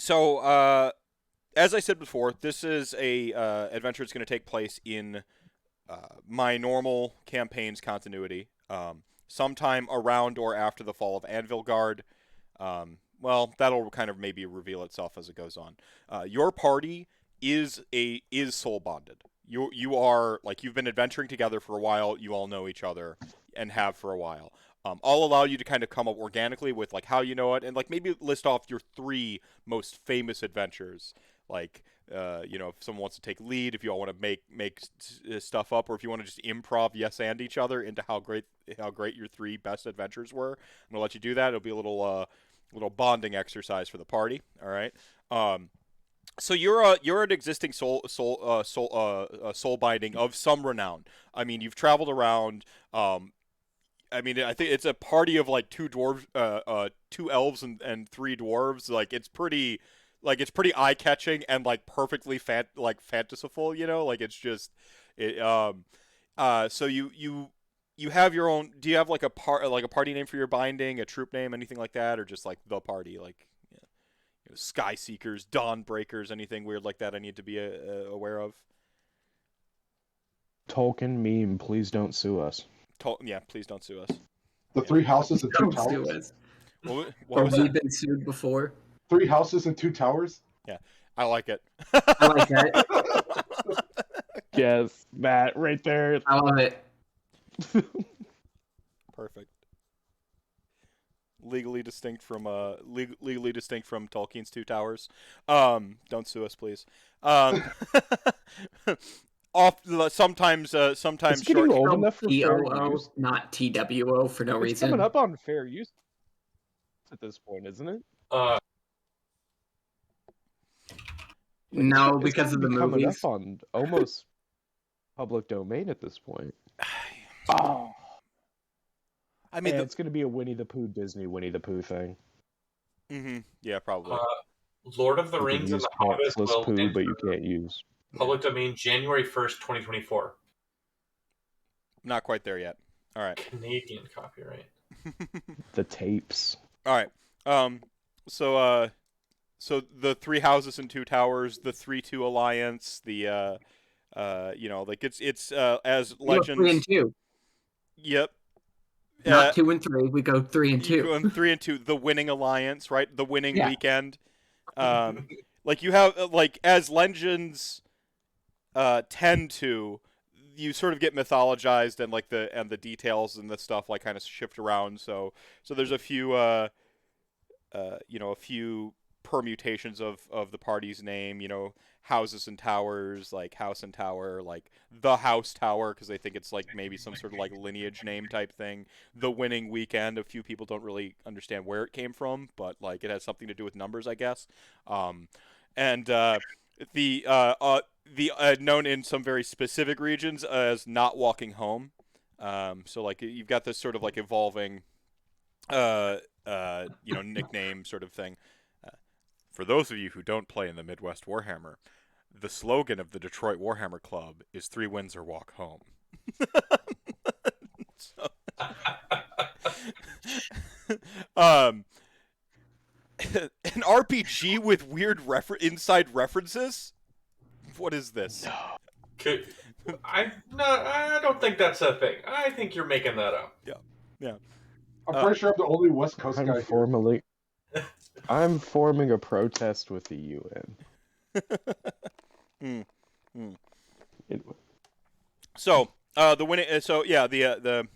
So, as I said before, this is a adventure that's going to take place in my normal campaign's continuity, sometime around or after the fall of Anvilgard. Well, that'll kind of maybe reveal itself as it goes on. Your party is soul bonded. You are, like, you've been adventuring together for a while. You all know each other and have for a while. I'll allow you to kind of come up organically with like how you know it, and like maybe list off your 3 most famous adventures. Like, if someone wants to take lead, if you all want to make stuff up, or if you want to just improv yes and each other into how great your 3 best adventures were, I'm gonna let you do that. It'll be a little bonding exercise for the party. All right. So you're an existing soul binding of some renown. I mean, you've traveled around. I mean, I think it's a party of like 2 dwarves, 2 elves and 3 dwarves. Like it's pretty eye catching and like perfectly fantasyful. Like it's just it. So you have your own. Do you have like a party name for your binding, a troop name, anything like that, or just like the party, like Sky Seekers, Dawn Breakers, anything weird like that I need to be aware of? Tolkien meme, please don't sue us. Yeah, please don't sue us. The 3 houses and 2 Don't sue towers. us. What was We've it? been sued before. 3 houses and 2 towers. Yeah, I like it. I like that. Yes, Matt, right there. I love it. Perfect. Legally distinct from Tolkien's 2 Towers. Don't sue us, please. Sometimes It's getting short. old enough for fair TOO, use. not TWO for no It's reason. coming up on fair use at this point, isn't it? No, It's because gotta of the be coming movies. up on almost public domain at this point. Oh, I mean, it's going to be a Winnie the Pooh Disney Winnie the Pooh thing. Yeah, probably. Lord of the You can Rings and use the Hobbit pantsless will poo, but enter you can't use. public domain January 1st, 2024. Not quite there yet. All right. Canadian copyright. The tapes. All right. So the 3 houses and 2 towers, the 3-2 alliance, the like it's as We go legends. 3 and 2. Yep. Not 2 and 3. We go 3 and 2. You go in 3 and 2, the winning alliance, right? The winning Yeah. weekend. Like you have like as legends tend to, you sort of get mythologized and like the details and the stuff like kind of shift around. So there's a few a few permutations of the party's name, houses and towers, like house and tower, like the house tower, because they think it's like maybe some sort of like lineage name type thing. The winning weekend, a few people don't really understand where it came from, but like it has something to do with numbers, I guess. And the known in some very specific regions as not walking home. So like you've got this sort of like evolving nickname sort of thing. For those of you who don't play in the Midwest Warhammer, the slogan of the Detroit Warhammer Club is 3 wins or walk home. An RPG with weird inside references? What is this? I don't think that's a thing. I think you're making that up. Yeah. I'm pretty sure I'm the only West Coast guy here. I'm forming a protest with the UN. So the winning. So yeah, the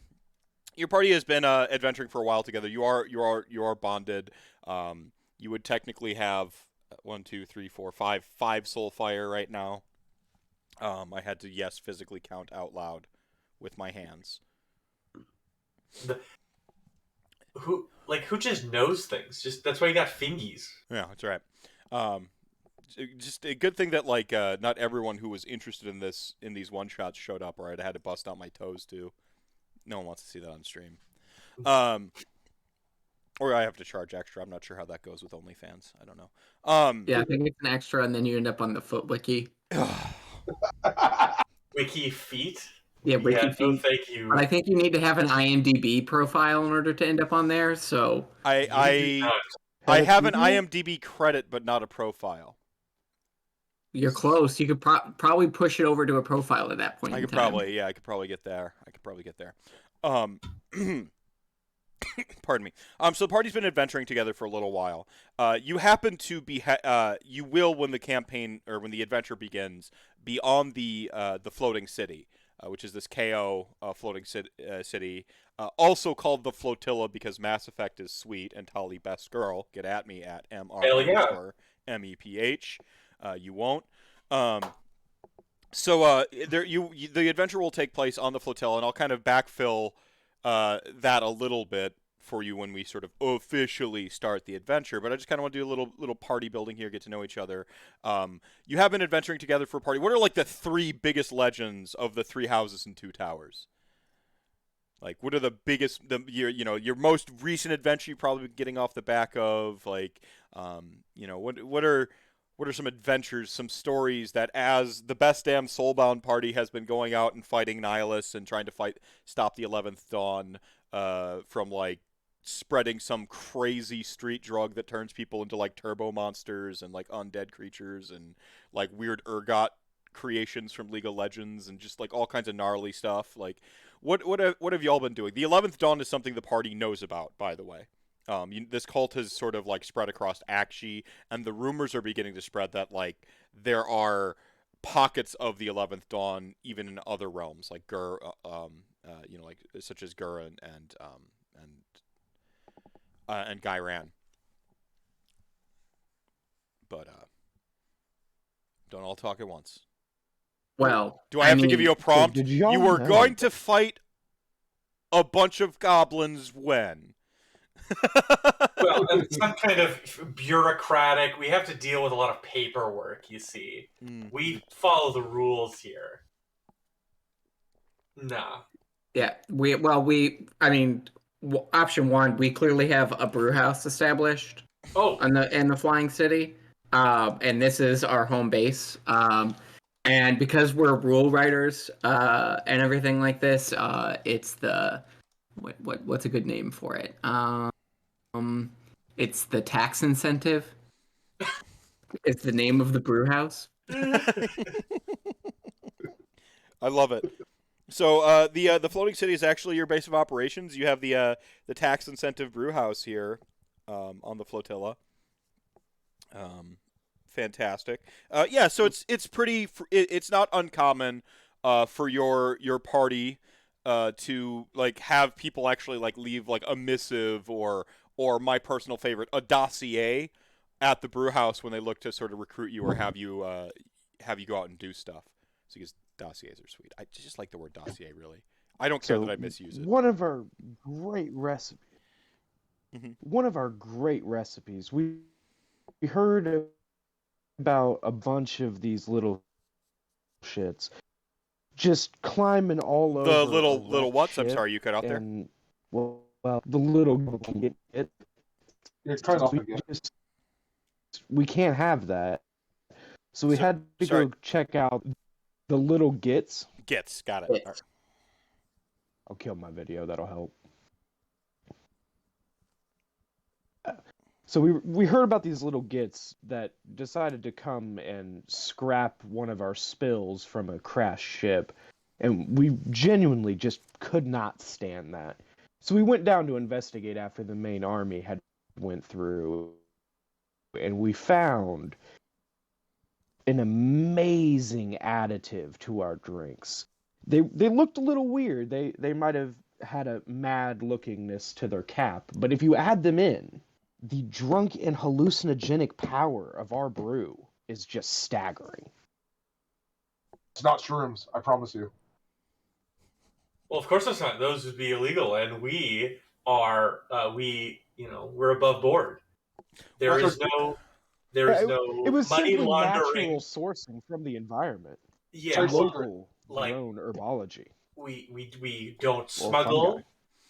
your party has been adventuring for a while together. You are bonded. You would technically have 1, 2, 3, 4, 5 soulfire right now. I had to physically count out loud with my hands. Who just knows things? That's why you got fingies. Yeah, that's right. Just a good thing that like not everyone who was interested in these one shots showed up, or I'd had to bust out my toes too. No one wants to see that on stream. Or I have to charge extra. I'm not sure how that goes with OnlyFans. I don't know. Yeah, I think it's an extra, and then you end up on the foot wiki. WikiFeet? Yeah, WikiFeet. No, thank you. But I think you need to have an IMDb profile in order to end up on there. So I I have an IMDb credit, but not a profile. You're close. You could probably push it over to a profile at that point. I could probably get there. Pardon me. So the party's been adventuring together for a little while. You happen to be you will, when the campaign or when the adventure begins, be on the floating city, which is this KO floating city, also called the Flotilla because Mass Effect is sweet and Tali best girl. Get at me at MR_MEPH. You won't. So the adventure will take place on the Flotilla, and I'll kind of backfill that a little bit for you when we sort of officially start the adventure. But I just kind of want to do a little party building here, get to know each other. You have been adventuring together for a party. What are like the 3 biggest legends of the 3 houses and 2 towers? Like, what are the biggest, your most recent adventure you've probably been getting off the back of? Like, what are some adventures, some stories that, as the best damn Soulbound party has been going out and fighting nihilists and trying to stop the 11th Dawn from, like, spreading some crazy street drug that turns people into, like, turbo monsters and, like, undead creatures and, like, weird ergot creations from League of Legends and just, like, all kinds of gnarly stuff. Like, what have y'all been doing? The 11th Dawn is something the party knows about, by the way. This cult has sort of like spread across Akshi, and the rumors are beginning to spread that like there are pockets of the 11th Dawn even in other realms, like like such as Gur and Gairan. But don't all talk at once. Well, do I have to give you a prompt? You were going to fight a bunch of goblins when? Well, it's some kind of bureaucratic. We have to deal with a lot of paperwork, you see. We follow the rules here. Nah. Yeah, option 1, we clearly have a brew house established. Oh. In the Flying City. And this is our home base. And because we're rule writers and everything like this, it's the what's a good name for it? It's the tax incentive. It's the name of the brew house. I love it. So the floating city is actually your base of operations. You have the tax incentive brew house here on the flotilla. Fantastic. So it's not uncommon for your party to like have people actually like leave like a missive or my personal favorite, a dossier at the brew house when they look to sort of recruit you or have you go out and do stuff. So because dossiers are sweet. I just like the word dossier, really. I don't care that I misuse it. One of our great recipes. Mm-hmm. One of our great recipes. We heard about a bunch of these little shits just climbing all over. The little what's? I'm sorry, you cut out there. Well, the little it's cut off again. We can't have that. So we had to go check out the little gits. Gits, got it. Right. I'll kill my video. That'll help. So we heard about these little gits that decided to come and scrap one of our spills from a crashed ship, and we genuinely just could not stand that. So we went down to investigate after the main army had went through, and we found an amazing additive to our drinks. They looked a little weird. They might have had a mad lookingness to their cap, but if you add them in, the drunk and hallucinogenic power of our brew is just staggering. It's not shrooms, I promise you. Well, of course it's not. Those would be illegal, and we are we're above board. There is no it was money simply laundering. Natural sourcing from the environment. Yeah, local grown herbology. We don't smuggle.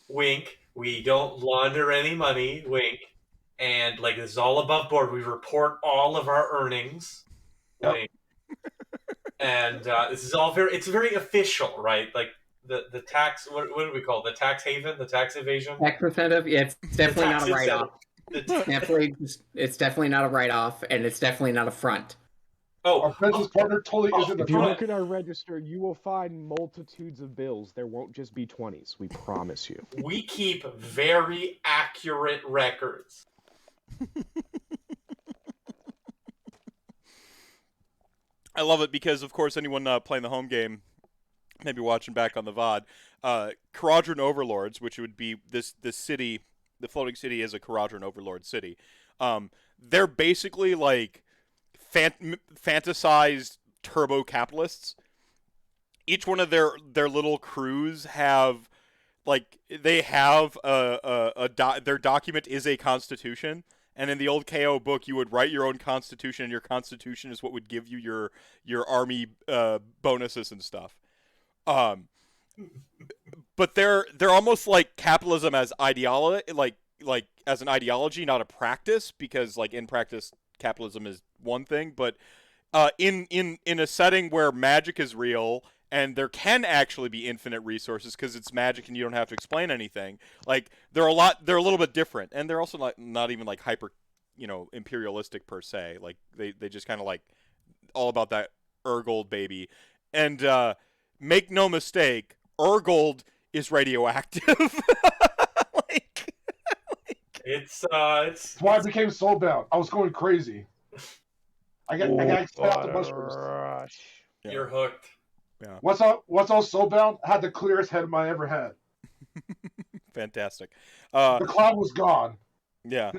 Wink. We don't launder any money. Wink. And like this is all above board. We report all of our earnings. Yep. Wink. And this is all it's very official, right? Like the tax. What do we call it? The tax haven? The tax evasion? Tax incentive? Yeah, it's definitely not a write-off. It's definitely not a write-off, and it's definitely not a front. Our business partner totally isn't a If you front. look at our register, you will find multitudes of bills. There won't just be 20s. We promise you. We keep very accurate records. I love it because, of course, anyone playing the home game, maybe watching back on the VOD, Kharadron Overlords, which would be this city, the floating city is a Kharadron Overlord city. They're basically like fantasized turbo-capitalists. Each one of their little crews have, like, they have their document is a constitution. And in the old KO book, you would write your own constitution, and your constitution is what would give you your army bonuses and stuff. But they're almost like capitalism as ideology, like as an ideology, not a practice, because like in practice, capitalism is one thing. But in a setting where magic is real and there can actually be infinite resources because it's magic and you don't have to explain anything. Like they're a little bit different, and they're also not even like hyper, imperialistic per se. Like they just kind of like all about that Urgold baby. And make no mistake, Urgold is radioactive. It's That's why I became soulbound. I was going crazy. I got expelled out the mushrooms. Rush. Yeah. You're hooked. Yeah. Once I was soulbound, I had the clearest head I ever had. Fantastic. The cloud was gone. Yeah.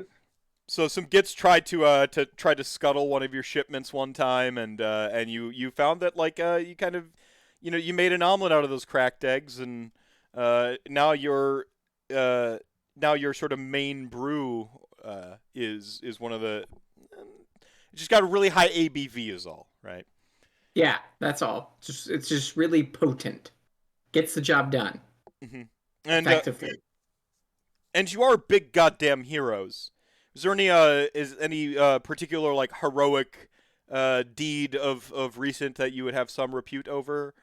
So some gits tried to scuttle one of your shipments one time, and you found that like you kind of you made an omelet out of those cracked eggs, and now your sort of main brew is one of the it's just got a really high ABV is all, right? Yeah, that's all. It's just really potent. Gets the job done. Mm-hmm. And effectively. And you are big goddamn heroes. Is there any particular like heroic deed of recent that you would have some repute over?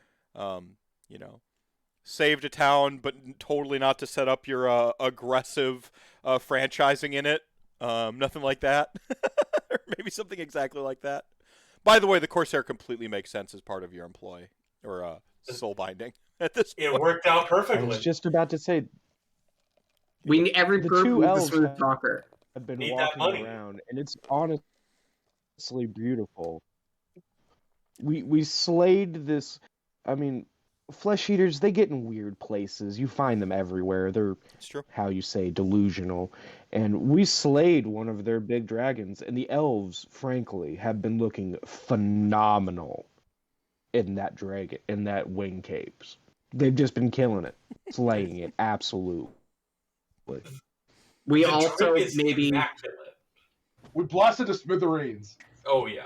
Saved a town, but totally not to set up your aggressive franchising in it. Nothing like that. Or maybe something exactly like that. By the way, the Corsair completely makes sense as part of your employ or soul binding at this point. It worked out I perfectly. was just about to say, Every the group two needs a elves smooth talker. I've been Need that walking money. around, and it's honestly beautiful. We slayed this. I mean, flesh eaters, they get in weird places. You find them everywhere. They're, It's true. how you say, delusional. And we slayed one of their big dragons, and the elves, frankly, have been looking phenomenal in that dragon, in that wing capes. They've just been killing it, slaying it, absolutely. We The also drip is maybe immaculate. We blasted the smithereens. Oh yeah.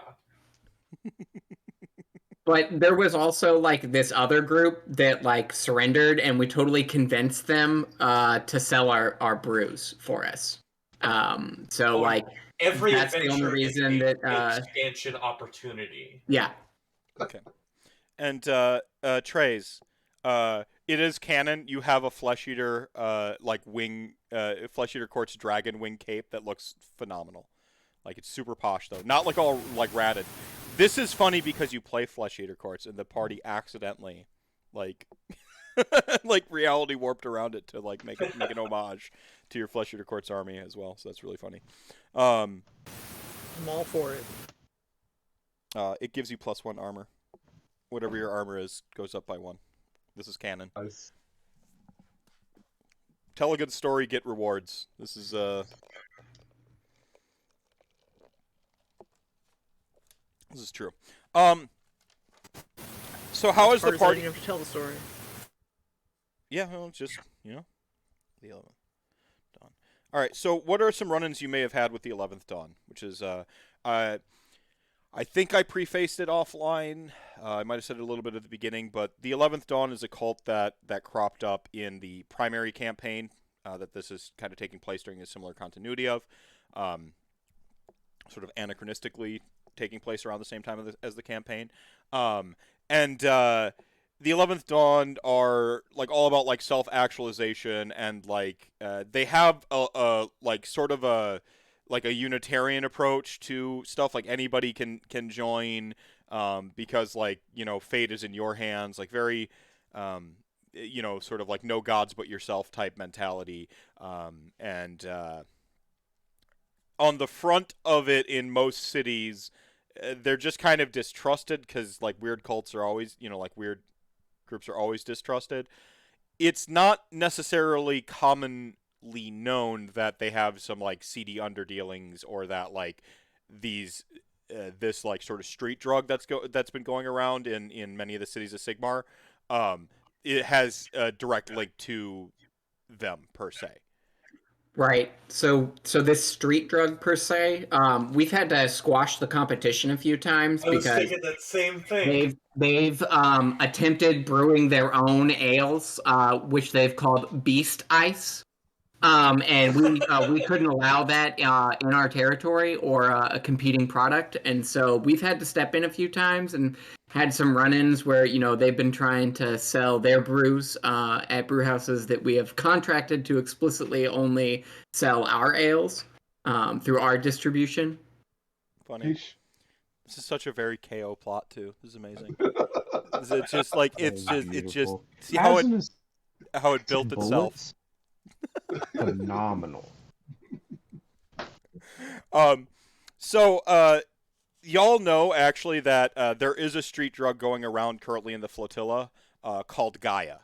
But there was also like this other group that like surrendered, and we totally convinced them to sell our brews for us. So Oh, like Every that's the adventure only reason is that an expansion opportunity. yeah. Okay. And Trays, it is canon. You have a flesh eater like wing flesh eater court's dragon wing cape that looks phenomenal. Like it's super posh though, not like all like ratted. This is funny because you play flesh eater courts and the party accidentally like like reality warped around it to like make an homage to your flesh eater court's army as well. So that's really funny. I'm all for it. It gives you +1 armor. Whatever your armor is goes up by 1. This is canon. Nice. Tell a good story, get rewards. This is true. So how is the Part is letting party? you have to tell the story. Yeah, well, it's just the 11th dawn. All right. So what are some run-ins you may have had with the 11th dawn? Which is I think I prefaced it offline. I might have said it a little bit at the beginning, but the 11th dawn is a cult that cropped up in the primary campaign that this is kind of taking place during a similar continuity of, sort of anachronistically taking place around the same time as the campaign. And the 11th Dawn are like all about like self-actualization, and like they have a like sort of a like a Unitarian approach to stuff. Like anybody can join, because like fate is in your hands. Like very sort of like no gods but yourself type mentality. And on the front of it in most cities, they're just kind of distrusted because like weird cults are always like weird groups are always distrusted. It's not necessarily commonly known that they have some like seedy underdealings, or that like these this like sort of street drug that's been going around in many of the cities of Sigmar. It has a direct link to them per se. Right. So this street drug per se, we've had to squash the competition a few times I was because thinking that same thing. they've attempted brewing their own ales, which they've called Beast Ice. And we couldn't allow that in our territory or a competing product, and so we've had to step in a few times and had some run-ins where they've been trying to sell their brews at brew houses that we have contracted to explicitly only sell our ales through our distribution. Funny. This is such a very KO plot too. This is amazing. It's just like it's just see how it built itself. Phenomenal. So y'all know actually that there is a street drug going around currently in the flotilla called Gaia.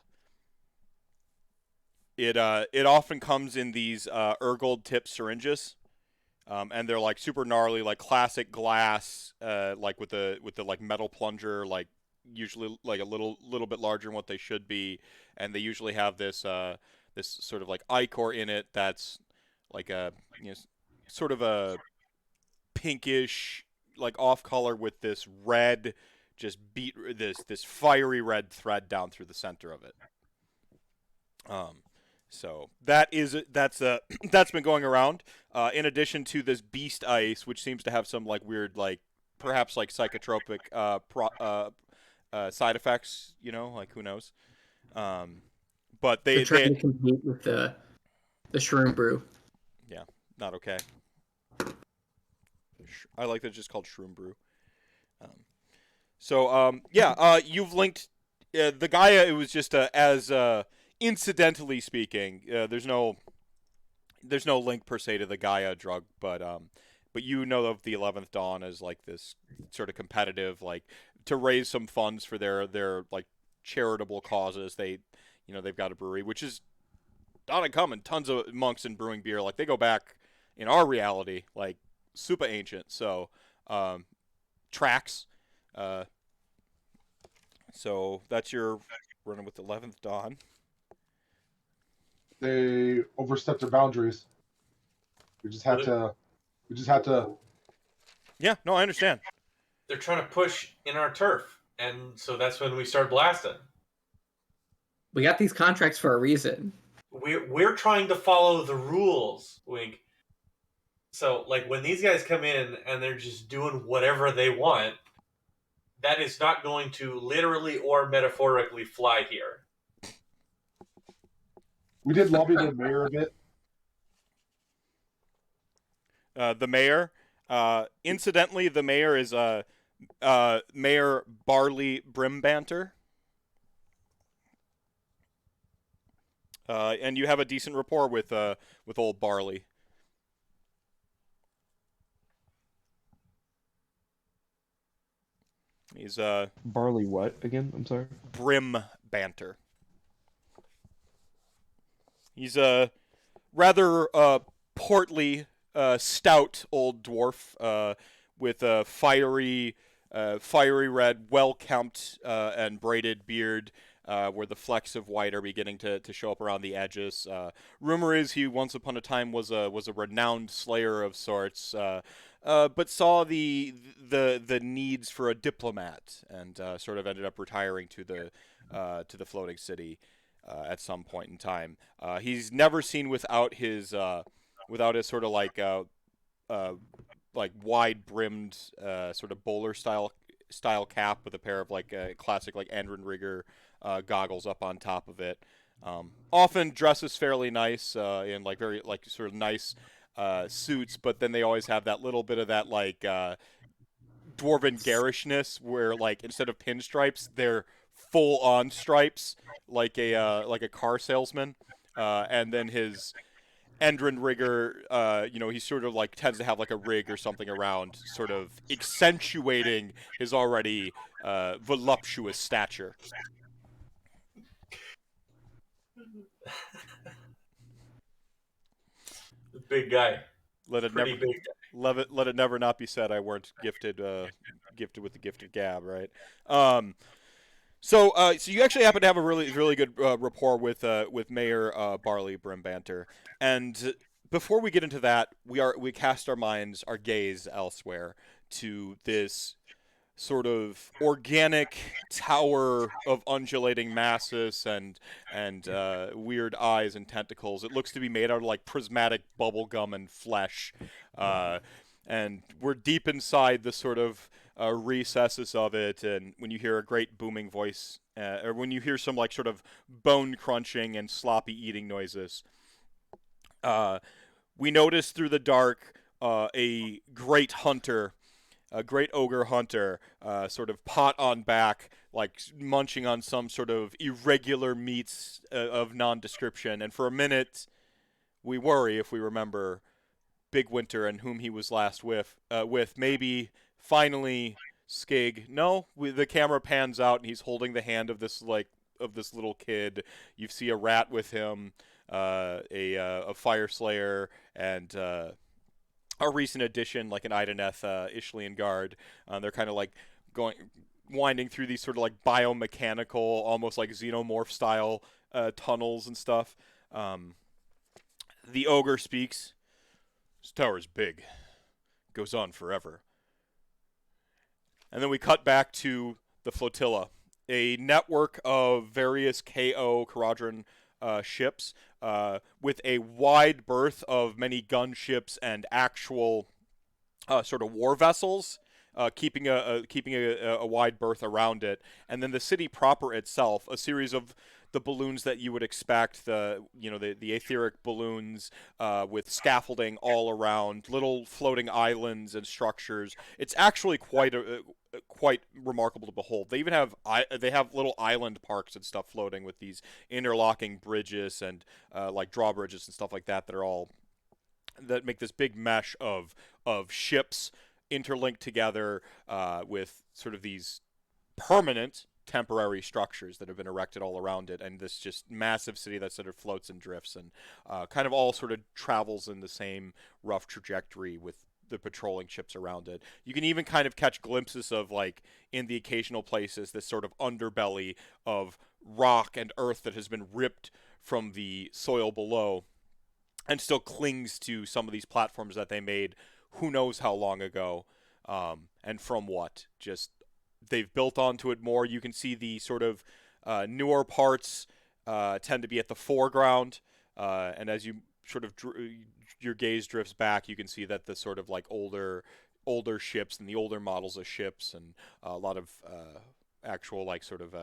It often comes in these Urgold tip syringes, and they're like super gnarly, like classic glass, like with the like metal plunger, like usually like a little bit larger than what they should be, and they usually have this this sort of like ichor in it that's like a sort of a pinkish like off color with this red just beat this fiery red thread down through the center of it. So that's been going around. In addition to this Beast Ice, which seems to have some like weird like perhaps like psychotropic side effects. Like who knows. But They're trying to compete with the shroom brew. Yeah, not okay. I like that it's just called shroom brew. You've linked the Gaia. It was just as incidentally speaking. There's no link per se to the Gaia drug, but of the 11th Dawn as like this sort of competitive, like to raise some funds for their like charitable causes. They've got a brewery, which is not uncommon. Tons of monks in brewing beer. Like they go back in our reality, like super ancient. So, tracks. So that's your running with the 11th Dawn. They overstepped their boundaries. We just had to. Yeah, no, I understand. They're trying to push in our turf, and so that's when we start blasting. We got these contracts for a reason. We're trying to follow the rules, Wink. So, like, when these guys come in and they're just doing whatever they want, that is not going to literally or metaphorically fly here. We did lobby the mayor a bit. The mayor, incidentally, the mayor is Mayor Barley Brimbanter. And you have a decent rapport with old Barley. He's Barley what again? I'm sorry. Brim Banter. He's a rather portly, stout old dwarf with a fiery red, well-kempt and braided beard, where the flecks of white are beginning to show up around the edges. Rumor is he once upon a time was a renowned slayer of sorts, but saw the needs for a diplomat and sort of ended up retiring to the floating city at some point in time. He's never seen without his sort of like wide brimmed sort of bowler style cap with a pair of like classic like Andron Rigger goggles up on top of it. Often dresses fairly nice in like very like sort of nice suits, but then they always have that little bit of that like dwarven garishness where like instead of pinstripes they're full on stripes like a car salesman. And then his Endrin rigger, he sort of like tends to have like a rig or something around, sort of accentuating his already voluptuous stature. Big guy. Let it Pretty never, big guy. let it never not be said I weren't gifted with the gift of gab, right? So you actually happen to have a really good rapport with Mayor Barley Brimbanter, and before we get into that, we cast our gaze elsewhere to this sort of organic tower of undulating masses and weird eyes and tentacles. It looks to be made out of like prismatic bubble gum and flesh, and we're deep inside the sort of recesses of it. And when you hear a great booming voice, or when you hear some like sort of bone crunching and sloppy eating noises, we notice through the dark a great hunter. A great ogre hunter, sort of pot on back, like munching on some sort of irregular meats of nondescription. And for a minute, we worry if we remember Big Winter and whom he was last with maybe finally Skig. No, the camera pans out and he's holding the hand of this little kid. You see a rat with him, a fire slayer, and a recent addition, like an Ideneth Ishlian guard. They're kind of like winding through these sort of like biomechanical, almost like xenomorph style tunnels and stuff. The ogre speaks. This tower's big. Goes on forever. And then we cut back to the flotilla, a network of various KO Kharadron ships, with a wide berth of many gunships and actual sort of war vessels, keeping a wide berth around it, and then the city proper itself, a series of the balloons that you would expect, the etheric balloons with scaffolding all around, little floating islands and structures. It's actually quite remarkable to behold. They even have little island parks and stuff floating with these interlocking bridges and like drawbridges and stuff like that that make this big mesh of ships interlinked together with sort of these permanent temporary structures that have been erected all around it, and this just massive city that sort of floats and drifts and kind of all sort of travels in the same rough trajectory with the patrolling ships around it. You can even kind of catch glimpses of, like, in the occasional places, this sort of underbelly of rock and earth that has been ripped from the soil below and still clings to some of these platforms that they made who knows how long ago, and from what. Just they've built onto it more. You can see the sort of newer parts tend to be at the foreground, and as you sort of your gaze drifts back, you can see that the sort of like older ships and the older models of ships and a lot of actual like sort of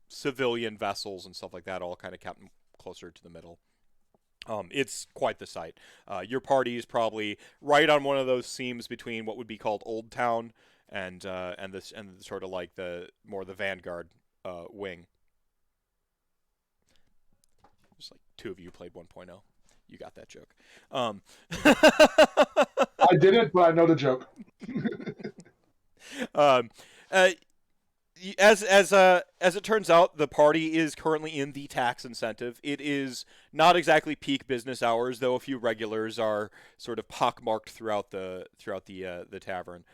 civilian vessels and stuff like that all kind of kept closer to the middle. It's quite the sight. Your party is probably right on one of those seams between what would be called Old Town and sort of like the Vanguard wing. Just like two of you played 1.0. You got that joke. I didn't, but I know the joke. As it turns out, the party is currently in the tax incentive. It is not exactly peak business hours, though a few regulars are sort of pockmarked throughout the tavern.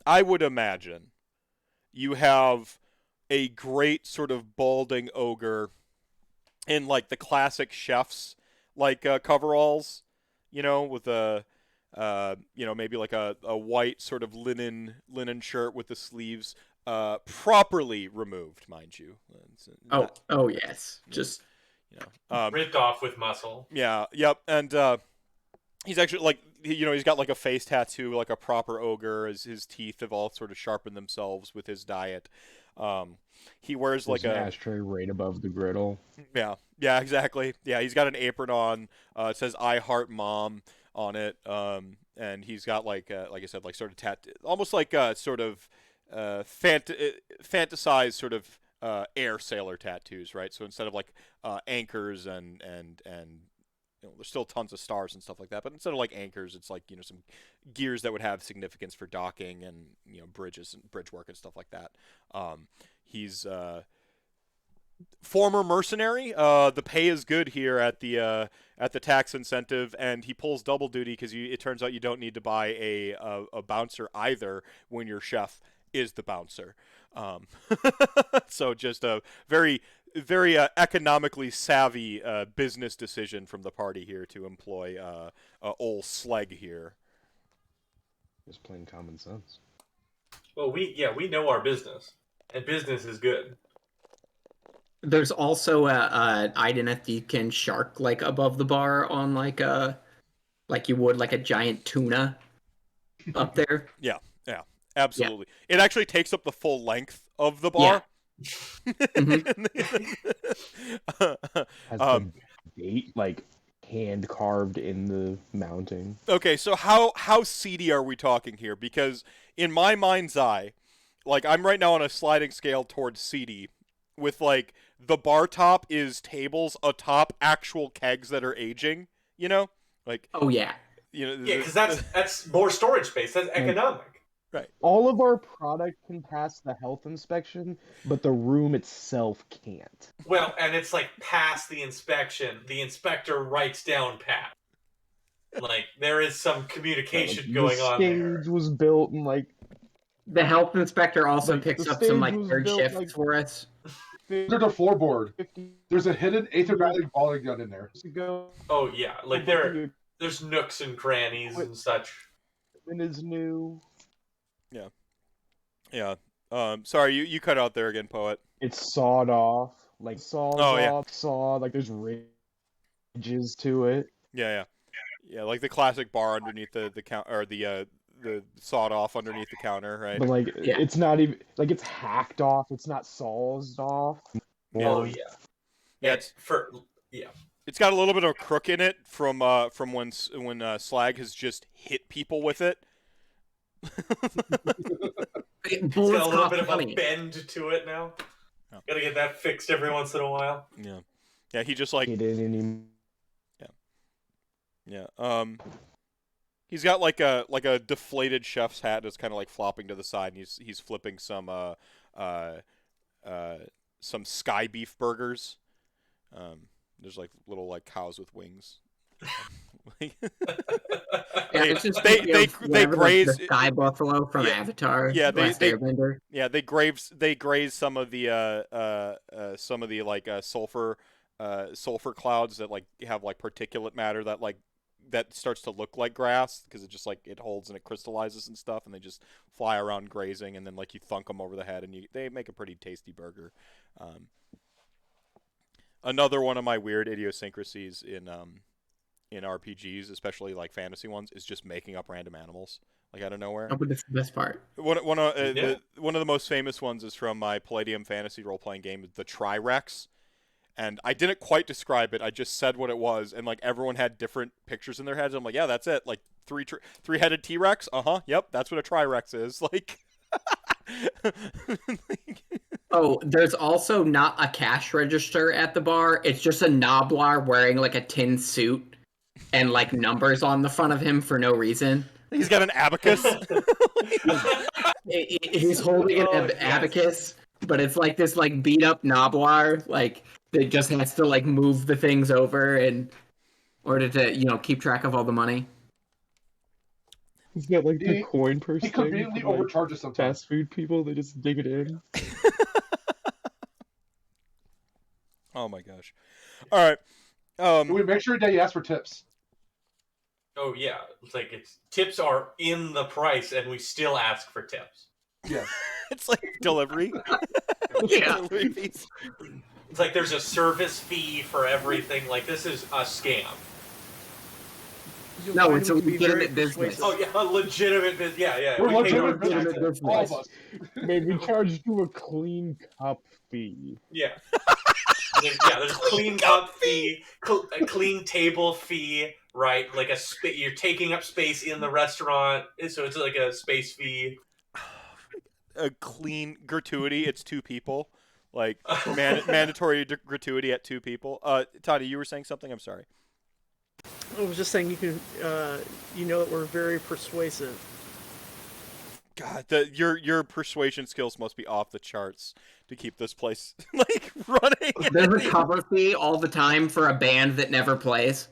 I would imagine you have a great sort of balding ogre in like the classic chef's like coveralls, with a maybe like a white sort of linen shirt with the sleeves properly removed, mind you. Oh yes, just ripped off with muscle. Yeah, yep, and he's actually like he's got like a face tattoo, like a proper ogre. His teeth have all sort of sharpened themselves with his diet. He wears like There's an ashtray right above the griddle. Yeah, exactly. Yeah, he's got an apron on. It says "I Heart Mom" on it. And he's got like I said, like sort of almost like sort of fantasized sort of air sailor tattoos, right? So instead of like anchors and there's still tons of stars and stuff like that, but instead of like anchors, it's like some gears that would have significance for docking and bridges and bridge work and stuff like that. He's former mercenary. The pay is good here at the tax incentive, and he pulls double duty because it turns out you don't need to buy a bouncer either when your chef is the bouncer. So just a very economically savvy business decision from the party here to employ old Skig here. Just plain common sense. Well, we know our business, and business is good. There's also a Identithican shark like above the bar on like you would like a giant tuna up there. Yeah, absolutely. Yeah. It actually takes up the full length of the bar. Yeah. Mm-hmm. Has the date like hand carved in the mounting. Okay, so how seedy are we talking here? Because in my mind's eye, like I'm right now on a sliding scale towards seedy, with like the bar top is tables atop actual kegs that are aging. Like oh yeah, yeah, because that's more storage space. That's economic. Right. All of our product can pass the health inspection, but the room itself can't. Well, and it's like pass the inspection. The inspector writes down pass. Like there is some communication going on there. The stage was built in like. The health inspector also picks up some like third shifts like, for us. There's a floorboard. There's a hidden aethermatic volley gun in there. Oh yeah, like there's nooks and crannies and such. And is new. Yeah. Sorry, you cut out there again, Poet. It's sawed off, like saw. Like there's ridges to it. Yeah, like the classic bar underneath the count or the sawed off underneath the counter, right? But like it's not even like it's hacked off. It's not sawed off. Oh yeah. It's got a little bit of crook in it from when Slag has just hit people with it. It's got a little bit of a bend to it now. Oh. Gotta get that fixed every once in a while. Yeah. He just like. Yeah. He's got like a deflated chef's hat that's kind of like flopping to the side, and he's flipping some sky beef burgers. There's like little like cows with wings. It's just they graze the sky buffalo from Avatar. Yeah, they graze some of the like sulfur clouds that like have like particulate matter that starts to look like grass because it just like it holds and it crystallizes and stuff, and they just fly around grazing, and then like you thunk them over the head, and they make a pretty tasty burger. Another one of my weird idiosyncrasies in RPGs, especially like fantasy ones, is just making up random animals like out of nowhere. Oh, but it's the best part. One of the most famous ones is from my Palladium fantasy role-playing game, the Tri-Rex. And I didn't quite describe it. I just said what it was, and like everyone had different pictures in their heads. I'm like, yeah, that's it. Like three-headed T-Rex. Yep, that's what a Tri-Rex is. Like. Oh, there's also not a cash register at the bar. It's just a Noblar wearing like a tin suit and like numbers on the front of him for no reason. He's got an abacus. He's holding an abacus, but it's like this like beat up Noblar like that just has to like move the things over in order to keep track of all the money. He's got like the coin purse. He conveniently overcharges sometimes. Fast food people, they just dig it in. Oh my gosh! All right. We make sure that you ask for tips. Oh yeah, it's like tips are in the price, and we still ask for tips. Yeah, it's like delivery. Yeah, delivery fees. It's like there's a service fee for everything. Like this is a scam. you'll No, find it's him a to be very legitimate business. persuasive. Oh yeah, a legitimate business. Yeah. We're we pay legitimate more tax. business. All of us. Maybe we charge you a clean cup fee. Yeah. There's a clean cup fee, a clean table fee, right? Like you're taking up space in the restaurant, so it's like a space fee. A clean gratuity. It's 2 people. Like mandatory gratuity at 2 people. Toddy, you were saying something. I'm sorry. I was just saying you can, that we're very persuasive. God, your persuasion skills must be off the charts to keep this place like running. There's a cover fee all the time for a band that never plays.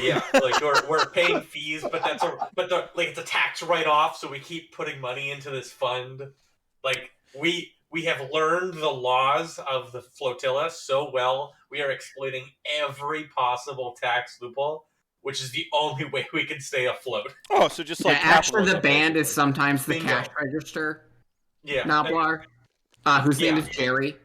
Yeah, like we're paying fees, but it's a tax write-off, so we keep putting money into this fund. Like we have learned the laws of the flotilla so well, we are exploiting every possible tax loophole, which is the only way we can stay afloat. Oh, so just like Actually, the capitalism, band is basically. sometimes the Bingo. cash register. Yeah. Noblar, whose name Yeah. is Jerry.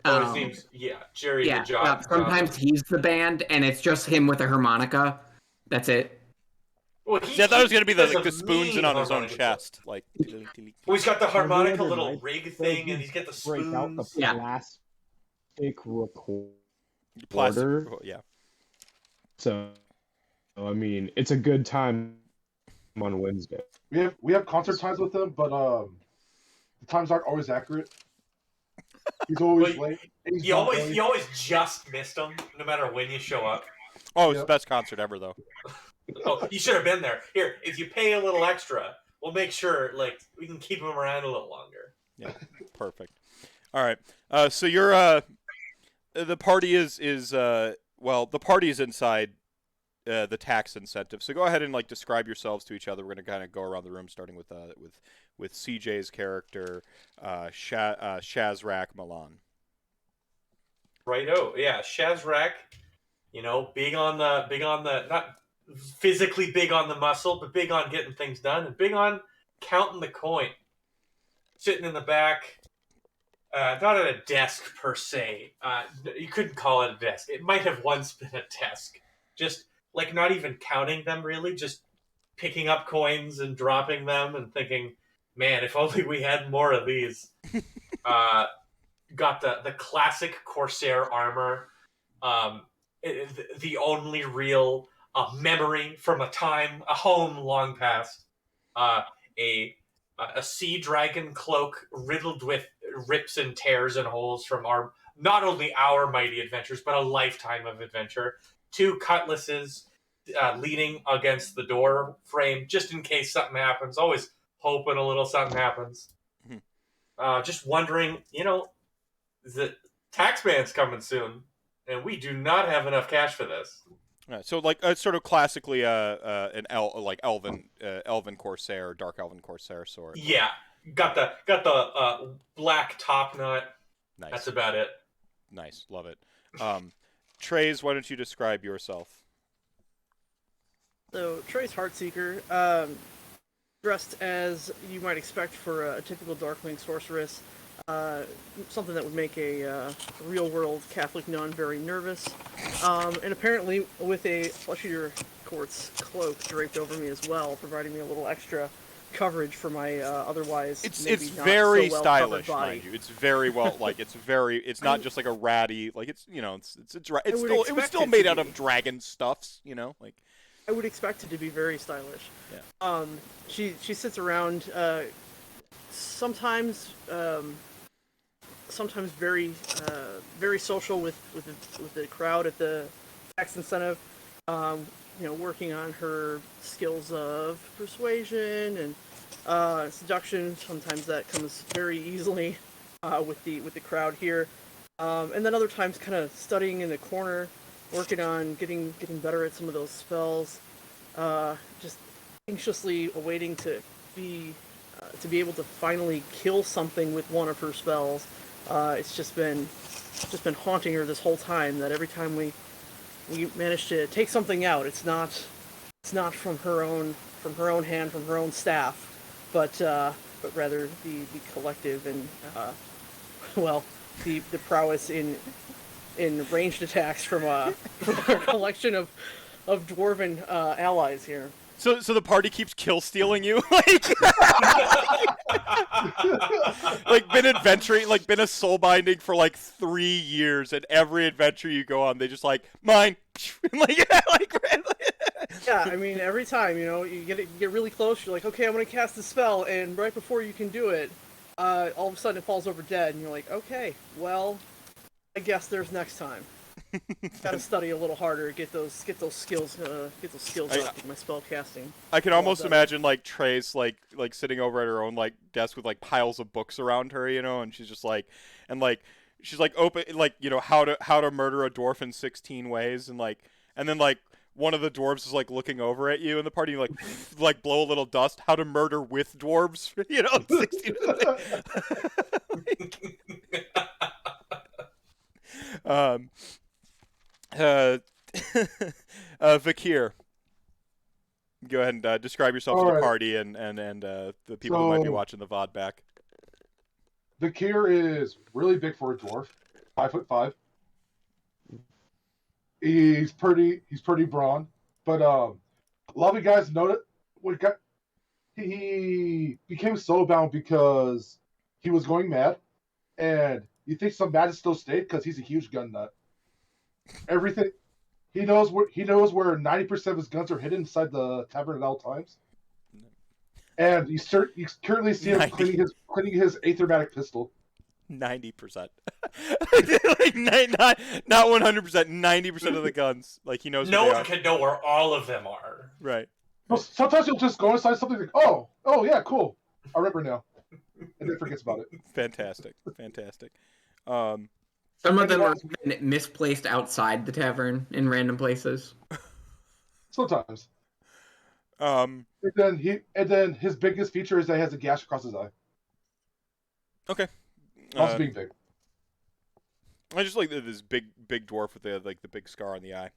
His name's Jerry the Job. Sometimes he's the band, and it's just him with a harmonica. That's it. Well, See, I thought it was gonna be the has a spoons in mean on his own harmonica. chest, like. Well, he's got the harmonica Every other little night, rig so thing, you and he's got the break out the spoons. Yeah. plastic recorder. Plastic. Yeah. So, I mean, it's a good time on Wednesday. We have concert times with him, but the times aren't always accurate. He's always Well, late. and he's You not always early. you always just missed him, no matter when you show up. Oh, it's Yep. the best concert ever, though. Oh, you should have been there. Here, if you pay a little extra, we'll make sure we can keep him around a little longer. Yeah, perfect. All right. So you're the party is the party is inside the tax incentive. So go ahead and describe yourselves to each other. We're gonna kind of go around the room, starting with CJ's character, Shazrak Milan. Righto, yeah, Shazrak, big on the not physically big on the muscle, but big on getting things done and big on counting the coin. Sitting in the back, not at a desk per se. You couldn't call it a desk. It might have once been a desk. Just not even counting them really, just picking up coins and dropping them and thinking, man, if only we had more of these. Got the classic Corsair armor, the only real memory from a home long past. A sea dragon cloak riddled with rips and tears and holes from not only our mighty adventures, but a lifetime of adventure. 2 cutlasses leaning against the door frame, just in case something happens. Always hoping a little something happens. Just wondering, the tax man's coming soon, and we do not have enough cash for this. So sort of classically an elven corsair, dark elven corsair sword. Yeah, got the black top knot. Nice. That's about it. Nice, love it. Trace, why don't you describe yourself? So, Trey's Heartseeker, dressed as you might expect for a typical Darkling sorceress, something that would make a real-world Catholic nun very nervous, and apparently with a fleshier quartz cloak draped over me as well, providing me a little extra coverage for my otherwise It's not very so well stylish, covered body. mind you. It's very well it's not just like a ratty it's still made out of dragon stuffs, I would expect it to be very stylish. Yeah. She sits around, sometimes very very social with the crowd at the tax incentive. Working on her skills of persuasion and seduction. Sometimes that comes very easily with the crowd here, and then other times kind of studying in the corner, working on getting better at some of those spells. Just anxiously awaiting to be able to finally kill something with one of her spells. It's just been haunting her this whole time, that every time we manage to take something out, it's not from her own hand, from her own staff, but rather the collective and the prowess in ranged attacks from a collection of of dwarven allies here. So the party keeps kill stealing you, like been adventuring, like been a soul binding for like 3 years, and every adventure you go on, they just like mine, Yeah, I mean, every time, you get really close, you're like, okay, I'm gonna cast the spell, and right before you can do it, all of a sudden it falls over dead, and you're like, okay, well, I guess there's next time. Gotta study a little harder, get those skills up, get my spell casting. I can almost imagine like Trace like sitting over at her own like desk with like piles of books around her, and she's just like, and like she's like open like how to murder a dwarf in 16 ways, and then like one of the dwarves is like looking over at you in the party, like blow a little dust, how to murder with dwarves, 16 Vakir, go ahead and describe yourself to the party and the people who might be watching the VOD back. Vakir is really big for a dwarf, 5'5". He's pretty brawn, but a lot of you guys know that he became Soulbound because he was going mad, and you think some madness still stayed because he's a huge gun nut. Everything he knows where 90% of his guns are hidden inside the tavern at all times, and you currently see him cleaning his aethermatic pistol. 90%, like not 100%, 90% of the guns. Like he knows. No one can know where all of them are. Right. Well, sometimes he'll just go inside something like, oh yeah, cool, I remember now, and then forgets about it. Fantastic. Some of them are misplaced outside the tavern in random places. Sometimes. And then his biggest feature is that he has a gash across his eye. Okay. Also being big. I just like this big dwarf with the big scar on the eye.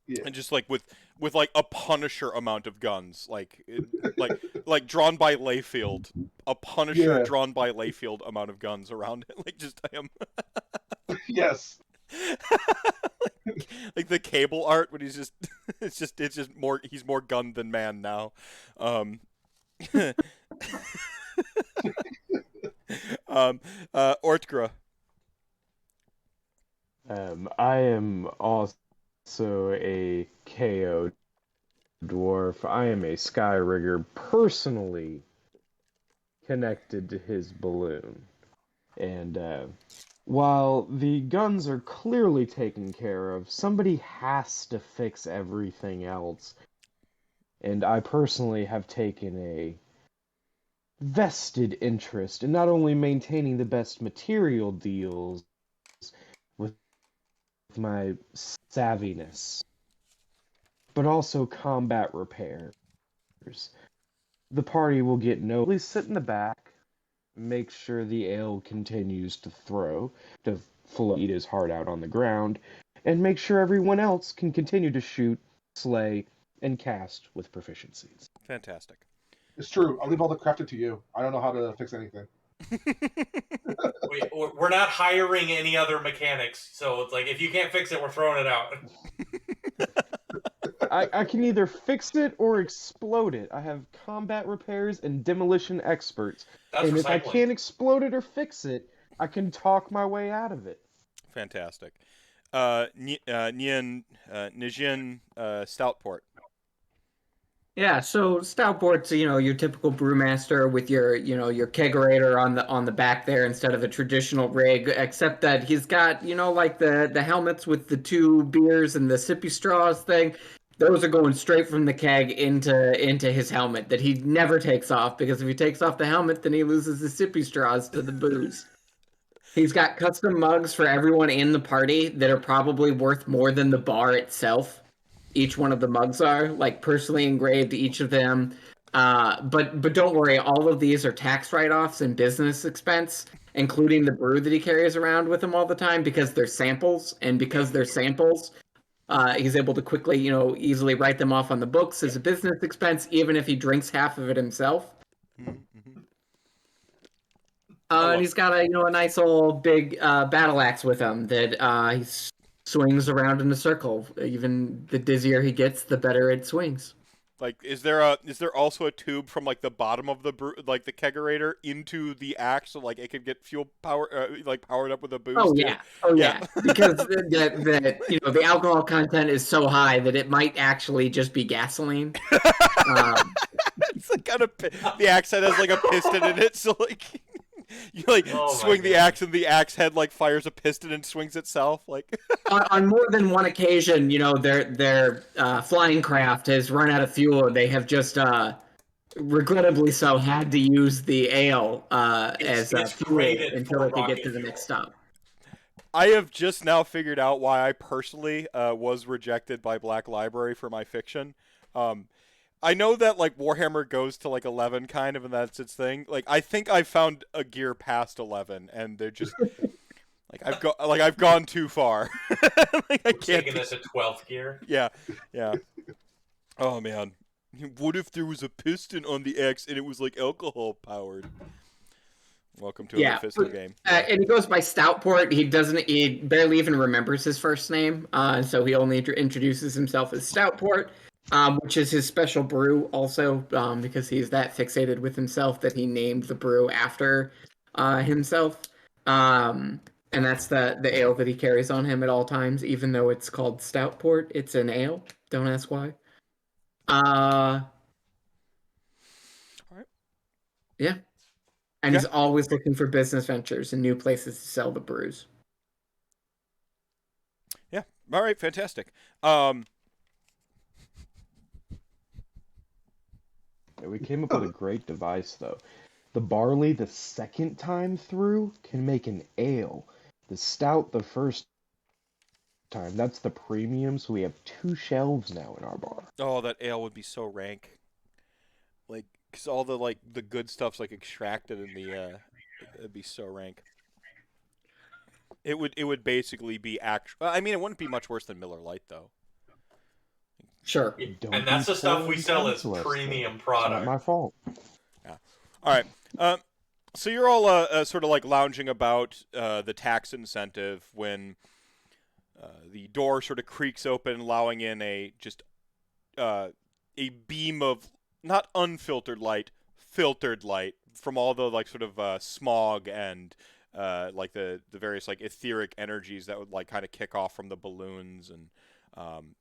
Yeah. And just like with like a Punisher amount of guns, like drawn by Layfield, a Punisher drawn by Layfield amount of guns around it, like just him. Yes. like the Cable art when he's just it's just more, he's more gun than man now. Ortgra. I am also a KO dwarf. I am a Skyrigger, personally connected to his balloon. And while the guns are clearly taken care of, somebody has to fix everything else. And I personally have taken a vested interest in not only maintaining the best material deals with my savviness, but also combat repairs. The party will get please sit in the back, make sure the ale continues to flow, eat his heart out on the ground, and make sure everyone else can continue to shoot, slay, and cast with proficiencies. Fantastic. It's true. I'll leave all the crafting to you. I don't know how to fix anything. We're not hiring any other mechanics, so it's like if you can't fix it, we're throwing it out. I can either fix it or explode it. I have combat repairs and demolition experts. That's and recycling. If I can't explode it or fix it, I can talk my way out of it. Fantastic. Nijin Stoutport. Yeah, so Stoutport's, your typical brewmaster with your kegerator on the back there instead of a traditional rig, except that he's got, like the helmets with the 2 beers and the sippy straws thing. Those are going straight from the keg into his helmet that he never takes off, because if he takes off the helmet, then he loses the sippy straws to the booze. He's got custom mugs for everyone in the party that are probably worth more than the bar itself. Each one of the mugs are, like, personally engraved, each of them. But don't worry, all of these are tax write-offs and business expense, including the brew that he carries around with him all the time, because they're samples, and because they're samples, he's able to quickly, easily write them off on the books as a business expense, even if he drinks half of it himself. Mm-hmm. And he's got a nice old big battle axe with him that he's swings around in a circle. Even the dizzier he gets, the better it swings. Like, is there also a tube from like the bottom of the like the kegerator into the axe, so like it could get fuel power like powered up with a boost? Oh too? yeah, oh yeah, because the alcohol content is so high that it might actually just be gasoline. It's like the axe head has like a piston in it, so like you like swing the axe and the axe head like fires a piston and swings itself. Like on more than one occasion, their flying craft has run out of fuel, and they have just regrettably so had to use the ale as fuel until they could get to the next stop. I have just now figured out why I personally was rejected by Black Library for my fiction. I know that like Warhammer goes to like 11 kind of, and that's its thing. Like I think I found a gear past 11, and they're just like I've gone too far. Like I can't taking this to 12th gear. Yeah. Oh man, what if there was a piston on the X and it was like alcohol powered? Welcome to a Mephisto game. And he goes by Stoutport. He barely even remembers his first name, so he only introduces himself as Stoutport. Which is his special brew also, because he's that fixated with himself that he named the brew after himself. And that's the ale that he carries on him at all times, even though it's called Stoutport. It's an ale. Don't ask why. All right. Yeah. And he's always looking for business ventures and new places to sell the brews. Yeah. All right. Fantastic. We came up with a great device, though. The barley, the second time through, can make an ale. The stout, the first time, that's the premium, so we have 2 shelves now in our bar. Oh, that ale would be so rank. Like, because all the, like, the good stuff's, like, extracted in the, it'd be so rank. It would basically be I mean, it wouldn't be much worse than Miller Lite, though. Sure. And that's the stuff we sell as premium product. It's not my fault. Yeah. All right. So you're all sort of like lounging about the tax incentive when the door sort of creaks open, allowing in a beam of not unfiltered light, filtered light from all the like sort of smog and like the various like etheric energies that would like kind of kick off from the balloons. And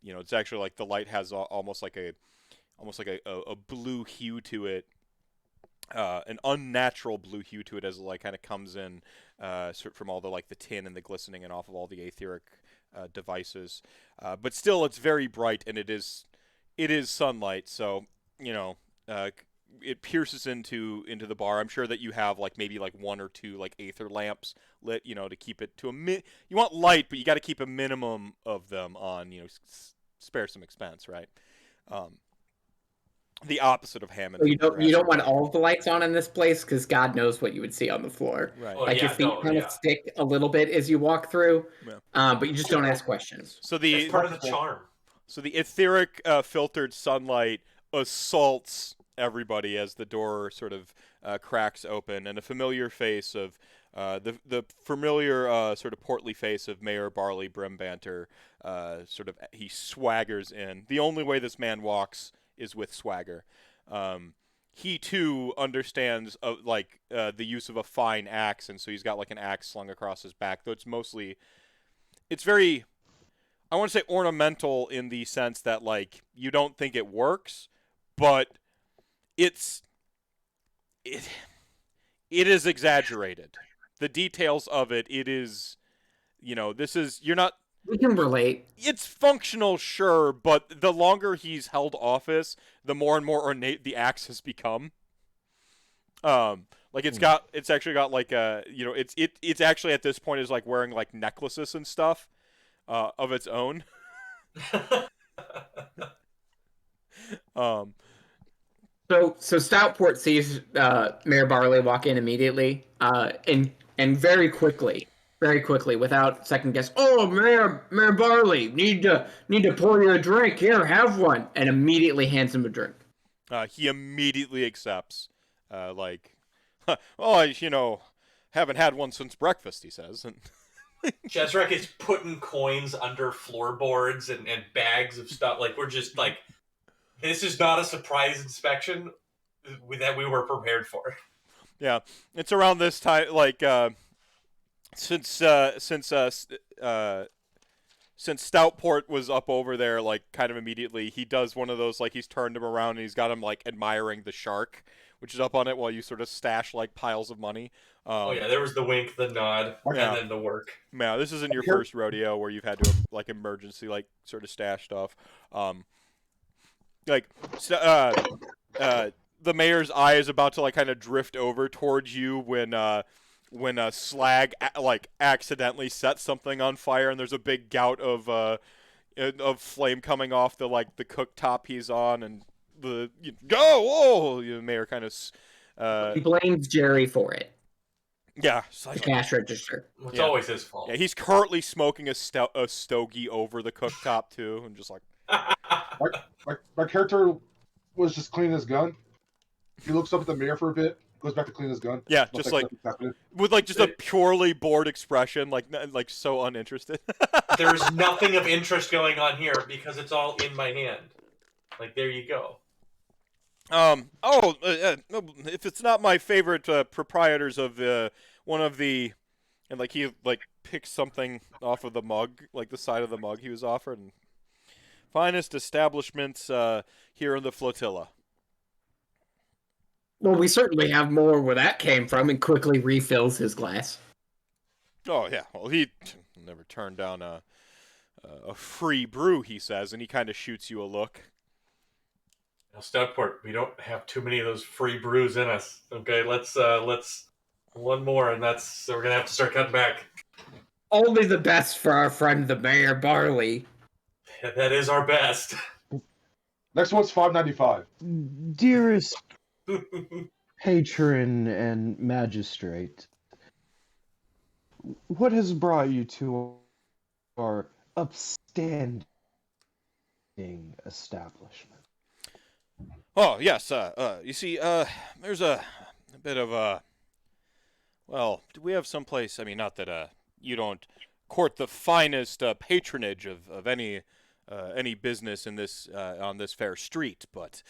it's actually like the light has almost like a blue hue to it, an unnatural blue hue to it as it like kind of comes in from all the like the tin and the glistening and off of all the etheric devices. But still, it's very bright, and it is sunlight. So it pierces into the bar. I'm sure that you have like maybe like 1 or 2 like aether lamps lit, to keep it to you want light, but you got to keep a minimum of them on, spare some expense, right? The opposite of Hammond. You don't want all of the lights on in this place, because God knows what you would see on the floor. Right. Your feet kind of stick a little bit as you walk through, but you just don't ask questions. So it's part of the charm. So the etheric filtered sunlight assaults everybody as the door sort of cracks open, and a familiar face of the familiar sort of portly face of Mayor Barley Brimbanter he swaggers in. The only way this man walks is with swagger. He too understands the use of a fine axe, and so he's got like an axe slung across his back, though it's very, I want to say ornamental in the sense that like you don't think it works, but it is exaggerated. The details of it is, We can relate. It's functional, sure, but the longer he's held office, the more and more ornate the axe has become. It's actually got like it's actually at this point is like wearing like necklaces and stuff, of its own. So Stoutport sees Mayor Barley walk in immediately, and very quickly, without second guess. Oh, Mayor Barley, need to pour you a drink. Here, have one, and immediately hands him a drink. He immediately accepts, I haven't had one since breakfast, he says, and Jezrek is putting coins under floorboards and bags of stuff. Like, we're just like, this is not a surprise inspection that we were prepared for. Yeah, it's around this time, like since Stoutport was up over there, like kind of immediately, he does one of those, like he's turned him around and he's got him like admiring the shark, which is up on it while you sort of stash like piles of money. Oh yeah, there was the wink, the nod, Yeah. and then the work. Yeah, this isn't your first rodeo where you've had to like emergency like sort of stash stuff. Like the mayor's eye is about to like kind of drift over towards you when Slag like accidentally sets something on fire and there's a big gout of flame coming off the cooktop he's on, and the mayor kind of He blames Jerry for it. yeah, The cash register. It's Yeah. always his fault. yeah, he's currently smoking a stogie over the cooktop too, and just like My character was just cleaning his gun. He looks up at the mirror for a bit, goes back to clean his gun. yeah, Looks just like nothing's happening. with like just a purely bored expression, like so uninterested. There's nothing of interest going on here because it's all in my hand. Like, there you go. If it's not my favorite proprietors of one of the, and like he like picks something off of the mug, like the side of the mug he was offered, and finest establishments here in the flotilla. Well, we certainly have more where that came from, and quickly refills his glass. Oh yeah, well he never turned down a free brew, he says, and he kind of shoots you a look. Now, Stoutport, we don't have too many of those free brews in us. Okay, let's one more, and we're gonna have to start cutting back. Only the best for our friend the Mayor Barley. That is our best. Next one's $5.95. Dearest patron and magistrate, what has brought you to our upstanding establishment? Oh yes, you see, there's a bit of a. Well, do we have someplace? I mean, not that you don't court the finest patronage of any business in this on this fair street, but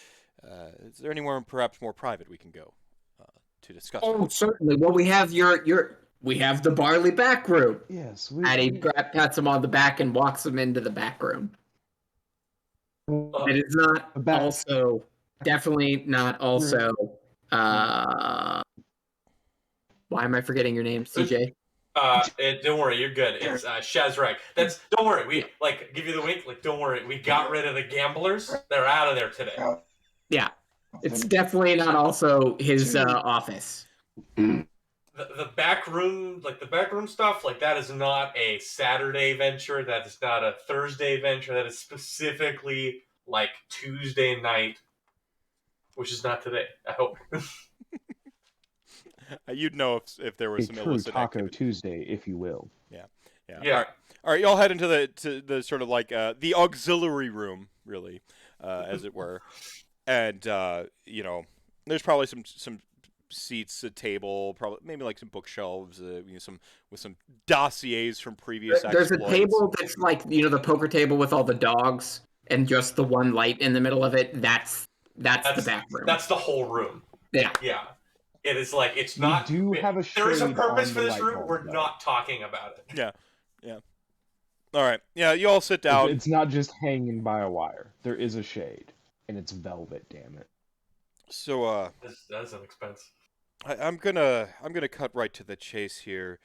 is there anywhere perhaps more private we can go to discuss? Oh, certainly. Well, we have we have the Barley back room. Yes, And he pats him on the back and walks him into the back room. It is not also definitely not also. Why am I forgetting your name, CJ? Don't worry, you're good. It's Shazrak. Don't worry. We give you the wink. Like, don't worry. We got rid of the gamblers. They're out of there today. Yeah, it's definitely not also his office. The back room, the back room stuff, that is not a Saturday venture. That is not a Thursday venture. That is specifically Tuesday night, which is not today. I hope. You'd know if there was a some true illicit Taco activity. Tuesday, if you will. Yeah. All right, y'all head into the sort of the auxiliary room, really, as it were, and there's probably some seats, a table, probably maybe some bookshelves, with some dossiers from previous. There's exploits. a table that's the poker table with all the dogs and just the one light in the middle of it. That's the back room. That's the whole room. Yeah. Yeah. It is it's not. We do have a there is a shade purpose on for the this light room. bulb, We're though. not talking about it. Yeah. All right. Yeah, you all sit down. It's not just hanging by a wire. There is a shade, and it's velvet. Damn it. So That's an expense. I'm gonna cut right to the chase here,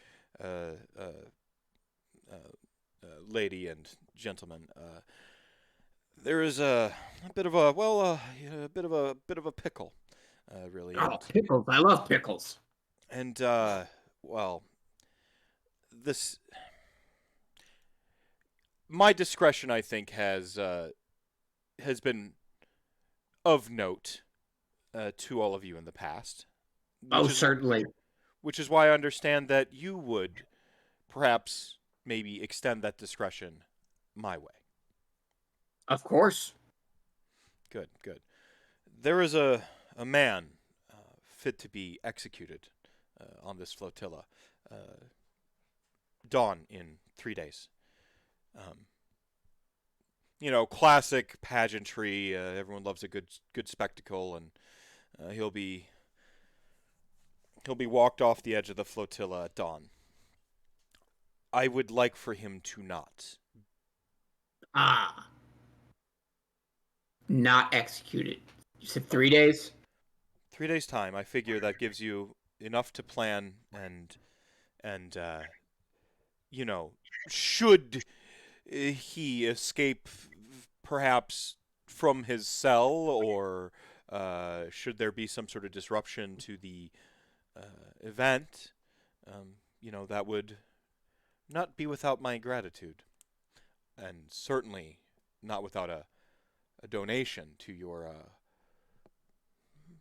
lady and gentlemen. There is a bit of a bit of a pickle, really. Oh, pickles! I love pickles. And this my discretion, I think, has been of note to all of you in the past. Certainly. Which is why I understand that you would perhaps maybe extend that discretion my way. Of course. Good. There is a man fit to be executed on this flotilla. dawn in 3 days. Classic pageantry. Everyone loves a good spectacle, and he'll be walked off the edge of the flotilla at dawn. I would like for him to not. Not executed. You said 3 days? 3 days time. I figure that gives you enough to plan, and should he escape perhaps from his cell, or should there be some sort of disruption to the event, that would not be without my gratitude, and certainly not without a donation to your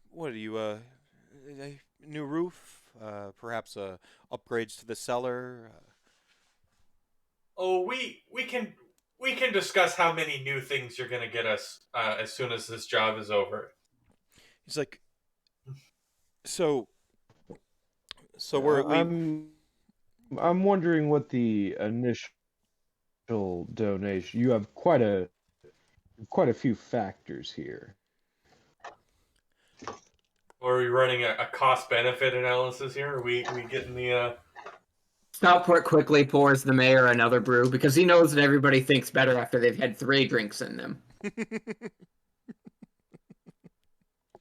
what are you a new roof, perhaps upgrades to the cellar. Oh, we can discuss how many new things you're gonna get us as soon as this job is over. He's like, so we. I'm wondering what the initial donation. You have quite a few factors here. Or are we running a cost-benefit analysis here? Are we getting the... Stoutport quickly pours the mayor another brew because he knows that everybody thinks better after they've had 3 drinks in them.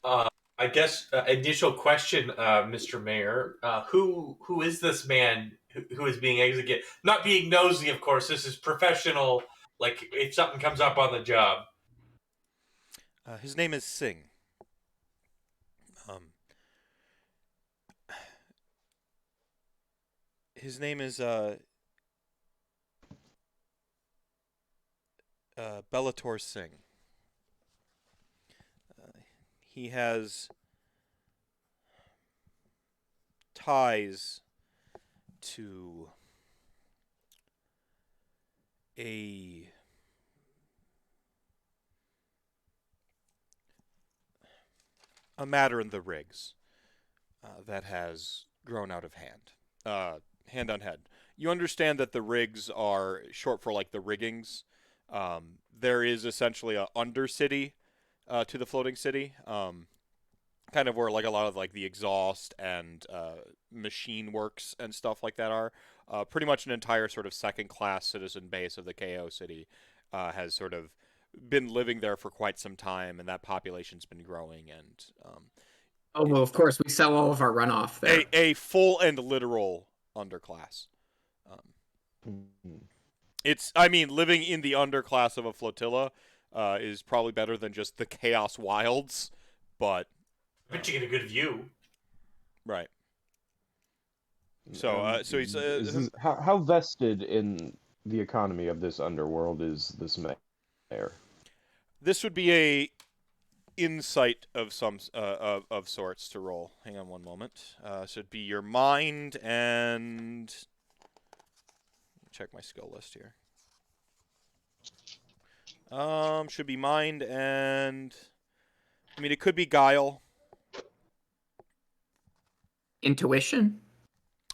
I guess initial question, Mr. Mayor. Who is this man who is being executed? Not being nosy, of course. This is professional. Like, if something comes up on the job. His name is Singh. His name is Bellator Singh. He has ties to a matter in the rigs that has grown out of hand. Hand on head. You understand that the rigs are short for like the riggings. There is essentially a undercity to the floating city, kind of where like a lot of like the exhaust and machine works and stuff like that are. Pretty much an entire sort of second-class citizen base of the KO city has sort of been living there for quite some time, and that population's been growing. And oh well, of course we sell all of our runoff there. A full and literal underclass. Living in the underclass of a flotilla is probably better than just the chaos wilds, but I bet you get a good view. Right. So he's how vested in the economy of this underworld is this mayor? This would be a insight of some of sorts to roll. Hang on one moment. So it'd be your mind and check my skill list here. Should be mind and it could be guile. Intuition?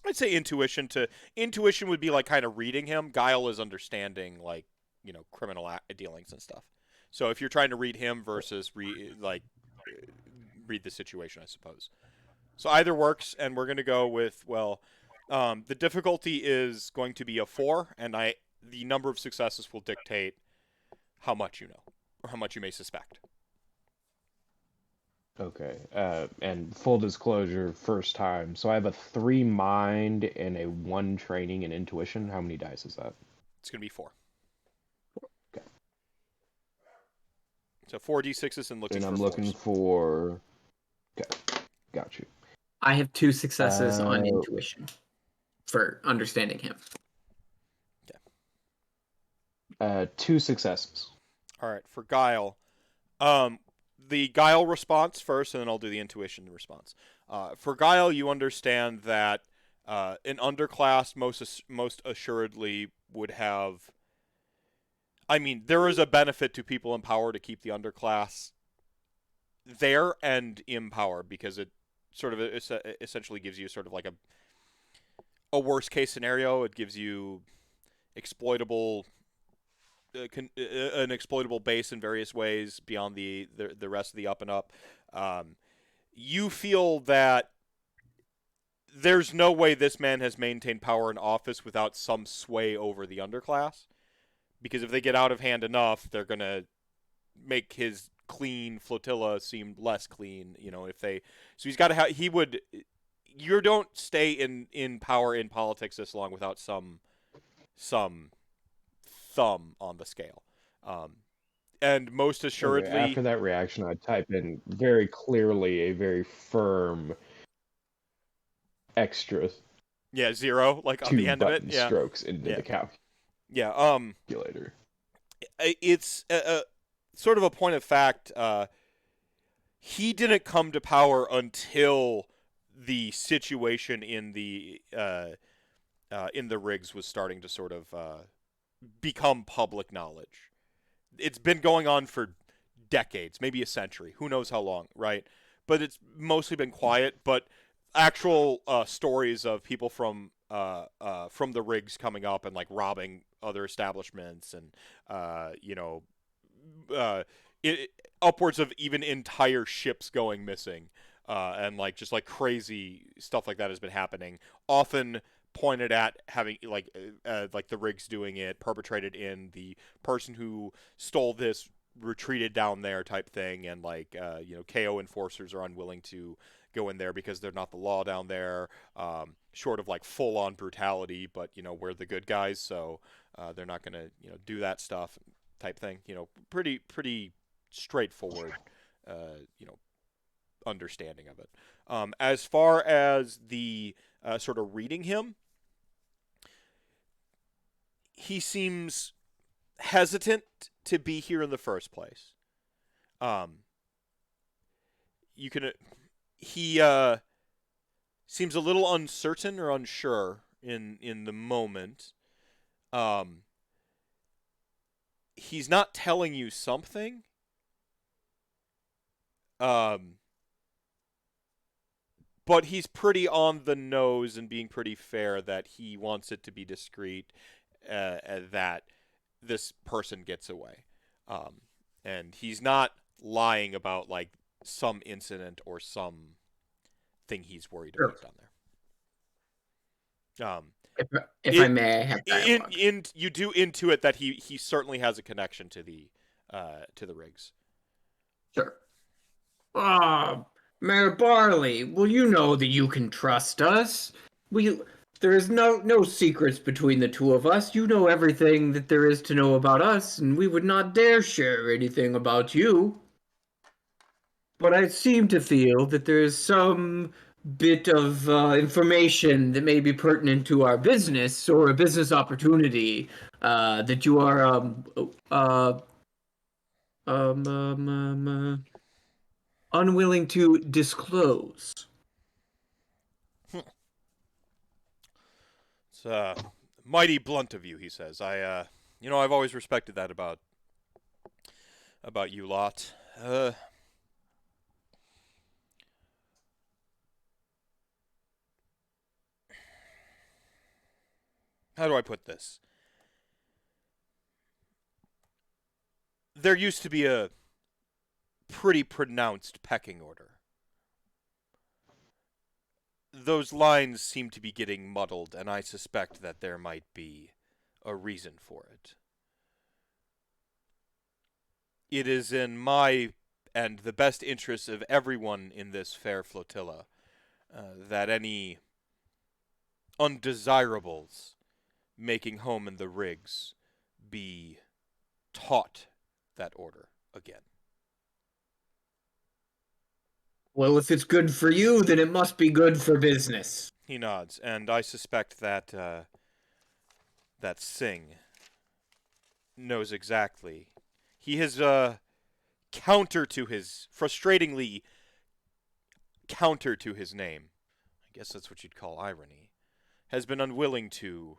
I'd say intuition. Intuition would be like kind of reading him. Guile is understanding, like, criminal dealings and stuff. So if you're trying to read him versus read the situation, I suppose. So either works, and we're going to go with, the difficulty is going to be a 4, and the number of successes will dictate how much you know, or how much you may suspect. Okay, and full disclosure, first time. So I have a 3 mind and a 1 training and intuition. How many dice is that? It's going to be 4. Okay. So 4d6s and looking for I'm looking for... Okay, got you. I have 2 successes on intuition for understanding him. Okay. 2 successes. All right, for guile. The guile response first, and then I'll do the intuition response. For guile, you understand that an underclass most assuredly would have... there is a benefit to people in power to keep the underclass there and in power, because it sort of essentially gives you sort of like a worst case scenario. It gives you exploitable an exploitable base in various ways beyond the rest of the up and up. You feel that there's no way this man has maintained power in office without some sway over the underclass. Because if they get out of hand enough, they're going to make his clean flotilla seem less clean. You know, if they... So he's got to have... He would... You don't stay in power in politics this long without some thumb on the scale. And most assuredly... Okay, after that reaction, I type in very clearly a very firm extra Yeah, 0, like on the end of it. Yeah. strokes into Yeah. the Yeah, calculator. It's sort of a point of fact. He didn't come to power until the situation in the rigs was starting to sort of become public knowledge. It's been going on for decades, maybe a century. Who knows how long, right? But it's mostly been quiet. But actual stories of people from the rigs coming up and like robbing other establishments and upwards of even entire ships going missing and like just like crazy stuff like that has been happening, often pointed at having like the rigs doing it, perpetrated in the person who stole this retreated down there type thing, and like KO enforcers are unwilling to go in there because they're not the law down there, short of like full on brutality, but we're the good guys, so they're not gonna do that stuff type thing. Pretty straightforward understanding of it. As far as the sort of reading him, he seems hesitant to be here in the first place. He seems a little uncertain or unsure in the moment. He's not telling you something. But he's pretty on the nose and being pretty fair that he wants it to be discreet, that this person gets away. And he's not lying about like some incident or some thing he's worried about down there. If I may, I have dialogue. You do intuit that he certainly has a connection to the rigs. Sure. Mayor Barley, well, you know that you can trust us. There is no secrets between the two of us. You know everything that there is to know about us, and we would not dare share anything about you. But I seem to feel that there is some bit of information that may be pertinent to our business or a business opportunity that you are unwilling to disclose. It's mighty blunt of you, he says. I've always respected that about you lot. How do I put this? There used to be a pretty pronounced pecking order. Those lines seem to be getting muddled, and I suspect that there might be a reason for it. It is in my and the best interests of everyone in this fair flotilla that any undesirables making home in the rigs be taught that order again. Well, if it's good for you, then it must be good for business. He nods, and I suspect that that Singh knows exactly. He has frustratingly counter to his name, I guess that's what you'd call irony, has been unwilling to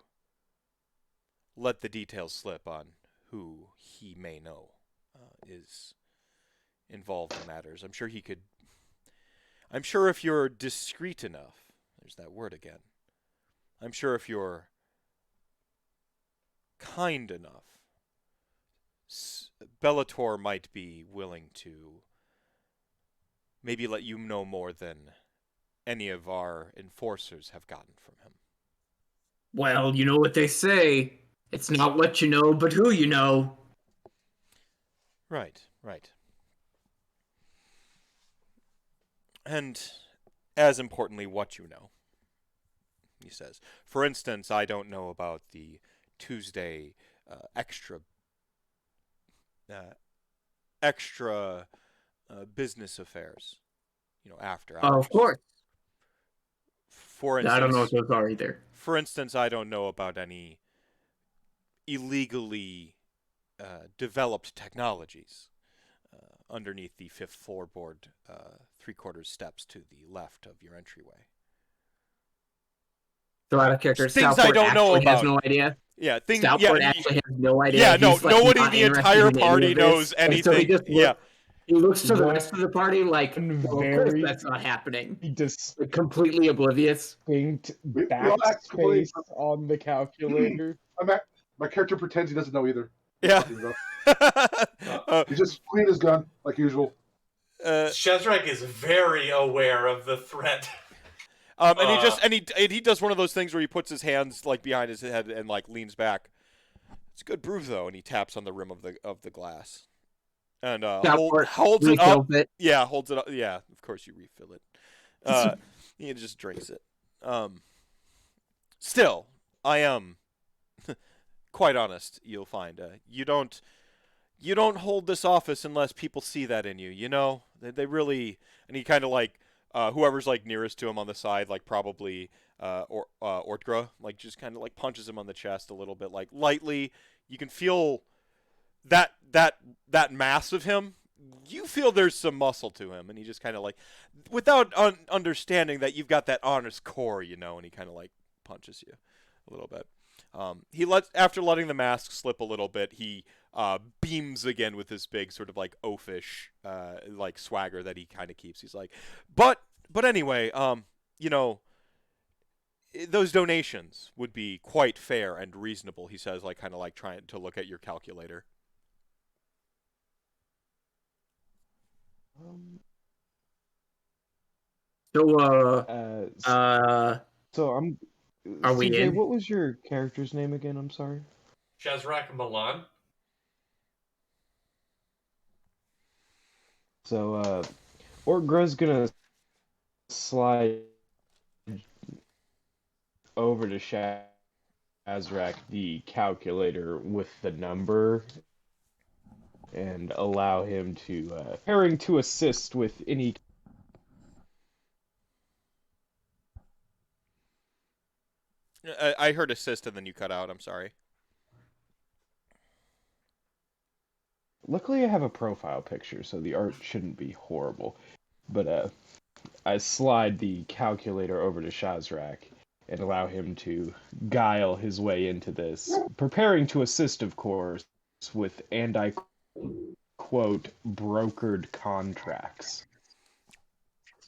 let the details slip on who he may know is involved in matters. I'm sure if you're discreet enough, there's that word again, I'm sure if you're kind enough, Bellator might be willing to maybe let you know more than any of our enforcers have gotten from him. Well, you know what they say. It's not what you know, but who you know. Right, right. And as importantly, what you know, he says. For instance, I don't know about the Tuesday extra business affairs, after Oh, hours. of course. For I don't know what instance, those are either. for instance, I don't know about any illegally developed technologies underneath the fifth floorboard, 3/4 steps to the left of your entryway. So out of character, Things I Stoutport don't know actually has about. no idea. Yeah, things. Stoutport Yeah, actually has no idea. yeah. No, He's, like, nobody not in the interested entire in any party of this. knows And anything. so he just Yeah. he looks to the One rest of the party like, well, of course very that's not happening. distinct Like, completely oblivious. We all act completely- backspace on the calculator. My character pretends he doesn't know either. Yeah. He's just clean his gun like usual. Shazrak is very aware of the threat. And he does one of those things where he puts his hands like behind his head and like leans back. It's a good brew though, and he taps on the rim of the glass, and holds it up. Yeah, holds it up. Yeah, of course you refill it. He just drinks it. Still, I am quite honest. You'll find you don't hold this office unless people see that in you. You know, they really. And he kind of like. Whoever's like nearest to him on the side, like probably Ortgra, like just kind of like punches him on the chest a little bit, like lightly. You can feel that mass of him. You feel there's some muscle to him, and he just kind of like, without understanding that you've got that honest core, and he kind of like punches you a little bit. After letting the mask slip a little bit, he beams again with this big sort of like oafish like swagger that he kind of keeps. He's like, but anyway, those donations would be quite fair and reasonable. He says, like kind of like trying to look at your calculator. So I'm. Are we CJ, in? what was your character's name again? I'm sorry. Shazrak Milan. So, Orgra's gonna slide over to Shazrak the calculator with the number and allow him to preparing to assist with any. I heard assist and then you cut out. I'm sorry. Luckily, I have a profile picture, so the art shouldn't be horrible. But I slide the calculator over to Shazrak and allow him to guile his way into this, preparing to assist, of course, with, and I quote, brokered contracts.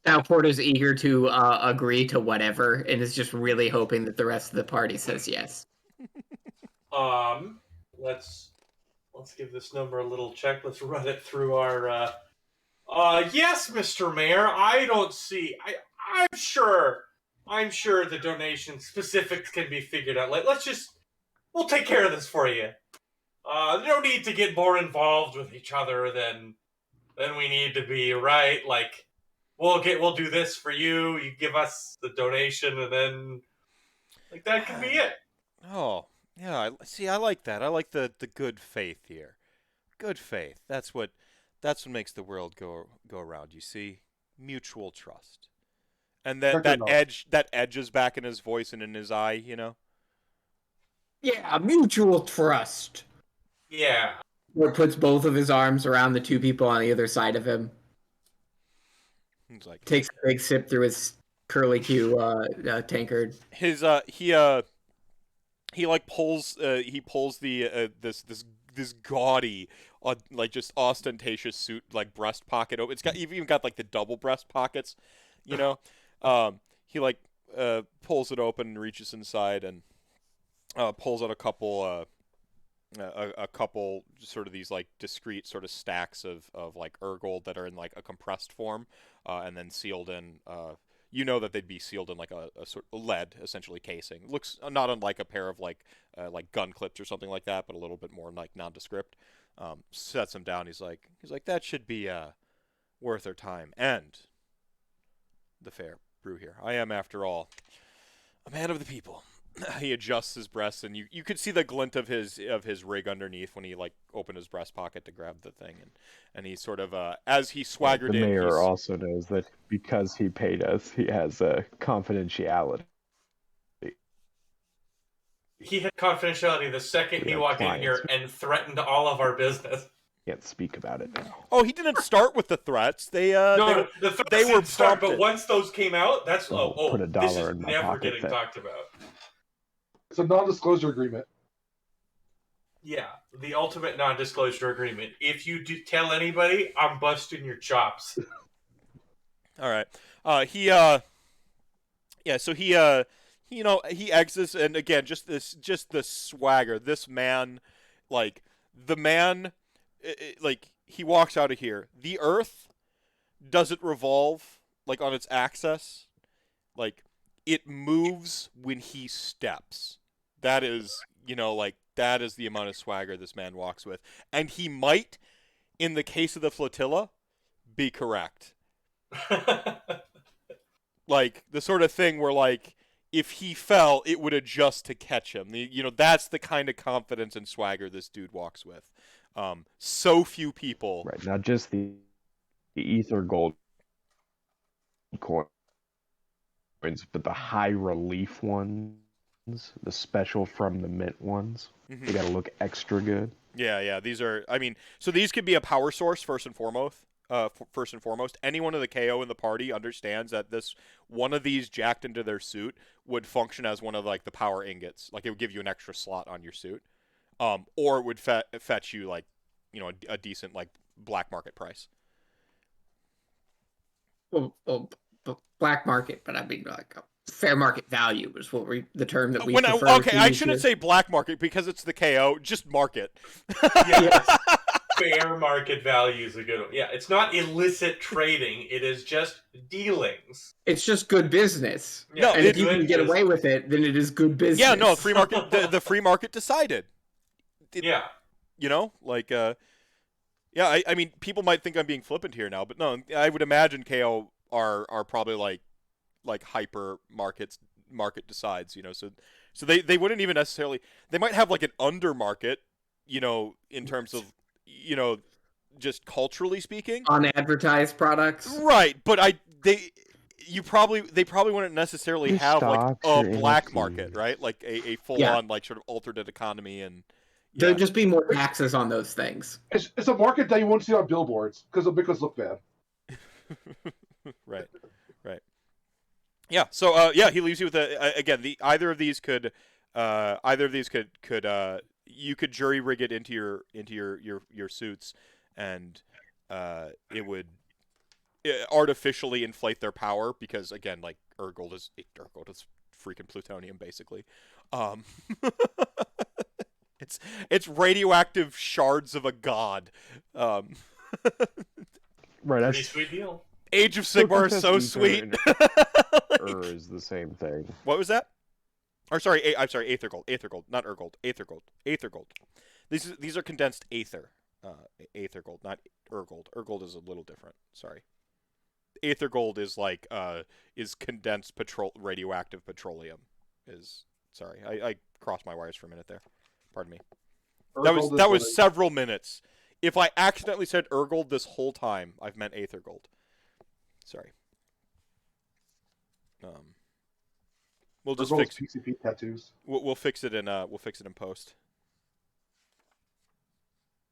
Stoutport is eager to agree to whatever, and is just really hoping that the rest of the party says yes. Let's give this number a little check. Let's run it through our. Yes, Mr. Mayor. I don't see. I'm sure the donation specifics can be figured out. We'll take care of this for you. No need to get more involved with each other than we need to be, right? Like, we'll do this for you. You give us the donation, and then like that could be it. Oh, yeah. I like that. I like the good faith here. Good faith. That's what makes the world go around. You see, mutual trust, and that edge is back in his voice and in his eye. Yeah, mutual trust. Yeah. Or puts both of his arms around the two people on the other side of him. He's like Takes a big sip through his curly Q tankard. His he like pulls the this gaudy like just ostentatious suit like breast pocket open. It's got you've even got like the double breast pockets, He like pulls it open and reaches inside and pulls out a couple sort of these like discrete sort of stacks of like Urgold that are in like a compressed form, and then sealed in. You know that they'd be sealed in like a sort of lead, essentially casing. Looks not unlike a pair of like gun clips or something like that, but a little bit more like nondescript. Sets them down. He's like that should be worth our time and the fair brew here. I am, after all, a man of the people. He adjusts his breast, and you could see the glint of his rig underneath when he like opened his breast pocket to grab the thing, and he sort of as he swaggered the in. mayor also knows that because he paid us, he has a confidentiality. He had confidentiality the second he walked in here and threatened all of our business. Can't speak about it now. Oh, he didn't start with the threats. The threats they were didn't start, but once those came out, that's put a this dollar is in my never pocket getting then. talked about. It's a non-disclosure agreement. Yeah, the ultimate non-disclosure agreement. If you do tell anybody, I'm busting your chops. All right. So he he exits, and again, just the swagger. This man, like the man, like he walks out of here. The Earth doesn't revolve like on its axis, like it moves when he steps. That is, that is the amount of swagger this man walks with, and he might, in the case of the flotilla, be correct. Like the sort of thing where like if he fell, it would adjust to catch him. That's the kind of confidence and swagger this dude walks with. So few people. Right, not just the ether gold coins, but the high relief ones, the special from the mint ones. Mm-hmm. They gotta look extra good. Yeah. These are. So these could be a power source first and foremost. Anyone in the KO in the party understands that one of these jacked into their suit would function as one of like the power ingots. Like it would give you an extra slot on your suit, or it would fetch you like, a decent like black market price. Well, black market, but I mean like fair market value is the term that we prefer. I shouldn't say black market because it's the KO. Just market. Yes. Fair market value is a good one. Yeah, it's not illicit trading. It is just dealings. It's just good business. Yeah, no, and if you can get away with it, then it is good business. Yeah, no, free market. The free market decided. Yeah. I mean, people might think I'm being flippant here now, but no, I would imagine KO are probably like hyper market decides, so they wouldn't even necessarily. They might have like an under market, in terms of. Just culturally speaking, unadvertised products, right? But they probably wouldn't necessarily have like a black market, right? Like a full on like sort of alternate economy, and there'd just be more taxes on those things. It's a market that you won't see on billboards because it'll make us look bad. Right. Yeah. So he leaves you with again. Either of these could you could jury rig it into your suits, and it would artificially inflate their power because again, like Urgold is freaking plutonium basically. It's radioactive shards of a god. Right, Pretty sweet deal. Age of Sigmar is so sweet. Is the same thing. What was that? Or sorry, I'm sorry, Aether Gold, not Urgold. Aether Gold. These are condensed Aether. Aether Gold, not Urgold. Urgold is a little different. Sorry. Aether Gold is like is condensed radioactive petroleum. Sorry, I crossed my wires for a minute there. Pardon me. That was several minutes. If I accidentally said Urgold this whole time, I've meant Aether Gold. Sorry. We'll just fix PCP tattoos. We'll fix it in post.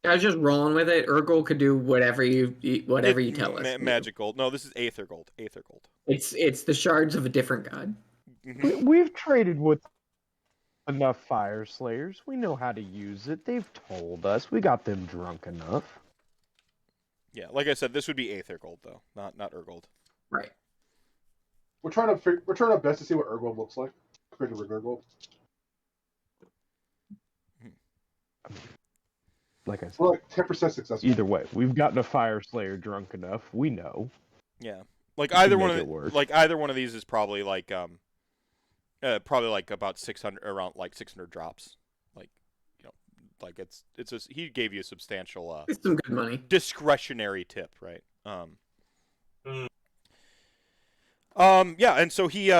I was just rolling with it. Urgold could do whatever you tell us. Magic Gold. No, this is Aether Gold. It's the shards of a different god. Mm-hmm. We've traded with enough Fire Slayers. We know how to use it. They've told us. We got them drunk enough. Yeah, like I said, this would be Aether Gold though, not Urgold. Right. we're trying our best to see what Urgold looks like compared to Urgold. Like I said, We're like 10% successful. either way, we've gotten a Fire Slayer drunk enough. We know. Yeah, like We can either make one of it work. like either one of these is probably like about 600, around like 600 drops. Like, you know, like he gave you a substantial It's some good money. discretionary tip, right? Mm. Yeah, and so he he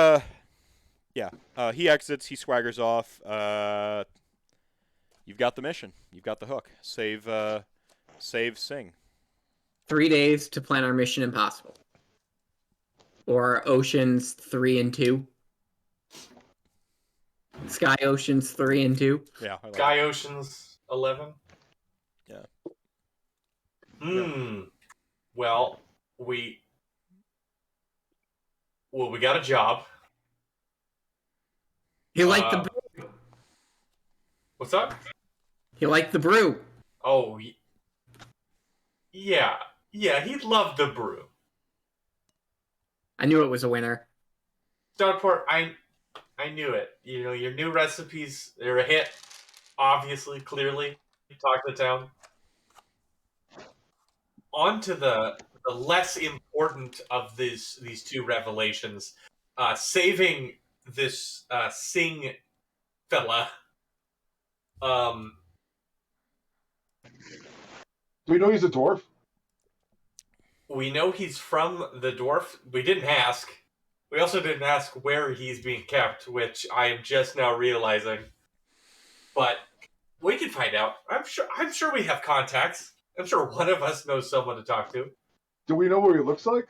exits, he swaggers off. You've got the mission. You've got the hook. Save Sing. 3 days to plan our Mission Impossible. Or Oceans 3 and 2. Sky Oceans 3 and 2. Yeah. I like Sky that. Oceans 11. Yeah. Well, we got a job. He liked the brew. What's up? He liked the brew. Oh, yeah, he loved the brew. I knew it was a winner. Stoudport, I knew it. You know, your new recipes, they're a hit. Obviously, clearly, talk the town. On to the less important of these two revelations. Saving this Sing fella. Do we know he's a dwarf? We know he's from the dwarf. We didn't ask. We also didn't ask where he's being kept, which I am just now realizing. But we can find out. I'm sure we have contacts. I'm sure one of us knows someone to talk to. Do we know what he looks like?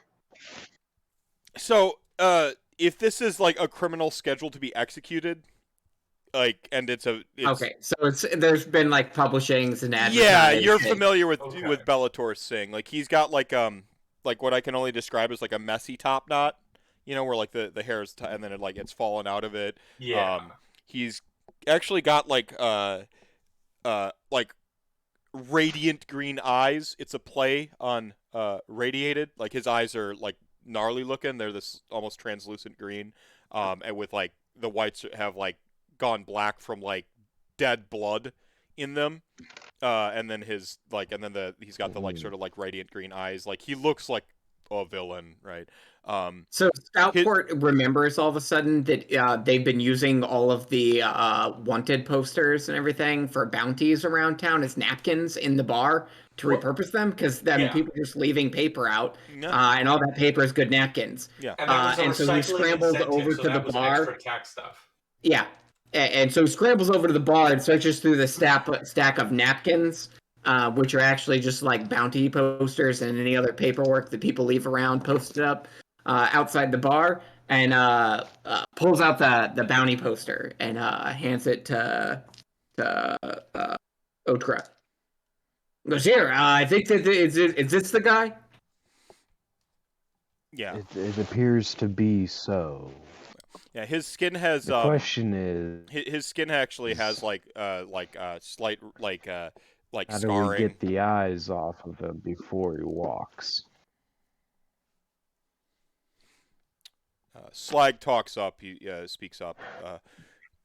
So, if this is like a criminal scheduled to be executed, like, and it's Okay, so there's been like publishings and advertising. yeah, you're familiar with Okay. with Bellator Sing. Like, he's got like what I can only describe as like a messy top knot, you know, where like the hair's and then it's fallen out of it. Yeah. He's actually got like radiant green eyes. It's a play on radiated. Like, his eyes are like gnarly looking. They're this almost translucent green, and with like the whites have like gone black from like dead blood in them. And then he's got the like sort of like radiant green eyes. Like, he looks like a villain, right? So Stoutport remembers all of a sudden that they've been using all of the wanted posters and everything for bounties around town as napkins in the bar to repurpose them, because then Yeah. people are just leaving paper out, Yeah. and all that paper is good napkins. Yeah. And that was a and so he recycling scrambled incentive, over so to that the was bar. extra tax stuff. Yeah, and so he scrambles over to the bar and searches through the stack of napkins, which are actually just like bounty posters and any other paperwork that people leave around posted up outside the bar, and pulls out the bounty poster and hands it to Otra. Goes, here, I think that is this the guy? Yeah. It appears to be so. Yeah. His skin has The question is, his skin actually has slight like how do scarring. we get the eyes off of him before he walks? Slag talks up. He speaks up.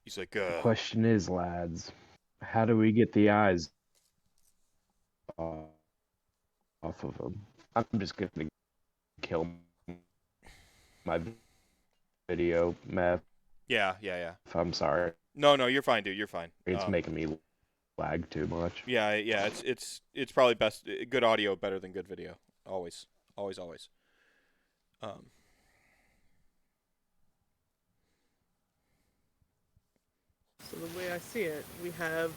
He's like, The question is, lads, how do we get the eyes off of him? I'm just gonna kill my video, Meph. yeah. I'm sorry. No, you're fine, dude. You're fine. It's making me lag too much. Yeah. It's probably best. Good audio better than good video. Always. So the way I see it, we have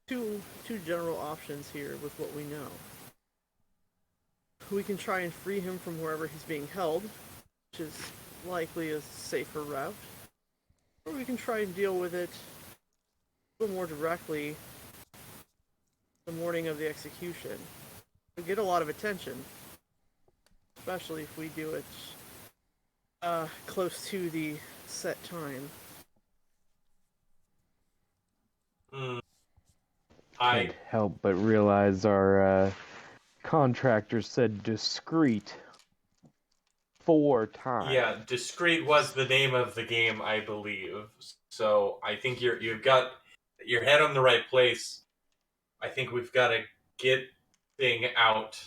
two general options here with what we know. We can try and free him from wherever he's being held, which is likely a safer route. Or we can try and deal with it a little more directly the morning of the execution. We get a lot of attention, especially if we do it close to the set time. I Can't help but realize our contractor said discreet 4 times. Yeah, discreet was the name of the game, I believe. So I think you've got your head on the right place. I think we've got to get thing out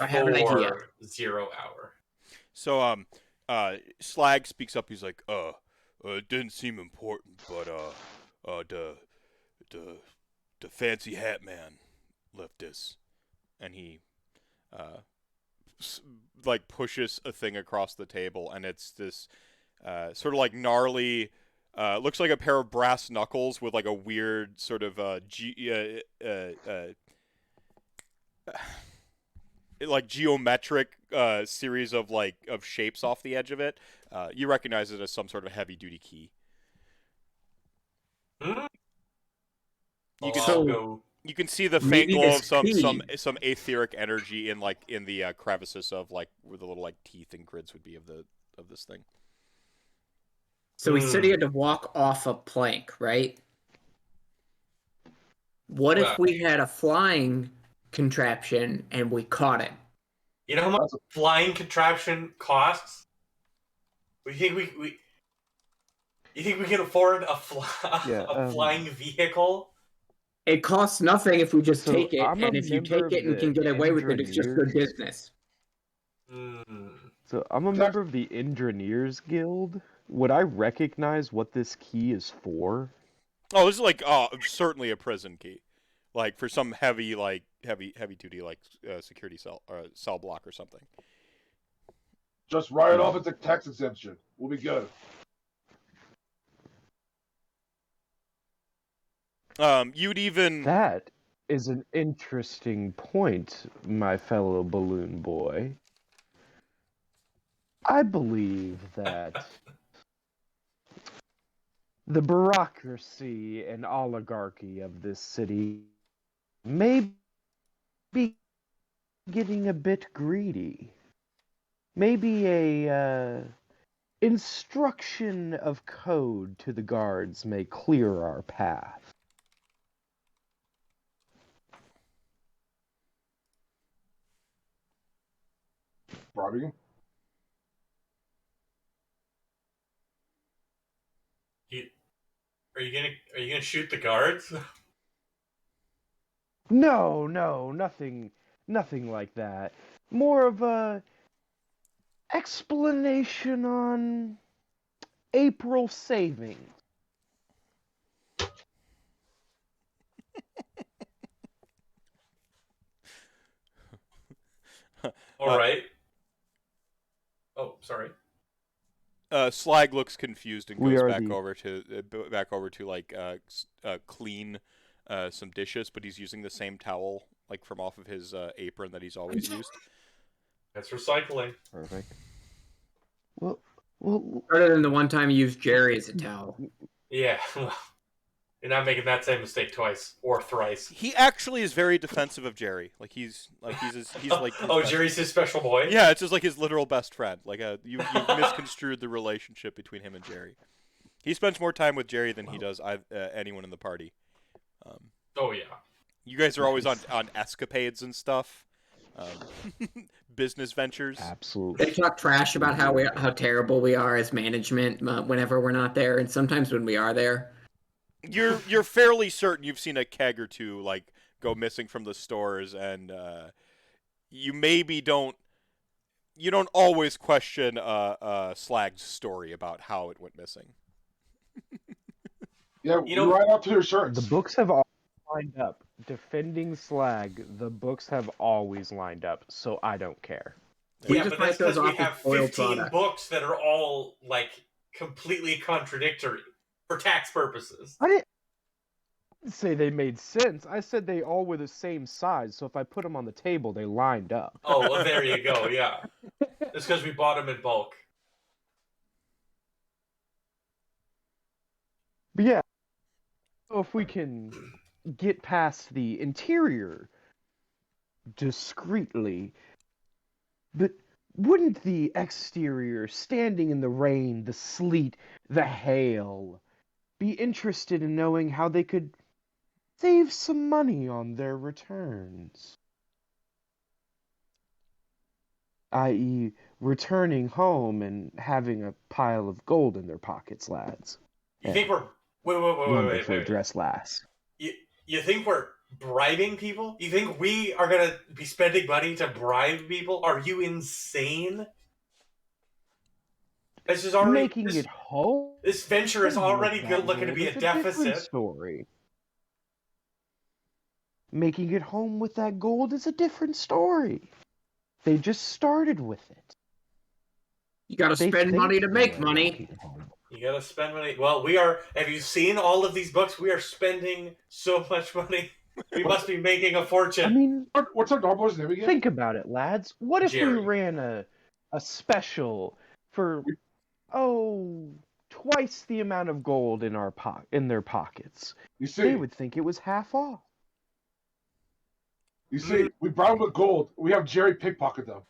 I have an idea. before 0 hour. So Slag speaks up. He's like, it didn't seem important, but the fancy hat man left this, and he like pushes a thing across the table, and it's this sort of like gnarly. Looks like a pair of brass knuckles with like a weird sort of like geometric series of of shapes off the edge of it. You recognize it as some sort of heavy duty key. Hmm? You I'll can go. you can see the Maybe faint glow of this some etheric energy in the crevices of like where the little like teeth and grids would be of this thing. So we said he had to walk off a plank, right? What if we had a flying contraption and we caught him? You know how much flying contraption costs? You think we can afford a flying vehicle? It costs nothing if we just So take it, I'm a and if you member take it of and can the get away with it, it's just good Engineers. business. So I'm a member of the Engineers Guild. Would I recognize what this key is for? Oh, this is like certainly a prison key, like for some heavy duty security cell block or something. Just write it off as a tax exemption. We'll be good. You'd even That is an interesting point, my fellow balloon boy. I believe that the bureaucracy and oligarchy of this city may be getting a bit greedy. Maybe a instruction of code to the guards may clear our path. Robbing him? Are you gonna shoot the guards? No, nothing like that. More of a explanation on April savings. All right. Oh, sorry. Slag looks confused and We goes are back the- over to like clean some dishes, but he's using the same towel like from off of his apron that he's always used. That's recycling. Perfect. Well, Other than the one time you used Jerry as a towel. Yeah. You're not making that same mistake twice or thrice. He actually is very defensive of Jerry. He's like his Oh, best- Jerry's his special boy? Yeah, it's just like his literal best friend. Like you've misconstrued the relationship between him and Jerry. He spends more time with Jerry than he does anyone in the party. Oh, yeah. You guys are always on escapades and stuff, business ventures. absolutely. They talk trash about how terrible we are as management whenever we're not there, and sometimes when we are there. You're fairly certain you've seen a keg or two like go missing from the stores, and you don't always question Slag's story about how it went missing. Yeah, You know- you write out to your shirts. The books have all lined up. Defending Slag, the books have always lined up, so I don't care. We Yeah, just but that's write those because we off as have spoiled 15 product. books that are all, like, completely contradictory for tax purposes. I didn't say they made sense. I said they all were the same size, so if I put them on the table, they lined up. Oh, well, there you go, yeah. It's because we bought them in bulk. But yeah, so if we can get past the interior discreetly, but wouldn't the exterior, standing in the rain, the sleet, the hail, be interested in knowing how they could save some money on their returns? i.e., returning home and having a pile of gold in their pockets, lads. You think we're Wonderfully wait. dressed lass. You think we're bribing people? You think we are gonna be spending money to bribe people? Are you insane? This is already Making it home. This venture is already that looking to be a gold is different deficit. story. Making it home with that gold is a different story. They just started with it. You gotta They spend think money to they make are money. making it home. You gotta spend money. Well, we are. Have you seen all of these books? We are spending so much money. We must be making a fortune. I mean, What's our dog boy's name again? think about it, lads. What if Jerry. we ran a special for twice the amount of gold in their pockets? You They see, would think it was half off. we brought him with gold. We have Jerry pickpocket them.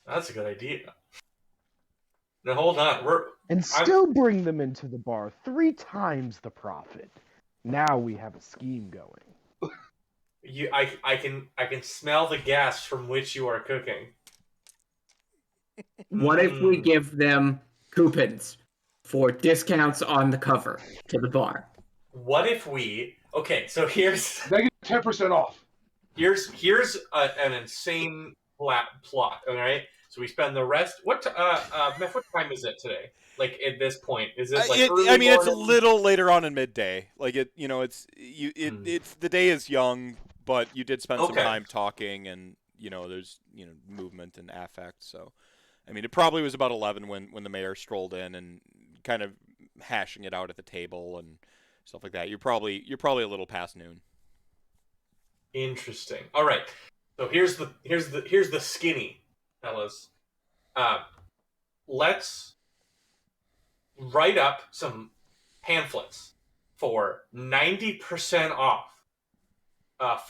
That's a good idea. Now hold on. And still bring them into the bar 3 times the profit. Now we have a scheme going. I can smell the gas from which you are cooking. What if we give them coupons for discounts on the cover to the bar? What if we? Okay, so here's They get 10% off. here's an insane plot. All right, so we spend the rest. Meph, what time is it today? Like at this point, is it like early I mean, it's a morning? little later on in midday. Like it's the day is young, but you did spend some Okay. time talking, and there's movement and affect. So, I mean, it probably was about 11 when the mayor strolled in and kind of hashing it out at the table and stuff like that. You're probably a little past noon. Interesting. All right. So here's the skinny, fellas. Let's write up some pamphlets for 90% off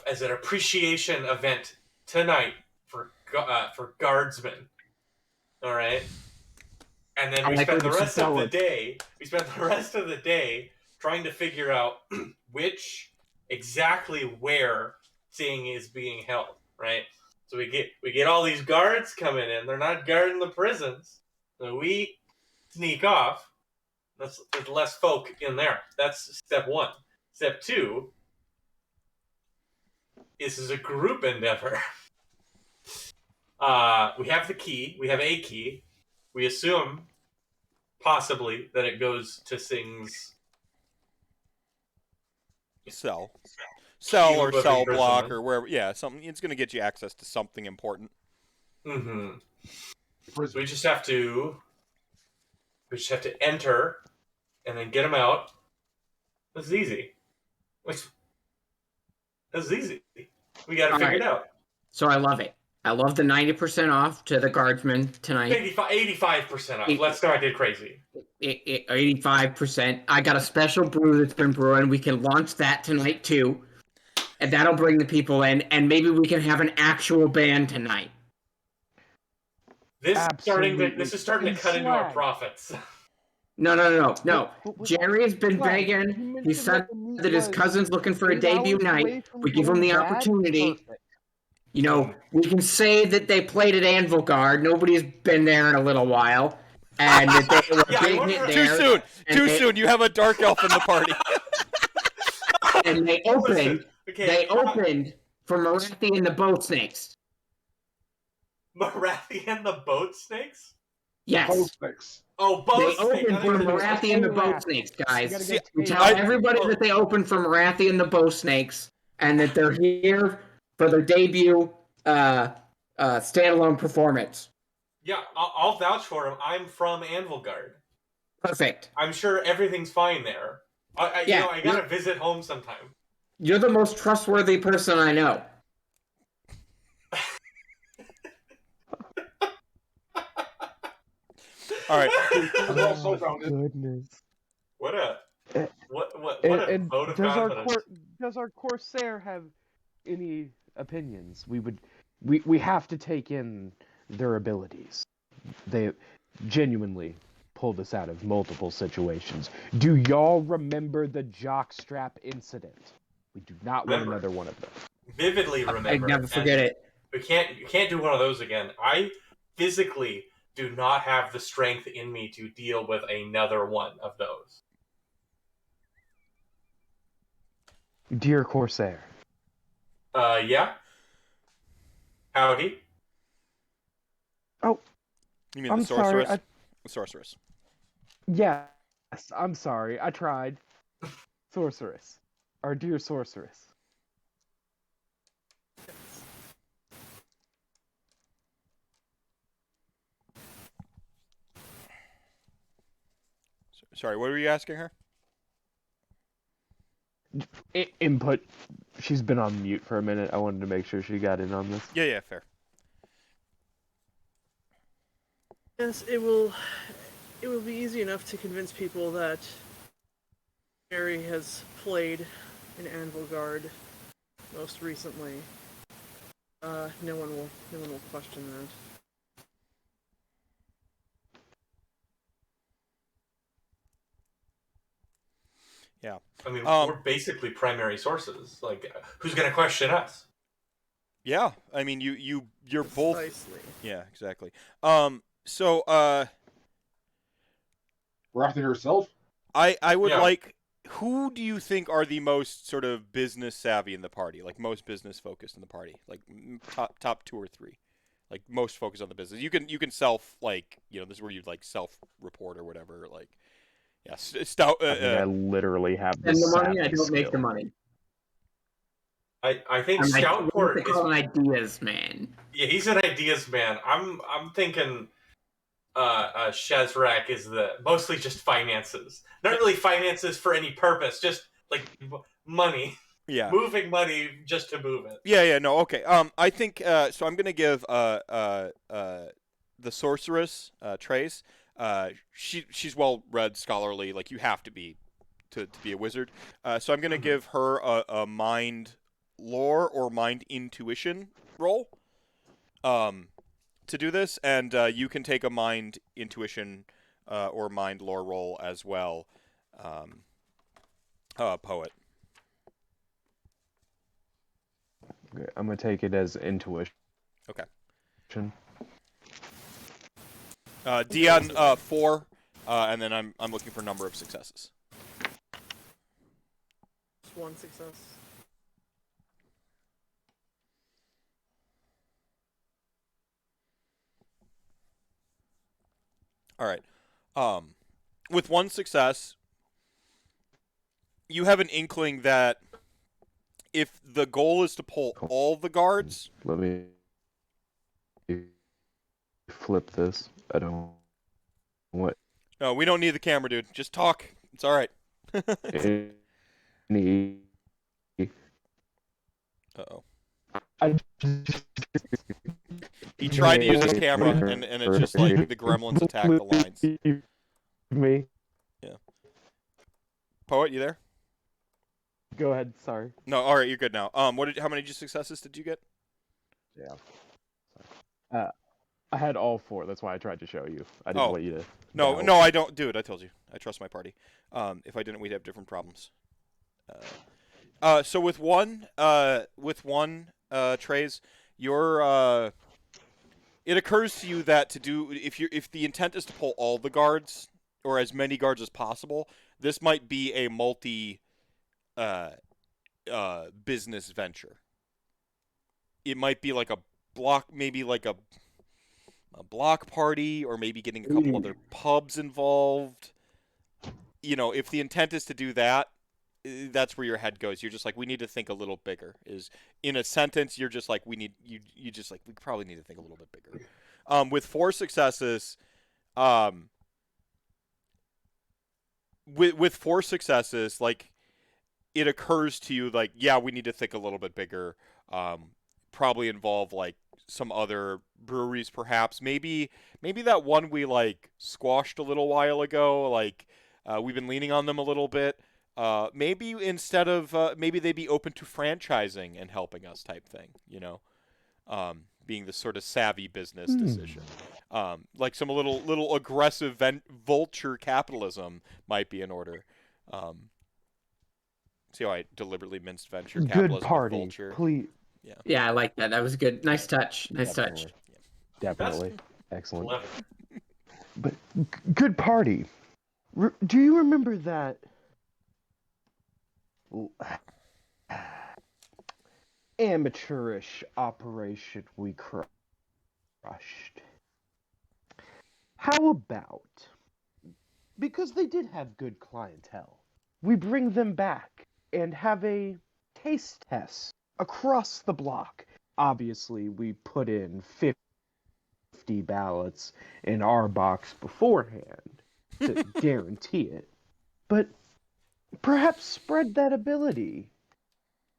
as an appreciation event tonight for guardsmen. All right. And then we spend the rest of the day. We spend the rest of the day trying to figure out exactly where thing is being held. Right. So we get all these guards coming in. They're not guarding the prisons. So we sneak off. There's less folk in there. That's step 1. Step 2. This is a group endeavor. We have the key. We have a key. We assume, possibly, that it goes to Sing's Cell Cube or of cell block imprisonment. or wherever. Yeah, something. It's going to get you access to something important. Mm-hmm. Prison. We just have to enter and then get them out. This is easy. This is easy. We got to figure it out. So I love it. I love the 90% off to the guardsmen tonight. 85% off. Let's not get crazy. 85%. I got a special brew that's been brewing. We can launch that tonight too. And that'll bring the people in. And maybe we can have an actual band tonight. This Absolutely. is starting to cut into our profits. No. But Jerry has been Flag, you begging. mentioned He said that his cousin's looking for a debut night. We give him the opportunity. We can say that they played at Anvil Guard. Nobody's been there in a little while. And that they were a big hit there. Too soon. You have a dark elf in the party. And they opened. They opened for Marathi and the Boat Snakes. Marathi and the Boat Snakes? Yes. Boat snakes. Oh, Boat They Snakes. opened for Marathi and the Boat Snakes, guys. We tell I- everybody that they opened for Marathi and the Bow Snakes, and that they're here for their debut standalone performance. Yeah, I'll vouch for him. I'm from Anvil Guard. Perfect. I'm sure everything's fine there. I gotta visit home sometime. You're the most trustworthy person I know. All right. We're all Soulbound. Goodness. What a And vote of does confidence. does our Corsair have any opinions? We have to take in their abilities. They genuinely pulled us out of multiple situations. Do y'all remember the jockstrap incident? We do not want Remember. another one of them. Vividly I remember. never forget it. You can't do one of those again. I physically do not have the strength in me to deal with another one of those. Dear Corsair. Yeah. Howdy. Oh, You mean I'm the sorceress? sorry. The sorceress. Yes, I'm sorry. I tried. Sorceress. Our dear sorceress. Sorry, what were you asking her? Input. She's been on mute for a minute. I wanted to make sure she got in on this. Yeah, fair. Yes, it will be easy enough to convince people that Mary has played in Anvil Guard most recently. No one will question that. Yeah. I mean, we're basically primary sources. Like, who's going to question us? Yeah, I mean, you're both. Precisely. Yeah, exactly. Wrath herself. I would Yeah. like. Who do you think are the most sort of business savvy in the party? Like most business focused in the party? Like top 2 or 3? Like most focused on the business. You can self like this is where you'd like self report or whatever. Like yeah, stout. I think I literally have And the money, I savvy don't make skill. the money. I think I'm like, Stoutport they call an ideas man. Yeah, he's an ideas man. I'm thinking Shazrak is mostly just finances. Not really finances for any purpose, just like money. Yeah. Moving money just to move it. Yeah, no, okay. I think so I'm gonna give the sorceress, Trace. She's well read, scholarly, like you have to be to be a wizard. So I'm gonna give her a mind lore or mind intuition roll. To do this, and you can take a mind intuition or mind lore roll as well. Poet. Okay, I'm gonna take it as intuition. Okay. Dion 4, and then I'm looking for number of successes. Just 1 success. All right. With 1 success, you have an inkling that if the goal is to pull all the guards, Let me flip this. I don't. What? no, we don't need the camera, dude. Just talk. It's all right. Any. Uh-oh. I He tried to use his camera, and it's just like the gremlins attack the lines. Me. Yeah. Poet, you there? Go ahead. Sorry. No, all right, you're good now. How many successes did you get? Yeah. I had all 4. That's why I tried to show you. I didn't want you to. No, I don't. Dude, I told you. I trust my party. If I didn't, we'd have different problems. So with one Trays, it occurs to you that if the intent is to pull all the guards or as many guards as possible, this might be a multi business venture. It might be like a block, maybe like a block party, or maybe getting a couple other pubs involved. If the intent is to do that, that's where your head goes. You're just like, we need to think a little bigger. Is in a sentence, you're just like, we probably need to think a little bit bigger. With 4 successes, with 4 successes, like it occurs to you, like, yeah, we need to think a little bit bigger. Probably involve like some other breweries, perhaps. Maybe that one we like squashed a little while ago. Like we've been leaning on them a little bit. Maybe instead of maybe they'd be open to franchising and helping us, type thing. Being the sort of savvy business decision. Like some little aggressive vulture capitalism might be in order. See how I deliberately minced venture capitalism Good party. with vulture? Yeah, I like that. That was good. Nice touch. Nice touch. Definitely. Excellent. Clever. But good party. Do you remember that amateurish operation we crushed? How about, because they did have good clientele, we bring them back and have a taste test across the block? Obviously, we put in 50 ballots in our box beforehand to guarantee it. But perhaps spread that ability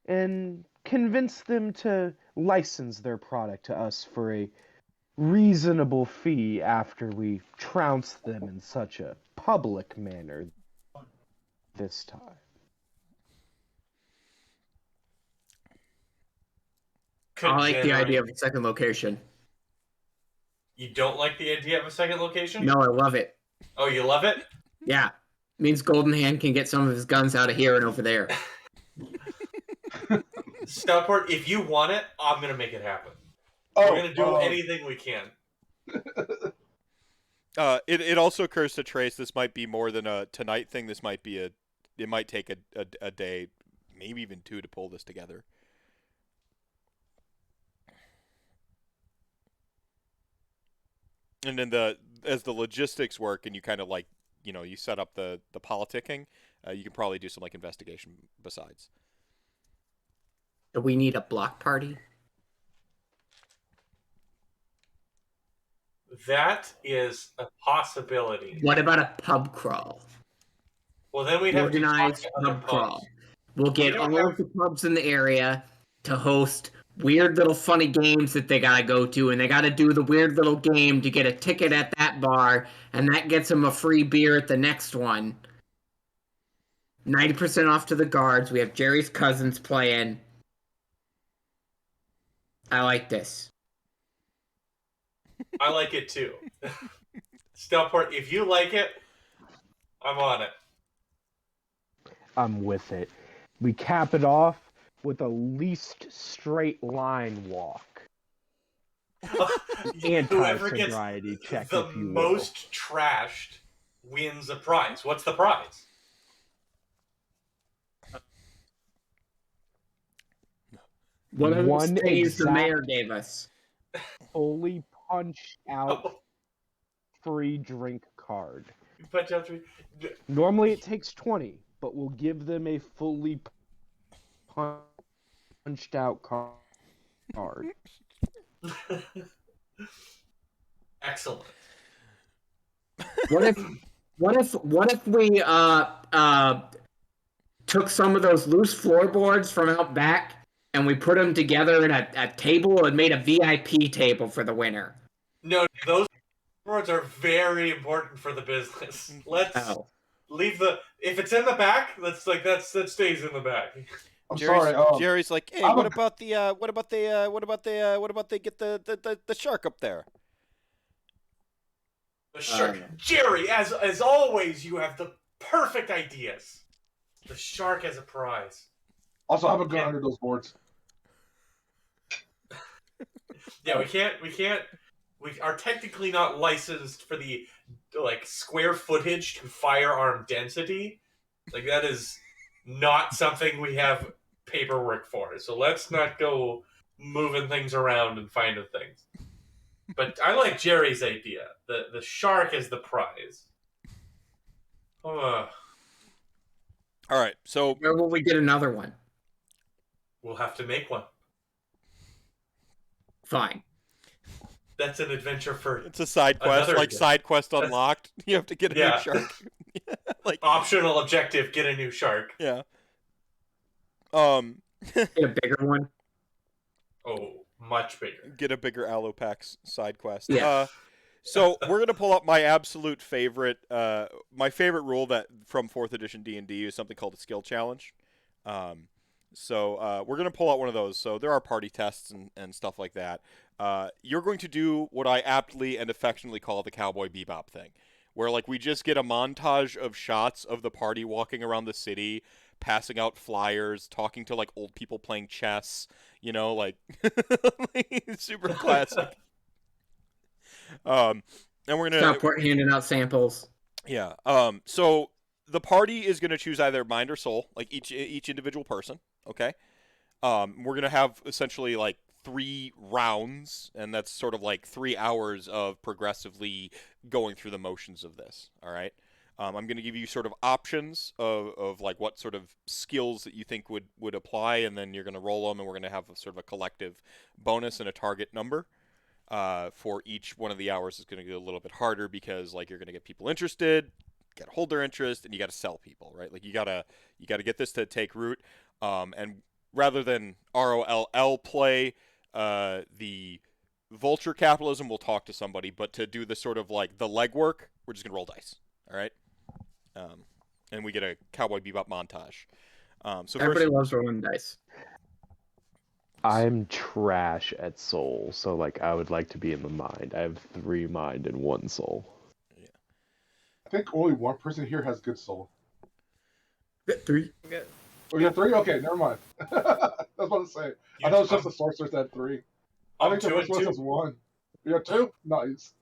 and convince them to license their product to us for a reasonable fee after we trounce them in such a public manner this time. I like the Generate- idea of a second location. You don't like the idea of a second location? No, I love it. Oh, you love it? Yeah. Means Golden Hand can get some of his guns out of here and over there. Stoutport, if you want it, I'm going to make it happen. Oh, We're going to do anything we can. It also occurs to Trace this might be more than a tonight thing. This might be it might take a day, maybe even two, to pull this together. And then as the logistics work, and you kind of like, you set up the politicking, you can probably do some like investigation besides. Do we need a block party? That is a possibility. What about a pub crawl? Well, then we'd have to Organized talk to other pub crawl. pubs. We'll get We don't all have- of the pubs in the area to host weird little funny games that they gotta go to, and they gotta do the weird little game to get a ticket at that bar, and that gets them a free beer at the next one. 90% off to the guards. We have Jerry's cousins playing. I like this. I like it too. Stoutport, if you like it, I'm on it. I'm with it. We cap it off with a least straight line walk. Whoever gets Anti-sobriety check, the if you will. most trashed wins a prize. What's the prize? One of One the things the exact- mayor gave us. Fully punched out Oh, free drink card. you punch out three. Normally it takes 20, but we'll give them a fully punched out card. Excellent. What if we took some of those loose floorboards from out back and we put them together in a table and made a VIP table for the winner? No, those boards are very important for the business. Let's leave the. If it's in the back, that stays in the back. I'm Jerry's, sorry. Jerry's like, hey, I'm what a- about they get the shark up there? The shark, Jerry, as always, you have the perfect ideas. The shark as a prize. Also, have a gun under those boards. Yeah, we are technically not licensed for the square footage to firearm density. Like, that is not something we have paperwork for. So let's not go moving things around and finding things. But I like Jerry's idea. The shark is the prize. All right, so Where will we get another one? We'll have to make one. Fine. That's an adventure for it's a side quest, Another like idea. side quest unlocked. You have to get a Yeah. new shark. Like optional objective, get a new shark. yeah. Get a bigger one. Oh, much bigger. Get a bigger Alopex side quest. Yeah. So we're gonna pull up my absolute favorite, my favorite rule that from 4th edition D&D is something called a skill challenge. So we're gonna pull out one of those. So there are party tests and stuff like that. You're going to do what I aptly and affectionately call the Cowboy Bebop thing, where like we just get a montage of shots of the party walking around the city, passing out flyers, talking to like old people playing chess, like super classic. And we're gonna handing out samples. Yeah. So the party is gonna choose either mind or soul, like each individual person. Okay. We're gonna have essentially like 3 rounds, and that's sort of like 3 hours of progressively going through the motions of this. All right. I'm gonna give you sort of options of like what sort of skills that you think would apply, and then you're gonna roll them, and we're gonna have sort of a collective bonus and a target number. For each one of the hours is going to get a little bit harder because like you're going to get people interested, got to hold their interest, and you got to sell people, right? Like you gotta get this to take root. And rather than ROLL play, the vulture capitalism will talk to somebody, but to do the sort of like the legwork, we're just gonna roll dice. All right. And we get a Cowboy Bebop montage. So Everybody first, loves rolling dice. I'm trash at soul, so like I would like to be in the mind. I have 3 mind and 1 soul. I think only one person here has good soul. 3. Okay. Oh, you have 3? Okay, never mind. That's what I'm saying. I thought it was just the sorcerers that had 3. I think the first one has 1. You have 2? Nice.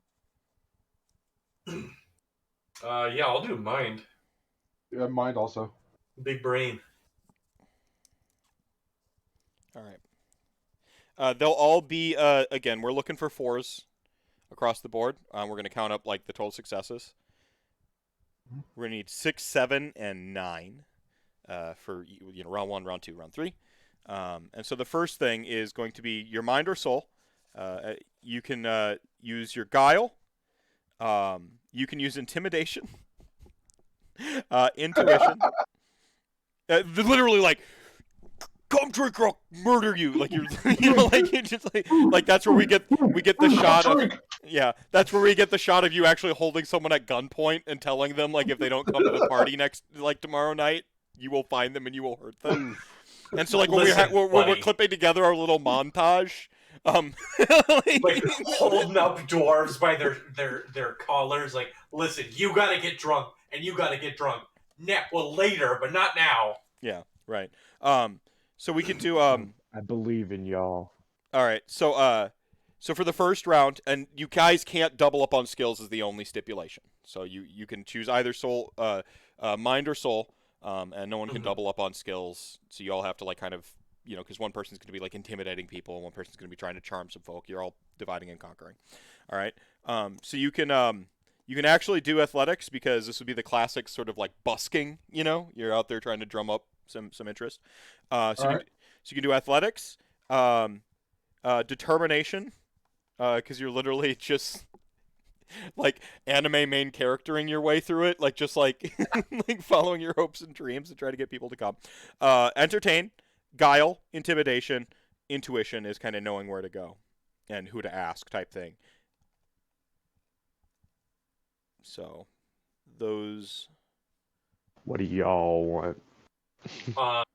Yeah, I'll do mind. Yeah, mind also. Big brain. all right. They'll all be again. We're looking for 4s across the board. We're going to count up like the total successes. We're going to need 6, 7, and 9 for round 1, round 2, round 3. And so the first thing is going to be your mind or soul. You can use your guile. You can use intimidation, intuition. Literally, like, come drink or I'll murder you. Like you're, like it's just like that's where we get the shot of. Yeah, that's where we get the shot of you actually holding someone at gunpoint and telling them like if they don't come to the party tomorrow night, you will find them and you will hurt them. And so like when we're clipping together our little montage. Like holding up dwarves by their collars, like, listen, you gotta get drunk, and you gotta get drunk. Well, later, but not now. Yeah, right. So we can do I believe in y'all. All right. So for the first round, and you guys can't double up on skills is the only stipulation. So you can choose either soul, mind or soul, and no one can double up on skills. So you all have to like kind of. Because one person's going to be like intimidating people, and one person's going to be trying to charm some folk. You're all dividing and conquering. All right. So you can actually do athletics because this would be the classic sort of like busking. You're out there trying to drum up some interest. So you can do athletics, determination, because you're literally just like anime main charactering your way through it, like just like like following your hopes and dreams and try to get people to come. Entertain. Guile, intimidation, intuition is kind of knowing where to go and who to ask type thing. So, those. What do y'all want? I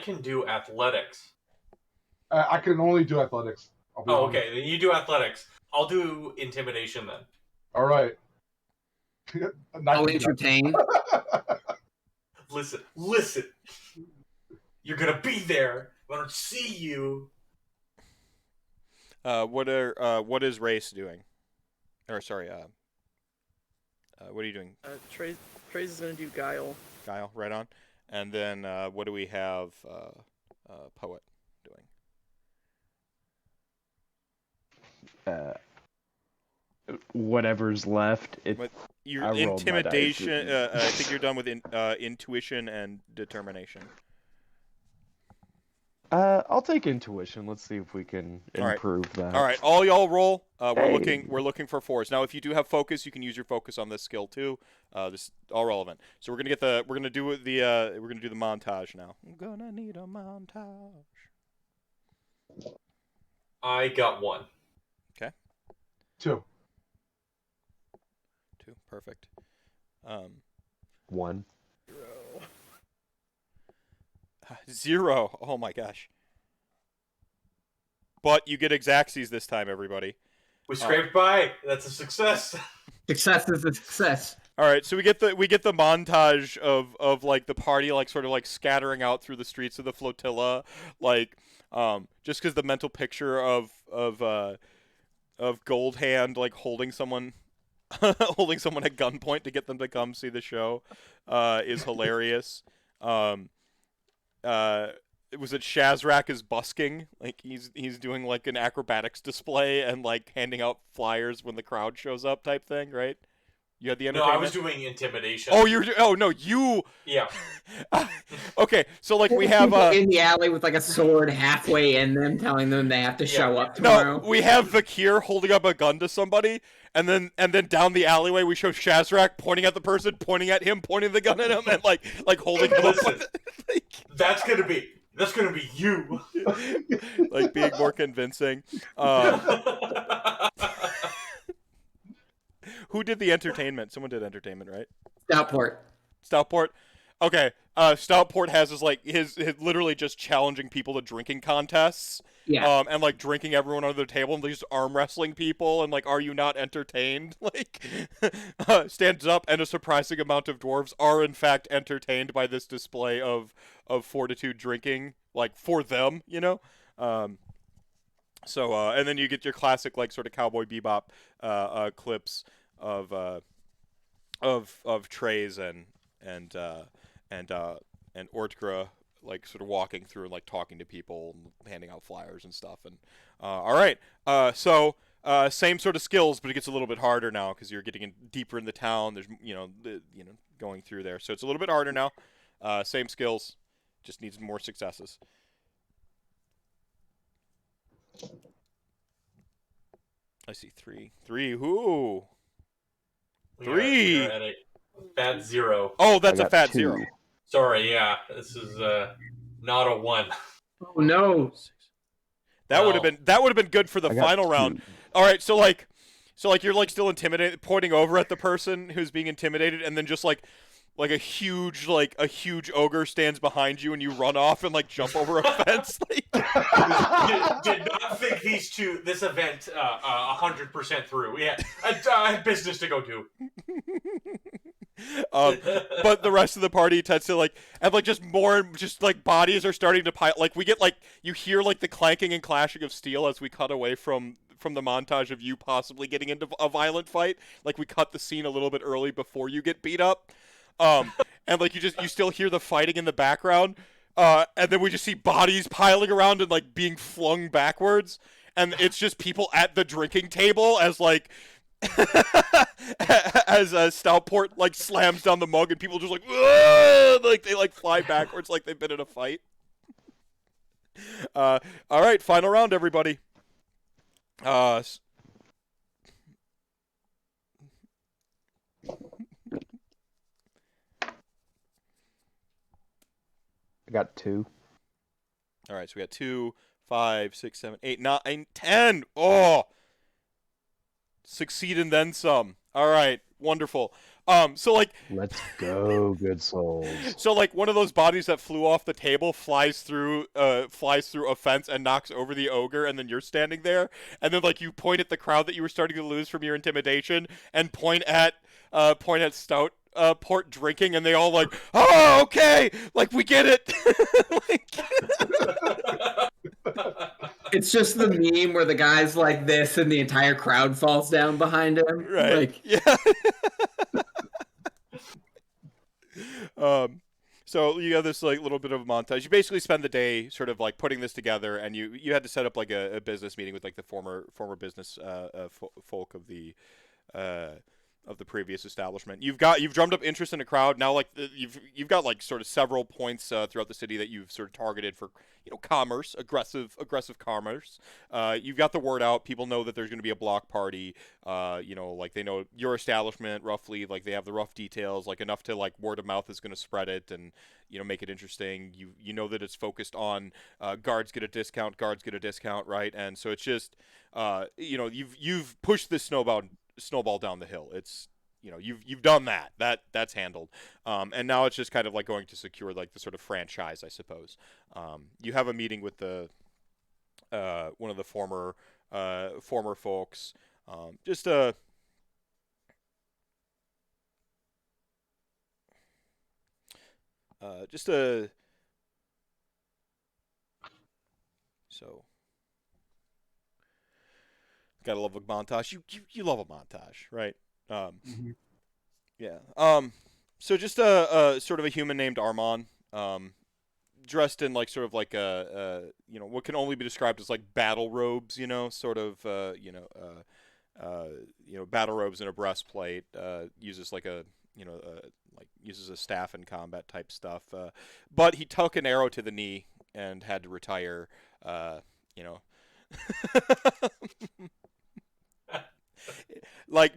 can do athletics. I can only do athletics. Oh, okay. Then you do athletics. I'll do intimidation then. All right. I'll entertain. Listen. You're gonna be there. I don't see you. What is Race doing? Or sorry, what are you doing? Trace is gonna do guile. Guile, right on. And then what do we have? Poet doing. Whatever's left. Your intimidation. I think you're done with intuition and determination. I'll take intuition. Let's see if we can improve that. All right, all y'all roll. We're looking for 4s. Now, if you do have focus, you can use your focus on this skill too. This is all relevant. So we're gonna do the montage now. I'm gonna need a montage. I got 1. Okay. 2. 2. Perfect. 1. 0. Oh my gosh. But you get Exaxes this time, everybody. We scraped by. That's a success. Success is a success. All right, so we get the montage of like the party like sort of like scattering out through the streets of the flotilla, like just because the mental picture of Gold Hand like holding someone holding someone at gunpoint to get them to come see the show is hilarious. Um, was it Shazrak is busking? Like he's doing like an acrobatics display and like handing out flyers when the crowd shows up type thing, right? You had the No, entertainment. I was doing intimidation. Oh, oh no, you. Yeah. Okay, so like we have people in the alley with like a sword halfway in them, telling them they have to show up tomorrow. No, we have Vakir holding up a gun to somebody, and then down the alleyway we show Shazrak pointing at the person, pointing at him, pointing the gun at him, and like holding him up. Listen, that's gonna be you. Like being more convincing. Who did the entertainment? Someone did entertainment, right? Stoutport. Okay. Stoutport has his literally just challenging people to drinking contests. Yeah. And like drinking everyone under the table and just arm wrestling people and like, are you not entertained? Like, stands up, and a surprising amount of dwarves are in fact entertained by this display of fortitude drinking, like for them, you know. So and then you get your classic like sort of Cowboy Bebop clips of Trey's and Ortgra like sort of walking through and like talking to people and handing out flyers and stuff. And all right, so same sort of skills, but it gets a little bit harder now because you're getting deeper in the town. There's going through there, so it's a little bit harder now. Same skills, just needs more successes. I see three. Who? Three. You're at a fat 0. Oh, that's a fat 2. 0. Sorry, yeah. This is not a 1. Oh no. That would have been good for the final round. All right, so you're like still intimidated, pointing over at the person who's being intimidated, and then just like a huge ogre stands behind you, and you run off and like jump over a fence. Like... did not think this event 100% through. Yeah, I had business to go to. But the rest of the party tends to like have like just like bodies are starting to pile. Like we get like you hear like the clanking and clashing of steel as we cut away from the montage of you possibly getting into a violent fight. Like we cut the scene a little bit early before you get beat up. And like you still hear the fighting in the background. And then we just see bodies piling around and like being flung backwards. And it's just people at the drinking table as like as Stoutport like slams down the mug and people just like like they like fly backwards like they've been in a fight. All right, final round, everybody. I got 2. All right, so we got 2, 5, 6, 7, 8, 9, 10. Oh, succeed and then some. All right, wonderful. So like, let's go, good souls. So like one of those bodies that flew off the table flies through a fence and knocks over the ogre, and then you're standing there, and then like you point at the crowd that you were starting to lose from your intimidation, and point at Stout. Port drinking, and they all like, oh, okay, like we get it. It's just the meme where the guy's like this and the entire crowd falls down behind him. Right. Like, yeah. So you have this like little bit of a montage. You basically spend the day sort of like putting this together, and you had to set up like a business meeting with like the former business folk of the previous establishment. You've drummed up interest in a crowd now. Like you've got like sort of several points throughout the city that you've sort of targeted for commerce, aggressive commerce. You've got the word out. People know that there's going to be a block party. Like they know your establishment roughly. Like they have the rough details, like enough to like word of mouth is going to spread it and make it interesting. You know that it's focused on guards get a discount, right? And so it's just you've pushed this snowball down the hill. It's you've done that's handled, and now it's just kind of like going to secure like the sort of franchise, I suppose. You have a meeting with the one of the former folks, just just a so gotta love a montage. You love a montage, right? Mhm. Yeah. So just a sort of a human named Armand, dressed in like sort of like what can only be described as like battle robes, sort of battle robes and a breastplate. Uses like uses a staff in combat type stuff. But he took an arrow to the knee and had to retire. You know, like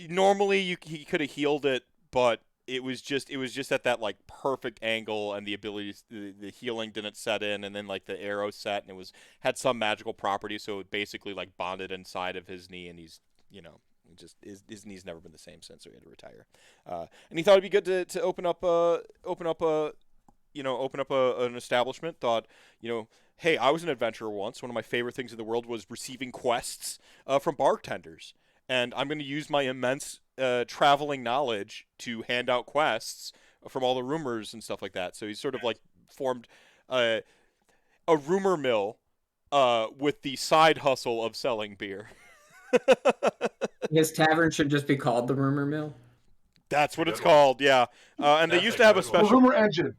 normally he could have healed it, but it was just at that like perfect angle, and the ability the healing didn't set in, and then like the arrow set, and had some magical property, so it basically like bonded inside of his knee, and he's just his knee's never been the same since, so he had to retire. And he thought it'd be good to open up an establishment. Thought, hey, I was an adventurer once. One of my favorite things in the world was receiving quests from bartenders, and I'm going to use my immense traveling knowledge to hand out quests from all the rumors and stuff like that. So he's sort of like formed a rumor mill with the side hustle of selling beer. His tavern should just be called the Rumor Mill. That's what it's called, yeah. And they That's used a to have a good one. The special. rumor engine.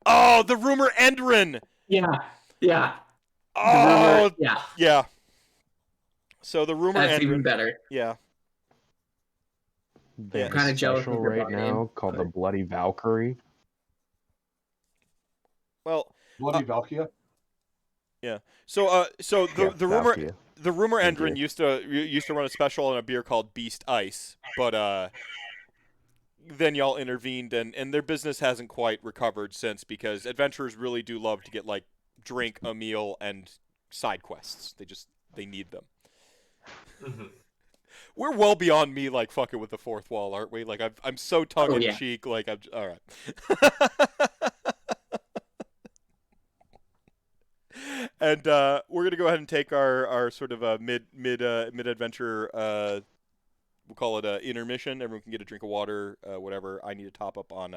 Oh, the rumor Endrin. Yeah. Oh, Yeah. yeah. So the rumor That's even Endrin. better. Yeah. They have Kinda a jealous special of your right bot now name, called but- the Bloody Valkyrie. Well, Bloody Valkia. yeah. So the rumor Valkia. the rumor Thank Endrin you. used to run a special on a beer called Beast Ice, but then y'all intervened, and their business hasn't quite recovered since, because adventurers really do love to get like drink, a meal, and side quests. They need them. Mhm. We're well beyond me like fucking with the fourth wall, aren't we? Like I'm so tongue in yeah. cheek. Like all right. And we're gonna go ahead and take our sort of mid adventure. We'll call it intermission. Everyone can get a drink of water, whatever. I need to top up on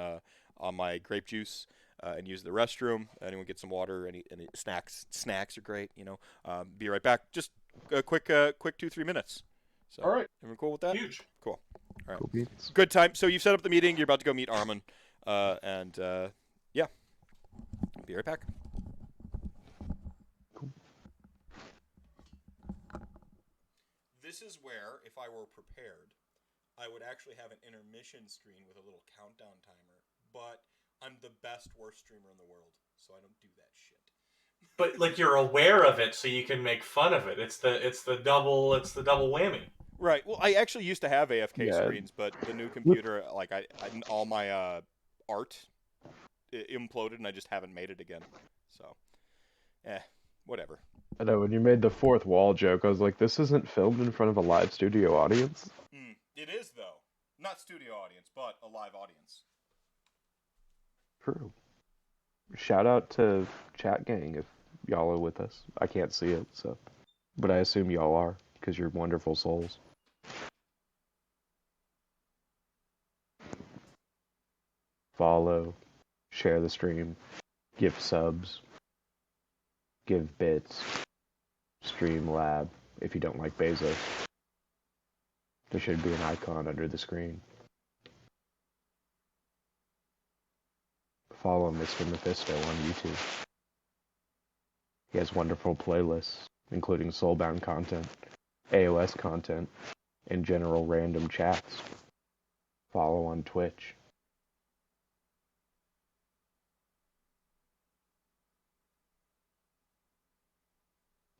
my grape juice and use the restroom. Anyone get some water? Any snacks? Snacks are great. Be right back. Just a quick 2-3 minutes. So, All right. everyone cool with that? Huge. Cool. All right. Cool beats. Good time. So you've set up the meeting. You're about to go meet Armin, and yeah, be right back. This is where, if I were prepared, I would actually have an intermission screen with a little countdown timer. But I'm the worst streamer in the world, so I don't do that shit. But like you're aware of it, so you can make fun of it. It's the double whammy. Right. Well, I actually used to have AFK Yeah. screens, but the new computer, like I all my art imploded, and I just haven't made it again. So, whatever. I know, when you made the fourth wall joke, I was like, this isn't filmed in front of a live studio audience. It is, though. Not studio audience, but a live audience. True. Shout out to Chat Gang if y'all are with us. I can't see it, so. But I assume y'all are, because you're wonderful souls. Follow, share the stream, give subs, give bits, stream lab if you don't like Bezos. There should be an icon under the screen. Follow Mr. Mephisto on YouTube. He has wonderful playlists, including Soulbound content, AOS content, and general random chats. Follow on Twitch.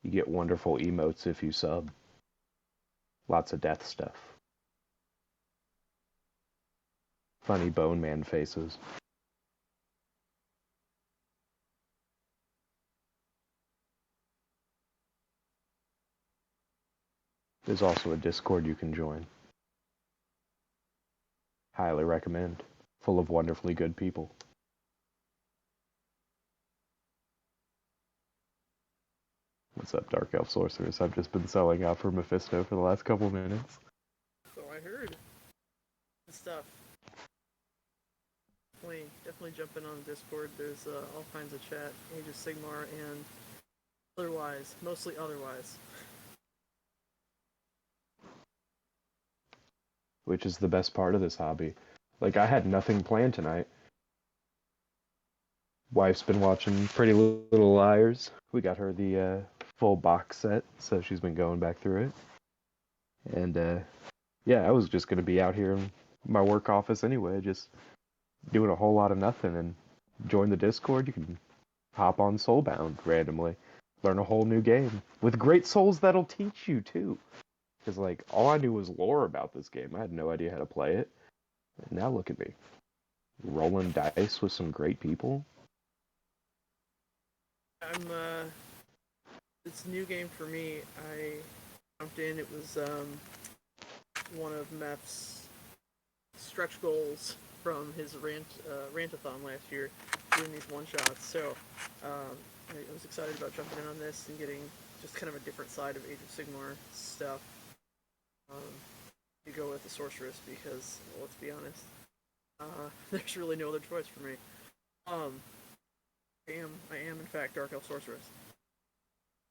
You get wonderful emotes if you sub. Lots of death stuff. Funny Bone Man faces. There's also a Discord you can join. Highly recommend. Full of wonderfully good people. What's up, Dark Elf Sorceress? I've just been selling out for Mephisto for the last couple minutes. So I heard. Good stuff. definitely jump in on the Discord. There's all kinds of chat, Age of Sigmar, and otherwise, mostly otherwise. Which is the best part of this hobby. Like, I had nothing planned tonight. Wife's been watching Pretty Little Liars. We got her the full box set, so she's been going back through it. And yeah, I was just gonna be out here in my work office anyway, just doing a whole lot of nothing. And join the Discord. You can hop on Soulbound randomly, learn a whole new game with great souls that'll teach you too. Because like all I knew was lore about this game. I had no idea how to play it. And now look at me, rolling dice with some great people. It's a new game for me. I jumped in. It was one of Meph's stretch goals from his rantathon last year, doing these one shots. So I was excited about jumping in on this and getting just kind of a different side of Age of Sigmar stuff. To go with the sorceress because, well, let's be honest, there's really no other choice for me. I am in fact Dark Elf Sorceress.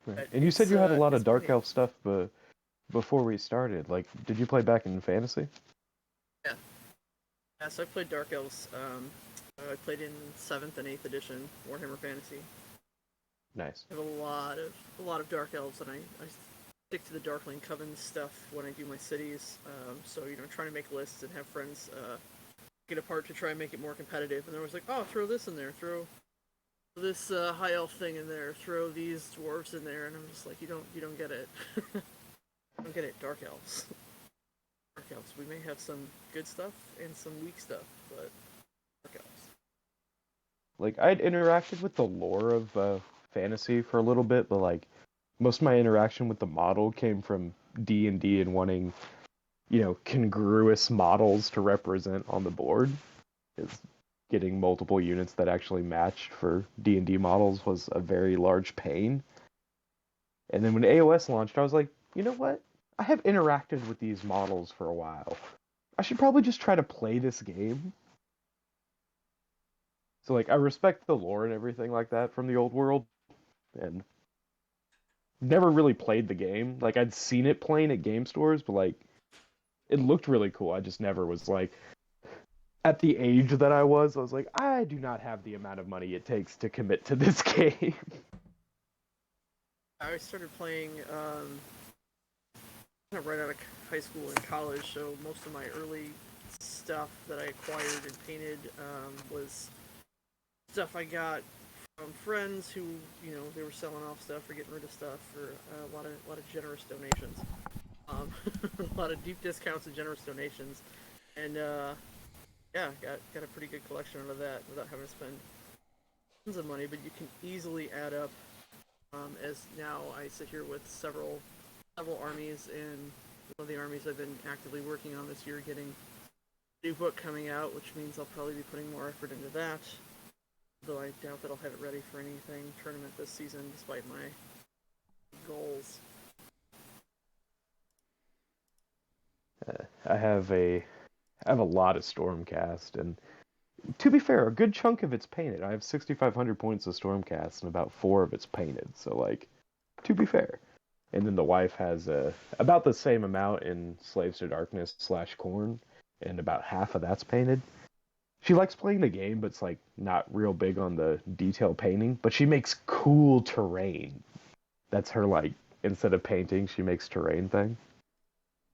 Right. And you said you had a lot of Dark Elf stuff before we started. Like, did you play back in Fantasy? Yeah. Yeah, so I played Dark Elves. I played in 7th and 8th edition Warhammer Fantasy. Nice. I have a lot of Dark Elves, and I stick to the Darkling Coven stuff when I do my cities. So, trying to make lists and have friends get apart to try and make it more competitive. And they're always like, oh, throw this in there, throw this high elf thing in there, throw these dwarves in there, and I'm just like, you don't get it. You don't get it, Dark Elves. Dark Elves. We may have some good stuff and some weak stuff, but Dark Elves. Like, I'd interacted with the lore of Fantasy for a little bit, but like most of my interaction with the model came from D&D and wanting, congruous models to represent on the board. Because getting multiple units that actually matched for D&D models was a very large pain. And then when AOS launched, I was like, you know what? I have interacted with these models for a while. I should probably just try to play this game. So, like, I respect the lore and everything like that from the old world, and never really played the game. Like, I'd seen it playing at game stores, but, like, it looked really cool. I just never was, like, at the age that I was like, I do not have the amount of money it takes to commit to this game. I started playing kind of right out of high school and college, so most of my early stuff that I acquired and painted was stuff I got from friends who, they were selling off stuff or getting rid of stuff for a lot of generous donations. A lot of deep discounts and generous donations. And yeah, got a pretty good collection out of that without having to spend tons of money, but you can easily add up as now I sit here with several armies, and one of the armies I've been actively working on this year getting a new book coming out, which means I'll probably be putting more effort into that. Though I doubt that I'll have it ready for anything tournament this season, despite my goals. I have a lot of Stormcast, and to be fair, a good chunk of it's painted. I have 6,500 points of Stormcast, and about 4 of it's painted. So, like, to be fair. And then the wife has about the same amount in Slaves to Darkness / Khorne, and about half of that's painted. She likes playing the game, but it's like not real big on the detail painting. But she makes cool terrain. That's her, like, instead of painting, she makes terrain thing.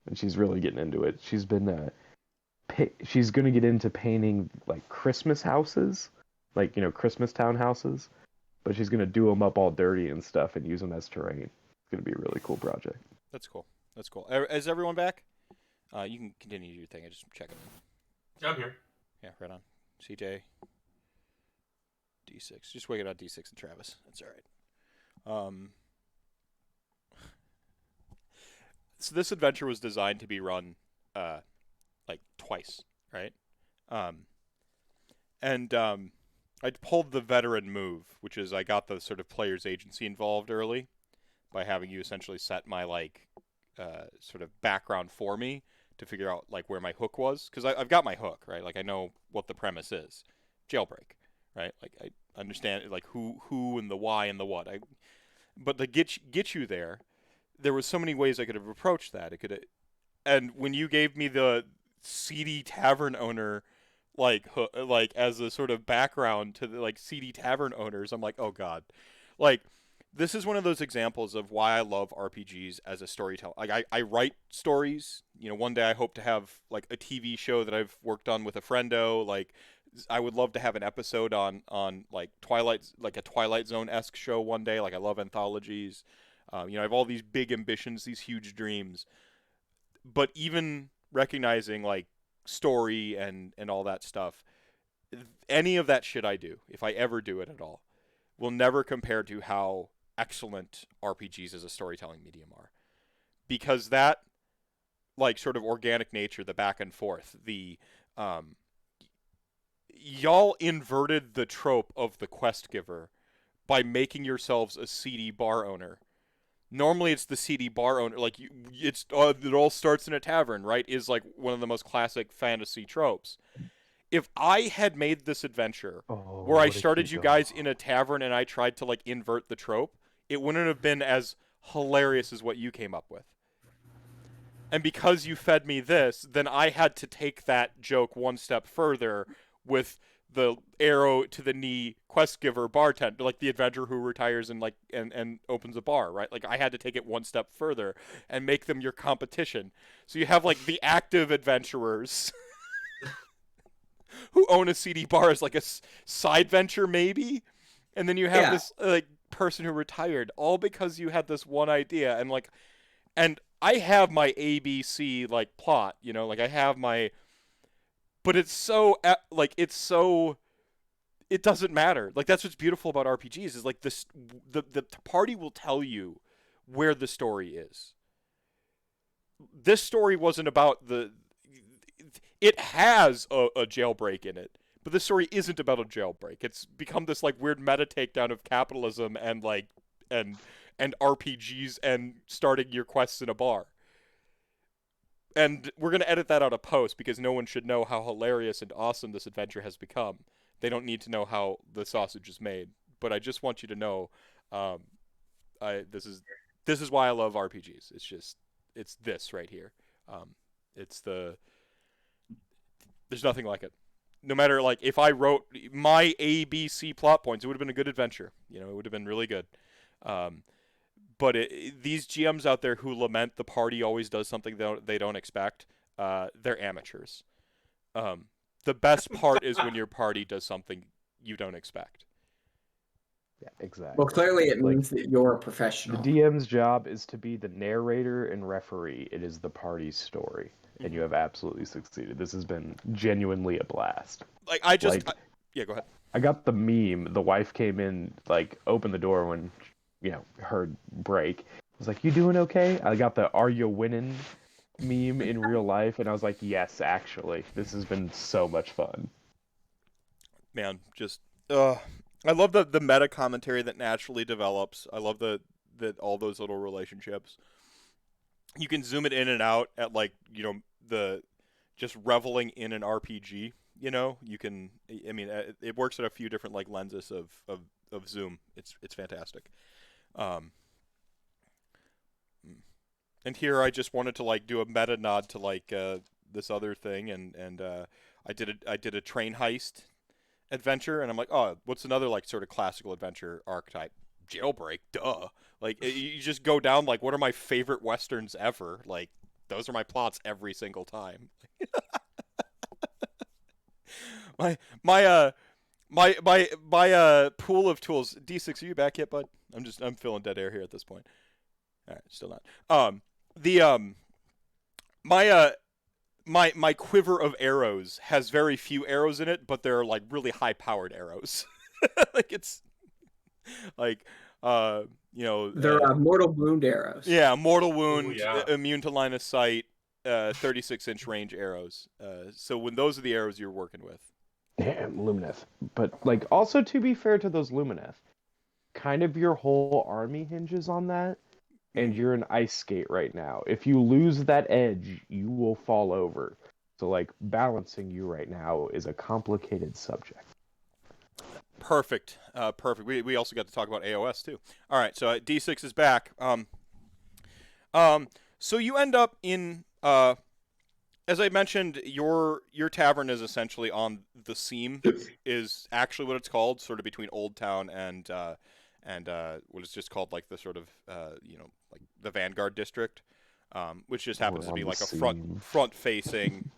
And she's really getting into it. She's been she's gonna get into painting like Christmas houses, like, Christmas town houses. But she's gonna do them up all dirty and stuff and use them as terrain. It's gonna be a really cool project. That's cool. That's cool. Is everyone back? You can continue your thing. I just checking. I'm here. Yeah, right on. CJ. D6. Just wake it out D6 and Travis. That's all right. So this adventure was designed to be run like twice, right? And I pulled the veteran move, which is I got the sort of player's agency involved early by having you essentially set my sort of background for me to figure out like where my hook was, because I've got my hook, right? Like I know what the premise is, jailbreak, right? Like I understand like who and the why and the what. But to get you there was so many ways I could have approached that. And when you gave me the seedy tavern owner like as a sort of background to the like seedy tavern owners, I'm like, oh god, like this is one of those examples of why I love RPGs as a storyteller. Like I write stories. You know, one day I hope to have like a TV show that I've worked on with a friendo. Like I would love to have an episode on like a Twilight Zone-esque show one day. Like I love anthologies. You know, I have all these big ambitions, these huge dreams. But even recognizing like story and all that stuff, any of that shit I do, if I ever do it at all, will never compare to how excellent RPGs as a storytelling medium are. Because that like sort of organic nature, the back and forth, the y'all inverted the trope of the quest giver by making yourselves a seedy bar owner. Normally it's the seedy bar owner, like it all starts in a tavern, right? Is like one of the most classic fantasy tropes. If I had made this adventure where I started you guys in a tavern and I tried to like invert the trope, it wouldn't have been as hilarious as what you came up with. And because you fed me this, then I had to take that joke one step further with the arrow to the knee quest giver bartender, like the adventurer who retires and like and opens a bar, right? Like I had to take it one step further and make them your competition. So you have like the active adventurers who own a seedy bar as like a side venture maybe, and then you have this like person who retired, all because you had this one idea. And like, and I have my ABC like plot, you know, like I have my, but it's so like it doesn't matter. Like that's what's beautiful about RPGs is like this, the party will tell you where the story is. This story wasn't about it has a jailbreak in it, but the story isn't about a jailbreak. It's become this like weird meta takedown of capitalism and like and RPGs and starting your quests in a bar. And we're going to edit that out of post because no one should know how hilarious and awesome this adventure has become. They don't need to know how the sausage is made. But I just want you to know, this is why I love RPGs. It's this right here. There's nothing like it. No matter like if I wrote my ABC plot points, it would have been a good adventure. You know, it would have been really good. But these GMs out there who lament the party always does something they don't expect, they're amateurs. The best part is when your party does something you don't expect. Yeah, exactly. Well, clearly it means that you're a professional. The DM's job is to be the narrator and referee. It is the party's story, and you have absolutely succeeded. This has been genuinely a blast. Like yeah, go ahead. I got the meme. The wife came in, like, opened the door when, you know, heard break. I was like, "You doing okay?" I got the "Are you winning?" meme in real life, and I was like, "Yes, actually, this has been so much fun." Man, just I love the meta commentary that naturally develops. I love that all those little relationships. You can zoom it in and out at like, you know, the just reveling in an RPG, you know? You can, I mean, it works at a few different like lenses of zoom. It's fantastic. And here I just wanted to like do a meta nod to like this other thing, and I did a train heist adventure, and I'm like, oh, what's another like sort of classical adventure archetype? Jailbreak, duh. Like you just go down like, what are my favorite westerns ever? Like those are my plots every single time. my pool of tools. D6, are you back yet, bud? I'm feeling dead air here at this point. All right, still not. My quiver of arrows has very few arrows in it, but they're like really high powered arrows. Like it's like you know, they're mortal wound arrows. Yeah, mortal wound, Ooh, yeah. immune to line of sight, 36-inch range arrows. So when those are the arrows you're working with. Damn, Lumineth. But like, also to be fair to those Lumineth, kind of your whole army hinges on that. And you're an ice skate right now. If you lose that edge, you will fall over. So, like, balancing you right now is a complicated subject. Perfect. Perfect. We also got to talk about AOS too. All right, so D6 is back. So you end up in as I mentioned, your tavern is essentially on the seam, is actually what it's called, sort of between Old Town and what is just called like the sort of like the Vanguard district, which just happens to be like a front facing,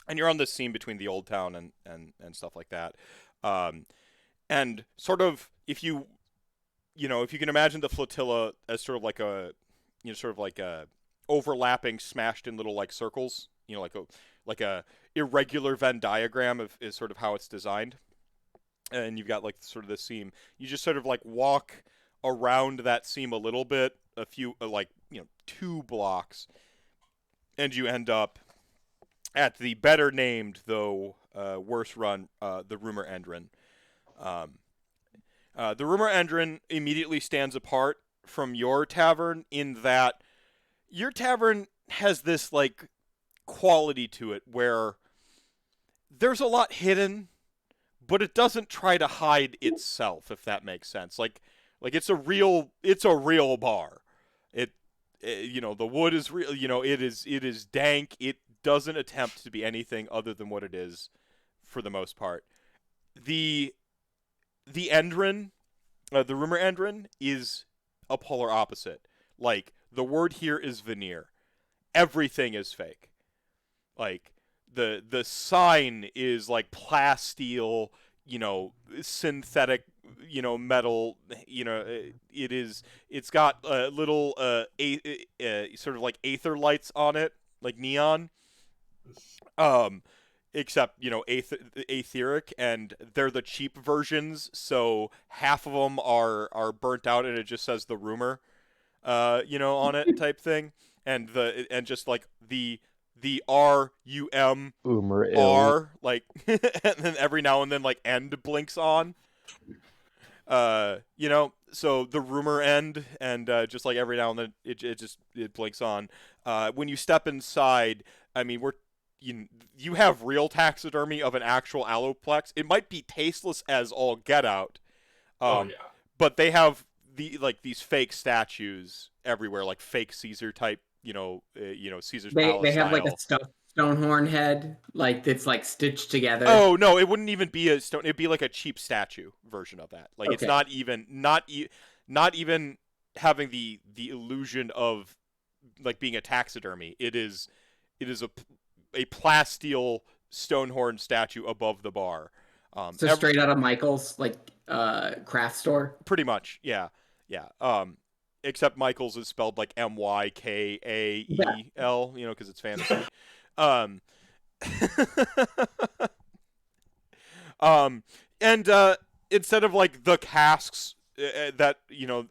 and you're on the seam between the Old Town and stuff like that, and sort of if you can imagine the flotilla as sort of like a overlapping, smashed in little like circles. Like a irregular Venn diagram is sort of how it's designed, and you've got like sort of the seam. You just sort of like walk around that seam a little bit, a few 2 blocks, and you end up at the better named though worse run the Rumor Endrin. The Rumor Endrin immediately stands apart from your tavern in that your tavern has this like quality to it where there's a lot hidden, but it doesn't try to hide itself, if that makes sense. Like it's a real bar. The wood is real, it is dank. It doesn't attempt to be anything other than what it is for the most part. The Endrin, the Rumor Endrin is a polar opposite. Like the word here is veneer. Everything is fake. Like the sign is like plasteel, synthetic, metal. It's got little sort of like aether lights on it, like neon. Except etheric, and they're the cheap versions. So half of them are burnt out, and it just says the rumor, on it type thing, and just like the RUM R, like, and then every now and then like end blinks on. So the rumor end, and just like every now and then it blinks on. When you step inside, I mean, you have real taxidermy of an actual alloplex. It might be tasteless as all get out. But they have these fake statues everywhere, like fake Caesar type, Caesar's palace They have style. like a stuffed Stonehorn head, like it's like stitched together. Oh no, it wouldn't even be a stone. It'd be like a cheap statue version of that. Like Okay. It's not even having the illusion of like being a taxidermy. It is a plasteel Stonehorn statue above the bar. So straight out of Michael's craft store. Pretty much, yeah. Except Michael's is spelled like Mykael, because it's fantasy. And instead of like the casks that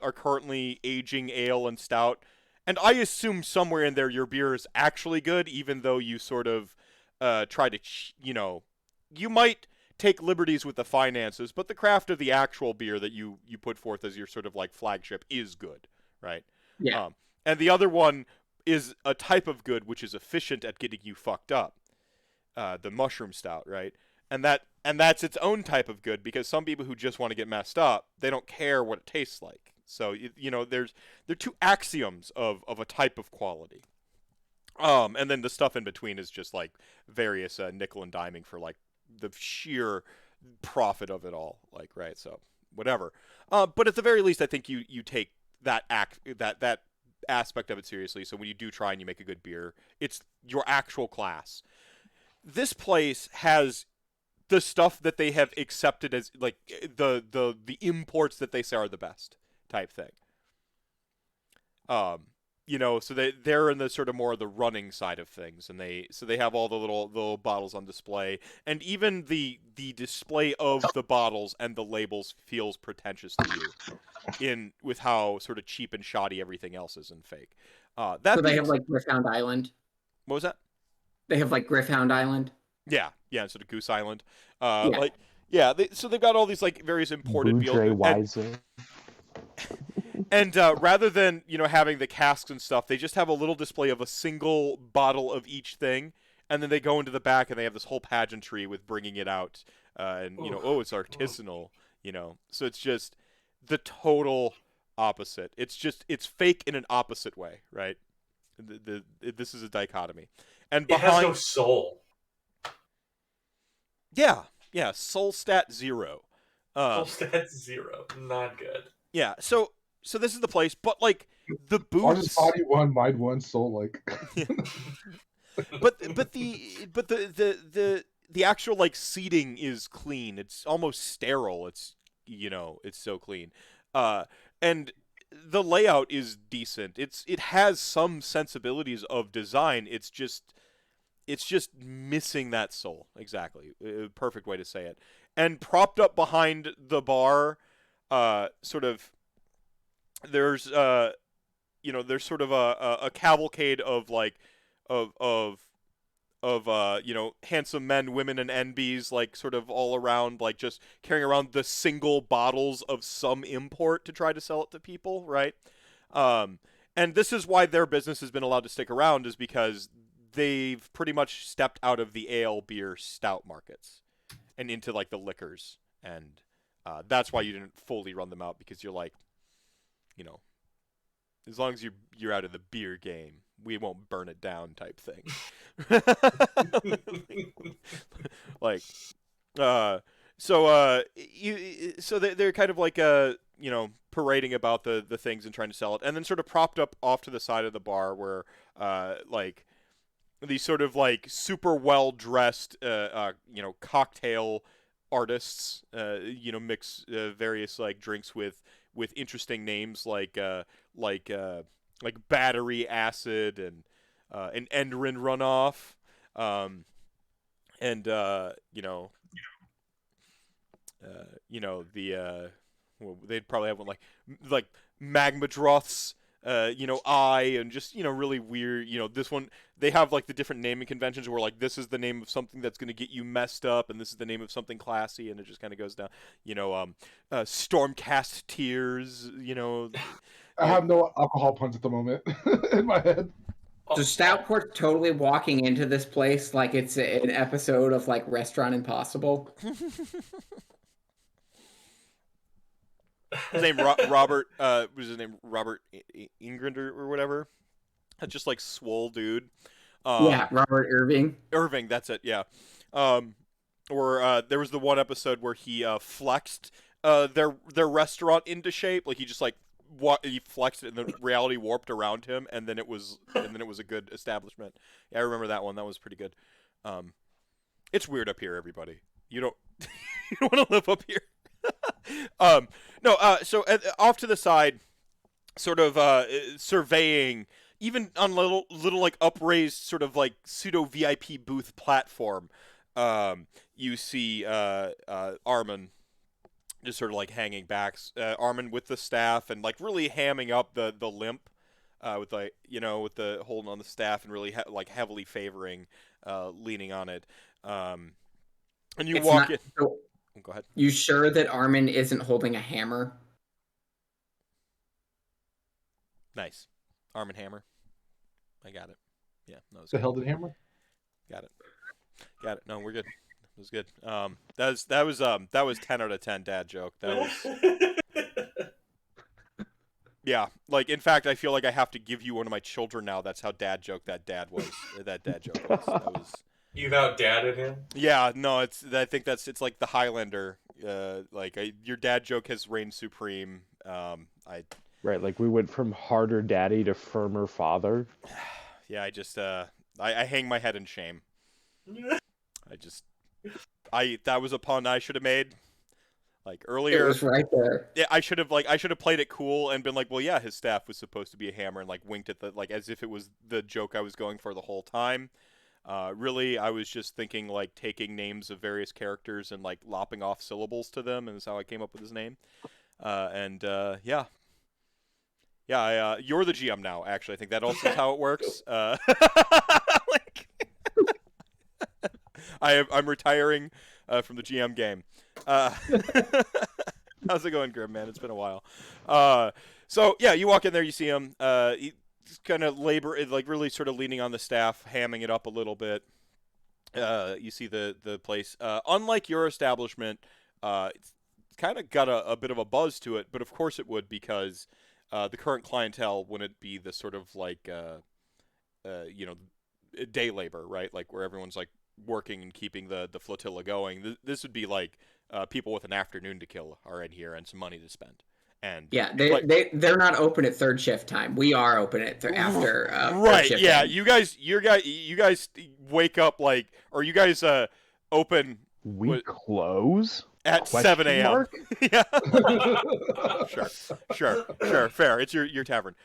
are currently aging ale and stout, and I assume somewhere in there your beer is actually good, even though you sort of try to you might take liberties with the finances, but the craft of the actual beer that you put forth as your sort of like flagship is good, right? Yeah. And the other one is a type of good which is efficient at getting you fucked up. The mushroom stout, right? And that's its own type of good, because some people who just want to get messed up, they don't care what it tastes like. So they're two axioms of a type of quality. And then the stuff in between is just like various nickel and diming for like the sheer profit of it all, like, right? So whatever. But at the very least, I think you take that aspect of it seriously. So when you do try and you make a good beer, it's your actual class. This place has the stuff that they have accepted as like the imports that they say are the best type thing. So they're in the sort of more the running side of things, and they have all the little bottles on display, and even the display of the bottles and the labels feels pretentious to you, with how sort of cheap and shoddy everything else is and fake. So they have like Griffhound Island. What was that? They have like Griffhound Island. Yeah, sort of Goose Island. Yeah. So they've got all these like various imported Weiser. And rather than having the casks and stuff, they just have a little display of a single bottle of each thing, and then they go into the back and they have this whole pageantry with bringing it out, and it's artisanal, So it's just the total opposite. It's fake in an opposite way, right? This is a dichotomy, and It has no behind soul. yeah, soul stat 0. Soul stats 0. Not good. Yeah, so this is the place, but like the Ours is booths. body 1, mind 1, soul like. but the actual like seating is clean. It's almost sterile. It's it's so clean. And the layout is decent. It has some sensibilities of design. It's just missing that soul. Exactly. Perfect way to say it. And propped up behind the bar, sort of there's there's sort of a cavalcade of like of handsome men, women, and NBs, like sort of all around, like just carrying around the single bottles of some import to try to sell it to people, right? And this is why their business has been allowed to stick around, is because they've pretty much stepped out of the ale, beer, stout markets and into like the liquors, and that's why you didn't fully run them out, because you're like, as long as you're out of the beer game, we won't burn it down type thing. Like, so they're kind of like parading about the things and trying to sell it, and then sort of propped up off to the side of the bar where like these sort of like super well dressed cocktail artists mix various like drinks with interesting names like battery acid and Enderin runoff, and well, they'd probably have one like Magmadroth's eye, and just really weird. This one, they have like the different naming conventions where like this is the name of something that's going to get you messed up, and this is the name of something classy, and it just kind of goes down. Stormcast tears. I have no alcohol puns at the moment in my head. So Stoutport's totally walking into this place like it's an episode of like Restaurant Impossible. His name Robert. Was his name Robert Ingrid or whatever? That's just like swole dude. Yeah, Robert Irving. Irving, that's it. Yeah. Or there was the one episode where he flexed their restaurant into shape. Like he just like he flexed it, and the reality warped around him, and then it was a good establishment. Yeah, I remember that one. That was pretty good. It's weird up here, everybody. You don't you don't want to live up here. No. So off to the side, sort of surveying, even on little like upraised sort of like pseudo VIP booth platform. You see Armin just sort of like hanging back. Armin with the staff and like really hamming up the limp, with like with the holding on the staff and really like heavily favoring leaning on it. And you walk in. So, go ahead. You sure that Armin isn't holding a hammer? Nice. Arm and hammer. I got it. Yeah, that was The good. Held Hammer? Got it. No, we're good. It was good. That was 10 out of 10 dad joke. That was yeah. Like, in fact, I feel like I have to give you one of my children now. That's how dad joke that dad was. That dad joke was. That was. You've outdadded him. Yeah. No. I think it's like the Highlander. Your dad joke has reigned supreme. Right, like we went from harder daddy to firmer father. Yeah. I just I hang my head in shame. That was a pun I should have made, like earlier. It was right there. Yeah, I should have played it cool and been like, well, yeah, his staff was supposed to be a hammer, and like winked at like as if it was the joke I was going for the whole time. Really, I was just thinking like taking names of various characters and like lopping off syllables to them, and that's how I came up with his name. Yeah. You're the GM now. Actually, I think that also is how it works. I'm retiring from the GM game. How's it going, Grim, man? It's been a while. So yeah, you walk in there, you see him. He's kind of really sort of leaning on the staff, hamming it up a little bit. You see the place. Unlike your establishment, it's kind of got a bit of a buzz to it, but of course it would, because the current clientele wouldn't be the sort of like day labor, right? Like where everyone's like working and keeping the flotilla going. This would be like people with an afternoon to kill are in here and some money to spend. And Yeah, like, they're not open at third shift time. We are open at after third right, shift yeah. time. You guys wake up like, or you guys open We close at 7 a.m. mark? Yeah. Sure. Fair. It's your tavern.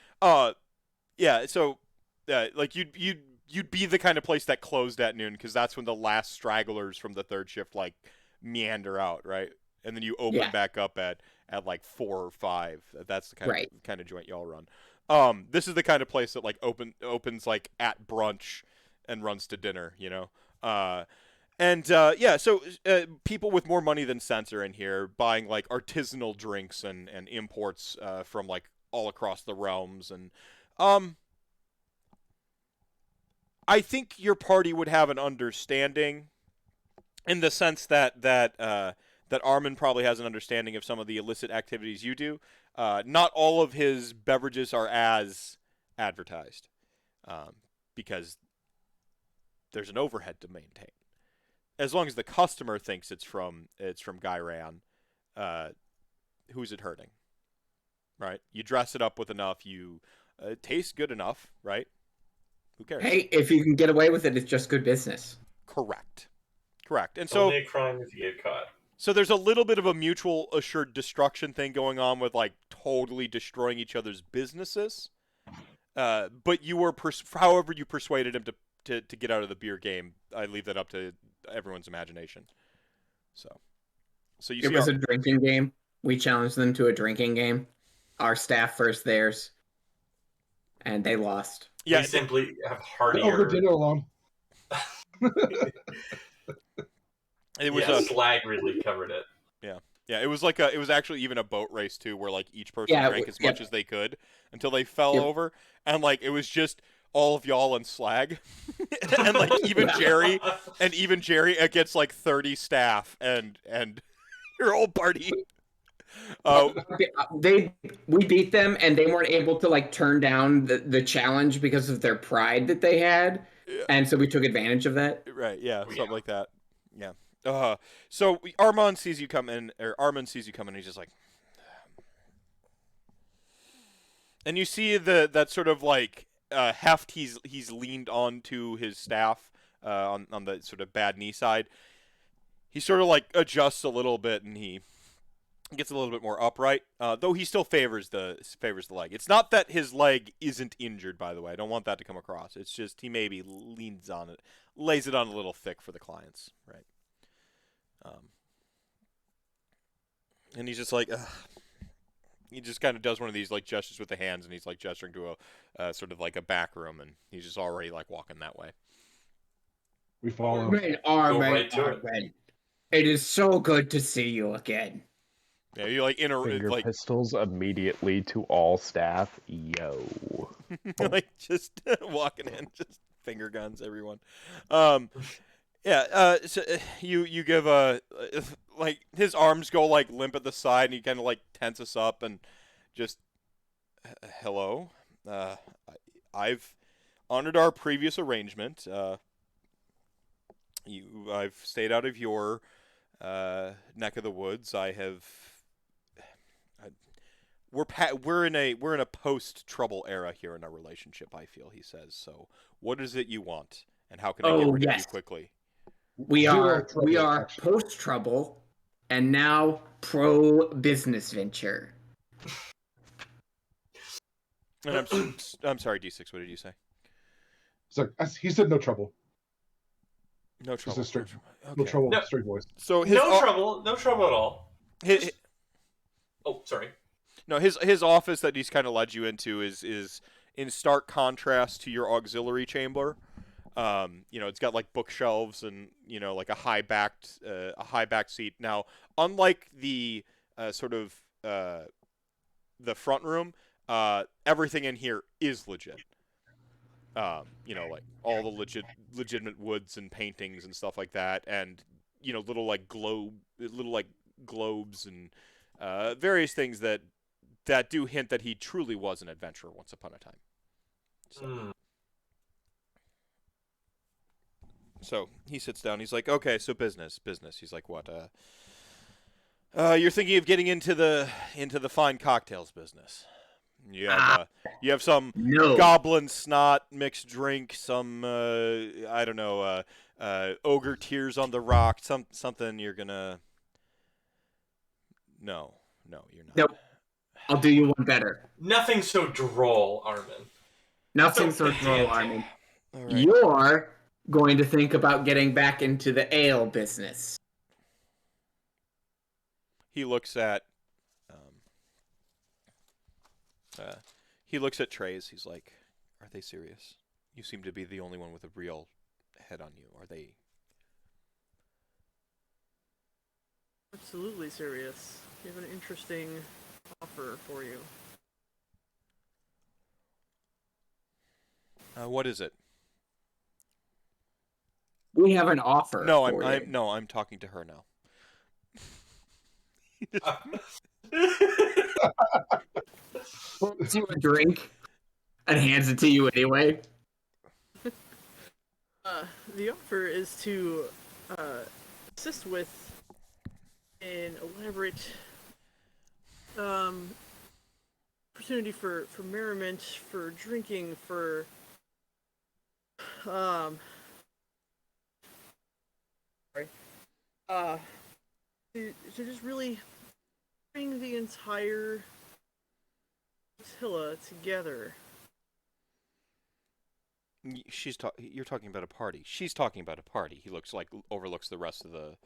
Yeah. So, like you'd be the kind of place that closed at noon, because that's when the last stragglers from the third shift like meander out, right? And then you open back up at like 4 or 5. That's the kind of joint y'all run. This is the kind of place that like opens like at brunch and runs to dinner, you know. So people with more money than sense are in here buying like artisanal drinks and imports from like all across the realms. And I think your party would have an understanding, in the sense that Armin probably has an understanding of some of the illicit activities you do. Not all of his beverages are as advertised, because there's an overhead to maintain. As long as the customer thinks it's from Gyran, who's it hurting? Right? You dress it up with enough, you taste good enough, right? Who cares? Hey, if you can get away with it, it's just good business. Correct. And so, only a crime if you get caught. So there's a little bit of a mutual assured destruction thing going on with like totally destroying each other's businesses. But you were however you persuaded him to get out of the beer game, I leave that up to everyone's imagination. So you see, it was a drinking game. We challenged them to a drinking game. Our staff versus theirs, and they lost. Yeah, we simply have heartier. Over dinner alone. It was slag really covered it. Yeah. It was like it was actually even a boat race too, where like each person drank as much as they could until they fell over, and like it was just all of y'all and slag, and like even Jerry against like 30 staff and your whole party. We beat them, and they weren't able to like turn down the challenge because of their pride that they had, and so we took advantage of that. Right? Yeah, something like that. Yeah. So Armin sees you come in, and he's just like, and you see that sort of like heft he's leaned onto his staff on the sort of bad knee side. He sort of like adjusts a little bit, and he gets a little bit more upright, though he still favors the leg. It's not that his leg isn't injured, by the way. I don't want that to come across. It's just he maybe leans on it, lays it on a little thick for the clients, right? And he's just like, ugh. He just kind of does one of these like gestures with the hands, and he's like gesturing to a sort of like a back room, and he's just already like walking that way. We follow. Armin. It is so good to see you again. Yeah, you like Finger pistols immediately to all staff. Yo. Like just walking in, just finger guns everyone. So you give like his arms go like limp at the side, and he kind of like tenses up and just hello. I've honored our previous arrangement. I've stayed out of your neck of the woods. We're in a post-trouble era here in our relationship, I feel, he says. So what is it you want, and how can I get rid of you quickly? We are post trouble, and now pro business venture. And I'm sorry, D6. What did you say? So he said no trouble. No trouble. Just a straight, okay. No trouble. No. Straight voice. So no trouble at all. Oh, sorry. No, his office that he's kind of led you into is in stark contrast to your auxiliary chamber. It's got like bookshelves and like a high backed seat. Now, unlike the the front room, everything in here is legit. Like all the legitimate woods and paintings and stuff like that, and little like globes and various things that do hint that he truly was an adventurer once upon a time. So. So he sits down. He's like, "Okay, so business." He's like, "What? You're thinking of getting into the fine cocktails business. You have some goblin snot mixed drink, some I don't know, ogre tears on the rock, something you're gonna. No, you're not. Nope. I'll do you one better. Nothing so droll, Armin. Nothing so droll, Armin. All right. You're going to think about getting back into the ale business. He looks at trays. He's like, "Are they serious? You seem to be the only one with a real head on you. Are they?" Absolutely serious. We have an interesting offer for you. What is it? We have an offer. No, for you. I'm talking to her now. Pulls you a drink and hands it to you anyway. The offer is to assist with an elaborate opportunity for merriment, for drinking, for to just really bring the entire flotilla together. You're talking about a party. She's talking about a party. He overlooks the rest of the.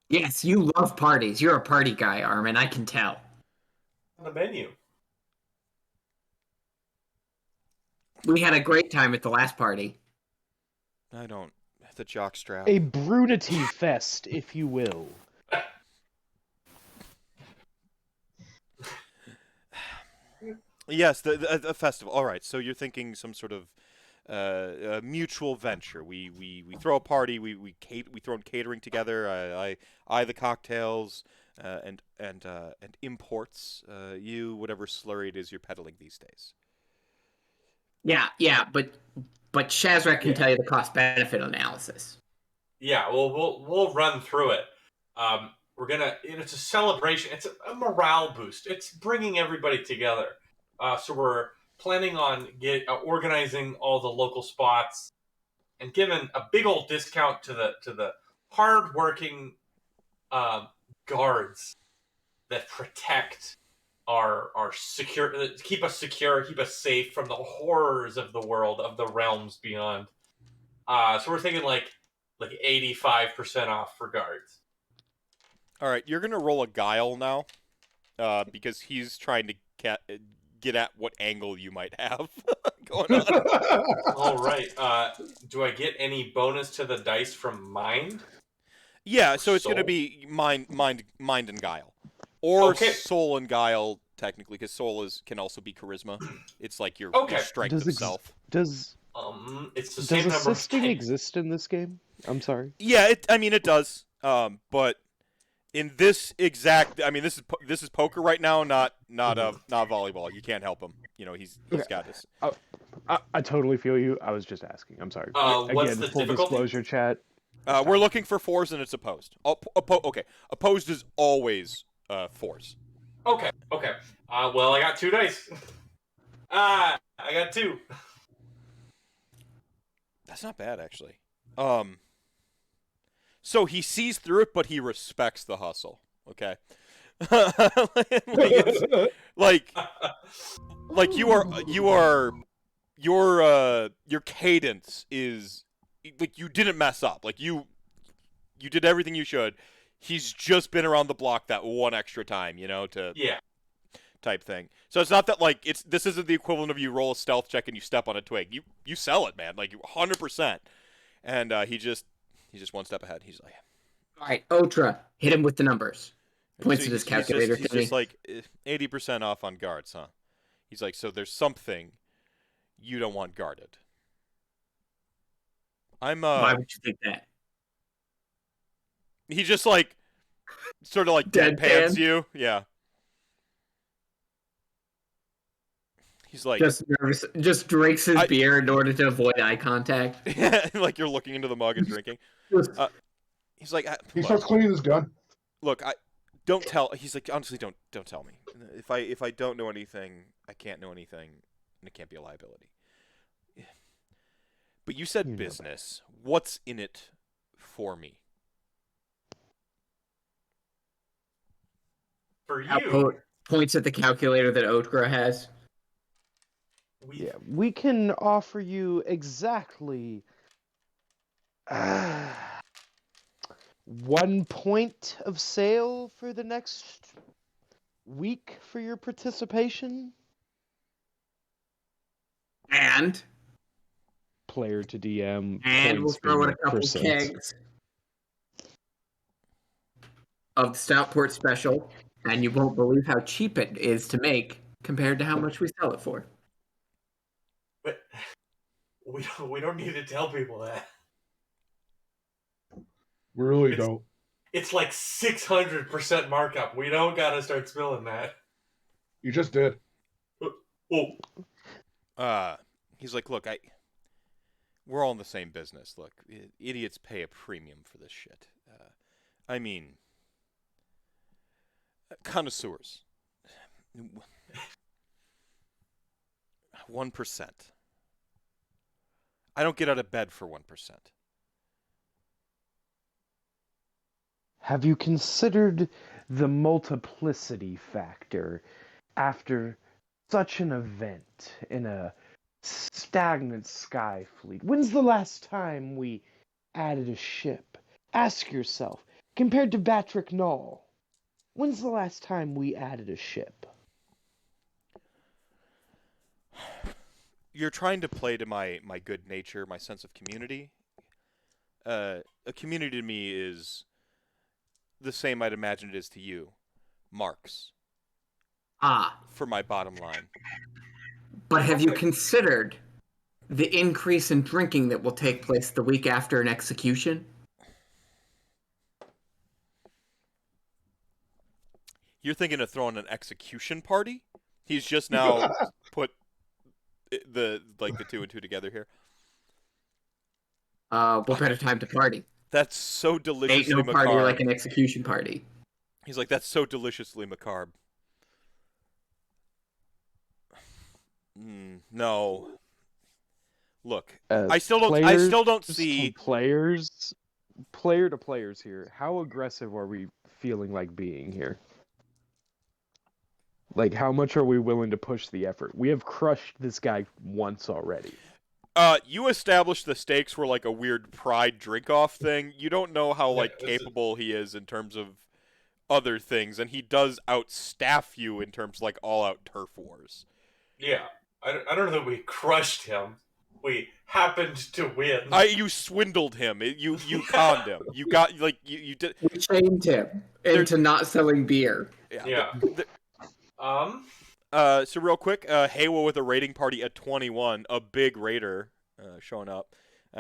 Yes, you love parties. You're a party guy, Armin. I can tell. On the menu. We had a great time at the last party. I don't. The jockstrap. A brunity fest, if you will. Yes, the festival. All right, so you're thinking some sort of mutual venture. We throw a party. We throw in catering together. I the cocktails and imports. You whatever slurry it is you're peddling these days. Yeah, but Shazrak can tell you the cost benefit analysis. Yeah, well, we'll run through it. It's a celebration. It's a morale boost. It's bringing everybody together. So we're planning on organizing all the local spots and giving a big old discount to the hardworking guards that protect our secure, keep us secure, keep us safe from the horrors of the world, of the realms beyond. So we're thinking like 85% off for guards. All right, you're gonna roll a guile now, because he's trying to get at what angle you might have going on. All right. Do I get any bonus to the dice from mind? Yeah, so it's Soul? gonna be mind and guile, or Okay. soul and guile technically, because soul can also be charisma. It's like your strength of self. Does It's the same number of assisting dice. exist in this game? I'm sorry. Yeah, it does. But in this exact, this is poker right now, not volleyball. You can't help him. He's got this. I totally feel you. I was just asking. I'm sorry. What's Again, the full difficulty? disclosure, chat. We're looking for 4s and it's opposed. Okay, opposed is always 4s. Okay. Well, I got 2 dice. I got 2. That's not bad, actually. So he sees through it, but he respects the hustle. Okay. like your cadence is like you didn't mess up. Like you did everything you should. He's just been around the block that one extra time, type thing. So it's not that this isn't the equivalent of you roll a stealth check and you step on a twig. You sell it, man, 100%. And he's just one step ahead. He's like, all right, Otra, hit him with the numbers. Points to his he's calculator. He's just like 80% off on guards, huh? He's like, so there's something you don't want guarded. Why would you think that? He just like Sort of like Deadpan. deadpans you. Yeah. He's like, Just nervous. Just drinks his beer in order to avoid eye contact. like you're looking into the mug and drinking. He's like, He starts cleaning his gun. look, don't tell. He's like, honestly, don't tell me. If I don't know anything, I can't know anything, and it can't be a liability. But you said business. What's in it for me? For you, Output points at the calculator that Ogre has. We can offer you exactly 1 point of sale for the next week for your participation. And Player to DM. we'll points throw in being a couple percent. kegs of the Stoutport Special, and you won't believe how cheap it is to make compared to how much we sell it for. But we don't need to tell people that. We really don't. It's like 600% markup. We don't gotta start spilling that. You just did. Oh, He's like, look, we're all in the same business. Look, idiots pay a premium for this shit. I mean, connoisseurs. 1%. I don't get out of bed for 1%. Have you considered the multiplicity factor after such an event in a stagnant sky fleet? When's the last time we added a ship? Ask yourself, compared to Batrick Null, when's the last time we added a ship? You're trying to play to my good nature, my sense of community. A community to me is the same I'd imagine it is to you. Marks. For my bottom line. But have you considered the increase in drinking that will take place the week after an execution? You're thinking of throwing an execution party? He's just now put the two and two together here. What better time to party? That's so deliciously Ain't no macabre. party like an execution party. He's like, that's so deliciously macabre. No. Look, I still don't see player to players here. How aggressive are we feeling like being here? Like, how much are we willing to push the effort? We have crushed this guy once already. You established the stakes were like a weird pride drink-off thing. You don't know how capable he is in terms of other things, and he does outstaff you in terms of like all-out turf wars. yeah. I don't know that we crushed him. We happened to win. You swindled him. You conned him. You got you did. We shamed him into not selling beer. Yeah. So real quick, Haywa with a raiding party at 21, a big raider showing up,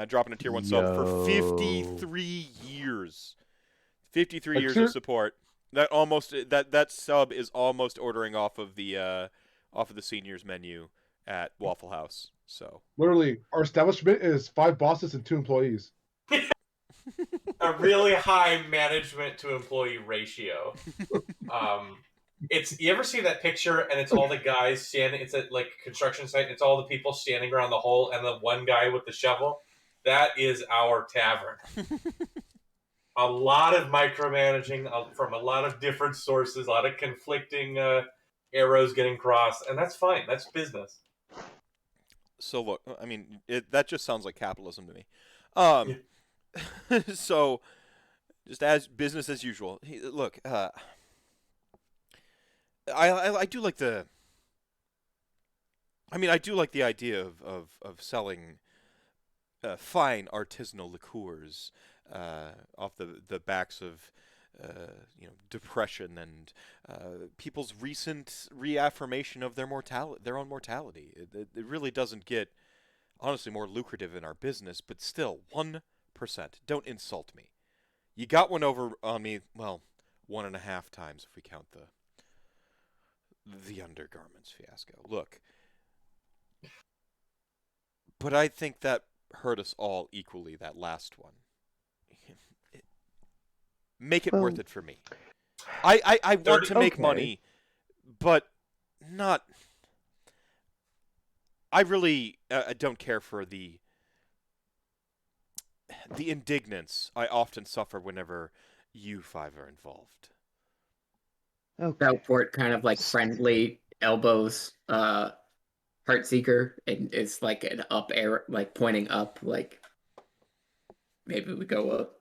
dropping a tier 1 sub for 53 years. 53 years of support. That sub is almost ordering off of the seniors menu at Waffle House. So literally, our establishment is 5 bosses and 2 employees. A really high management to employee ratio. You ever see that picture and it's all the guys standing? It's at like a construction site. And it's all the people standing around the hole and the one guy with the shovel. That is our tavern. A lot of micromanaging from a lot of different sources, a lot of conflicting arrows getting crossed, and that's fine. That's business. So look, I mean, that just sounds like capitalism to me. So, just as business as usual. Look, I do like the. I mean, I do like the idea of selling fine artisanal liqueurs off the backs of depression and people's recent reaffirmation of their own mortality. It really doesn't get honestly more lucrative in our business, but still 1%. Don't insult me. You got one over on me. Well, 1.5 times if we count the undergarments fiasco. Look, but I think that hurt us all equally, that last one. Make it worth it for me. I want to make money, but not... I really don't care for the indignance I often suffer whenever you five are involved. Okay. Southport kind of like friendly elbows Heartseeker, and it's like an up air, like pointing up, like maybe we go up.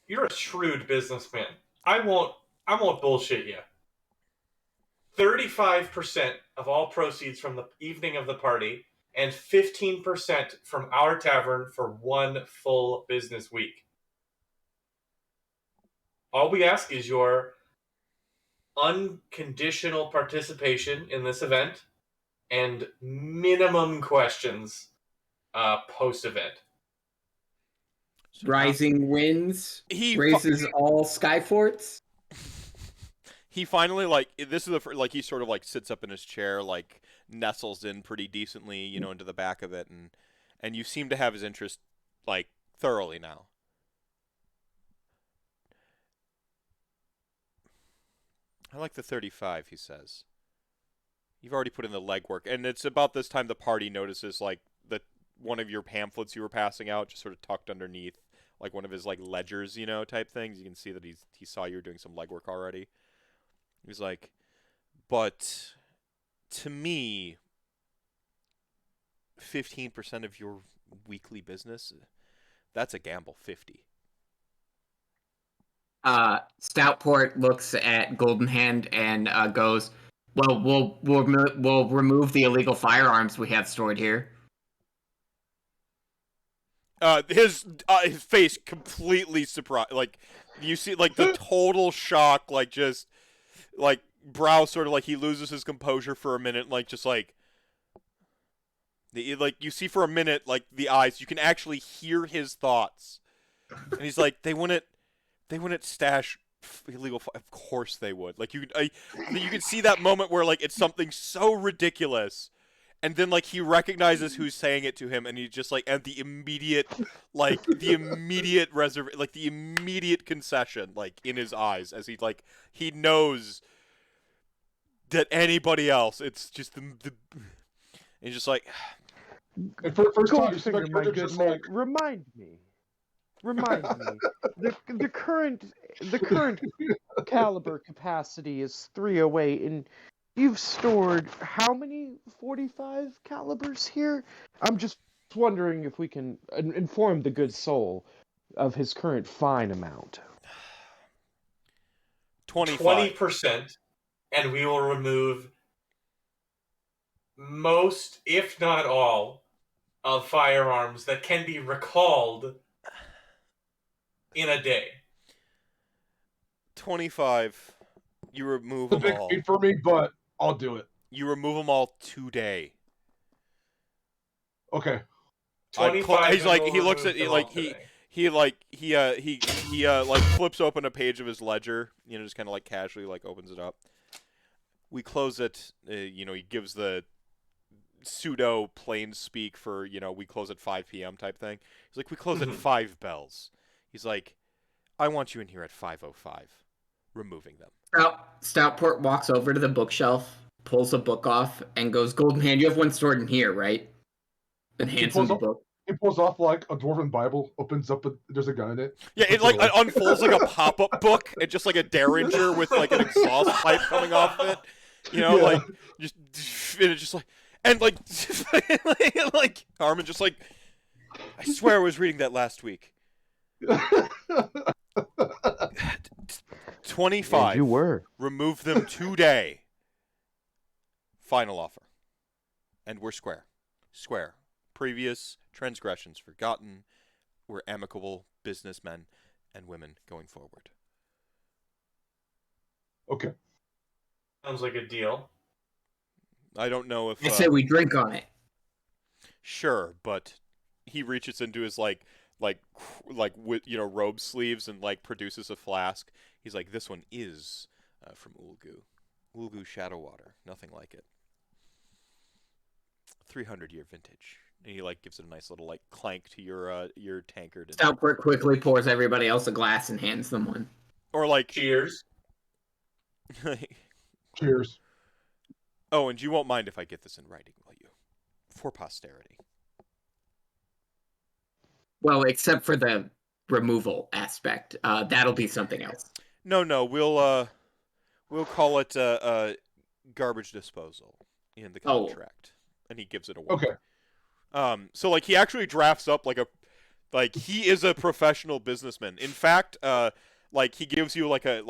You're a shrewd businessman. I won't bullshit you. 35% of all proceeds from the evening of the party, and 15% from our tavern for one full business week. All we ask is your unconditional participation in this event and minimum questions post-event. So Rising winds raises all skyforts. He finally, like, this is the like he sort of like sits up in his chair, like nestles in pretty decently, you know, into the back of it, and you seem to have his interest like thoroughly now. I like the 35, he says. You've already put in the legwork, and it's about this time the party notices like that one of your pamphlets you were passing out just sort of tucked underneath like one of his like ledgers, you know, type things. You can see that he saw you were doing some legwork already. He's like, but to me, 15% of your weekly business, that's a gamble. 50. Stoutport looks at Golden Hand and goes, "Well, we'll remove the illegal firearms we have stored here." His face completely surprised. Like you see, like the total shock, like just like brow sort of like he loses his composure for a minute, like just like like you see for a minute, like the eyes. You can actually hear his thoughts, and he's like, "They wouldn't stash illegal. Of course they would. Like you can see that moment where like it's something so ridiculous." And then, like, he recognizes who's saying it to him, and he's just, like, at the immediate concession, like, in his eyes, as he knows that anybody else, it's just and he's just like... And for the first time, Goldfinger, my good man, remind me. The current caliber capacity is 308, and you've stored how many 45 calibers here? I'm just wondering if we can inform the good soul of his current fine amount. 20%, and we will remove most, if not all, of firearms that can be recalled in a day. 25. You remove It's a them big all. feat for me, but I'll do it. You remove them all today. Okay. 25. He's like, he looks at them like all he today. he like flips open a page of his ledger, you know, just kind of like casually like opens it up. We close it, you know, he gives the pseudo plain speak for, you know, we close at 5 p.m. type thing. He's like, we close at 5 bells. He's like, I want you in here at 5:05, removing them. Stoutport walks over to the bookshelf, pulls a book off, and goes, "Golden Hand, you have one stored in here, right?" And hands him the book. He pulls off like a dwarven Bible, opens up, there's a gun in it. Yeah, it like it unfolds like a pop-up book, and just like a derringer with like an exhaust pipe coming off of it. You know, like just and it's just like and like like Armin just like, I swear I was reading that last week. 25. And you were. Remove them today. Final offer. And we're square. Square. Previous transgressions forgotten. We're amicable businessmen and women going forward. Okay. Sounds like a deal. I don't know if... I say we drink on it. Sure, but he reaches into his, like, with robe sleeves and like produces a flask. He's like, this one is from Ulgu Shadow Water, nothing like it. 300-year vintage. And he like gives it a nice little like clank to your tankard. And... Stoutbert quickly pours everybody else a glass and hands them one. Or like cheers. Cheers. Oh, and you won't mind if I get this in writing, will you? For posterity. Well, except for the removal aspect, that'll be something else. No, we'll call it garbage disposal in the contract, and he gives it away. Okay. So like he actually drafts up like he is a professional businessman. In fact, like he gives you like a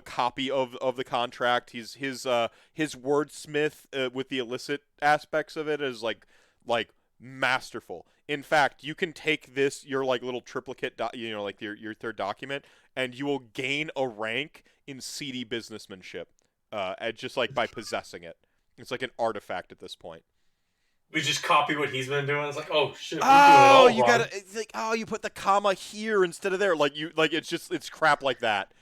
copy of the contract. His wordsmith with the illicit aspects of it is like masterful. In fact, you can take this your like little triplicate like your third document, and you will gain a rank in seedy businessmanship just like by possessing it. It's like an artifact at this point. We just copy what he's been doing. It's like, oh shit. Oh, you gotta. It's like, oh, you put the comma here instead of there. It's crap like that.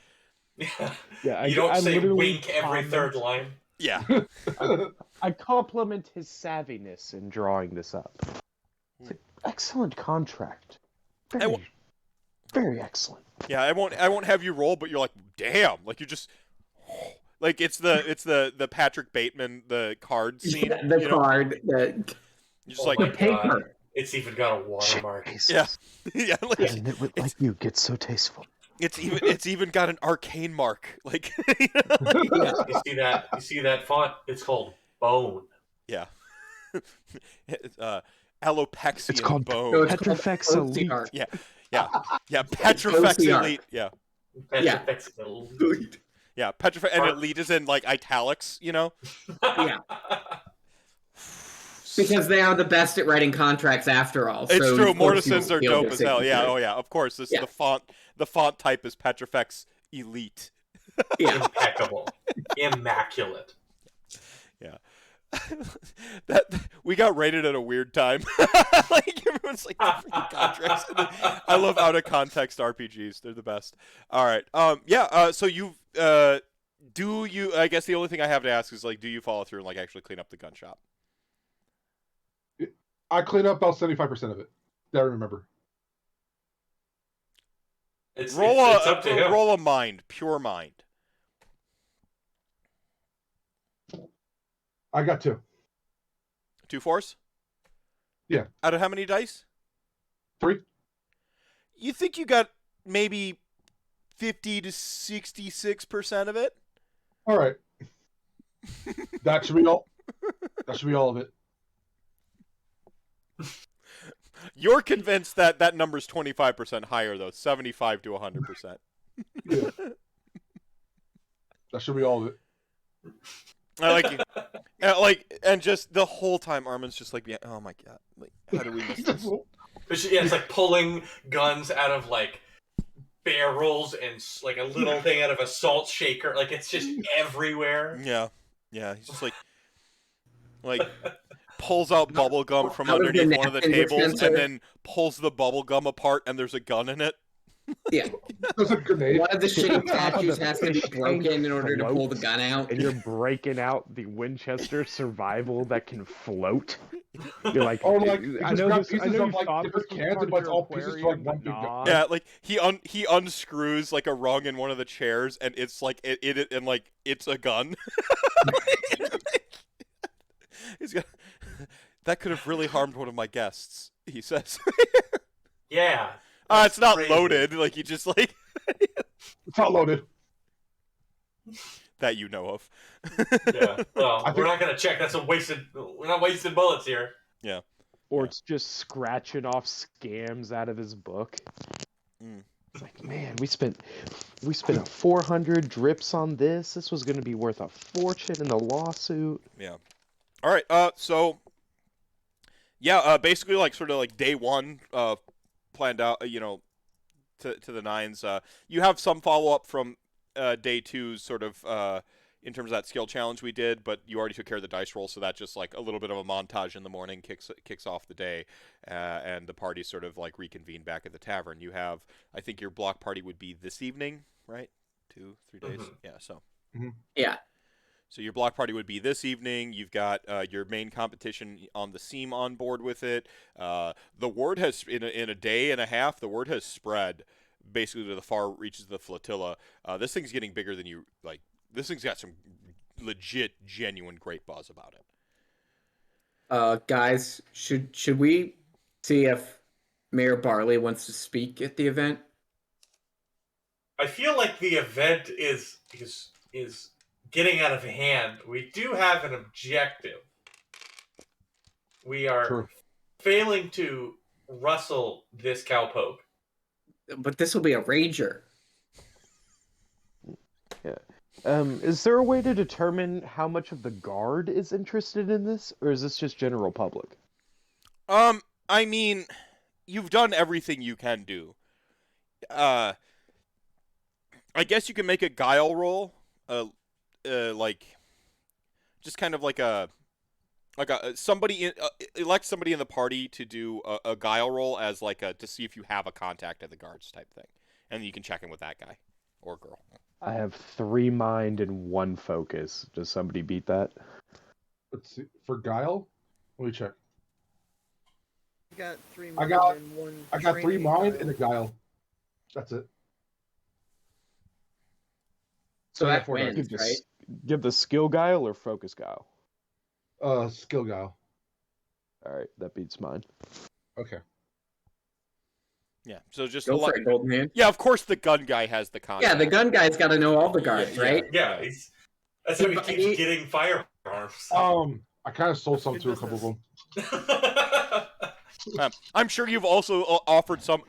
Yeah, you don't say literally wink every third line. Yeah. I compliment his savviness in drawing this up. It's an excellent contract. Very excellent. Yeah, I won't have you roll, but you're like, damn, like you just. Like it's the Patrick Bateman the card scene. The card that. Just oh like my God. It's even got a watermark. Yeah, yeah. Like, and it would like you get so tasteful. It's even got an arcane mark. Like Yeah. You see that font? It's called Bone. Yeah. Alopexian It's called bone. Petrifex Elite. Yeah. Petrifex Elite. Yeah. Petrifex Elite. Yeah, Petrifex and Elite is in like italics, Yeah. Because they are the best at writing contracts after all. It's so true. Mortisans are dope as hell. Yeah, oh yeah, of course. This is the font type is Petrifex Elite. Yeah. Impeccable. Immaculate. Yeah. That we got rated at a weird time. Like everyone's like freaking contracts. I love out of context RPGs. They're the best. All right. So you do you? I guess the only thing I have to ask is like, do you follow through and like actually clean up the gun shop? I clean up about 75% of it. That I remember. It's up to him. Roll a mind, pure mind. I got 2. 2 4s? Yeah. Out of how many dice? 3. You think you got maybe 50 to 66% of it? All right. That should be all. That should be all of it. You're convinced that that number's 25% higher though, 75 to 100%. Yeah. That should be all of it. I like you. And just the whole time Armin's just like, yeah, oh my God, like, how do we miss this? It's like pulling guns out of like barrels and like a little thing out of a salt shaker. Like it's just everywhere. Yeah. He's just like pulls out bubble gum from underneath one of the tables and then pulls the bubble gum apart and there's a gun in it. Yeah. There's a grenade. One of the shitty statues has to be broken in order to pull the gun out. And you're breaking out the Winchester survival that can float. You're like, Oh, like I know this. I pieces know of you like thought different this was cans, part but of it's your all pieces to like aquarium, one but big nah. gun. Yeah, like he unscrews like a rung in one of the chairs and it's like it and like it's a gun. He's got that could have really harmed one of my guests, he says. Yeah. It's not crazy. loaded, like you just like It's not loaded. that you know of. Yeah. Well, we're not gonna check. That's a wasted. We're not wasting bullets here. Yeah. Or it's just scratching off scams out of his book. Mm. It's like, man, we spent a 400 drips on this. This was going to be worth a fortune in the lawsuit. Yeah. All right. So. Yeah. Basically, like sort of like day one, planned out. To the nines. You have some follow up from day two's sort of in terms of that skill challenge we did, but you already took care of the dice roll, so that's just like a little bit of a montage in the morning, kicks off the day, and the party sort of like reconvene back at the tavern. You have, I think your block party would be this evening, right? 2-3 days, yeah. So Yeah. So your block party would be this evening. You've got your main competition on the seam on board with it. The word has, in a day and a half, the word has spread basically to the far reaches of the flotilla. This thing's getting bigger than you like. This thing's got some legit, genuine great buzz about it. Guys, should we see if Mayor Barley wants to speak at the event? I feel like the event is getting out of hand. We do have an objective. We are True. failing to rustle this cowpoke. But this will be a rager. Is there a way to determine how much of the guard is interested in this, or is this just general public? I mean, you've done everything you can do. I guess you can make a guile roll, like, just kind of like somebody elect somebody in the party to do a guile roll as like to see if you have a contact at the guards type thing, and you can check in with that guy or girl. I have 3 mind and 1 focus. Does somebody beat that? Let's see. For Guile, let me check. I got 3 I mind got- and 1 I got 3 training mind guile. and a Guile. That's it. So I got that 4 dice. wins, right? Give the skill guile or focus guile? Skill Guile. All right, that beats mine. Okay. Yeah. So just Go for it, Golden Hand. Yeah, of course the gun guy has the contact. Yeah, the gun guy's got to know all the guards, right? Yeah, that's how he keeps He- getting firearms. I kind of sold some to a couple of them. I'm sure you've also offered some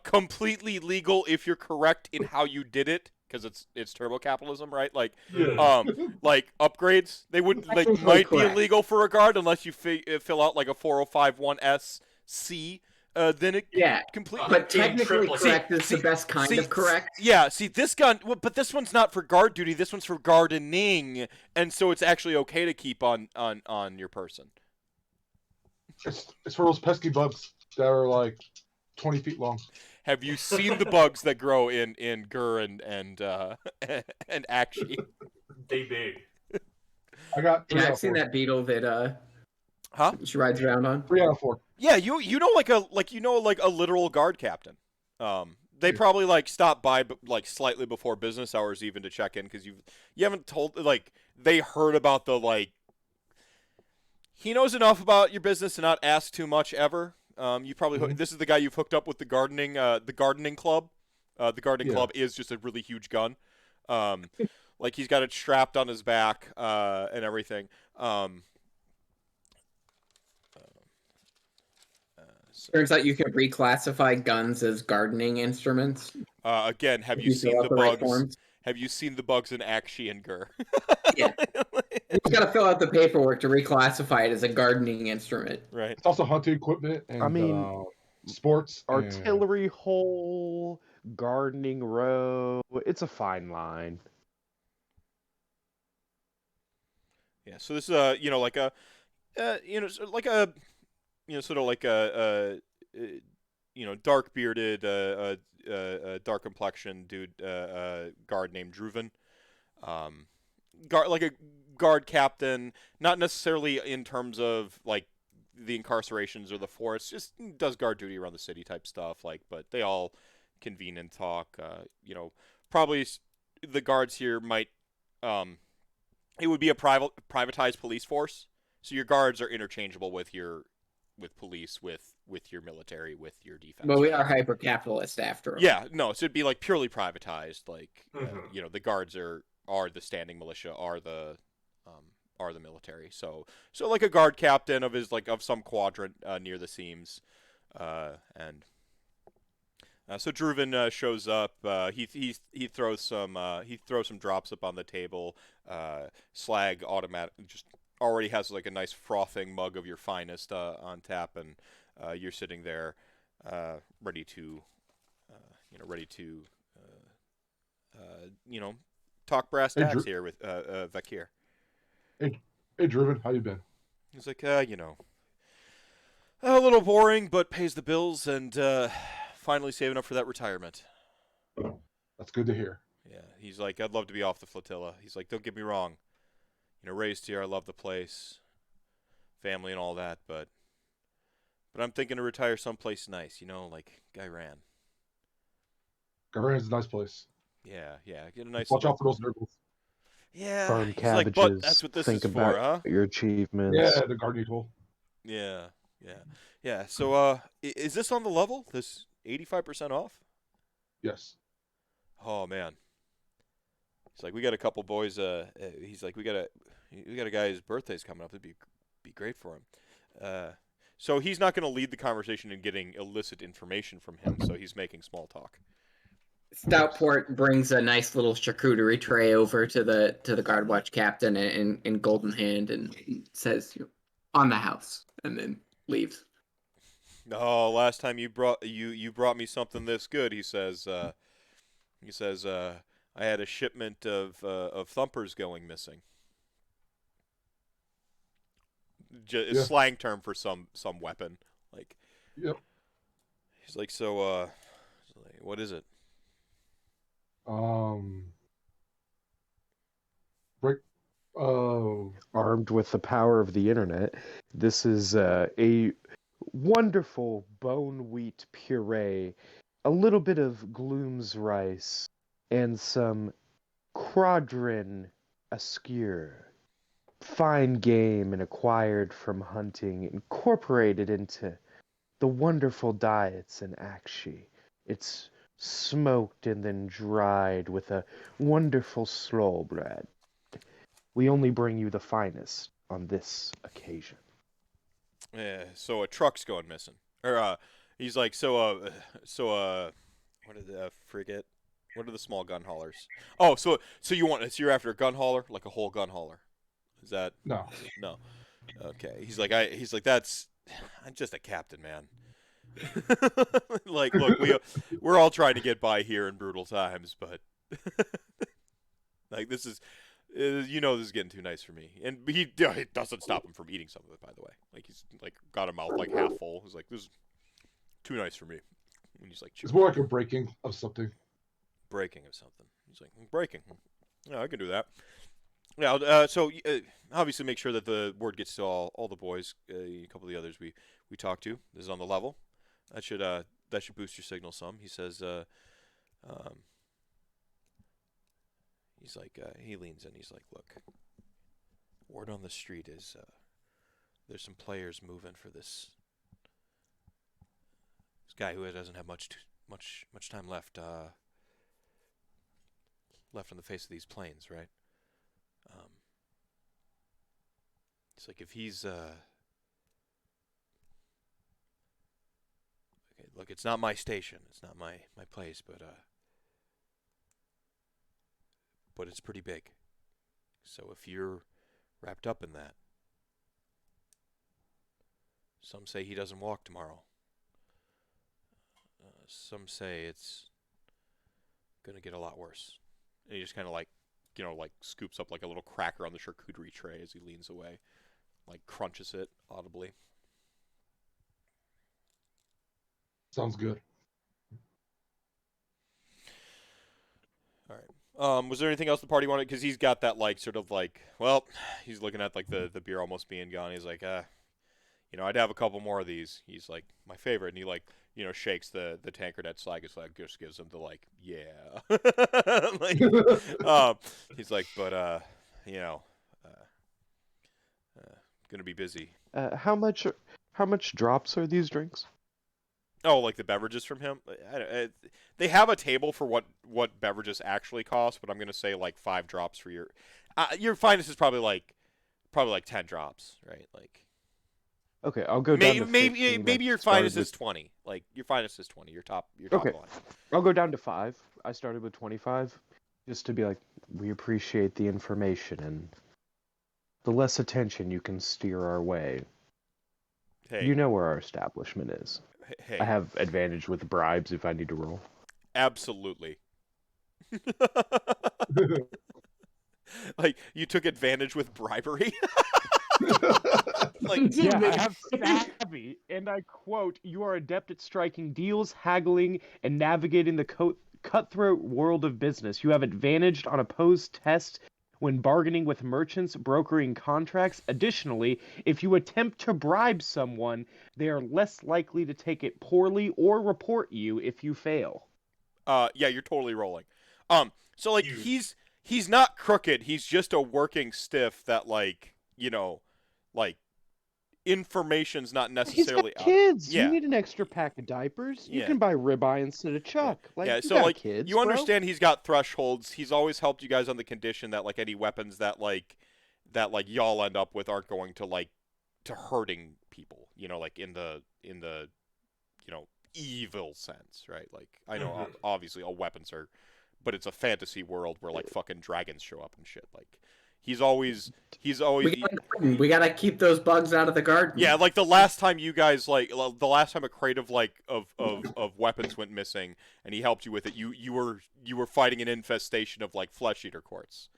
completely legal if you're correct in how you did it, because it's turbo-capitalism, right? Like Yeah. like upgrades, they would like Technically might be correct. illegal for a guard unless you fill out like a 4051S C. Then it Yeah, completely. but technically triplicate. correct is the best kind of correct. Yeah, see this gun, but this one's not for guard duty. This one's for gardening, and so it's actually okay to keep on your person. It's for those pesky bugs that are like 20 feet long. Have you seen the bugs that grow in Gur and and Akshi? They big. I got 3 Yeah, out I've of seen 4. that beetle that Huh? she rides around on. 3 out of 4. Yeah, you know like a literal guard captain. They probably like stop by like slightly before business hours even to check in because you haven't told like they heard about the like. He knows enough about your business to not ask too much ever. You probably this is the guy you've hooked up with the gardening club. The gardening club is just a really huge gun. Like he's got it strapped on his back and everything. Turns out you can reclassify guns as gardening instruments. Again, have if you fill seen out the right bugs? forms. Have you seen the bugs in Akshi and Gur? Yeah. You got to fill out the paperwork to reclassify it as a gardening instrument. Right. It's also hunting equipment and I mean, sports. and- Artillery hole, gardening row. It's a fine line. Yeah. So this is like a like a sort of like a dark bearded dark complexion dude guard named Druven. Like a guard captain, not necessarily in terms of like the incarcerations or the force, just does guard duty around the city type stuff. Like, but they all convene and talk. Probably the guards here might. It would be a privatized police force, so your guards are interchangeable with police, with your military, with your defense. But we are hyper capitalist after all. Yeah, no, so it'd be like purely privatized. Like, Mhm. The guards are the standing militia, are the military. So like a guard captain of some quadrant near the seams, and so Druven shows up. He throws some drops up on the table. Slag automatic just already has like a nice frothing mug of your finest on tap, and you're sitting there ready to talk brass Hey, tacks here with Vakir. Hey, Driven, how you been? He's like, you know, a little boring, but pays the bills, and finally saving up for that retirement. That's good to hear. Yeah, he's like, I'd love to be off the flotilla. He's like, don't get me wrong, you know, raised here, I love the place, family and all that, but I'm thinking to retire someplace nice, you know, like Guyran. Guyran's a nice place. Yeah, get a nice Watch little... out for those nurgles. Yeah, Farm he's cabbages. like, but that's what this think is for, about huh? your achievements. Yeah, the gardening tool. Yeah. So, is this on the level? This 85% off? Yes. Oh man. He's like, we got a couple boys. He's like, we got a guy whose birthday's coming up. It'd be great for him. So he's not going to lead the conversation in getting illicit information from him. So he's making small talk. Stoutport brings a nice little charcuterie tray over to the guard watch captain in golden hand and says, "On the house," and then leaves. Oh, last time you brought me something this good. He says, I had a shipment of thumpers going missing. Yeah. Slang term for some weapon. Like, Yep. he's like, so what is it? Break. Oh. Armed with the power of the internet, this is a wonderful bone wheat puree, a little bit of Gloom's rice, and some Kharadron askew. Fine game and acquired from hunting, incorporated into the wonderful diets in Akshi. It's smoked and then dried with a wonderful slow bread. We only bring you the finest on this occasion. Yeah, so a truck's going missing. Or he's like, what are the frigate? What are the small gun haulers? Oh, so you're after a gun hauler, like a whole gun hauler. Is that No. no? Okay. He's like that's I'm just a captain, man. Like, look, we're all trying to get by here in brutal times, but like this is this is getting too nice for me. And it doesn't stop him from eating some of it, by the way. Like he's like got a mouth like half full. He's like, this is too nice for me. And he's like, It's more like a breaking of something. breaking of something. He's like, breaking. Yeah, I can do that. Yeah, so obviously make sure that the word gets to all the boys. A couple of the others we talked to. This is on the level. That should boost your signal some. He says. He's like he leans in. He's like, look. Word on the street is there's some players moving for this guy who doesn't have much time left on the face of these plains, right? It's like if he's okay, look, it's not my station, it's not my place, but it's pretty big. So if you're wrapped up in that, some say he doesn't walk tomorrow. Some say it's gonna get a lot worse. And he just kind of like scoops up like a little cracker on the charcuterie tray as he leans away. Like crunches it audibly. Sounds good. All right. Was there anything else the party wanted? Because he's got that like sort of like, well, he's looking at like the beer almost being gone. He's like, I'd have a couple more of these. He's like, my favorite, and he like, shakes the tankard at Slagus, like just gives him the like, yeah. Like, he's like, but gonna be busy. How much drops are these drinks? Oh, like the beverages from him? They have a table for what beverages actually cost, but I'm gonna say like 5 drops for your finest is probably like 10 drops, right? Like, okay, I'll go down to 15. Maybe your finest is 20. Like your finest is 20. Your top Okay. line. I'll go down to 5. I started with 25, just to be like, we appreciate the information and the less attention you can steer our way. Hey, You know where our establishment is. hey, I have advantage with bribes if I need to roll. absolutely. Like, you took advantage with bribery? Like, Yeah, I have savvy, and I quote, "You are adept at striking deals, haggling, and navigating the cutthroat world of business. You have advantaged on opposed tests when bargaining with merchants, brokering contracts. Additionally, if you attempt to bribe someone, they are less likely to take it poorly or report you if you fail." yeah, you're totally rolling. So, like, You- he's not crooked. He's just a working stiff that, like, like, information's not He's necessarily got out. kids. Yeah. You need an extra pack of diapers. You Yeah. can buy ribeye instead of chuck. Like, Yeah, you so got like kids, you bro. understand he's got thresholds. He's always helped you guys on the condition that like any weapons that y'all end up with aren't going to like to hurting people, like in the evil sense, right? Like I know Mhm. obviously all weapons are, but it's a fantasy world where like fucking dragons show up and shit. Like he's always We gotta keep those bugs out of the garden. yeah, like the last time you guys the last time a crate of of weapons went missing and he helped you with it, you were fighting an infestation of like flesh eater courts.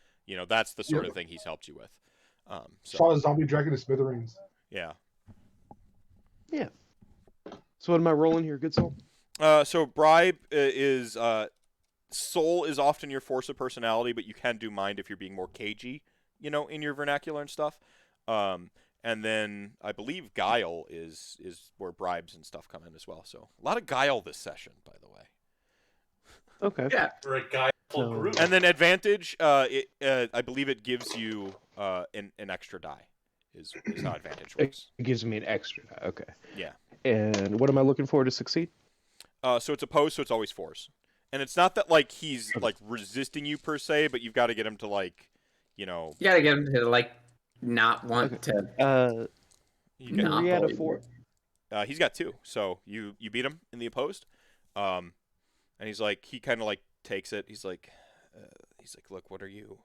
That's the sort of thing he's helped you with. So Shot a zombie dragon to smithereens. yeah. Yeah. So what am I rolling here, good soul? So bribe is soul is often your force of personality, but you can do mind if you're being more cagey, in your vernacular and stuff. And then I believe guile is where bribes and stuff come in as well. So a lot of guile this session, by the way. Okay. Yeah. We're a guy full So- group. And then advantage, I believe it gives you an extra die. Is how advantage works. It gives me an extra. Okay. Yeah. And what am I looking for to succeed? So it's opposed, so it's always force. And it's not that like he's Okay. like resisting you per se, but you've got to get him to like, You gotta get him to like not want Okay. to. you can, Not 3 out of bully 4. he's got 2. So you beat him in the opposed. And he's like he kind of like takes it. He's like, look, what are you?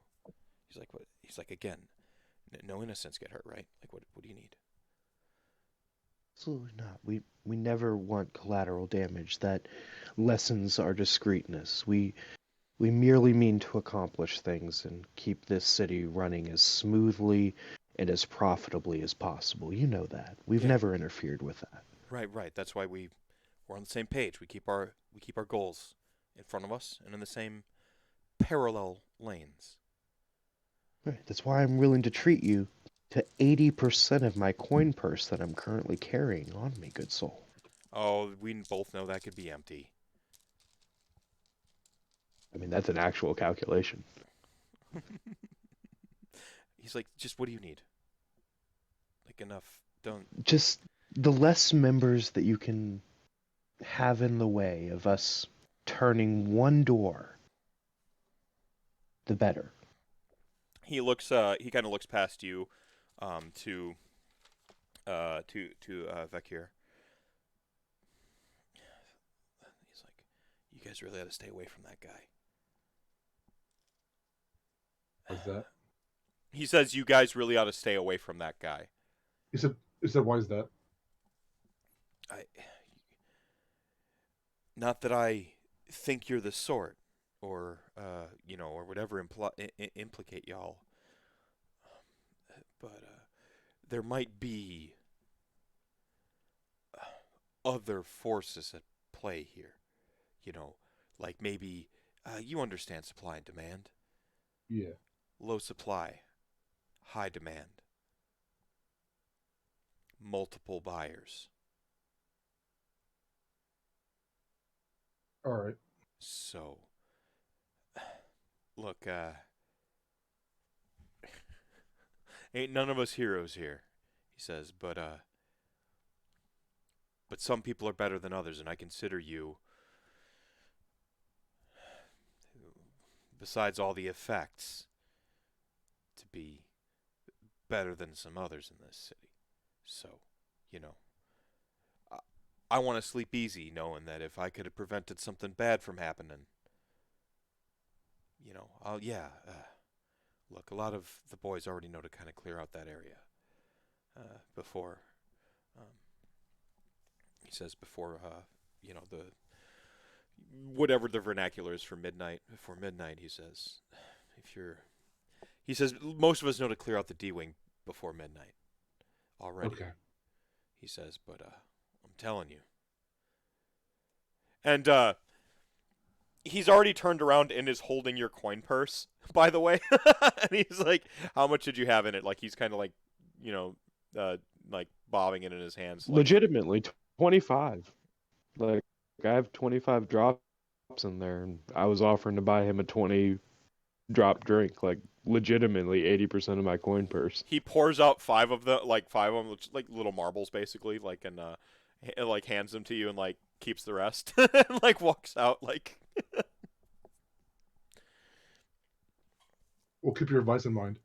He's like, what? He's like, again, no innocents get hurt, right? Like, what do you need? Absolutely not. We never want collateral damage that lessens our discreetness. We merely mean to accomplish things and keep this city running as smoothly and as profitably as possible. You know that. We've Yeah. never interfered with that. Right. That's why we're on the same page. We keep our goals in front of us and in the same parallel lanes. Right. That's why I'm willing to treat you to 80% of my coin purse that I'm currently carrying on me, good soul. Oh, we both know that could be empty. I mean, that's an actual calculation. He's like, just what do you need? Like enough. Don't. Just the less members that you can have in the way of us turning one door, the better. He looks. He kind of looks past you, to Vekir. He's like, you guys really ought to stay away from that guy. What's that? He says you guys really ought to stay away from that guy. He said, why is that? Not that I think you're the sort, or or whatever implicate y'all. But there might be other forces at play here. Like maybe you understand supply and demand. Yeah. Low supply, high demand. Multiple buyers. All right. So, look, ain't none of us heroes here, he says, but some people are better than others, and I consider you, besides all the effects, to be better than some others in this city. So, I want to sleep easy knowing that if I could have prevented something bad from happening, look, a lot of the boys already know to kind of clear out that area before, he says, before, the, whatever the vernacular is for midnight, before midnight, he says, He says most of us know to clear out the D-wing before midnight. Already. Okay. He says, but I'm telling you. And he's already turned around and is holding your coin purse, by the way. And he's like, "How much did you have in it?" Like he's kind of like, like bobbing it in his hands. Like, Legitimately, 25. Like, I have 25 drops in there, and I was offering to buy him a 20 drop drink. Like, legitimately, 80% of my coin purse. he pours out five of them, like little marbles, basically, like, and like hands them to you and like keeps the rest, and like walks out like. We'll keep your advice in mind.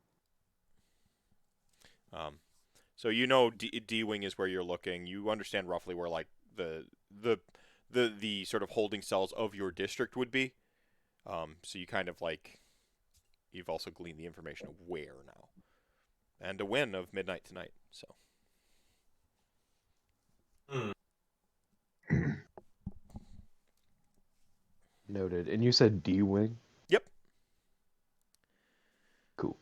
So D-wing is where you're looking. You understand roughly where like the sort of holding cells of your district would be. So you kind of like you've also gleaned the information of where now, and a win of midnight tonight. So. Noted. And you said D-wing? Yep. Cool.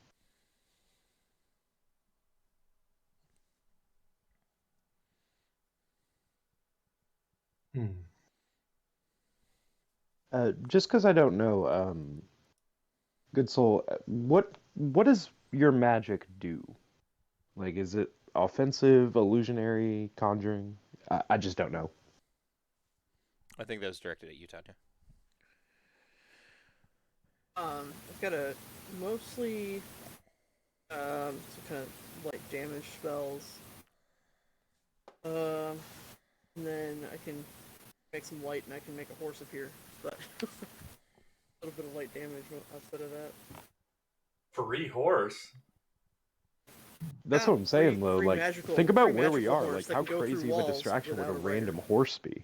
Just because I don't know, Good Soul, what does your magic do? Like, is it offensive, illusionary, conjuring? I just don't know. I think that's directed at you, Tanya. I've got a mostly some kind of light damage spells. And then I can make some light and I can make a horse appear, but a little bit of light damage outside of that. Free horse. That's what I'm saying, though. Free Like, magical, think about free where we magical are. horse Like, that how can go through crazy of a walls distraction would a without rider. random horse be?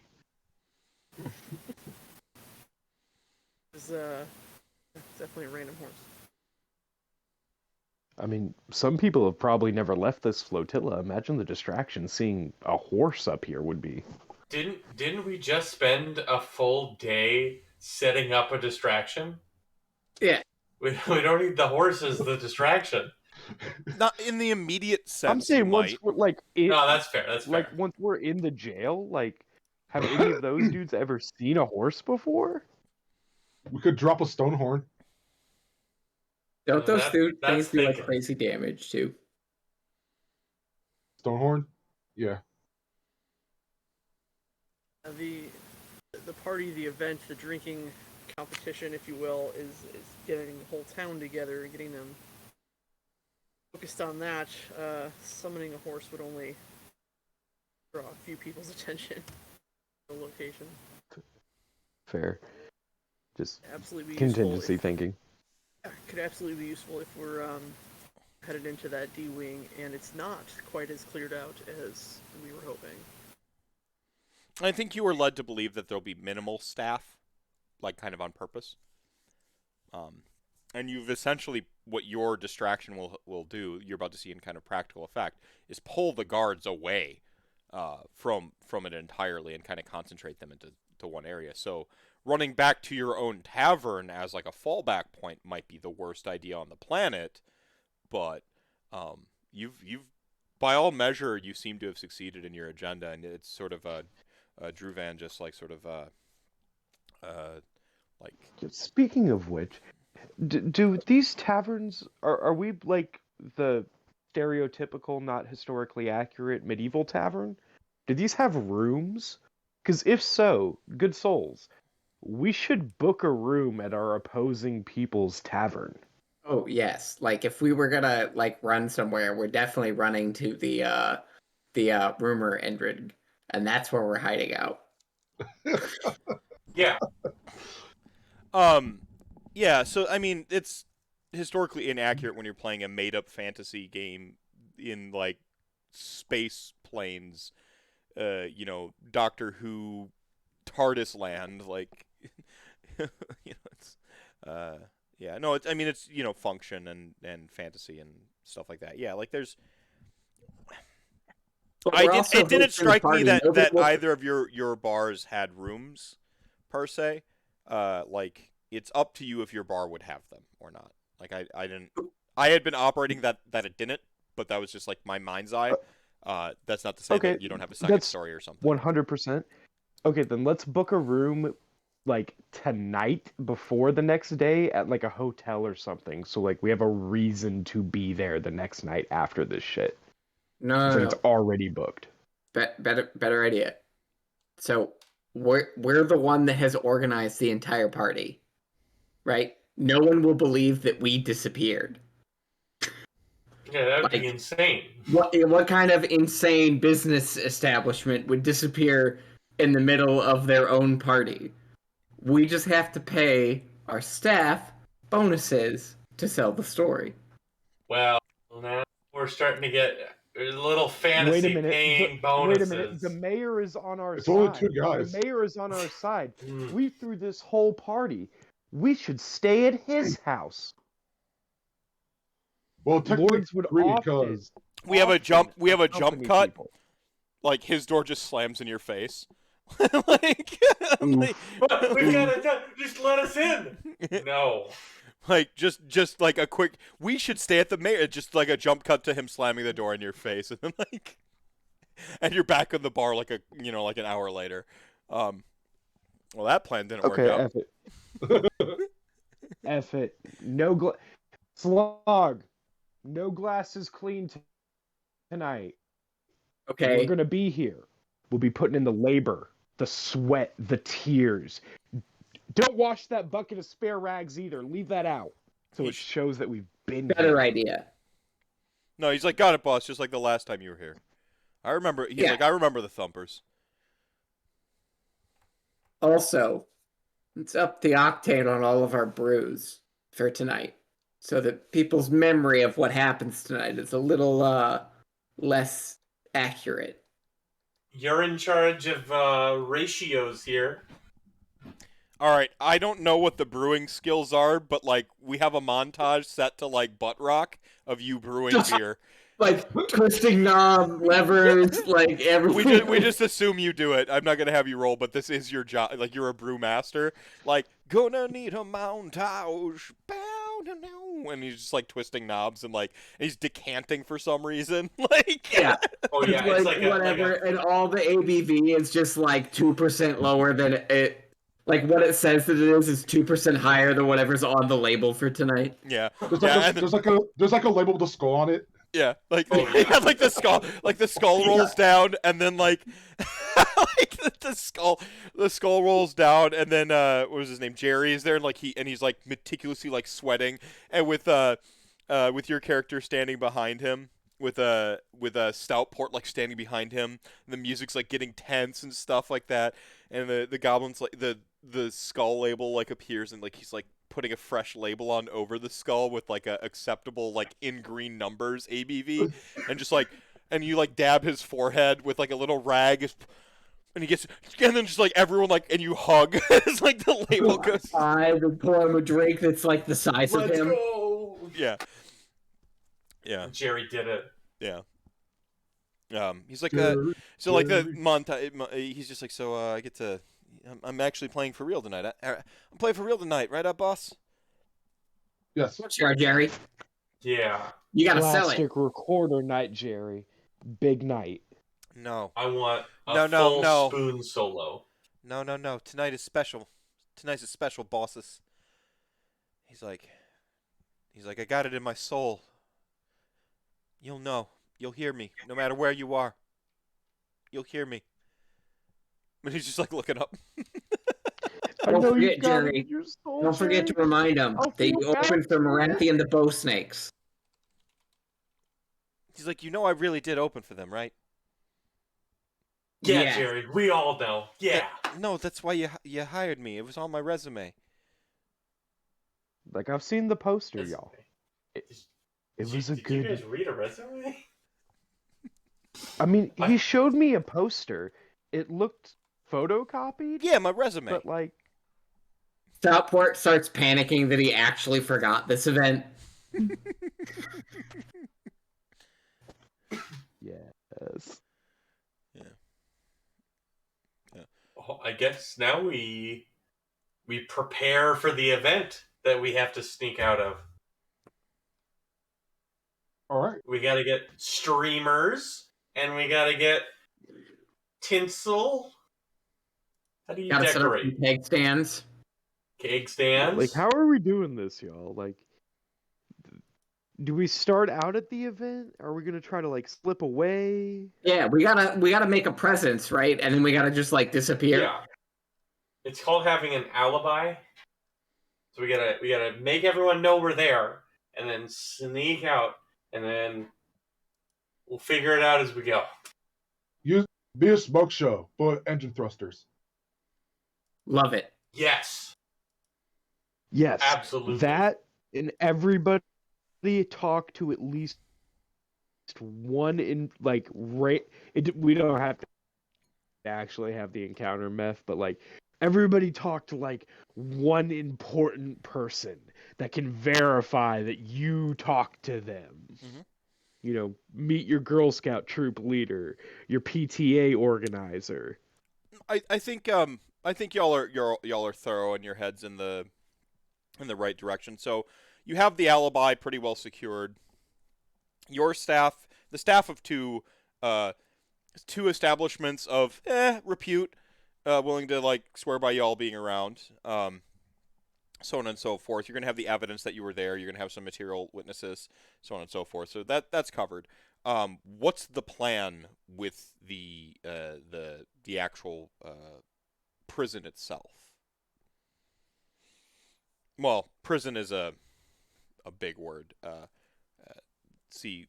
It's definitely a random horse. I mean, some people have probably never left this flotilla. Imagine the distraction seeing a horse up here would be. Didn't we just spend a full day setting up a distraction? Yeah. We don't need the horse as the distraction. Not in the immediate sense. I'm saying you once might. we're like in, No, that's fair. That's like fair. once we're in the jail, like have any of those dudes ever seen a horse before? We could drop a stone horn. Don't those things that's do like thinking. crazy damage too? Stone horn? Yeah. The party, the event, the drinking competition, if you will, is getting the whole town together and getting them focused on that. Summoning a horse would only draw a few people's attention to the location. Fair. Just Absolutely be contingency useful thinking. could absolutely be useful if we're headed into that D-wing and it's not quite as cleared out as we were hoping. I think you were led to believe that there'll be minimal staff, like kind of on purpose. And you've essentially, what your distraction will do, you're about to see in kind of practical effect, is pull the guards away from it entirely and kind of concentrate them into one area. So running back to your own tavern as like a fallback point might be the worst idea on the planet, but you've by all measure you seem to have succeeded in your agenda, and it's sort of Drew Van just like sort of like. Speaking of which, do these taverns are we like the stereotypical, not historically accurate medieval tavern? Do these have rooms? Because if so, good souls, we should book a room at our opposing people's tavern. Oh yes, like if we were gonna like run somewhere, we're definitely running to the rumor Endrid, and that's where we're hiding out. Yeah. Yeah, so I mean, it's historically inaccurate when you're playing a made-up fantasy game in like space planes, Doctor Who, TARDIS land, like, it's, yeah, no, I mean, it's function and fantasy and stuff like that. Yeah, like there's. It didn't strike me that either of your bars had rooms, per se. Like it's up to you if your bar would have them or not. Like I didn't. I had been operating that it didn't, but that was just like my mind's eye. That's not to say Okay, that you don't have a second that's story or something. 100%. Okay, then let's book a room like tonight before the next day at like a hotel or something. So like we have a reason to be there the next night after this shit. No, So no, it's no. already booked. Better idea. So we're the one that has organized the entire party, right? No one will believe that we disappeared. Yeah, that would Like, be insane. What kind of insane business establishment would disappear in the middle of their own party? We just have to pay our staff bonuses to sell the story. Well, now we're starting to get a little Wait a fantasy minute. paying Wait a minute. bonuses. The mayor is on our It's side. only two guys. The mayor is on our side. Mm. We threw this whole party. We should stay at his house. Well, technically Lords would three, often. because We have a jump. We have a accompany jump cut. people. Like his door just slams in your face. like, like, But we've got to just let us in. No. like just like a quick. We should stay at the mayor. Just like a jump cut to him slamming the door in your face, and then like, and you're back in the bar like like an hour later. Well, that plan didn't work Okay, out. F it. F it. No Slog. No glasses clean tonight. Okay. We're gonna be here. We'll be putting in the labor, the sweat, the tears. Don't wash that bucket of spare rags either. Leave that out. So it shows that we've been Better here. idea. No, he's like, got it, boss. Just like the last time you were here. I remember. He's Yeah. like, I remember the thumpers. Also, let's up the octane on all of our brews for tonight, so that people's memory of what happens tonight is a little less accurate. You're in charge of ratios here. All right, I don't know what the brewing skills are, but like we have a montage set to like butt rock of you brewing beer. Like twisting knob levers, like everything. We just assume you do it. I'm not gonna have you roll, but this is your job. Like you're a brew master. Like gonna need a montage. Bow to no, and he's just like twisting knobs and like he's decanting for some reason. Like Yeah. Oh yeah, It's it's like, like whatever, and all the ABV is just like 2% lower than it. Like what it says that it is 2% higher than whatever's on the label for tonight. yeah, there's yeah, like, and- there's like a label with a skull on it. yeah, like Oh, yeah. yeah, like the skull rolls down, and then like like the skull rolls down, and then what was his name? Jerry is there, and like he's like meticulously like sweating, and with your character standing behind him. With a Stoutport like standing behind him, and the music's like getting tense and stuff like that, and the goblins like the skull label like appears, and like he's like putting a fresh label on over the skull with like a acceptable like in green numbers ABV, and just like and you like dab his forehead with like a little rag, and he gets, and then just like everyone like, and you hug. It's like the label goes. I would pour him a drink that's like the size of let's him. go. Yeah. Yeah. Jerry did it. Yeah. He's like so like the montage. He's just like, so I get to. I'm actually playing for real tonight. I'm playing for real tonight, right, up, boss? Yes. Sure, Jerry. Yeah. You gotta sell it. Plastic recorder night, Jerry. Big night. No. I want a No, full no. spoon solo. No. Tonight is special. Tonight's a special, bosses. He's like, I got it in my soul. You'll know. You'll hear me, no matter where you are. You'll hear me. And he's just like looking up. I Don't know forget, you've got it Jerry. in your soul, Don't forget to Jerry. remind him I'll that you feel bad opened for for you. Marathi and the Bow Snakes. He's like, I really did open for them, right? Yeah, Yeah. Jerry. We all know. Yeah. No, that's why you hired me. It was on my resume. Like I've seen the poster, That's- y'all. It Did was you, a did you good. guys read a resume? I mean, he showed me a poster. It looked photocopied, Yeah, my resume. but like, Stoutport starts panicking that he actually forgot this event. yes. Oh, I guess now we prepare for the event that we have to sneak out of. All right. We got to get streamers, and we got to get tinsel. How do you Gotta set up decorate? some keg stands. Cake stands. Like, how are we doing this, y'all? Like, do we start out at the event? Are we gonna try to like slip away? Yeah, we gotta make a presence, right? And then we gotta just like disappear. Yeah. It's called having an alibi. So we gotta make everyone know we're there, and then sneak out, and then we'll figure it out as we go. Be a smoke show, but engine thrusters. Love it. Yes. Yes, Absolutely. that, and everybody talk to at least one in like we don't have to actually have the encounter Meph, but like everybody talk to like one important person that can verify that you talk to them. Mhm. You know, meet your Girl Scout troop leader, your PTA organizer. I think y'all are thorough and your heads in the right direction. So you have the alibi pretty well secured. Your staff, the staff of two establishments of repute, willing to like swear by y'all being around, so on and so forth. You're gonna have the evidence that you were there. You're gonna have some material witnesses, so on and so forth. So that's covered. What's the plan with the actual prison itself? Well, prison is a big word. See,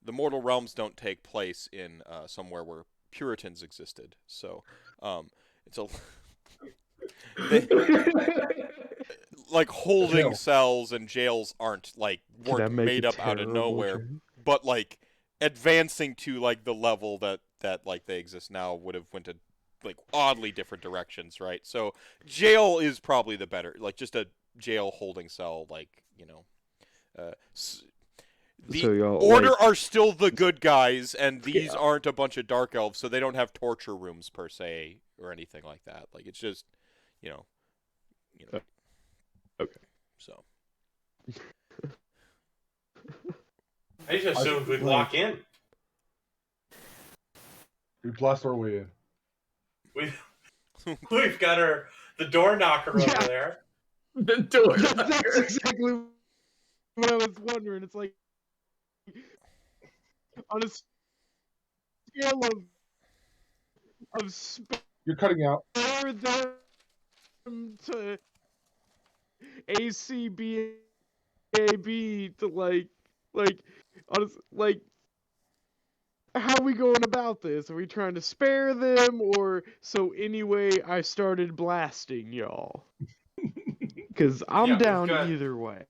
the mortal realms don't take place in somewhere where Puritans existed, so it's a like holding Jail. cells and jails weren't made up out of nowhere, but like advancing to like the level that like they exist now would have went to like oddly different directions, right? So jail is probably the better, like just a jail holding cell, like the So y'all, Order like, are still the good guys, and these aren't a bunch of dark elves, so they don't have torture rooms per se or anything like that. Like it's just, you know. Okay. So. I just assumed we'd walk in. We blast our way in. We've got the door knocker over Yeah. there. The door. That's exactly what I was wondering. It's like on a scale of You're cutting out. spare them to ACBAB to like like how are we going about this? Are we trying to spare them, or so anyway I started blasting y'all? Because I'm Yeah, down either way.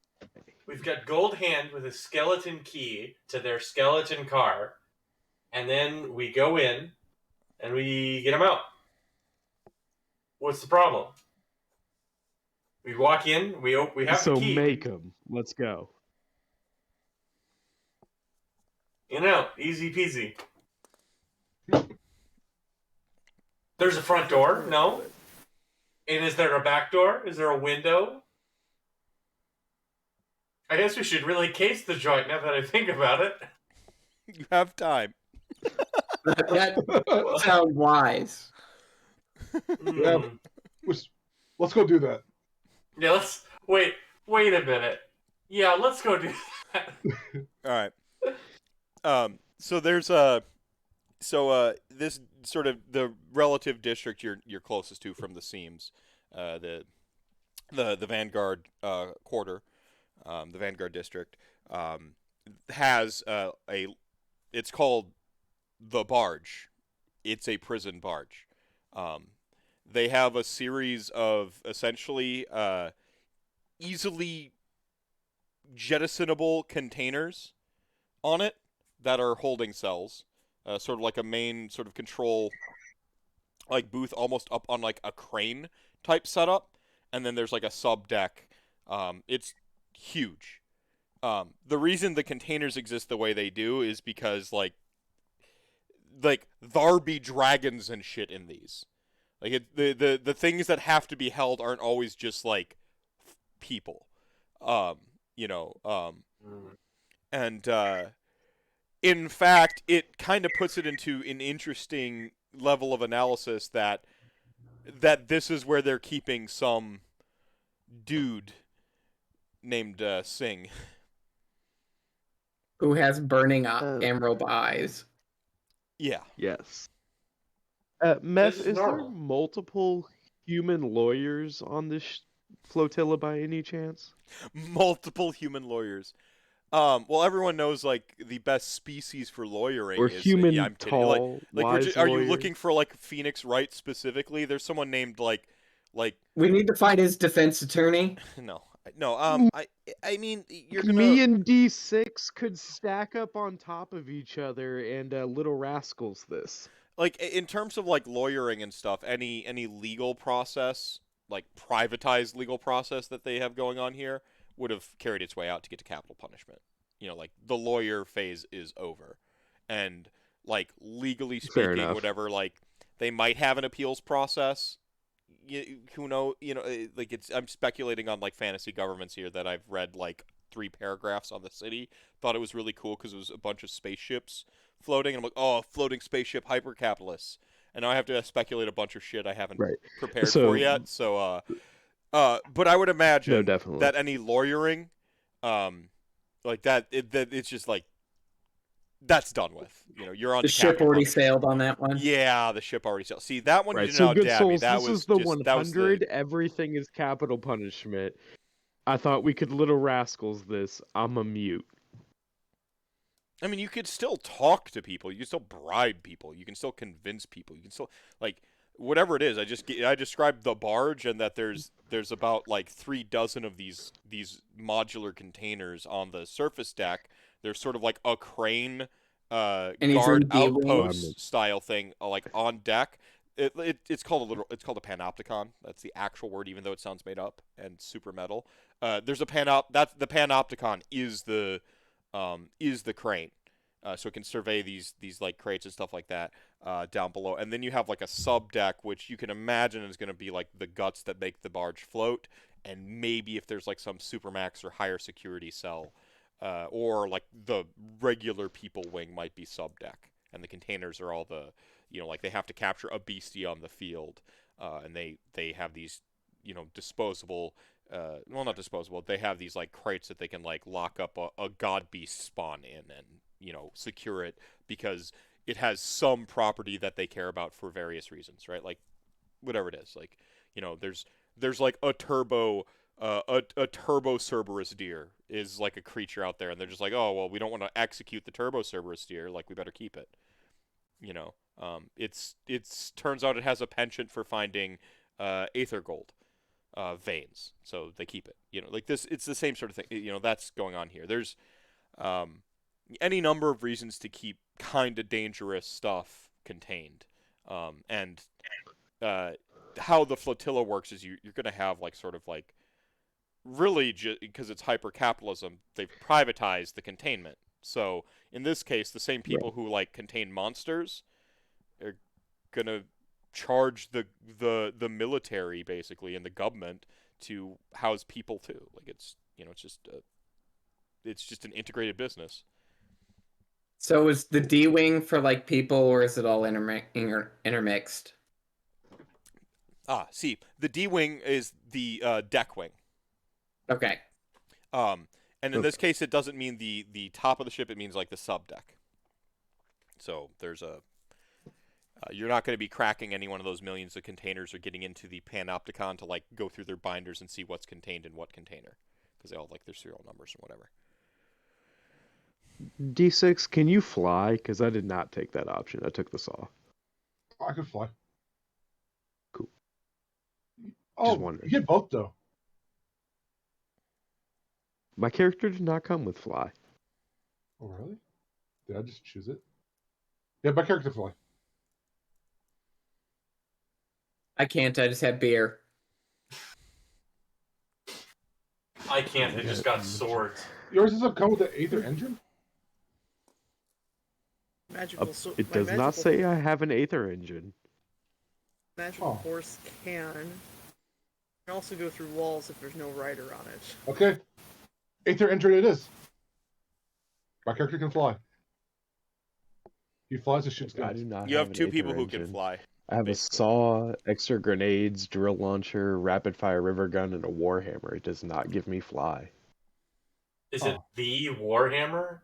We've got Gold Hand with a skeleton key to their skeleton car, and then we go in and we get them out. What's the problem? We walk in, we have So the key. make them. Let's go. In and out, easy peasy. There's a front door, no? And is there a back door? Is there a window? I guess we should really case the joint now that I think about it. You have time. That sounds wise. Yeah. Let's go do that. Yeah, let's wait a minute. Yeah, let's go do that. All right. So there's this sort of the relative district you're closest to from the seams, the Vanguard quarter, the Vanguard district, has it's called the Barge. It's a prison barge. They have a series of essentially easily jettisonable containers on it that are holding cells, sort of like a main sort of control like booth almost up on like a crane type setup, and then there's like a sub deck. It's huge. The reason the containers exist the way they do is because like there be dragons and shit in these. Like the things that have to be held aren't always just like people. And in fact, it kind of puts it into an interesting level of analysis that this is where they're keeping some dude named Sing. Who has burning Oh. emerald eyes. Yeah. Yes. This Meph, is is there normal. multiple human lawyers on this flotilla by any chance? Multiple human lawyers. Well, everyone knows like the best species for lawyering Or is human, yeah, I'm kidding. tall, Like wise are you lawyers? looking for like Phoenix Wright specifically? There's someone named like We need to find his defense attorney. no. I mean you're Me gonna and D6 could stack up on top of each other and Little Rascals this. like in terms of like lawyering and stuff, any legal process, like privatized legal process that they have going on here would have carried its way out to get to capital punishment. You know, like the lawyer phase is over. And like legally Fair speaking, enough. whatever, like they might have an appeals process. Who know, like I'm speculating on like fantasy governments here that I've read like 3 paragraphs on the city. Thought it was really cool because it was a bunch of spaceships floating, and I'm like, oh, floating spaceship hyper-capitalists. And now I have to speculate a bunch of shit I haven't Right. prepared So- for yet. So, but I would imagine No, definitely. that any lawyering, like that, it's just like that's done with. You know, you're on The to ship capital already punishment. sailed on that one. Yeah, the ship already sailed. See, that one Right, you did so not good dab me. souls, That this was is the just, 100, everything is capital punishment. I thought we could Little Rascals this. I'm a mute. I mean, you could still talk to people. You can still bribe people. You can still convince people. You can still like whatever it is. I described the barge and that there's about like 3 dozen of these modular containers on the surface deck. There's sort of like a crane And he's guard in D-wing. outpost style thing like on deck. It's called a panopticon. That's the actual word, even though it sounds made up and super metal. There's a the panopticon is the crane. So it can survey these like crates and stuff like that down below. And then you have like a sub deck, which you can imagine is going to be like the guts that make the barge float. And maybe if there's like some supermax or higher security cell, or like the regular people wing might be sub deck. And the containers are all the, like they have to capture a beastie on the field. And they have these, disposable, well, not disposable. They have these like crates that they can like lock up a god beast spawn in and, secure it because it has some property that they care about for various reasons, right? Like whatever it is, like, there's like a turbo Cerberus deer is like a creature out there, and they're just like, oh well, we don't want to execute the turbo Cerberus deer, like we better keep it. It's turns out it has a penchant for finding aether gold veins, so they keep it. Like this, it's the same sort of thing. That's going on here. There's any number of reasons to keep kind of dangerous stuff contained, and how the flotilla works is you're going to have like sort of like really because it's hyper capitalism, they've privatized the containment. So in this case, the same people who like contain monsters are going to charge the military basically and the government to house people too. Like it's it's just an integrated business. So is the D-wing for like people, or is it all intermixed? See, the D-wing is the deck wing. Okay. And in this case, it doesn't mean the top of the ship. It means like the sub deck. So there's you're not going to be cracking any one of those millions of containers or getting into the Panopticon to like go through their binders and see what's contained in what container, because they all have like their serial numbers and whatever. D6, can you fly? Because I did not take that option. I took the saw. I could fly. Cool. Oh, Just wondering. you get both though. My character did not come with fly. Oh, really? Did I just choose it? Yeah, my character fly. I can't. I just have beer. I can't. I just got swords. Yours doesn't come with the Aether engine? Magical. It does not say I have an Aether engine. Magical horse can also go through walls if there's no rider on it. Okay. Aether engine it is. My character can fly. He flies and shoots I guns. do not You have an two Aether people who can engine. fly. I have basically. a saw, extra grenades, drill launcher, rapid fire river gun, and a warhammer. It does not give me fly. Is it the Warhammer?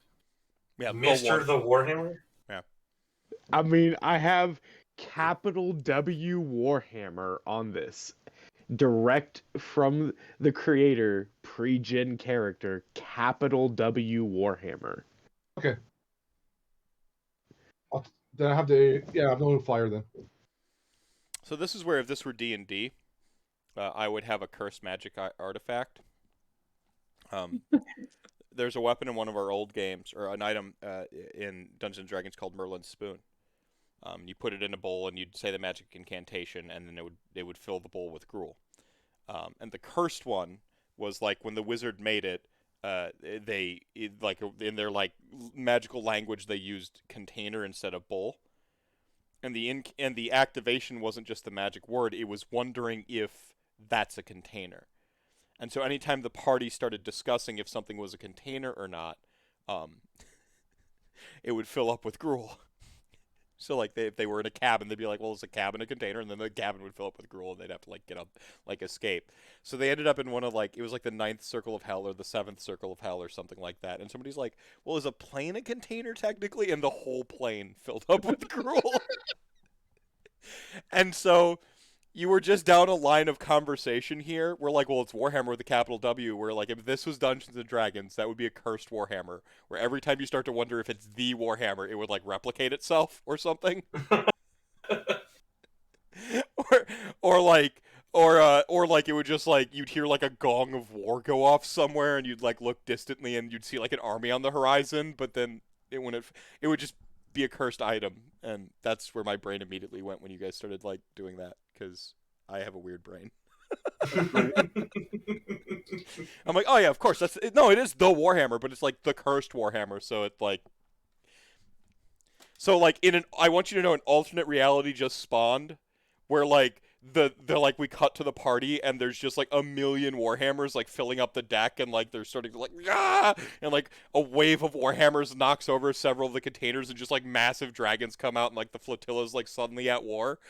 Yeah, Mr. The Warhammer? Yeah. I mean, I have capital W Warhammer on this. Direct from the creator, pre-gen character, capital W Warhammer. Okay. Then I have the I have no flyer then. So this is where if this were D&D, I would have a cursed magic artifact. There's a weapon in one of our old games, or an item in Dungeons & Dragons called Merlin's Spoon. You put it in a bowl and you'd say the magic incantation, and then it would fill the bowl with gruel. And the cursed one was like when the wizard made it, like in their like magical language they used container instead of bowl. And the activation wasn't just the magic word; it was wondering if that's a container. And so anytime the party started discussing if something was a container or not, it would fill up with gruel. So like if they were in a cabin, they'd be like, well, it's a cabin, a container, and then the cabin would fill up with gruel, and they'd have to like get up, like escape. So they ended up in one of like, it was like the 9th circle of hell or the 7th circle of hell or something like that. And somebody's like, well, is a plane a container technically? And the whole plane filled up with gruel. And so you were just down a line of conversation here. We're like, well, it's Warhammer with a capital W. We're like, if this was Dungeons and Dragons, that would be a cursed Warhammer, where every time you start to wonder if it's the Warhammer, it would like replicate itself or something. or like it would just like you'd hear like a gong of war go off somewhere, and you'd like look distantly, and you'd see like an army on the horizon, but then it would just be a cursed item, and that's where my brain immediately went when you guys started like doing that, because I have a weird brain. I'm like, oh yeah, of course, no, it is the Warhammer, but it's like the cursed Warhammer, so it's like, I want you to know an alternate reality just spawned, where like we cut to the party and there's just like a million Warhammers like filling up the deck, and like they're starting to like and like a wave of Warhammers knocks over several of the containers, and just like massive dragons come out, and like the flotilla's like suddenly at war.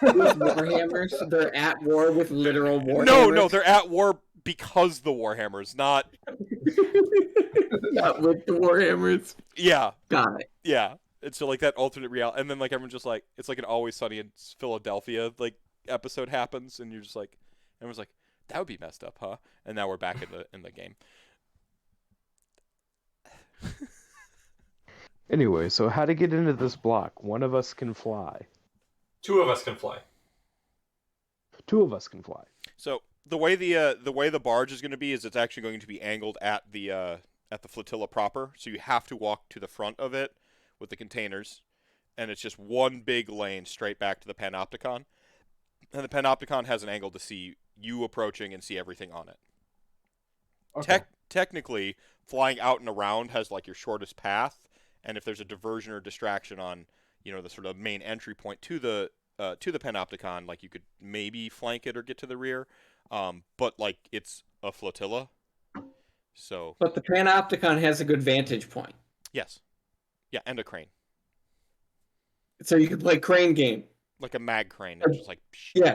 Those Warhammers, they're at war with literal Warhammers. No, they're at war because the Warhammers, not not with the Warhammers. Yeah. Got it. Yeah. And so like that alternate reality, and then like everyone's just like, it's like an Always Sunny in Philadelphia like episode happens, and you're just like, everyone's like, that would be messed up, huh? And now we're back in the game. Anyway, so how to get into this block? One of us can fly. 2 of us can fly. 2 of us can fly. So the way the barge is going to be is it's actually going to be angled at the flotilla proper. So you have to walk to the front of it with the containers, and it's just one big lane straight back to the Panopticon. And the Panopticon has an angle to see you approaching and see everything on it. Okay. Technically, flying out and around has like your shortest path, and if there's a diversion or distraction on, the sort of main entry point to the Panopticon, like you could maybe flank it or get to the rear, but like it's a flotilla, so. But the Panopticon has a good vantage point. Yes. Yeah, and a crane. So you could play crane game. Like a mag crane. It's just like, yeah.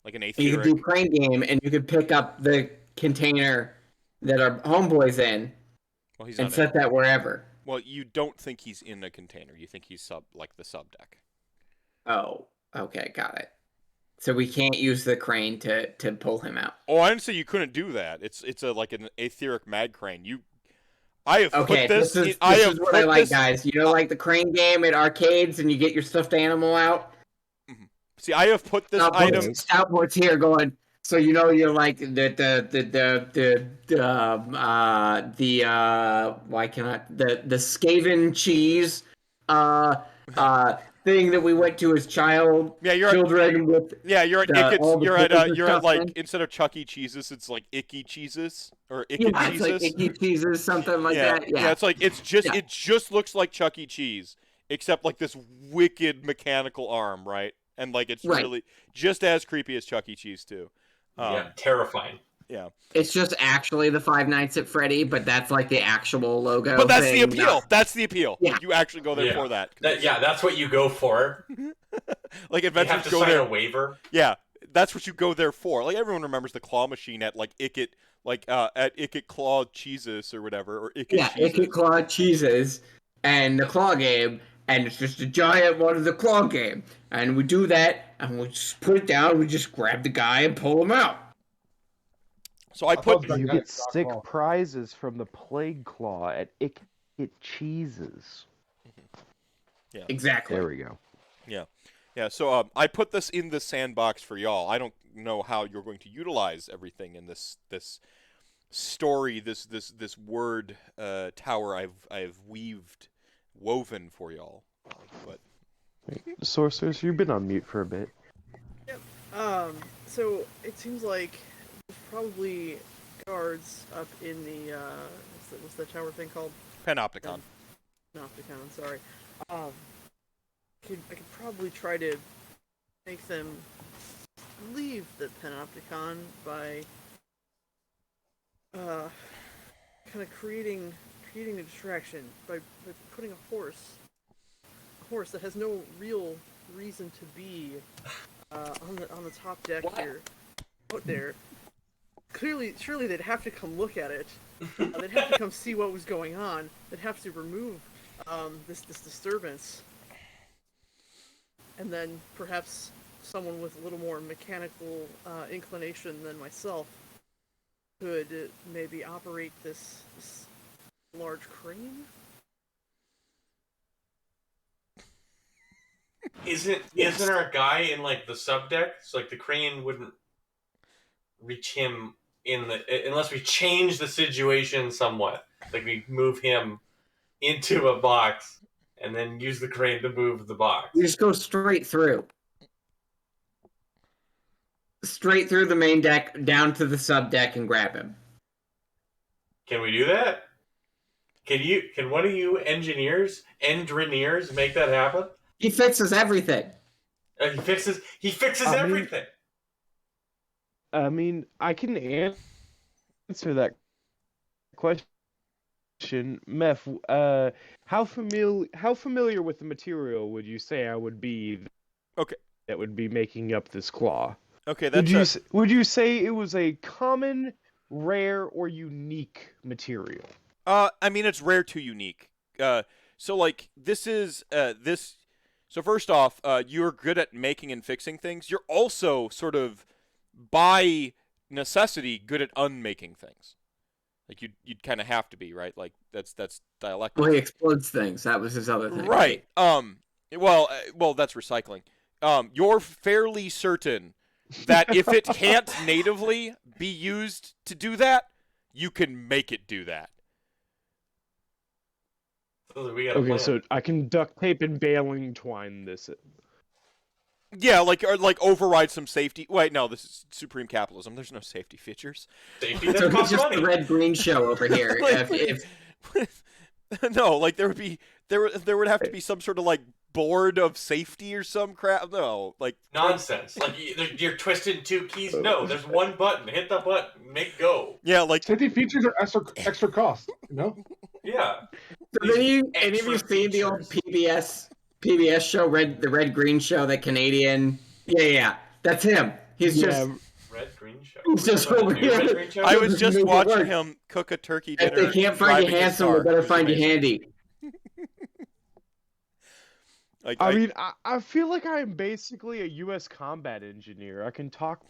Like an You aetheric. could do crane game, and you could pick up the container that our homeboy's in, Well, he's and not set that wherever. Well, you don't think he's in a container. You think he's the sub deck. Oh, okay, got it. So we can't use the crane to pull him out. Oh, I didn't say you couldn't do that. It's like an aetheric mag crane. I have Okay, put this. this is what I like, guys. You know, like the crane game at arcades, and you get your stuffed animal out. See, I have put this item. Stoutport's here going. So you're like the Skaven cheese thing that we went to as children. You're at like, instead of Chuck E. Cheeses, it's like Icky Cheeses or Icky Cheeses. It's like Icky Cheeses, something like that. Yeah, it's like it just looks like Chuck E. Cheese, except like this wicked mechanical arm, right? And like it's really just as creepy as Chuck E. Cheese too. Terrifying. Yeah. It's just actually the Five Nights at Freddy, but that's like the actual logo. But that's the thing, appeal. not- That's the appeal. Yeah. Like, you actually go there for that. That's what you go for. Like, You adventurers have to go sign there. a waiver. Yeah, that's what you go there for. Like, everyone remembers the claw machine at, like, Icket, at Icket Claw Cheeses or whatever, or Icket Yeah, Cheeses. Icket Claw Cheeses and the claw game, and it's just a giant one of the claw game. And we do that, and we just put it down, we just grab the guy and pull him out. So I put... That You guy get got sick claw. prizes from the Plague Claw at It Cheeses. Exactly. There we go. Yeah, so I put this in the sandbox for y'all. I don't know how you're going to utilize everything in this story, this word tower I've woven for y'all. But Sorcerers, you've been on mute for a bit. So it seems like there's probably guards up in the what's the tower thing called? Panopticon. Panopticon, sorry. I could probably try to make them leave the Panopticon by kind of creating a distraction by putting a horse that has no real reason to be on the top deck here, out there. Clearly, surely they'd have to come look at it. They'd have to come see what was going on. They'd have to remove this disturbance, and then perhaps someone with a little more mechanical inclination than myself could maybe operate this large crane. Isn't there a guy in like the subdeck? So like the crane wouldn't reach him unless we change the situation somewhat. Like we move him into a box and then use the crane to move the box. You just go straight through. Straight through the main deck, down to the sub deck, and grab him. Can we do that? Can one of you engineers make that happen? He fixes everything. He fixes everything. I mean, I can answer that question. Meph, how familiar with the material would you say I would be? Okay. That would be making up this claw. Okay, that's Would you say it was a common, rare, or unique material? I mean, it's rare to unique. So like this is this. So first off, you're good at making and fixing things. You're also sort of, by necessity, good at unmaking things. Like you'd kind of have to be, right? Like that's dialectic. Well, he explodes things. That was his other thing. Right. Well, that's recycling. You're fairly certain that if it can't natively be used to do that, you can make it do that. We got a Okay, plan. so I can duct tape and baling twine this. Yeah, or override some safety. Wait, no, this is supreme capitalism. There's no safety features. Safety So that he's costs just money. the red-green show over here. No, like there would have to be some sort of like board of safety or some crap. No, like Nonsense. Like you're twisting two keys. No, there's one button. Hit the button. Make go. yeah, like Safety features are extra cost, you know? Yeah. So any of you Extra seen the old features. PBS show, the red-green show, that Canadian? Yeah, that's him. He's just Red green show. He's just What, over the new here. Red green show? I was just Make it watching work. him cook a turkey if dinner. they can't find you driving his handsome, car. they better It was find you amazing. handy. Like, I mean, I feel like I'm basically a U.S. combat engineer. I can talk,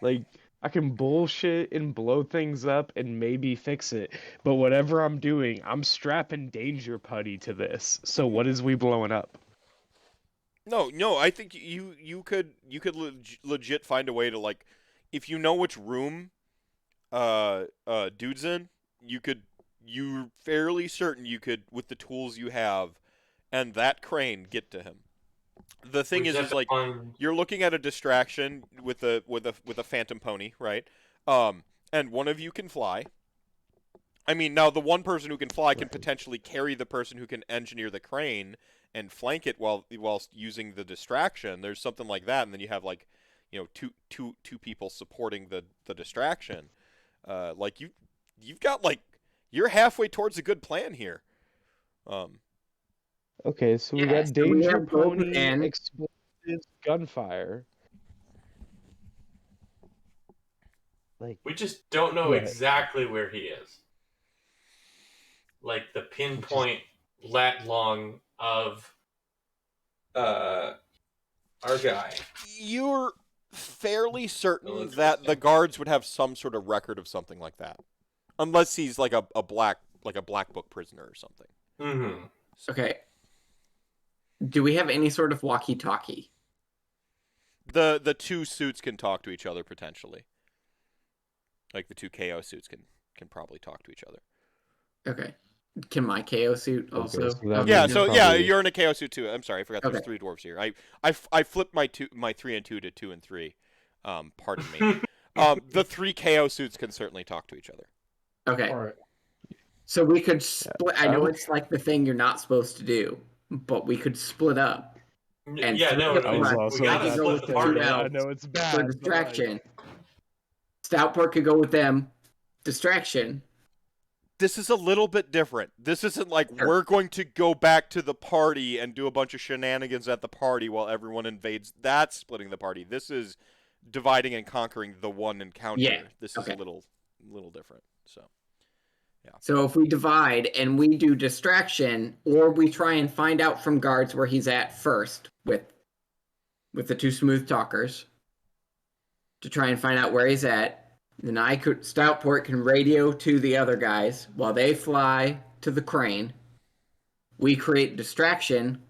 like, I can bullshit and blow things up and maybe fix it. But whatever I'm doing, I'm strapping danger putty to this. So what is we blowing up? No, I think you could legit find a way to, like, if you know which room dude's in, you're fairly certain you could, with the tools you have and that crane, get to him. The thing is like you're looking at a distraction with a phantom pony, right? And one of you can fly. I mean, now the one person who can fly can potentially carry the person who can engineer the crane and flank it whilst using the distraction. There's something like that, and then you have, like, you know, two people supporting the distraction. Like you've got like you're halfway towards a good plan here. Okay, so we Yeah, got so we danger have both pony, and- explosives, gunfire. Like, We just don't know Go ahead. exactly where he is. Like the pinpoint lat long of our guy. You're fairly certain Well, it's that the interesting. guards would have some sort of record of something like that, unless he's like a black book prisoner or something. Mm-hmm. Okay. Do we have any sort of walkie-talkie? The two suits can talk to each other potentially. Like the two KO suits can probably talk to each other. Okay. Can my KO suit also? so that Yeah, means so probably- you're in a KO suit too. I'm sorry, I forgot there's Okay. 3 dwarves here. I flipped my 3 and 2 to 2 and 3. Pardon me. The 3 KO suits can certainly talk to each other. Okay. All right. So we could split. I know I- it's like the thing you're not supposed to do, but we could split up. And Yeah, no, three I was of also we gotta about split to the say party. that. I out know it's bad. for but, like, distraction. Stoutport could go with them. Distraction. This is a little bit different. This isn't like Sure. we're going to go back to the party and do a bunch of shenanigans at the party while everyone invades. That's splitting the party. This is dividing and conquering the one encounter. Yeah, This is okay. a little different. So So if we divide and we do distraction, or we try and find out from guards where he's at first with the 2 smooth talkers to try and find out where he's at, then Stoutport can radio to the other guys while they fly to the crane. We create distraction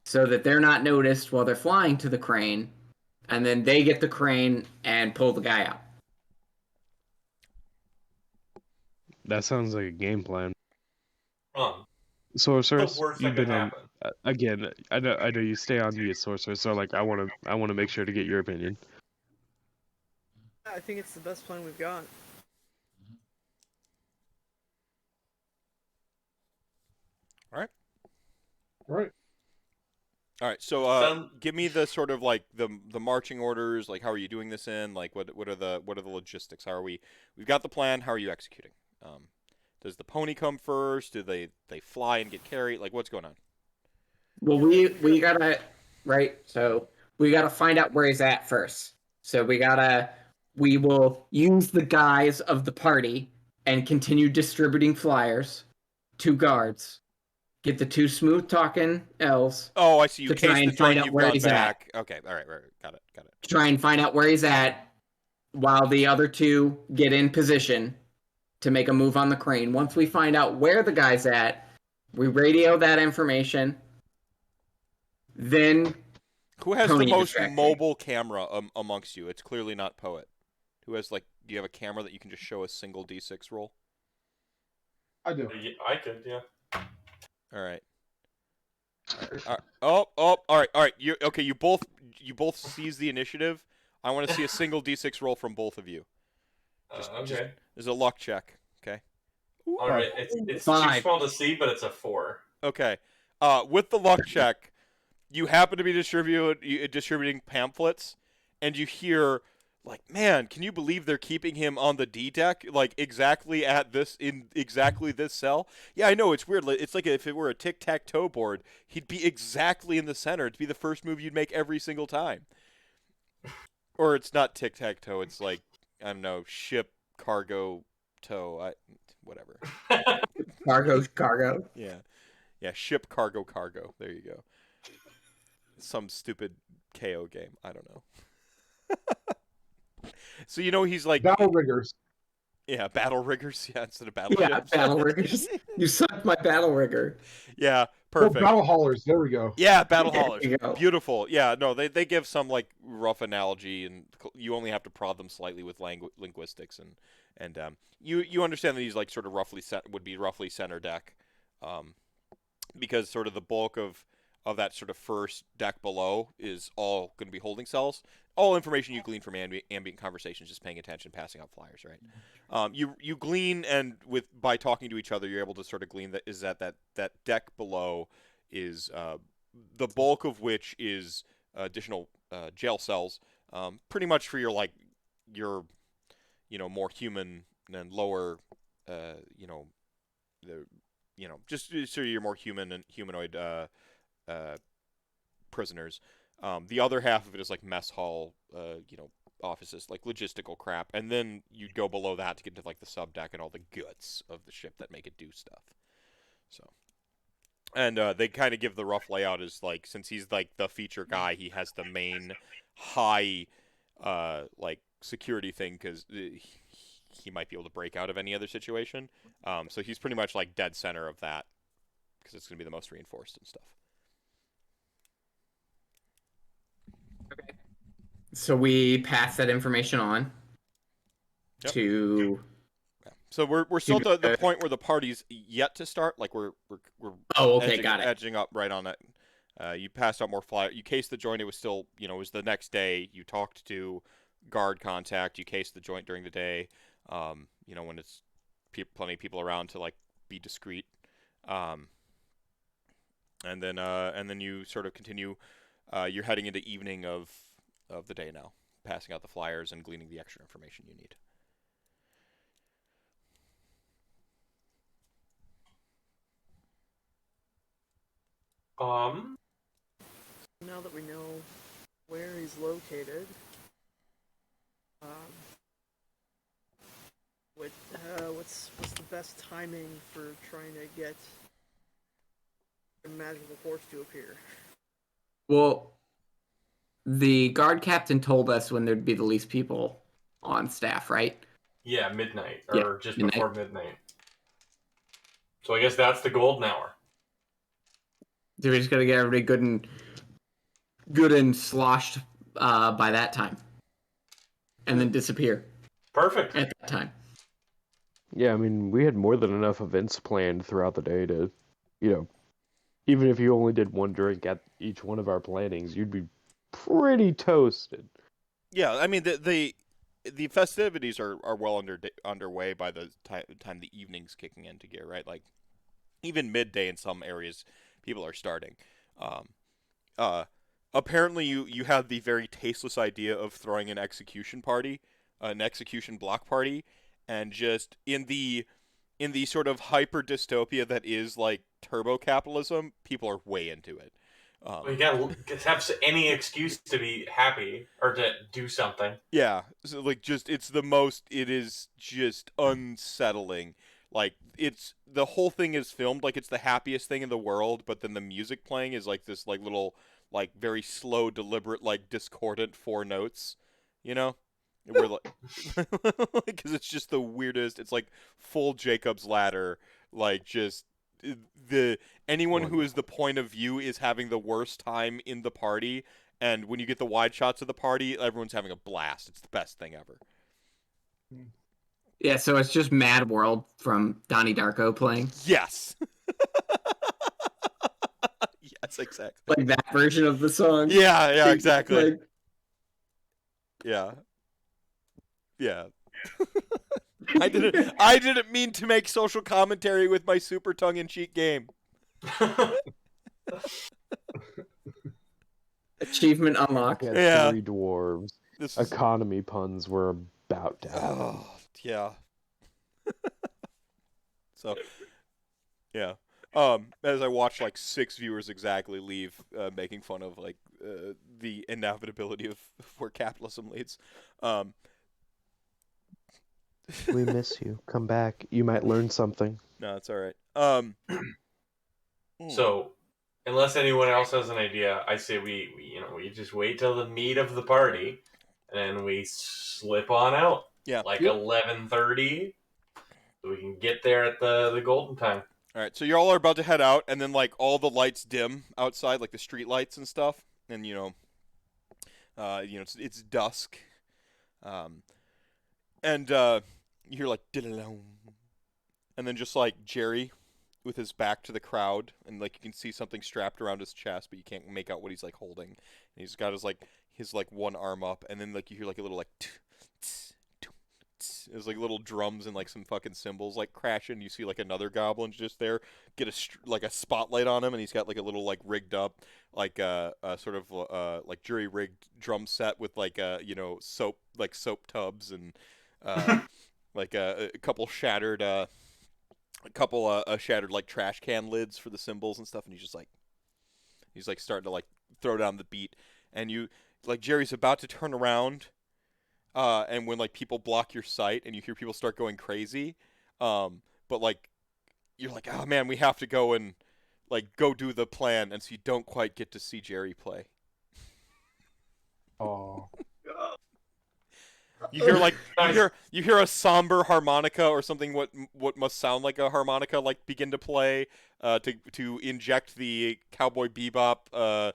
so that they're not noticed while they're flying to the crane, and then they get the crane and pull the guy out. That sounds like a game plan. The Sorceress, worst you've that could been on happen. again. I know you stay on mute, Sorceress. So like, I want to make sure to get your opinion. I think it's the best plan we've got. Right. all right. So give me the sort of like the marching orders. Like, how are you doing this in? Like, what are the logistics? How are we? We've got the plan. How are you executing? Does the pony come first? Do they fly and get carried? Like, what's going on? Well, we gotta So we gotta find out where he's at first. So we will use the guise of the party and continue distributing flyers to guards. Get the 2 smooth talking elves. Oh, I see. You To try cased the and find joint. out You've where gone he's at. back. Okay. All right. Got it. Try and find out where he's at while the other 2 get in position to make a move on the crane. Once we find out where the guy's at, we radio that information. Then Who has Pony the most distraction. mobile camera amongst you? It's clearly not Poet. Who has like? Do you have a camera that you can just show a single D6 roll? I do. I could, yeah. All right. All right. You both seize the initiative. I want to see a single D6 roll from both of you. Okay. There's a luck check. Okay. All right. It's too 5. small to see, but it's a 4. Okay. With the luck check, you happen to be distributing pamphlets, and you hear, like, man, can you believe they're keeping him on the D deck, like exactly this cell? Yeah, I know, it's weird. It's like if it were a tic-tac-toe board, he'd be exactly in the center. It'd be the first move you'd make every single time. Or it's not tic-tac-toe. It's like, I don't know, ship, cargo, toe. Whatever. cargo. Yeah. Ship, cargo. There you go. Some stupid KO game. I don't know. So he's like Battle riggers. Yeah, battle riggers. Yeah, instead of battle Yeah, ships. battle riggers. You sucked my battle rigger. Yeah, Oh, perfect. battle haulers. There we go. Yeah, battle There haulers. you go. Beautiful. Yeah, no, they give some like rough analogy, and you only have to prod them slightly with linguistics, and you understand that he's like sort of roughly center deck, because sort of the bulk of that sort of first deck below is all going to be holding cells. All information you glean from ambient conversations, just paying attention, passing out flyers, right? You glean, and by talking to each other, you're able to sort of glean that deck below is the bulk of which is additional jail cells, pretty much for your more human then lower, you know, the, you know, just so you're more human and humanoid prisoners. The other half of it is like mess hall, you know, offices, like logistical crap, and then you'd go below that to get to like the sub deck and all the guts of the ship that make it do stuff. So, and they kind of give the rough layout as like, since he's like the feature guy, he has the main high, like security thing because he might be able to break out of any other situation. So he's pretty much like dead center of that because it's going to be the most reinforced and stuff. Okay. So we pass that information on to. So we're still at the point where the party's yet to start. Like we're Oh, okay, got it. edging up right on it. You passed out more flyer. You cased the joint. It was still, you know, it was the next day. You talked to guard contact. You cased the joint during the day. You know, when it's plenty of people around to like be discreet. And then you sort of continue. You're heading into evening of the day now, passing out the flyers and gleaning the extra information you need. Now that we know where he's located, what's the best timing for trying to get a magical horse to appear? Well, the guard captain told us when there'd be the least people on staff, right? Yeah, midnight, Yeah, or just midnight. before midnight. So I guess that's the golden hour. So we just gotta get everybody good and sloshed by that time, and then disappear Perfect. at that time. Yeah, I mean, we had more than enough events planned throughout the day to, you know, even if you only did one drink at each one of our plannings, you'd be pretty toasted. Yeah, I mean the festivities are well underway by the time the evening's kicking into gear, right? Like even midday in some areas, people are starting. Apparently you have the very tasteless idea of throwing an execution block party, and just in the sort of hyper dystopia that is like turbo-capitalism, people are way into it. You gotta have any excuse to be happy or to do something. Yeah, so like it is just unsettling. Like it's the whole thing is filmed like it's the happiest thing in the world, but then the music playing is like this like little like very slow, deliberate, like discordant four notes, you know? We're like, because it's just the weirdest. It's like full Jacob's Ladder, like just anyone who is the point of view is having the worst time in the party, and when you get the wide shots of the party, everyone's having a blast. It's the best thing ever. Yeah, so it's just Mad World from Donnie Darko playing. Yes. Yes, exactly. Like that version of the song. Yeah, exactly. Like, yeah. I didn't mean to make social commentary with my super tongue-in-cheek game. Achievement unlocked. Yeah. 3 dwarves. This Economy puns were about to happen. Oh, yeah. So, yeah. As I watched like 6 viewers exactly leave, making fun of like the inevitability of where capitalism leads. We miss you. Come back. You might learn something. No, it's all right. So, unless anyone else has an idea, I say we just wait till the meat of the party, and we slip on out. Yeah. Like 11:30, so we can get there at the golden time. All right, so you all are about to head out, and then like all the lights dim outside, like the street lights and stuff, and it's dusk, and you hear like diddle-dum, and then just like Jerry with his back to the crowd, and like you can see something strapped around his chest, but you can't make out what he's like holding. And he's got his one arm up, and then like you hear like a little like there's like little drums and like some fucking cymbals like crashing. You see like another goblin just there, get a spotlight on him, and he's got like a little like rigged up like sort of like jury rigged drum set with like soap tubs and like a couple shattered shattered like trash can lids for the symbols and stuff, and he's like starting to like throw down the beat, and you like Jerry's about to turn around, and when like people block your sight and you hear people start going crazy, but like you're like, oh man, we have to go and like go do the plan, and so you don't quite get to see Jerry play. Oh, You hear like you hear a somber harmonica or something what must sound like a harmonica like begin to play to inject the Cowboy Bebop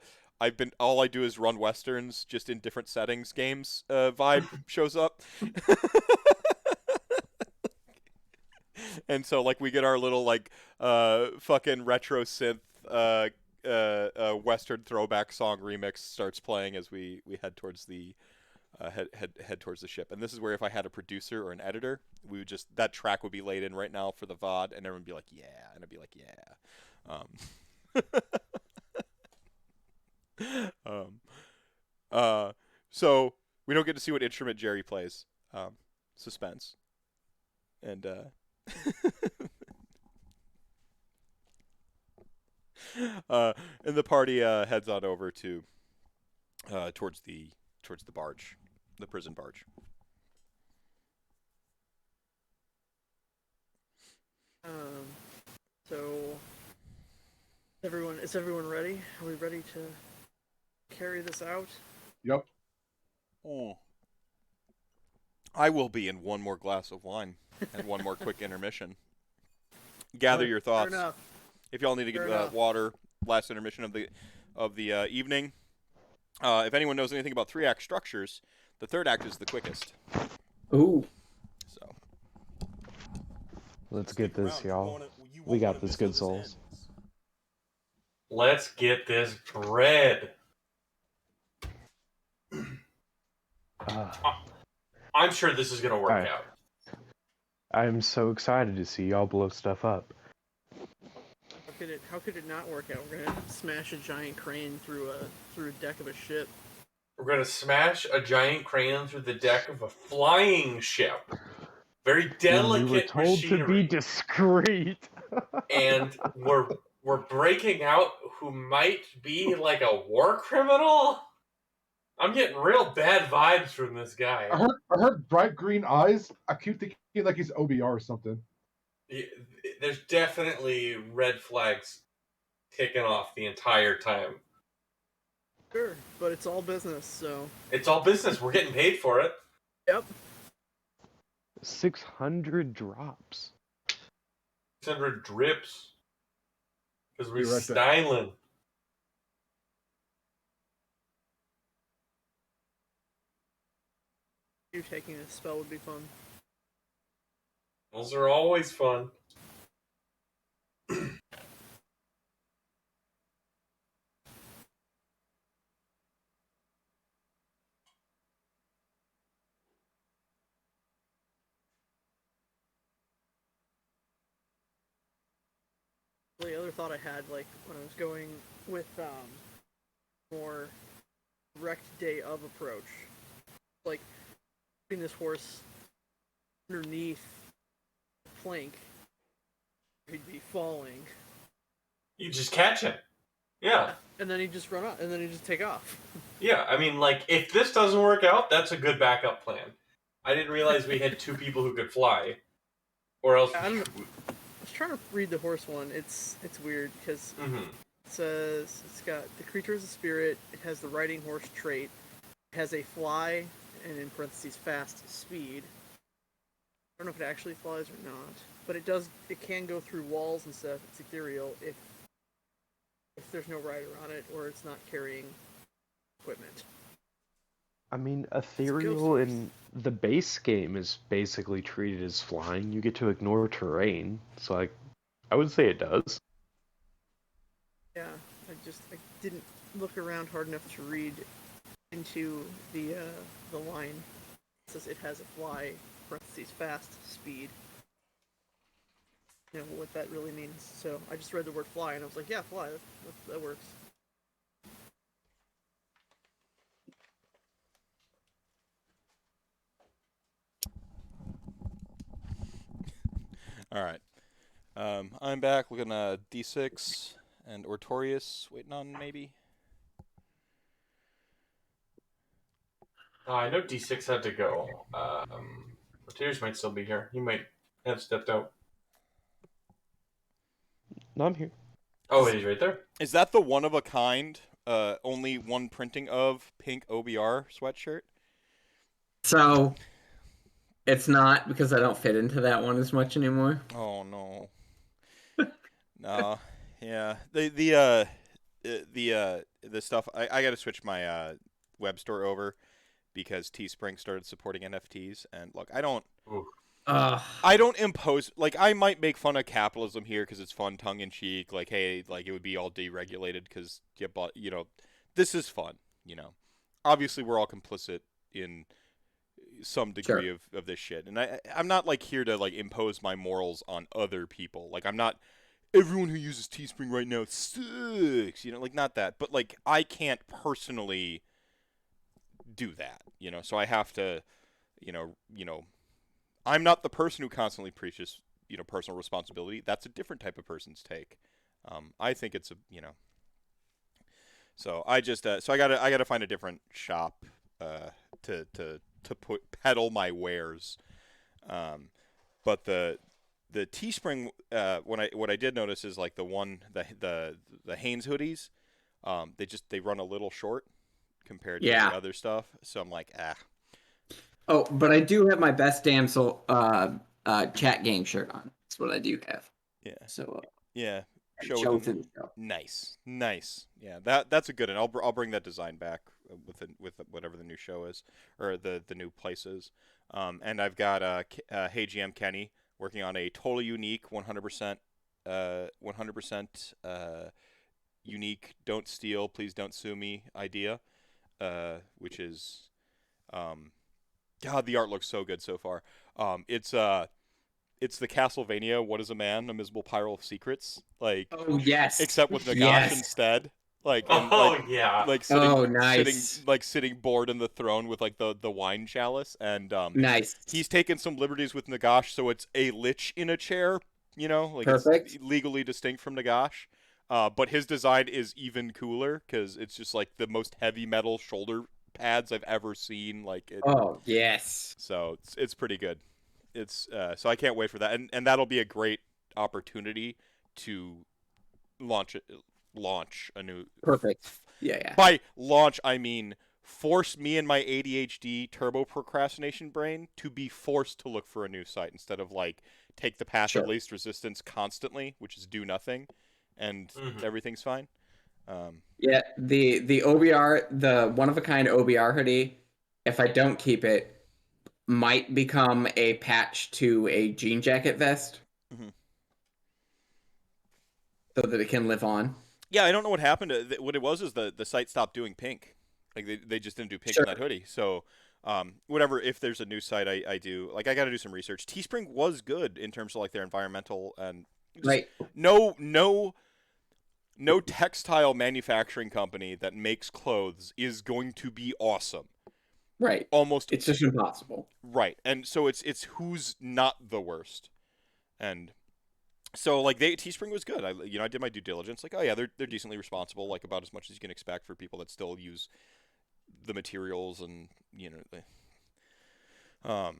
all I do is run westerns just in different settings games vibe shows up. And so like we get our little like fucking retro synth western throwback song remix starts playing as we head towards the head towards the ship. And this is where if I had a producer or an editor, we would just that track would be laid in right now for the VOD, and everyone would be like, yeah, and I'd be like, yeah. So we don't get to see what instrument Jerry plays. Suspense. And and the party heads on over to towards the barge, the prison barge. So is everyone ready? Are we ready to carry this out? yep. Oh. I will be in one more glass of wine and one more quick intermission. Gather your thoughts. Fair enough. If y'all need to get water, last intermission of the evening. If anyone knows anything about 3-act structures, the 3rd act is the quickest. Ooh. So Let's get this, y'all. We got this, good souls. Let's get this bread. I'm sure this is going to work Alright. out. I'm so excited to see y'all blow stuff up. How could it not work out? We're gonna smash a giant crane through a deck of a ship. We're going to smash a giant crane through the deck of a flying ship. Very delicate we were told machinery. to be discreet. And we're breaking out who might be like a war criminal. I'm getting real bad vibes from this guy. I heard bright green eyes. I keep thinking like he's OBR or something. There's definitely red flags ticking off the entire time. Sure, but it's all business, so. It's all business. We're getting paid for it. Yep. 600 drops. 600 drips. Because we're You're right there. styling. You taking a spell would be fun. Those are always fun. The other thought I had, like, when I was going with more direct day of approach, like putting this horse underneath the plank, he'd be falling. You just catch him. Yeah. And then he'd just run off, and then he'd just take off. Yeah, I mean, like, if this doesn't work out, that's a good backup plan. I didn't realize we had 2 people who could fly. Or else... I was trying to read the horse one. It's weird, because it says it's got the creature is a spirit, it has the riding horse trait, it has a fly, and in parentheses, fast speed. I don't know if it actually flies or not, but it can go through walls and stuff. It's ethereal if there's no rider on it or it's not carrying equipment. I mean, ethereal in the base game is basically treated as flying. You get to ignore terrain, so I would say it does. Yeah, I didn't look around hard enough to read into the line. It says it has a fly, parentheses, fast speed. You know what that really means. So I just read the word fly and I was like, yeah, fly, that works. All right. I'm back looking at D6 and Ortorius waiting on maybe. I know D6 had to go. Tears might still be here. He might have stepped out. No, I'm here. Oh, he's right there. Is that the one of a kind, only one printing of pink OBR sweatshirt? So it's not, because I don't fit into that one as much anymore. Oh no. No. Yeah. The stuff I got to switch my web store over because Teespring started supporting NFTs, and look, I don't impose, like, I might make fun of capitalism here because it's fun, tongue in cheek, like, hey, like, it would be all deregulated because you know, this is fun, you know. Obviously we're all complicit in some degree of this shit, and I'm not like here to like impose my morals on other people. Like, I'm not, everyone who uses Teespring right now sucks, you know, like, not that, but like, I can't personally do that, you know, so I have to, you know, I'm not the person who constantly preaches, you know, personal responsibility. That's a different type of person's take. I think it's a, you know, so I just so I gotta find a different shop to peddle my wares. But the Teespring, what I did notice is like the Hanes hoodies, they run a little short compared to the other stuff. So I'm like, ah. Oh, but I do have my best damsel chat game shirt on. That's what I do have. Yeah. So yeah. Show to the show. Nice. Yeah, that's a good one. I'll bring that design back with whatever the new show is, or the new place is. And I've got Hey GM Kenny working on a totally unique 100% unique, don't steal, please don't sue me idea, which is God, the art looks so good so far. It's the Castlevania What is a Man? A Miserable Pyro of Secrets. Like, oh yes, except with Nagash instead. Like, and, yeah. like sitting, nice. sitting bored in the throne with like the wine chalice, and nice. He's taken some liberties with Nagash, so it's a lich in a chair. You know, like, perfect. It's legally distinct from Nagash. But his design is even cooler because it's just like the most heavy metal shoulder pads I've ever seen. Like, oh yes. So it's pretty good. It's so I can't wait for that, and that'll be a great opportunity to launch a new. Perfect. Yeah. By launch, I mean force me and my ADHD turbo procrastination brain to be forced to look for a new site instead of like take the path of least resistance constantly, which is do nothing, and everything's fine. Yeah, the OBR, the one of a kind OBR hoodie, if I don't keep it, might become a patch to a jean jacket vest, so that it can live on. Yeah, I don't know what happened. What it was is the site stopped doing pink. Like, they just didn't do pink in that hoodie. So whatever, if there's a new site, I do, like, I got to do some research. Teespring was good in terms of like their environmental and right. No textile manufacturing company that makes clothes is going to be awesome. Right. Almost. It's just impossible. Right. And so it's who's not the worst. And so like Teespring was good. I did my due diligence. Like, oh yeah, they're decently responsible, like about as much as you can expect for people that still use the materials, and you know,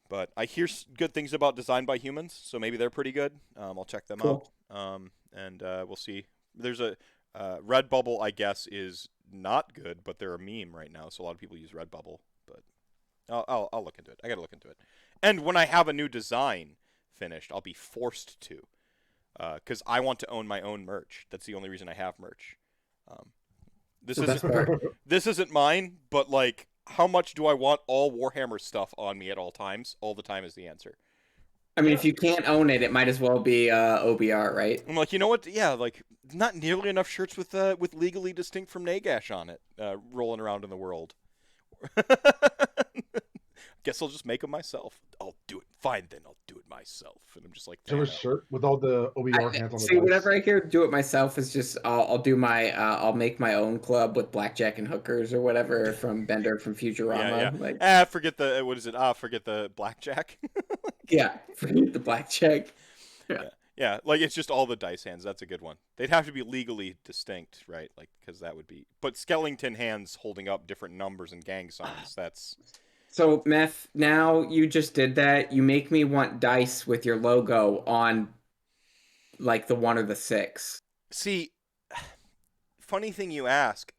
but I hear good things about Designed by Humans, so maybe they're pretty good. I'll check them out. And we'll see. There's a Redbubble, I guess, is not good, but they're a meme right now, so a lot of people use Redbubble. But I'll look into it. I gotta look into it. And when I have a new design finished, I'll be forced to, because I want to own my own merch. That's the only reason I have merch. This isn't mine, but like, how much do I want all Warhammer stuff on me at all times? All the time is the answer. I mean, if you can't own it, it might as well be OBR, right? I'm like, you know what? Yeah, like, not nearly enough shirts with legally distinct from Nagash on it rolling around in the world. Guess I'll just make them myself. I'll do it. Fine, then I'll do it myself. And I'm just like, do a shirt with all the OBR hands on the see, whenever I hear do it myself, is just I'll do my I'll make my own club with blackjack and hookers or whatever from Bender from Futurama. Yeah. Like, forget the what is it? Forget the blackjack. Yeah, forget the blackjack. Yeah, like it's just all the dice hands. That's a good one. They'd have to be legally distinct, right? Like, because that would be. But skeleton hands holding up different numbers and gang signs. That's. So, Meph, now you just did that. You make me want dice with your logo on, like, the 1 or the 6. See, funny thing you ask.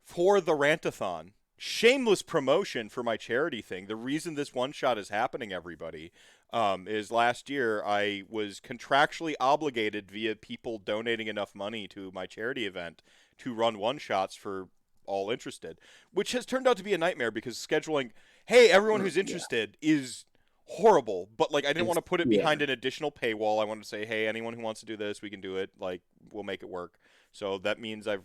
For the Rantathon, shameless promotion for my charity thing. The reason this one shot is happening, everybody, is last year I was contractually obligated via people donating enough money to my charity event to run one shots for all interested, which has turned out to be a nightmare because scheduling, hey, everyone who's interested is horrible, but like I didn't want to put it behind an additional paywall. I wanted to say, hey, anyone who wants to do this, we can do it. Like, we'll make it work. So that means I've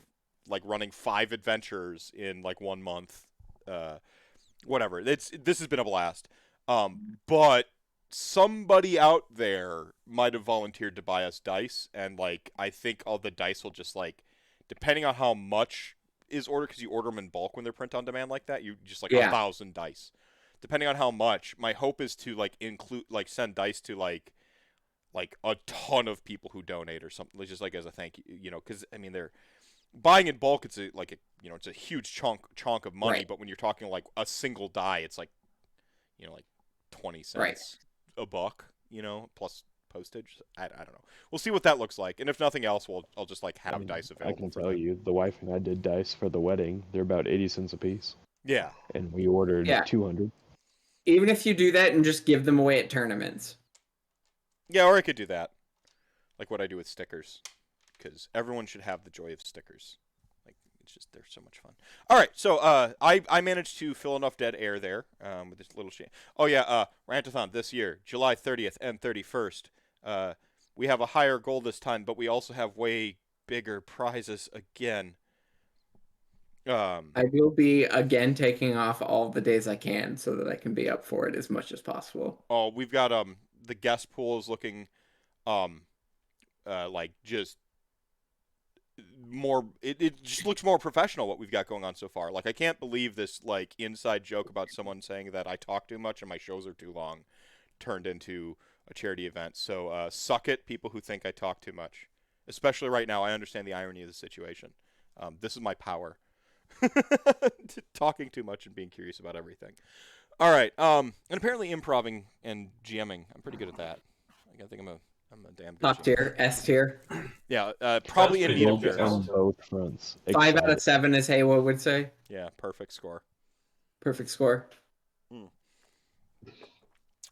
like running 5 adventures in like 1 month. Whatever. This has been a blast. But somebody out there might have volunteered to buy us dice, and like I think all the dice will just like, depending on how much is ordered, because you order them in bulk when they're print on demand like that, you just like 1,000 dice. Depending on how much, my hope is to like include like send dice to like a ton of people who donate or something, just like as a thank you, you know, because I mean they're buying in bulk. It's it's a huge chunk of money, but when you're talking like a single die, it's like, you know, like 20 cents a buck, you know, plus postage. I don't know. We'll see what that looks like, and if nothing else, I'll just like have dice available. I can tell you, the wife and I did dice for the wedding. They're about 80 cents a piece. Yeah, and we ordered 200. Even if you do that and just give them away at tournaments. Yeah, or I could do that, like what I do with stickers, because everyone should have the joy of stickers. It's just, they're so much fun. All right, so I managed to fill enough dead air there with this little shit. Oh yeah, Rantathon this year, July 30th and 31st. We have a higher goal this time, but we also have way bigger prizes again. I will be again taking off all the days I can so that I can be up for it as much as possible. Oh, we've got the guest pool is looking like just more, it just looks more professional what we've got going on so far. Like, I can't believe this like inside joke about someone saying that I talk too much and my shows are too long turned into a charity event. So suck it, people who think I talk too much, especially right now. I understand the irony of the situation. This is my power. Talking too much and being curious about everything. All right, and apparently improving and GMing, I'm pretty good at that. I think I'm a damn good top tier, S tier. Yeah, probably in either on both fronts. 5 out of 7, as Haywood would say. Yeah, perfect score. Perfect score.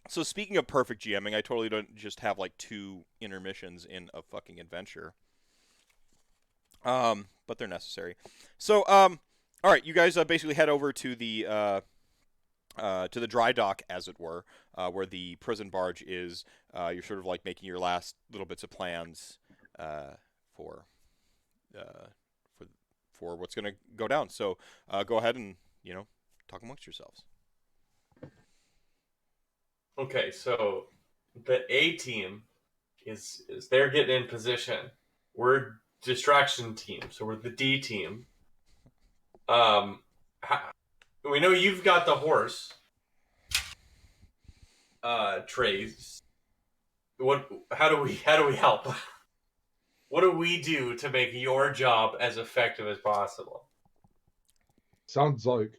So speaking of perfect GMing, I totally don't just have like 2 intermissions in a fucking adventure. But they're necessary. So all right, you guys basically head over to the dry dock, as it were, where the prison barge is. You're sort of like making your last little bits of plans for what's going to go down. So go ahead and, you know, talk amongst yourselves. Okay, so the A team is they're getting in position. We're distraction team, so we're the D team. We know you've got the horse trays. How do we help? What do we do to make your job as effective as possible? Sounds like.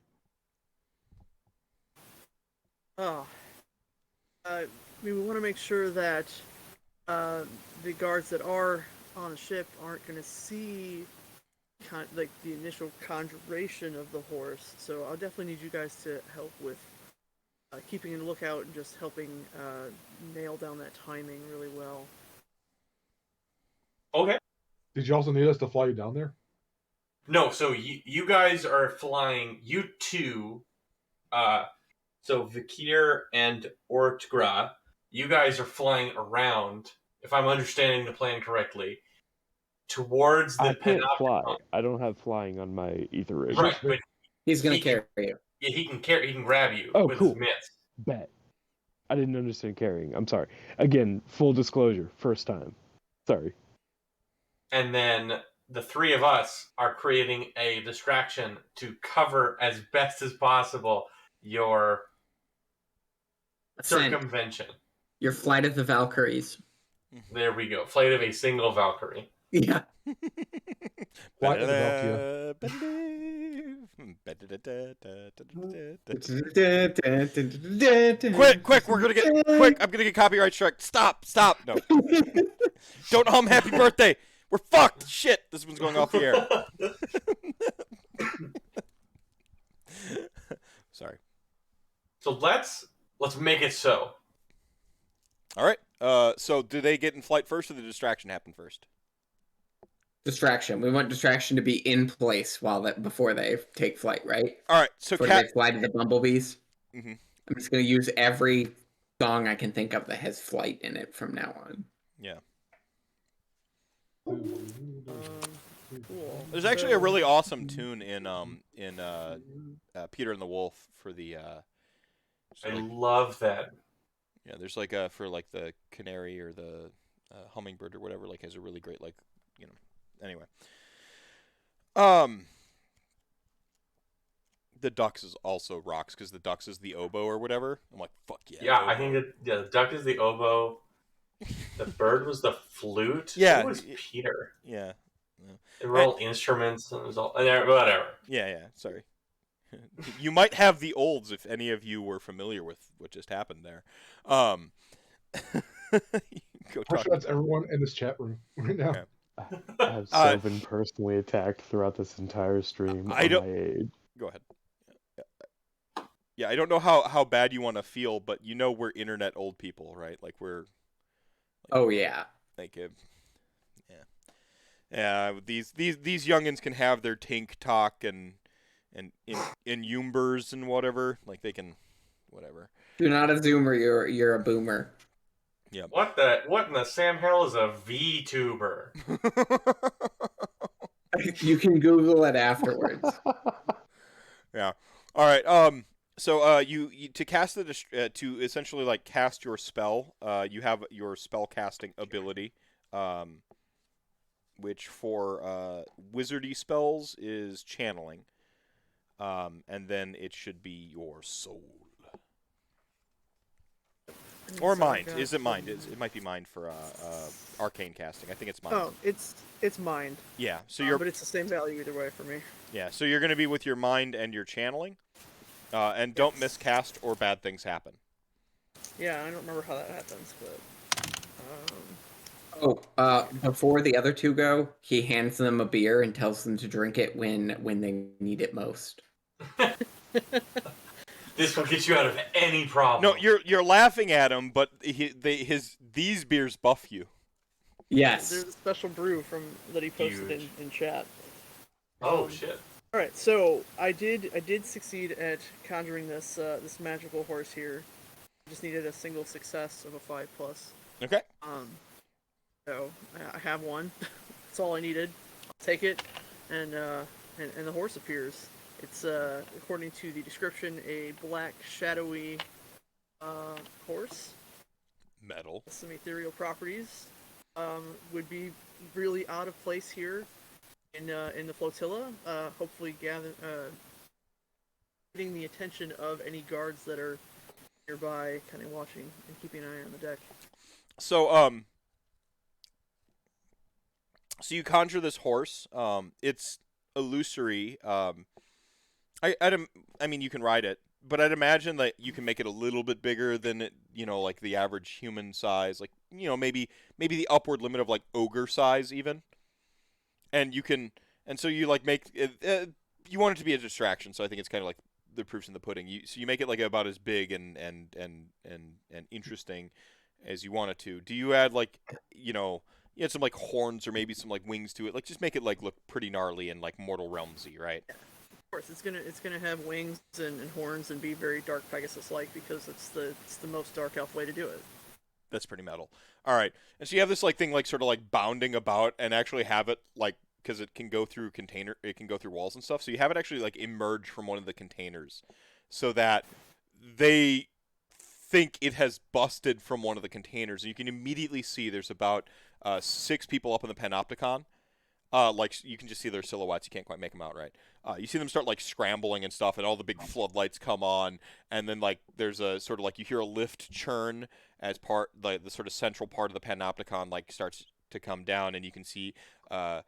We want to make sure that the guards that are on a ship aren't going to see like the initial conjuration of the horse. So I'll definitely need you guys to help with keeping a lookout and just helping nail down that timing really well. Okay. Did you also need us to fly you down there? No, so you guys are flying, you two, so Vikir and Ortgra, you guys are flying around, if I'm understanding the plan correctly, towards the I can't Panopticon. fly. I don't have flying on my ether rig. Right, but he's going to carry you. Yeah, he can grab you with cool. his mitts. Bet. I didn't understand carrying. I'm sorry. Again, full disclosure, first time. Sorry. And then the 3 of us are creating a distraction to cover as best as possible your circumvention. Your flight of the Valkyries. There we go. Flight of a single Valkyrie. Yeah. Flight of the Valkyria. Quick, we're gonna get I'm gonna get copyright strike. Stop. No. Don't hum happy birthday. We're fucked. Shit, this one's going off the air. Sorry. So let's make it so. All right. So do they get in flight first, or the distraction happen first? Distraction. We want distraction to be in place before they take flight, right? All right. So Before they fly to the bumblebees. Mhm. I'm just gonna use every song I can think of that has flight in it from now on. Yeah. Cool. There's actually a really awesome tune in Peter and the Wolf for the I love that. yeah. There's like for like the canary or the hummingbird or whatever, like has a really great like anyway. The ducks is also rocks because the ducks is the oboe or whatever. I'm like fuck yeah. Yeah, oboe. I think the duck is the oboe. The bird was the flute. Yeah, Who was Peter? Yeah. They were all instruments and it was all whatever. Yeah. Sorry. You might have the olds if any of you were familiar with what just happened there. Go talk. That's everyone in this chat room right now. Yeah. I have so been personally attacked throughout this entire stream. I don't- My age. Go ahead. Yeah, I don't know how bad you want to feel, but we're internet old people, right? Like we're. Oh yeah. Like yeah. These youngins can have their tink talk and in Yumbers and whatever. Like they can, whatever. You're not a zoomer. You're a boomer. Yeah. What in the Sam Hell is a VTuber? You can Google it afterwards. Yeah. All right. So you to cast to essentially like cast your spell, you have your spell casting ability, which for wizardy spells is channeling, and then it should be your soul or mind. Is it mind? It might be mind for arcane casting. I think it's mind. Oh, it's mind. Yeah. So but it's the same value either way for me. Yeah. So you're going to be with your mind and your channeling. And don't miscast or bad things happen. Yeah, I don't remember how that happens, but. Before the other two go, he hands them a beer and tells them to drink it when they need it most. This will get you out of any problem. No, you're laughing at him, but these beers buff you. Yes. There's a special brew that he posted in chat. Oh shit. All right, so I did succeed at conjuring this this magical horse here. Just needed a single success of a 5+. Okay. So I have one. That's all I needed. I'll take it, and the horse appears. It's according to the description, a black shadowy horse. Metal. Some ethereal properties. Would be really out of place here. In the flotilla, hopefully getting the attention of any guards that are nearby, kind of watching and keeping an eye on the deck. So so you conjure this horse. It's illusory. I mean, you can ride it, but I'd imagine that you can make it a little bit bigger than it, like the average human size, like maybe the upward limit of like ogre size even. And you can, and so you like make it, you want it to be a distraction. So I think it's kind of like the proof's in the pudding. So you make it like about as big and interesting as you want it to. Do you add like, you had some like horns or maybe some like wings to it? Like just make it like look pretty gnarly and like Mortal Realmsy, right? Yeah. Of course, it's gonna have wings and horns and be very Dark Pegasus-like because it's the most Dark Elf way to do it. That's pretty metal. All right. And so you have this like thing like sort of like bounding about and actually have it like, because it can go through walls and stuff. So you have it actually like emerge from one of the containers so that they think it has busted from one of the containers. And you can immediately see there's about 6 people up in the Panopticon. Like you can just see their silhouettes. You can't quite make them out right. You see them start like scrambling and stuff, and all the big floodlights come on, and then like there's a sort of like you hear a lift churn as part the sort of central part of the Panopticon like starts to come down, and you can see uh,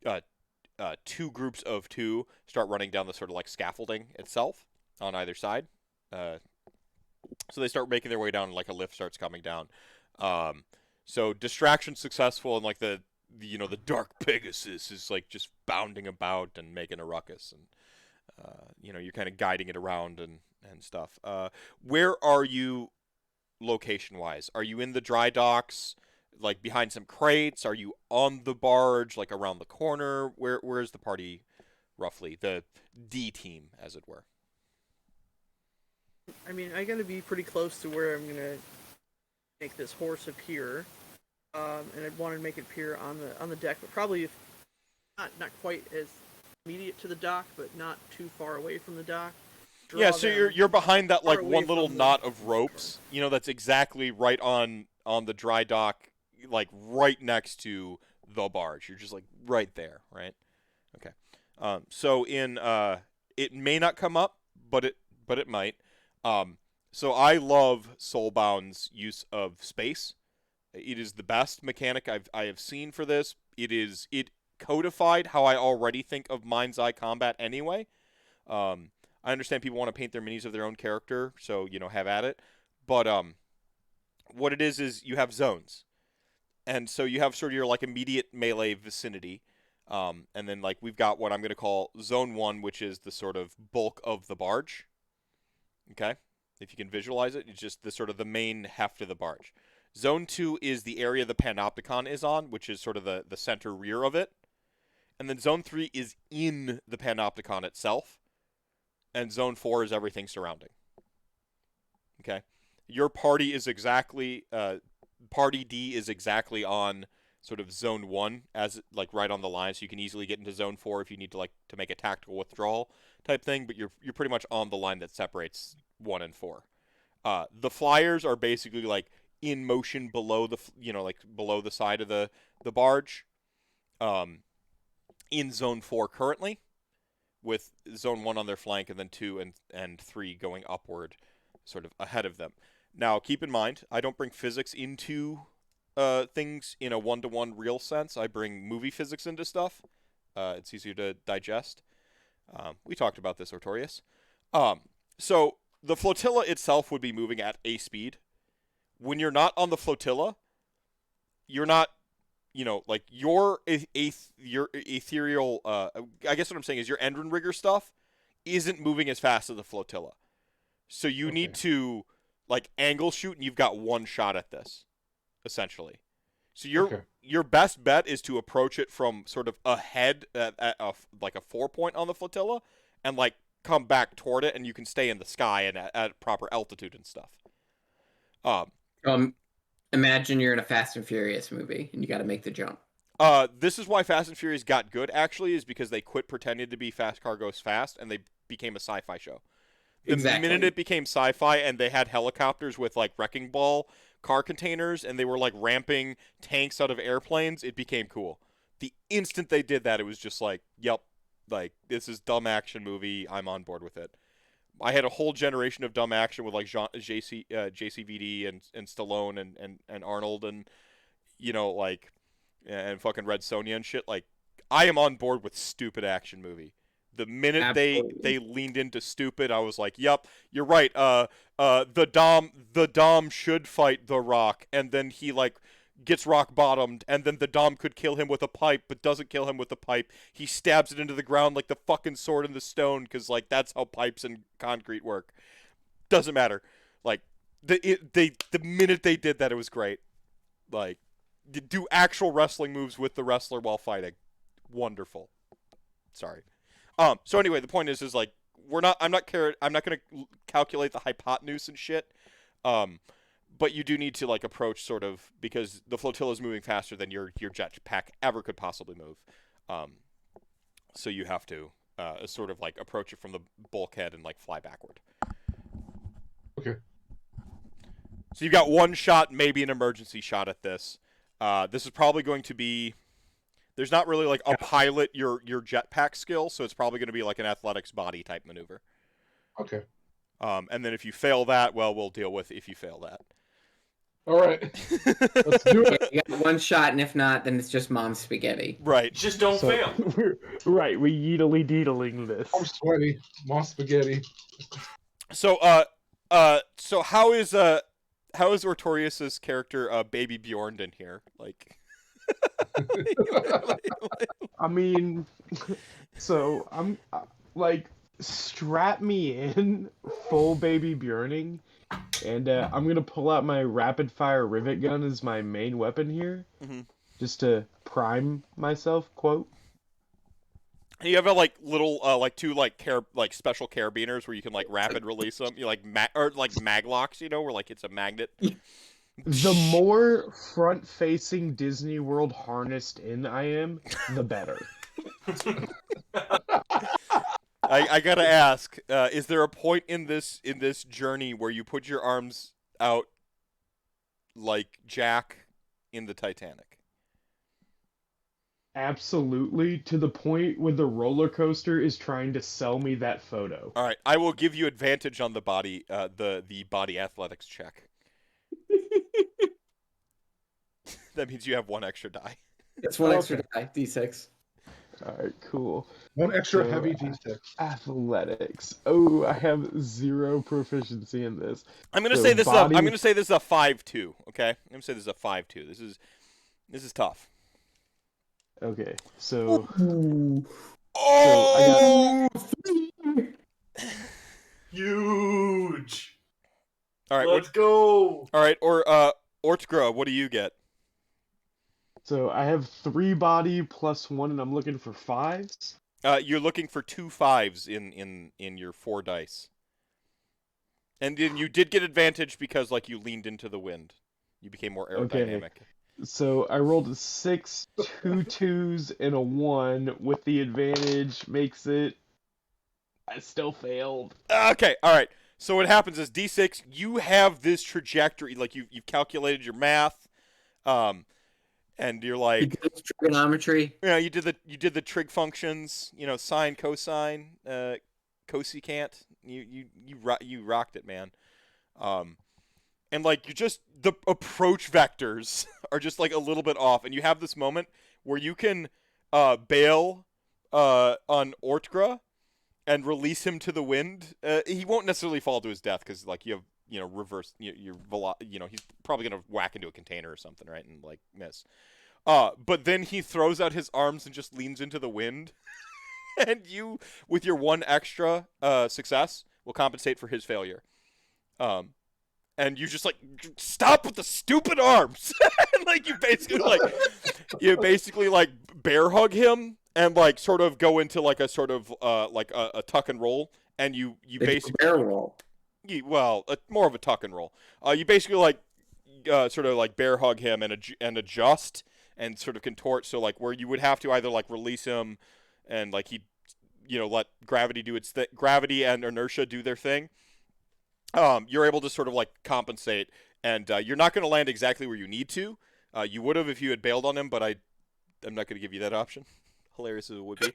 uh, two groups of two start running down the sort of like scaffolding itself on either side. So they start making their way down, and like a lift starts coming down. So distraction successful, and like the dark Pegasus is like just bounding about and making a ruckus, and you're kind of guiding it around and stuff. Where are you location wise? Are you in the dry docks, like behind some crates? Are you on the barge, like around the corner? Where's the party roughly? The D team, as it were. I mean, I gotta be pretty close to where I'm gonna make this horse appear, and I'd want to make it appear on the deck, but probably not quite as immediate to the dock, but not too far away from the dock. Yeah, so you're behind that like far one away little from knot the- of ropes. That's exactly right on the dry dock, like right next to the barge. You're just like right there, right? Okay. So in it may not come up, but it might. So I love Soulbound's use of space. It is the best mechanic I have seen for this. It codified how I already think of mind's eye combat anyway. I understand people want to paint their minis of their own character, so have at it. But what it is you have zones, and so you have sort of your like immediate melee vicinity, and then like we've got what I'm going to call Zone 1, which is the sort of bulk of the barge. Okay, if you can visualize it, it's just the sort of the main heft of the barge. Zone 2 is the area the Panopticon is on, which is sort of the center rear of it. And then Zone 3 is in the Panopticon itself. And Zone 4 is everything surrounding. Okay? Your party is exactly, Party D is exactly on sort of Zone 1, as like right on the line, so you can easily get into Zone 4 if you need to make a tactical withdrawal type thing, but you're pretty much on the line that separates 1 and 4. The flyers are basically like in motion below below the side of the barge, in Zone 4 currently, with Zone 1 on their flank, and then 2 and 3 going upward, sort of ahead of them. Now, keep in mind, I don't bring physics into things in a one-to-one real sense. I bring movie physics into stuff. It's easier to digest. We talked about this, Ortorius. So the flotilla itself would be moving at a speed. When you're not on the flotilla, you're not, like your ethereal. I guess what I'm saying is your Endrinrigger stuff isn't moving as fast as the flotilla. So you need to like angle shoot, and you've got one shot at this, essentially. So your best bet is to approach it from sort of ahead at like a 4-point on the flotilla, and like come back toward it, and you can stay in the sky and at proper altitude and stuff. Imagine you're in a Fast and Furious movie and you got to make the jump. This is why Fast and Furious got good, actually, is because they quit pretending to be Fast Car Goes Fast, and they became a sci-fi show. The minute it became sci-fi and they had helicopters with like wrecking ball car containers and they were like ramping tanks out of airplanes, it became cool. The instant they did that, it was just like, yep, like this is dumb action movie. I'm on board with it. I had a whole generation of dumb action with like JCVD and Stallone and Arnold and and fucking Red Sonja and shit. Like, I am on board with stupid action movie. The minute they leaned into stupid, I was like, "Yep, you're right. The Dom should fight the Rock, and then he like gets rock bottomed, and then the Dom could kill him with a pipe, but doesn't kill him with the pipe. He stabs it into the ground like the fucking sword in the stone, because like that's how pipes and concrete work. Doesn't matter. Like the minute they did that, it was great. Like do actual wrestling moves with the wrestler while fighting. Wonderful. Sorry. So anyway, the point is like I'm not going to calculate the hypotenuse and shit. But you do need to like approach sort of, because the flotilla is moving faster than your jetpack ever could possibly move. So you have to sort of like approach it from the bulkhead and like fly backward. Okay. So you've got one shot, maybe an emergency shot at this. This is probably going to be There's not really like a pilot your jetpack skill, so it's probably going to be like an athletics body type maneuver. Okay. And then if you fail that, well, we'll deal with if you fail that. All right. Let's do it. You got one shot, and if not, then it's just mom's spaghetti. Right. Just don't fail. Right, we yeedly deedling this. I'm sweaty. Mom spaghetti. So so how is Artorius's character Baby Bjorn in here? Like I mean, so I'm like, strap me in, full Baby Bjorning, and I'm gonna pull out my rapid fire rivet gun as my main weapon here, just to prime myself. Quote. You have a like little like two like special carabiners where you can like rapid release them. You like maglocks, you know, where like it's a magnet. The more front-facing Disney World harnessed in I am, the better. I gotta ask, is there a point in this journey where you put your arms out like Jack in the Titanic? Absolutely, to the point where the roller coaster is trying to sell me that photo. All right, I will give you advantage on the body the body athletics check. That means you have one extra die. That's one extra die, D6. Alright, cool. One extra So, heavy D6. Athletics. Oh, I have 0 proficiency in this. I'm gonna So say this. body- I'm gonna say this is a 5-2. Okay, I'm gonna say this is a 5-2. This is tough. Okay, so Oh! Huge. All right, Let's go. all right. Or Ortgra, what do you get? so I have 3 body plus 1, and I'm looking for 5s. You're looking for 2 5s in your 4 dice, and then you did get advantage because like you leaned into the wind. You became more aerodynamic. So I rolled a 6, 2 2s, and a 1 with the advantage. Makes it. I still failed. Okay, all right. So what happens is D6. You have this trajectory, like you've calculated your math, and you're like, Trigonometry. you know, you did the trig functions, you know, sine, cosine, cosecant. You rocked it, man. And like you just the approach vectors are just like a little bit off, and you have this moment where you can bail on Ortgra and release him to the wind. He won't necessarily fall to his death because like you have reverse he's probably gonna whack into a container or something, right, and like miss. But then he throws out his arms and just leans into the wind, and you with your 1 extra success will compensate for his failure. And you just like stop with the stupid arms, and like you basically like bear hug him and like sort of go into like a sort of like a tuck and roll, and you basically bear roll. More of a tuck and roll. You basically like sort of like bear hug him and adjust and sort of contort, so like where you would have to either like release him and like he let gravity do its gravity and inertia do their thing. You're able to sort of like compensate, and you're not going to land exactly where you need to. You would have if you had bailed on him, but I'm not going to give you that option. Hilarious as it would be,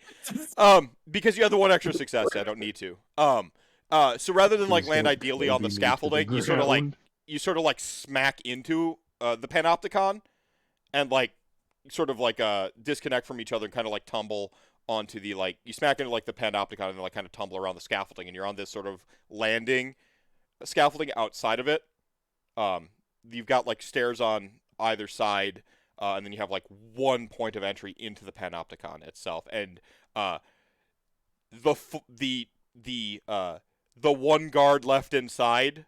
because you have the 1 extra success. I don't need to. So rather than like land ideally on the scaffolding, you sort of like smack into the Panopticon, and like sort of like disconnect from each other and kind of like tumble onto the like you smack into like the Panopticon and then like kind of tumble around the scaffolding, and you're on this sort of landing scaffolding outside of it. You've got like stairs on either side, and then you have like 1 point of entry into the Panopticon itself, and the 1 guard left inside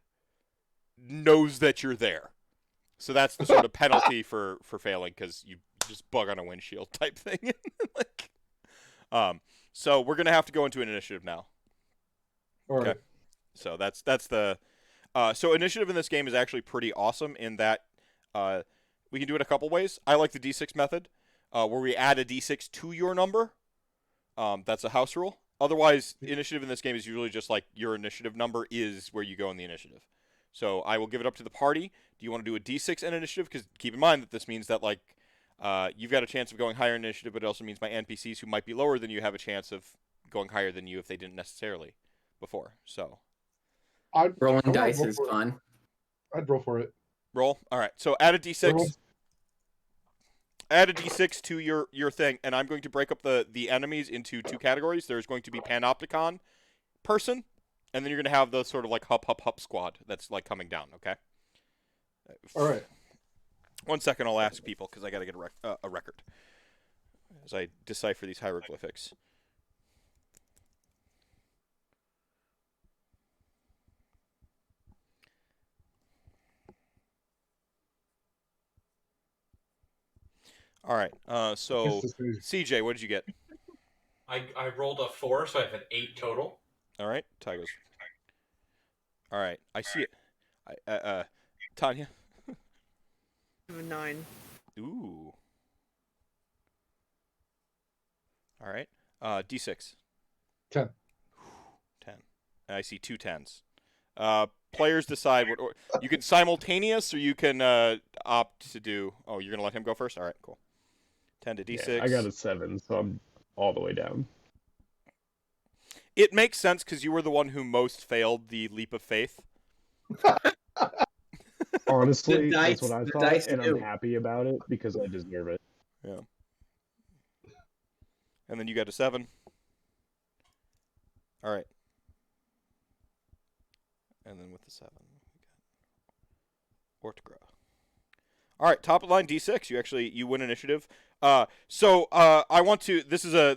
knows that you're there, so that's the sort of penalty for failing because you just bug on a windshield type thing. Like, so we're gonna have to go into an initiative now. All right. Okay. So that's the so initiative in this game is actually pretty awesome in that we can do it a couple ways. I like the D6 method, where we add a D6 to your number. That's a house rule. Otherwise, initiative in this game is usually just like your initiative number is where you go in the initiative. So I will give it up to the party. Do you want to do a D6 and initiative? Because keep in mind that this means that like You've got a chance of going higher in initiative, but it also means my NPCs who might be lower than you have a chance of going higher than you if they didn't necessarily before. So Rolling I wanna dice roll is for it. fun. I'd roll for it. roll. All right. So add a d6. Roll. Add a d6 to your thing, and I'm going to break up the enemies into 2 categories. There's going to be Panopticon person, and then you're going to have the sort of like hup squad that's like coming down. Okay. All right. 1 second, I'll ask people because I got to get a record as I decipher these hieroglyphics. All right. So CJ, what did you get? I rolled a 4, so I have an 8 total. All right. Ty goes. All right. I see it. Tanya. I have a 9. Ooh. All right. D6. 10. 10. I see 2 10s. Players decide what you can simultaneous, or you can opt to do. Oh, you're gonna let him go first. All right, cool. 10 to D6. Yeah, I got a 7, so I'm all the way down. It makes sense because you were the one who most failed the leap of faith. Honestly, The that's dice- what I the thought, dice and do. I'm happy about it because I deserve it. Yeah. And then you got a 7. All right. And then with the 7, we got Ortgra. All right, top of the line D6. You win initiative. So I want to. This is a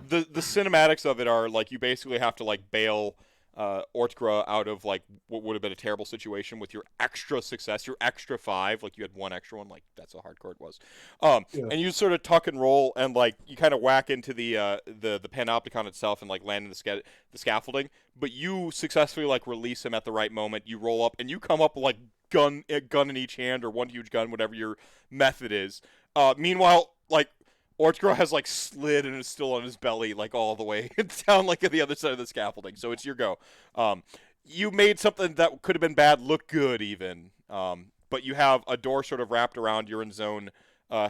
the cinematics of it are like you basically have to like bail Ortgra out of like what would have been a terrible situation with your extra success, your extra 5. Like you had one extra one. Like that's how hardcore it was. Yeah. And you sort of tuck and roll, and like you kind of whack into the Panopticon itself and like land in the scaffolding. But you successfully like release him at the right moment. You roll up and you come up like gun in each hand or one huge gun, whatever your method is. Meanwhile, like Ortgra has like slid and is still on his belly like all the way down like at the other side of the scaffolding. So it's your go. You made something that could have been bad look good even. But you have a door sort of wrapped around. You're in zone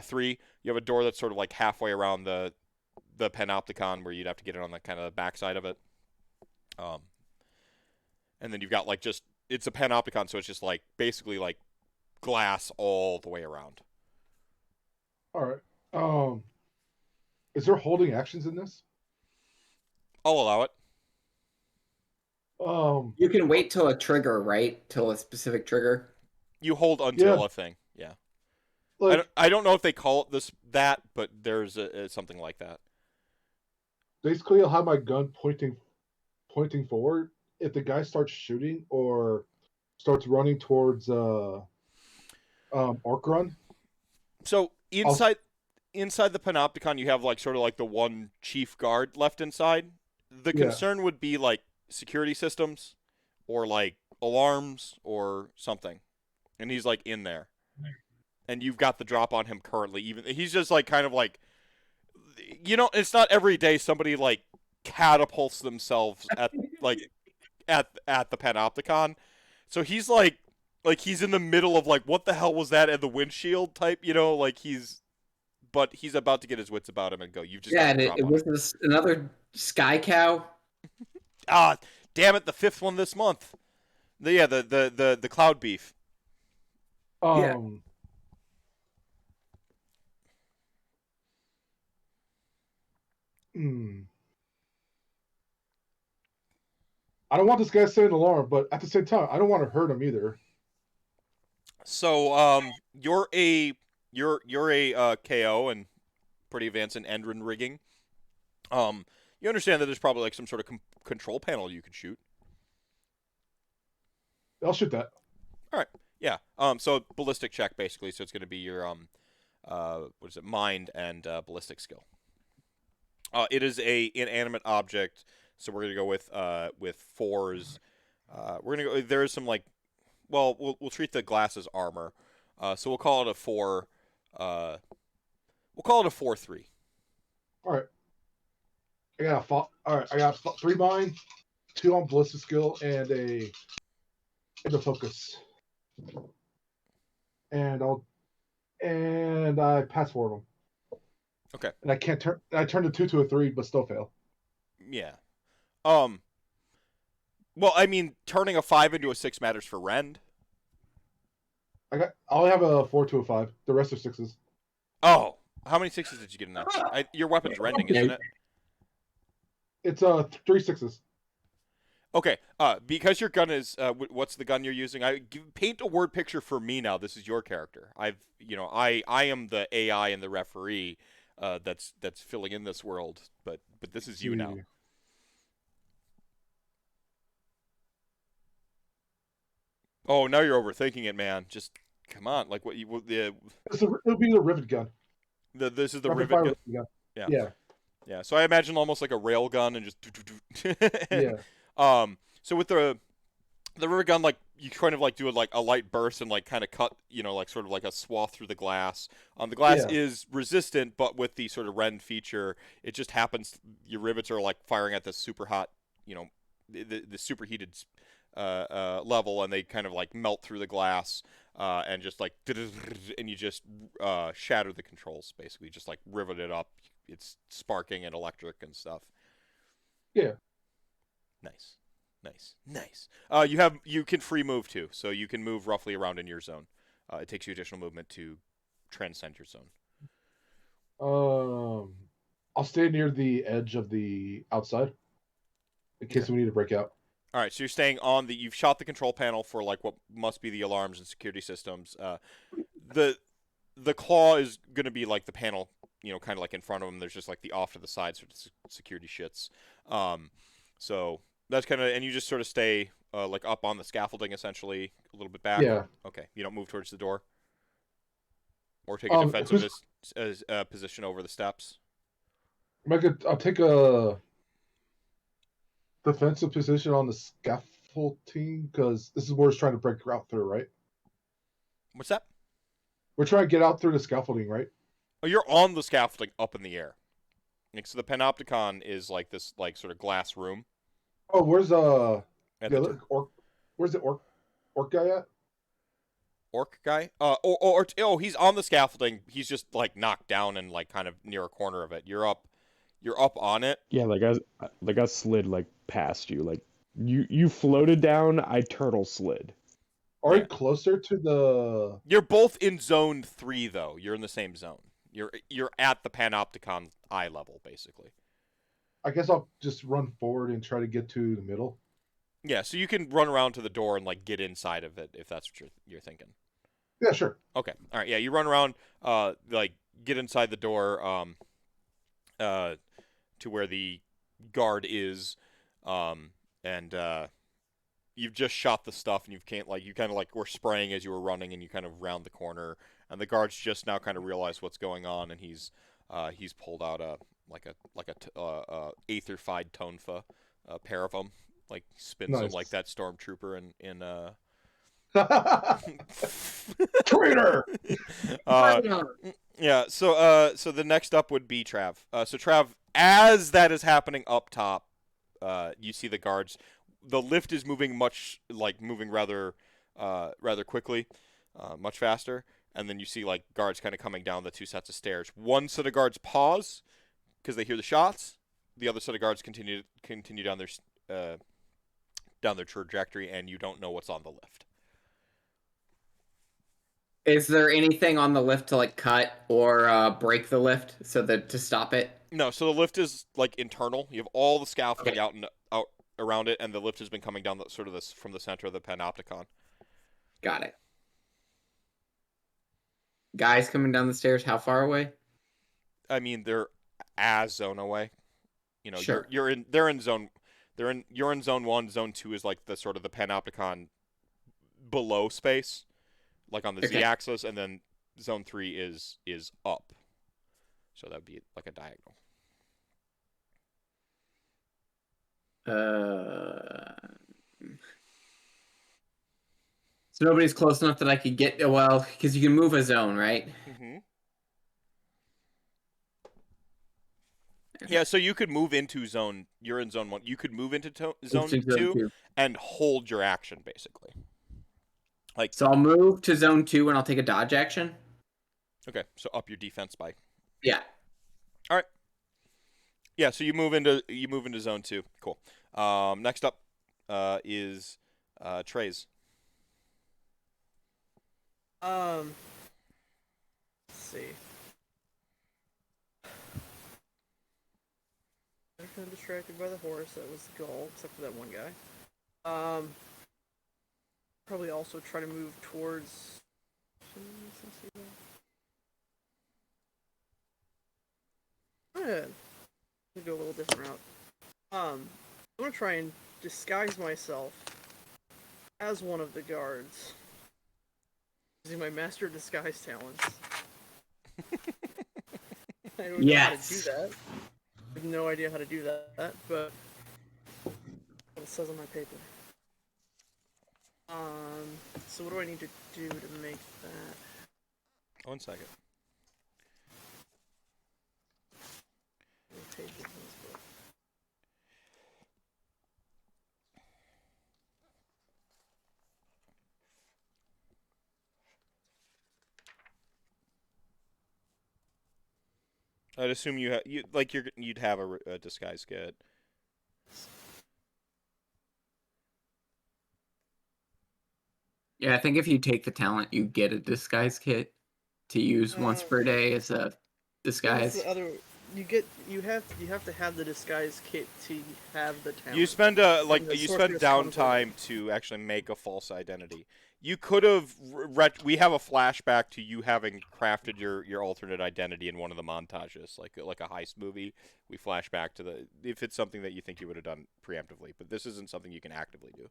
3. You have a door that's sort of like halfway around the Panopticon where you'd have to get it on the kind of backside of it. And then you've got like just it's a Panopticon, so it's just like basically like glass all the way around. All right. Is there holding actions in this? I'll allow it. You can wait till a trigger, right? Till a specific trigger. You hold until Yeah. a thing. Yeah. Like, I don't know if they call it that, but there's something like that. basically, I'll have my gun pointing forward. If the guy starts shooting or starts running towards Orc Run, So inside the Panopticon, you have like sort of like the one chief guard left inside. The Yeah. concern would be like security systems or like alarms or something, and he's like in there, and you've got the drop on him currently. Even he's just like kind of like, it's not every day somebody like catapults themselves at like at the Panopticon, so he's like he's in the middle of like what the hell was that at the windshield type, like but he's about to get his wits about him and go. You've just Yeah, got and it was this another sky cow. Ah, damn it! The 5th one this month. The cloud beef. Yeah. I don't want this guy setting an alarm, but at the same time, I don't want to hurt him either. So you're a KO and pretty advanced in Endrin rigging. You understand that there's probably like some sort of control panel you could shoot. I'll shoot that. All right. Yeah. So ballistic check basically. So it's going to be your what is it? Mind and ballistic skill. It is a inanimate object, so we're gonna go with 4s. We're gonna go. There is some like, well, we'll treat the glass as armor. So we'll call it a 4. We'll call it a 4-3. All right. All right. I got 3 mind, 2 on ballistic skill, and a focus. And and I pass forward them. Okay. And I can't turn. I turned a 2 to a 3, but still fail. Yeah. Well, I mean, turning a 5 into a 6 matters for Rend. I only have a 4 to a 5. The rest are 6s. Oh, how many 6s did you get in that? Your weapon's rending, isn't it? It's 3 6s. Okay. Because your gun is what's the gun you're using? Paint a word picture for me now. This is your character. I am the AI and the referee that's filling in this world, but this is you now. Oh, now you're overthinking it, man. Just come on, like what you It'll be the rivet gun. This is the Rapid rivet gun. Yeah. Yeah. So I imagine almost like a rail gun and just Yeah. So with the rivet gun, like you kind of like do a light burst and like kind of cut, like sort of like a swath through the glass. The glass is resistant, but with the sort of rend feature, it just happens. Your rivets are like firing at this super hot, the superheated level, and they kind of like melt through the glass and just like and you just shatter the controls, basically just like rivet it up. It's sparking and electric and stuff. Yeah. Nice. You can free move too, so you can move roughly around in your zone. It takes you additional movement to transcend your zone. I'll stay near the edge of the outside in case we need to break out. All right, so you're staying on you've shot the control panel for like what must be the alarms and security systems. The claw is going to be like the panel, kind of like in front of them. There's just like the off to the side sort of security shits. So that's kind of, and you just sort of stay like up on the scaffolding essentially, a little bit back. Yeah. Okay. You don't move towards the door, or take a defensive position over the steps. I'll take a defensive position on the scaffolding because this is where it's trying to break out through, right? What's that? We're trying to get out through the scaffolding, right? Oh, you're on the scaffolding up in the air. Like, so the Panopticon is like this like sort of glass room. Oh, where's orc? Where's the orc guy at? Orc guy? He's on the scaffolding. He's just like knocked down and like kind of near a corner of it. You're up on it. Yeah, like I slid like past you. Like you floated down, I turtle slid. Are you closer to the... You're both in zone 3 though. You're in the same zone. You're at the Panopticon eye level, basically. I guess I'll just run forward and try to get to the middle. Yeah, so you can run around to the door and like get inside of it if that's what you're thinking. Yeah, sure. Okay. All right. Yeah, you run around, like get inside the door, to where the guard is, and you've just shot the stuff, and you kind of like were spraying as you were running, and you kind of round the corner, and the guard's just now kind of realized what's going on, and he's pulled out a aether-fied tonfa, a pair of them, like spins them like that stormtrooper in Traitor. Yeah. So the next up would be Trav. So Trav, as that is happening up top, you see the guards. The lift is moving rather quickly, much faster, and then you see like guards kind of coming down the 2 sets of stairs. One set of guards pause because they hear the shots. The other set of guards continue down their trajectory, and you don't know what's on the lift. Is there anything on the lift to like cut or break the lift to stop it? No, so the lift is like internal. You have all the scaffolding out around it, and the lift has been coming down from the center of the Panopticon. Got it. Guys coming down the stairs, how far away? I mean, they're a zone away. Sure. You're in zone 1. Zone 2 is like the sort of the Panopticon below space, like on the z-axis, and then zone 3 is up. So that would be like a diagonal. So nobody's close enough that I could get, because you can move a zone, right? Mm-hmm. Yeah, so you could move into zone. You're in zone 1. You could move into zone 2 and hold your action, basically. So I'll move to zone 2 and I'll take a dodge action? Okay, so up your defense by. Yeah. All right. Yeah, so you move into zone 2. Cool. Next up is Trey's. Let's see. They're kind of distracted by the horse. That was the goal, except for that one guy. Probably also try to move towards. Yeah, go a little different route. I'm gonna try and disguise myself as one of the guards using my master disguise talents. I don't know how to do that. I have no idea how to do that, but what it says on my paper. So what do I need to do to make that? 1 second. Pages in this book. I'd assume you'd have a disguise kit. Yeah, I think if you take the talent, you get a disguise kit to use once per day as a disguise. You have to have the disguise kit to have the talent. You spend downtime to actually make a false identity. You could have. We have a flashback to you having crafted your alternate identity in one of the montages, like a heist movie. We flash back to if it's something that you think you would have done preemptively, but this isn't something you can actively do.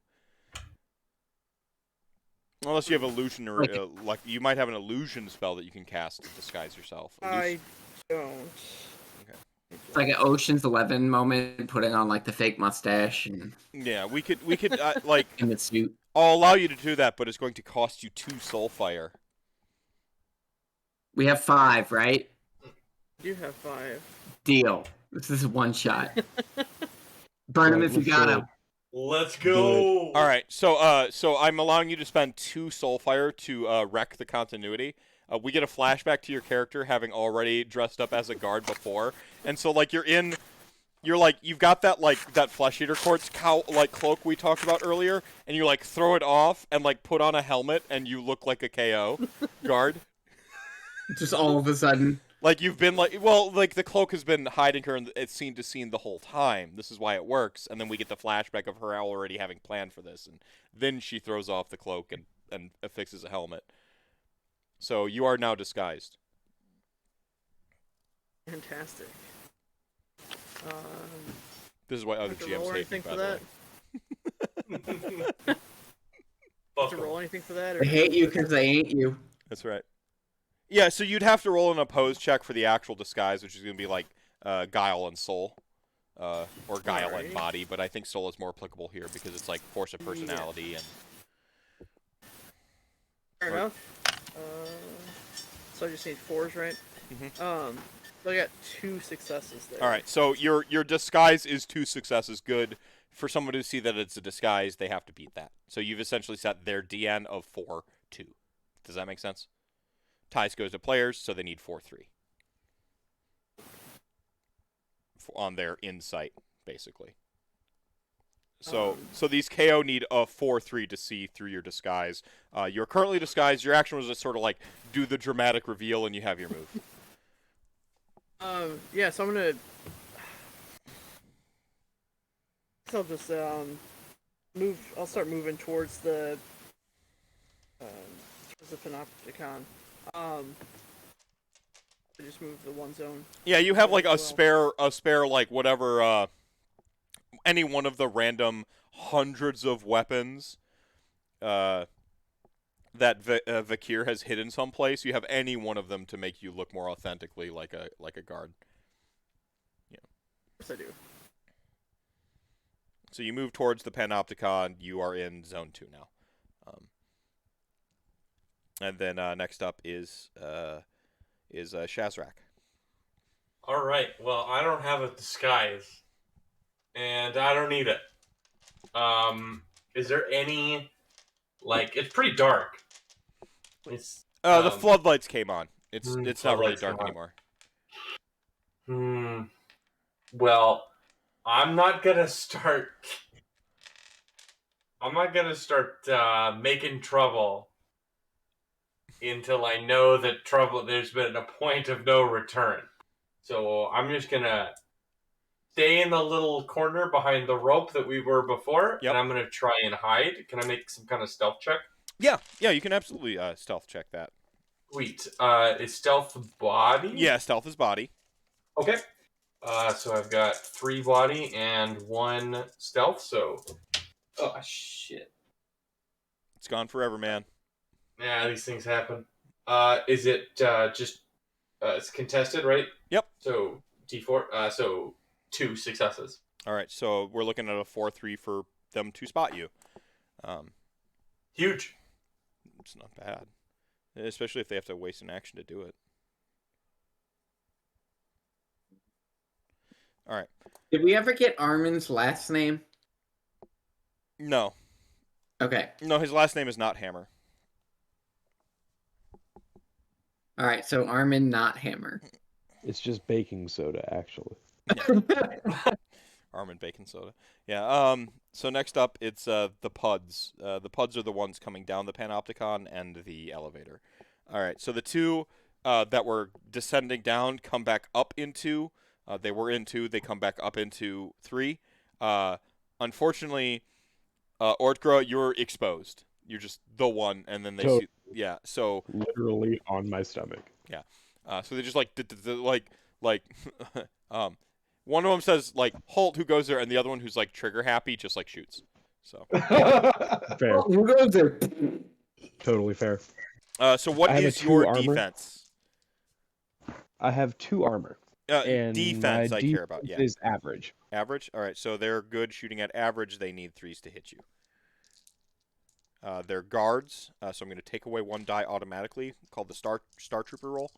Unless you have illusion or like you might have an illusion spell that you can cast to disguise yourself. I don't. Okay. It's like an Ocean's 11 moment, putting on like the fake mustache and yeah, we could like in the suit. I'll allow you to do that, but it's going to cost you 2 soulfire. We have 5, right? You have 5. Deal. This is one shot. Burn him if you got him. Let's go. All right, so I'm allowing you to spend 2 soulfire to wreck the continuity. We get a flashback to your character having already dressed up as a guard before, and so like you've got that flesh eater quartz cloak we talked about earlier, and you like throw it off and like put on a helmet, and you look like a KO guard. Just all of a sudden. Like you've been the cloak has been hiding her, and it's scene to scene the whole time. This is why it works, and then we get the flashback of her already having planned for this, and then she throws off the cloak and affixes a helmet. So you are now disguised. Fantastic. This is why other GMs hate me, by the way. To roll anything for that? They hate you because they ain't you. That's right. Yeah, so you'd have to roll an opposed check for the actual disguise, which is going to be like Guile and Soul. Or Guile and Body, but I think Soul is more applicable here because it's like force of personality and... Fair enough. So I just need 4s, right? Mm-hmm. So I got 2 successes there. Alright, so your disguise is 2 successes. Good. For someone to see that it's a disguise, they have to beat that. So you've essentially set their DN of 4-2. Does that make sense? Ties goes to players, so they need 4-3. On their insight, basically. So these KO need a 4-3 to see through your disguise. You're currently disguised. Your action was just sort of like do the dramatic reveal, and you have your move. Yeah, so I'm gonna. I'll just move. I'll start moving towards the Panopticon. I just move the one zone. Yeah, you have like a spare like whatever any one of the random hundreds of weapons that Vakir has hidden someplace. You have any one of them to make you look more authentically like a guard. Yeah. Of course I do. So you move towards the Panopticon. You are in zone 2 now. And then next up is Shazrak. All right. Well, I don't have a disguise, and I don't need it. Is there any it's pretty dark. It's the floodlights came on. It's So not really that's dark not- anymore. Well, I'm not gonna start making trouble until I know that there's been a point of no return. So I'm just gonna stay in the little corner behind the rope that we were before, Yep. and I'm gonna try and hide. Can I make some kind of stealth check? Yeah, you can absolutely stealth check that. Sweet. Is stealth body? Yeah, stealth is body. Okay. So I've got 3 body and 1 stealth, so... Oh, shit. It's gone forever, man. Yeah, these things happen. Is it just... it's contested, right? Yep. So, D4, so 2 successes. All right, so we're looking at a 4-3 for them to spot you. Huge. It's not bad, especially if they have to waste an action to do it. All right. Did we ever get Armin's last name? No. Okay. No, his last name is not Hammer. All right, so Armin, not Hammer. It's just baking soda, actually. Armin Bacon Soda. Yeah. So next up, it's the Puds. The Puds are the ones coming down the Panopticon and the elevator. All right. So the two that were descending down come back up into. They were in 2. They come back up into 3. Unfortunately, Ortgra, you're exposed. You're just the one, and then they So- see. Yeah. So Literally on my stomach. so they just like one of them says like halt, who goes there, and the other one who's like trigger happy just like shoots. So Fair. Who goes there? Totally fair. so what I have a is 2 your armor. defense? I have 2 armor. And Defense my I care about. defense Yeah. is average. Average. All right. So they're good shooting at average. They need 3s to hit you. They're guards. So I'm going to take away 1 die automatically, called the Star Trooper roll.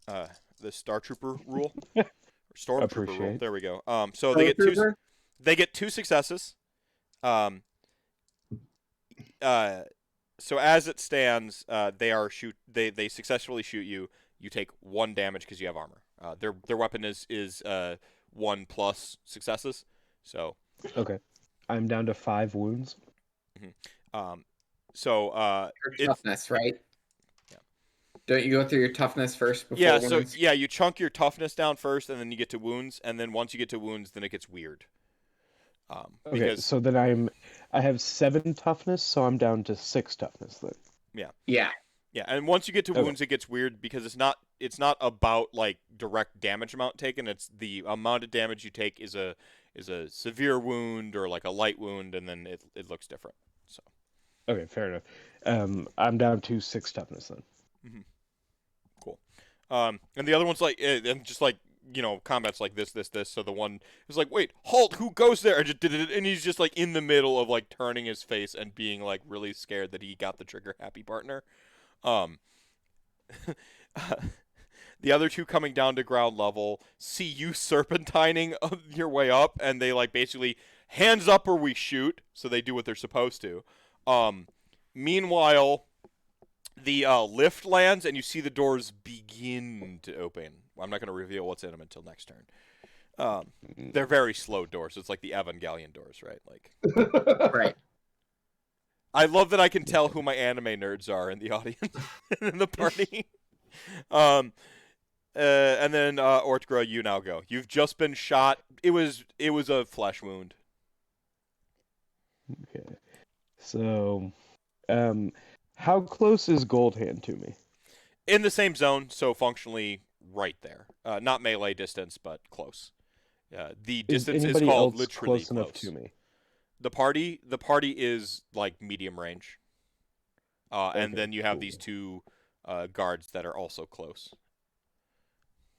The Star Trooper rule. Or Stormtrooper rule. Appreciate. There we go. So they get 2. Trooper? They get 2 successes. So as it stands, they successfully shoot you. You take 1 damage because you have armor. Their weapon is 1 plus successes. So Okay. I'm down to 5 wounds. Your toughness, right? Yeah. Don't you go through your toughness first before yeah, so wounds? yeah, you chunk your toughness down first, and then you get to wounds, and then once you get to wounds, then it gets weird. Okay, Because so then I have 7 toughness, so I'm down to 6 toughness then. Yeah. yeah, and once you get to Okay. wounds, it gets weird because it's not about like direct damage amount taken. It's the amount of damage you take is a severe wound or like a light wound, and then it looks different. So Okay, fair enough. I'm down to 6 toughness then. cool. And the other one's like, and just like combats like this. So the one is like, wait, halt, who goes there? And just did it, and he's just like in the middle of like turning his face and being like really scared that he got the trigger happy partner. The other 2 coming down to ground level see you serpentining your way up, and they like basically hands up or we shoot. So they do what they're supposed to. Meanwhile, the lift lands, and you see the doors begin to open. I'm not going to reveal what's in them until next turn. They're very slow doors. It's like the Evangelion doors, right? Like, Right. I love that I can tell who my anime nerds are in the audience in the party. And then Ortgra, you now go. You've just been shot. It was a flesh wound. Okay. So, how close is Goldhand to me? In the same zone, so functionally right there. Not melee distance, but close. The Is distance is anybody called else literally close enough to me? The party is like medium range. And Okay, then you have cool. these 2 guards that are also close.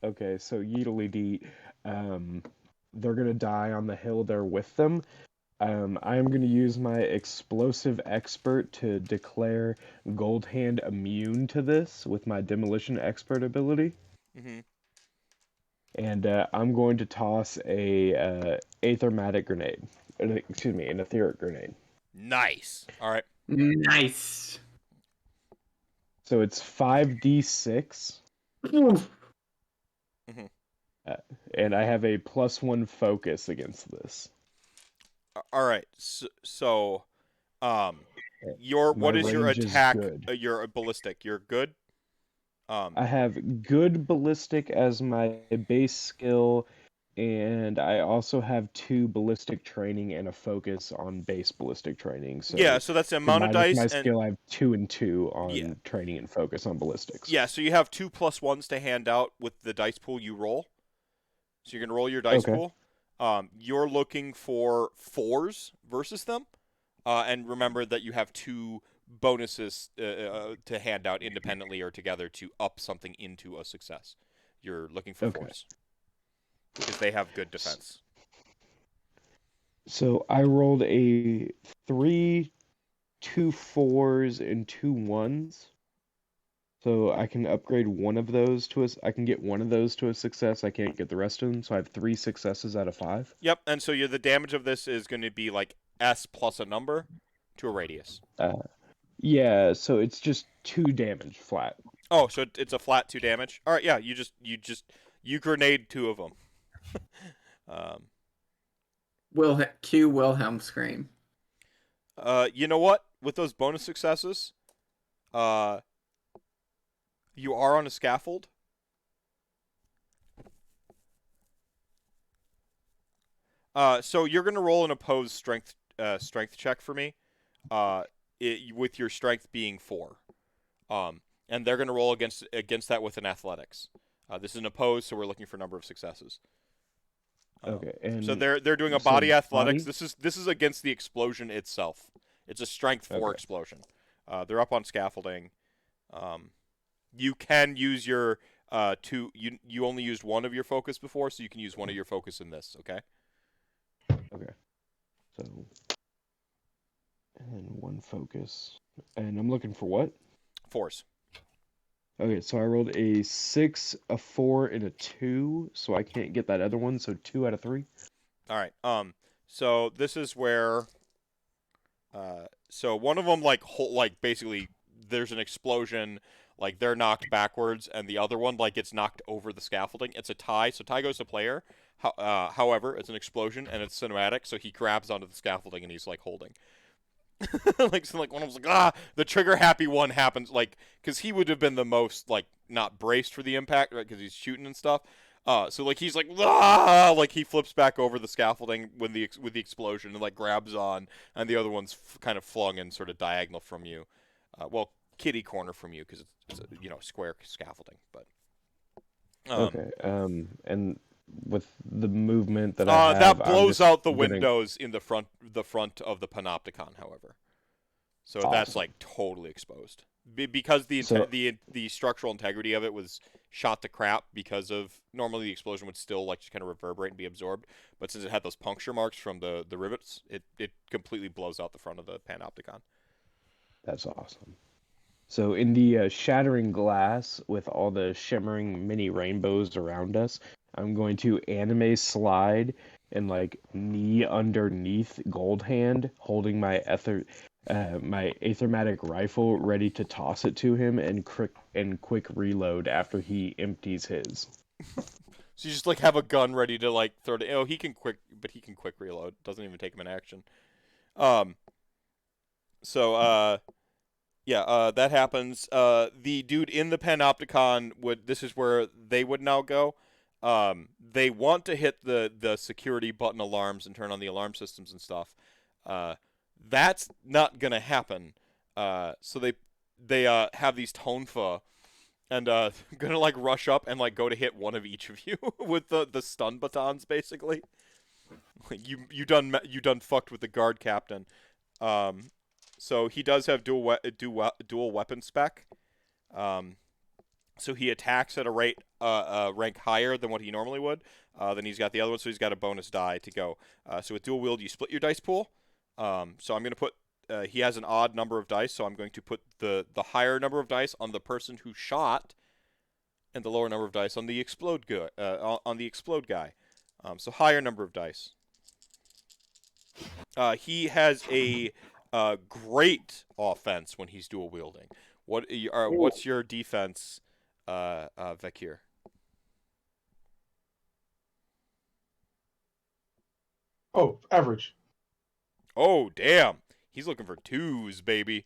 Okay, so Yeedly Dee, they're gonna die on the hill there with them. I'm gonna use my explosive expert to declare Goldhand immune to this with my demolition expert ability, Mm-hmm. and I'm going to toss a aethermatic grenade. Excuse me, an etheric grenade. Nice. All right. Nice. So it's 5d6, Oof. and I have a +1 focus against this. All right. So My what is your range is attack? good. Your ballistic. You're good. I have good ballistic as my base skill, and I also have 2 ballistic training and a focus on base ballistic training. So yeah. So that's the amount of combined with dice my and skill, I have 2 and 2 on yeah. training and focus on ballistics. Yeah. So you have 2 +1s to hand out with the dice pool you roll. So you're gonna roll your dice Okay. pool. You're looking for 4s versus them, and remember that you have 2 bonuses to hand out independently or together to up something into a success. You're looking for 4s because they have good defense. So I rolled a 3, 2 4s, and 2 1s. So I can upgrade one of those to I can get one of those to a success. I can't get the rest of them, so I have 3 successes out of 5. Yep, and so the damage of this is going to be like S plus a number to a radius. Yeah, so it's just 2 damage flat. Oh, so it's a flat 2 damage. All right, yeah, you grenade 2 of them. Cue Wilhelm scream. You know what? With those bonus successes, you are on a scaffold. So you're gonna roll an opposed strength check for me, with your strength being 4, and they're gonna roll against that with an athletics. This is an opposed, so we're looking for a number of successes. Okay, and so they're doing a so body athletics. body? This is against the explosion itself. It's a strength 4 Okay. explosion. They're up on scaffolding. You can use your you only used one of your focus before, so you can use one of your focus in this. Okay. Okay. So and 1 focus, and I'm looking for what? 4s. Okay, so I rolled a 6, a 4, and a 2, so I can't get that other one. So 2 out of 3. All right. So this is where. So one of them like basically there's an explosion, like they're knocked backwards, and the other one like gets knocked over the scaffolding. It's a tie, so tie goes to player. However, it's an explosion and it's cinematic, so he grabs onto the scaffolding and he's like holding. Like one of them's like the trigger happy one happens like because he would have been the most like not braced for the impact, right? Because he's shooting and stuff. So like he's like like he flips back over the scaffolding with the explosion and like grabs on, and the other one's kind of flung in sort of diagonal from you, kitty corner from you because it's a, square scaffolding. But Okay. And with the movement that I have, that I'm blows just out the gonna- windows in the front of the Panopticon, however. So that's Awesome. like totally exposed because the So- the structural integrity of it was shot to crap because of normally the explosion would still like just kind of reverberate and be absorbed, but since it had those puncture marks from the rivets, it completely blows out the front of the Panopticon. That's awesome. So in the shattering glass with all the shimmering mini rainbows around us, I'm going to anime slide and like knee underneath Gold Hand, holding my my aethermatic rifle ready to toss it to him and quick reload after he empties his. So you just like have a gun ready to like throw it. Oh, he can quick reload. Doesn't even take him in action. That happens. The dude in the Panopticon this is where they would now go. They want to hit the security button alarms and turn on the alarm systems and stuff. That's not gonna happen. So they have these tonfa and gonna like rush up and like go to hit one of each of you with the stun batons basically. You done fucked with the guard captain. So he does have dual weapon spec. So he attacks at a rate rank higher than what he normally would. Then he's got the other one, so he's got a bonus die to go. So with dual wield, you split your dice pool. So I'm going to put. He has an odd number of dice, so I'm going to put the higher number of dice on the person who shot, and the lower number of dice on the explode guy. So higher number of dice. He has a great offense when he's dual wielding. What's your defense, Vekir? Oh, average. Oh, damn. He's looking for 2s, baby.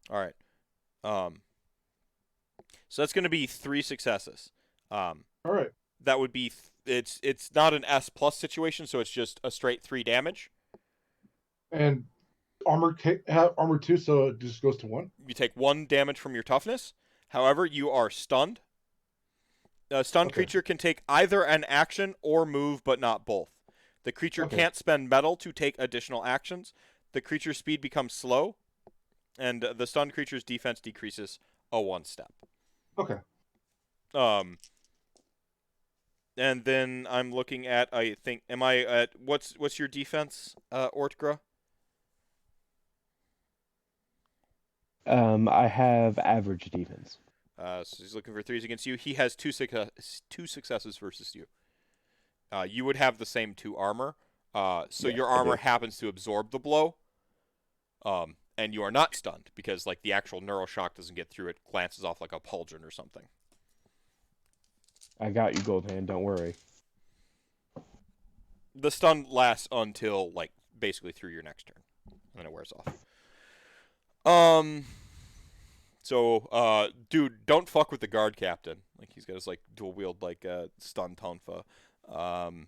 All right. So that's going to be 3 successes. All right. That would be it's not an S plus situation, so it's just a straight 3 damage. And armor 2, so it just goes to 1. You take 1 damage from your toughness. However, you are stunned. A stunned creature can take either an action or move, but not both. The creature can't spend metal to take additional actions. The creature's speed becomes slow, and the stunned creature's defense decreases a 1 step. Okay. And then I'm looking at, I think, am I at, what's your defense, Ortgra? I have average defense. So he's looking for 3s against you. He has 2 successes versus you. You would have the same 2 armor. So your armor happens to absorb the blow. And you are not stunned because like the actual neural shock doesn't get through it, glances off like a pauldron or something. I got you, Goldhand. Don't worry. The stun lasts until like basically through your next turn, and then it wears off. So, dude, don't fuck with the guard captain. Like he's got his like dual wield like stun tonfa. Top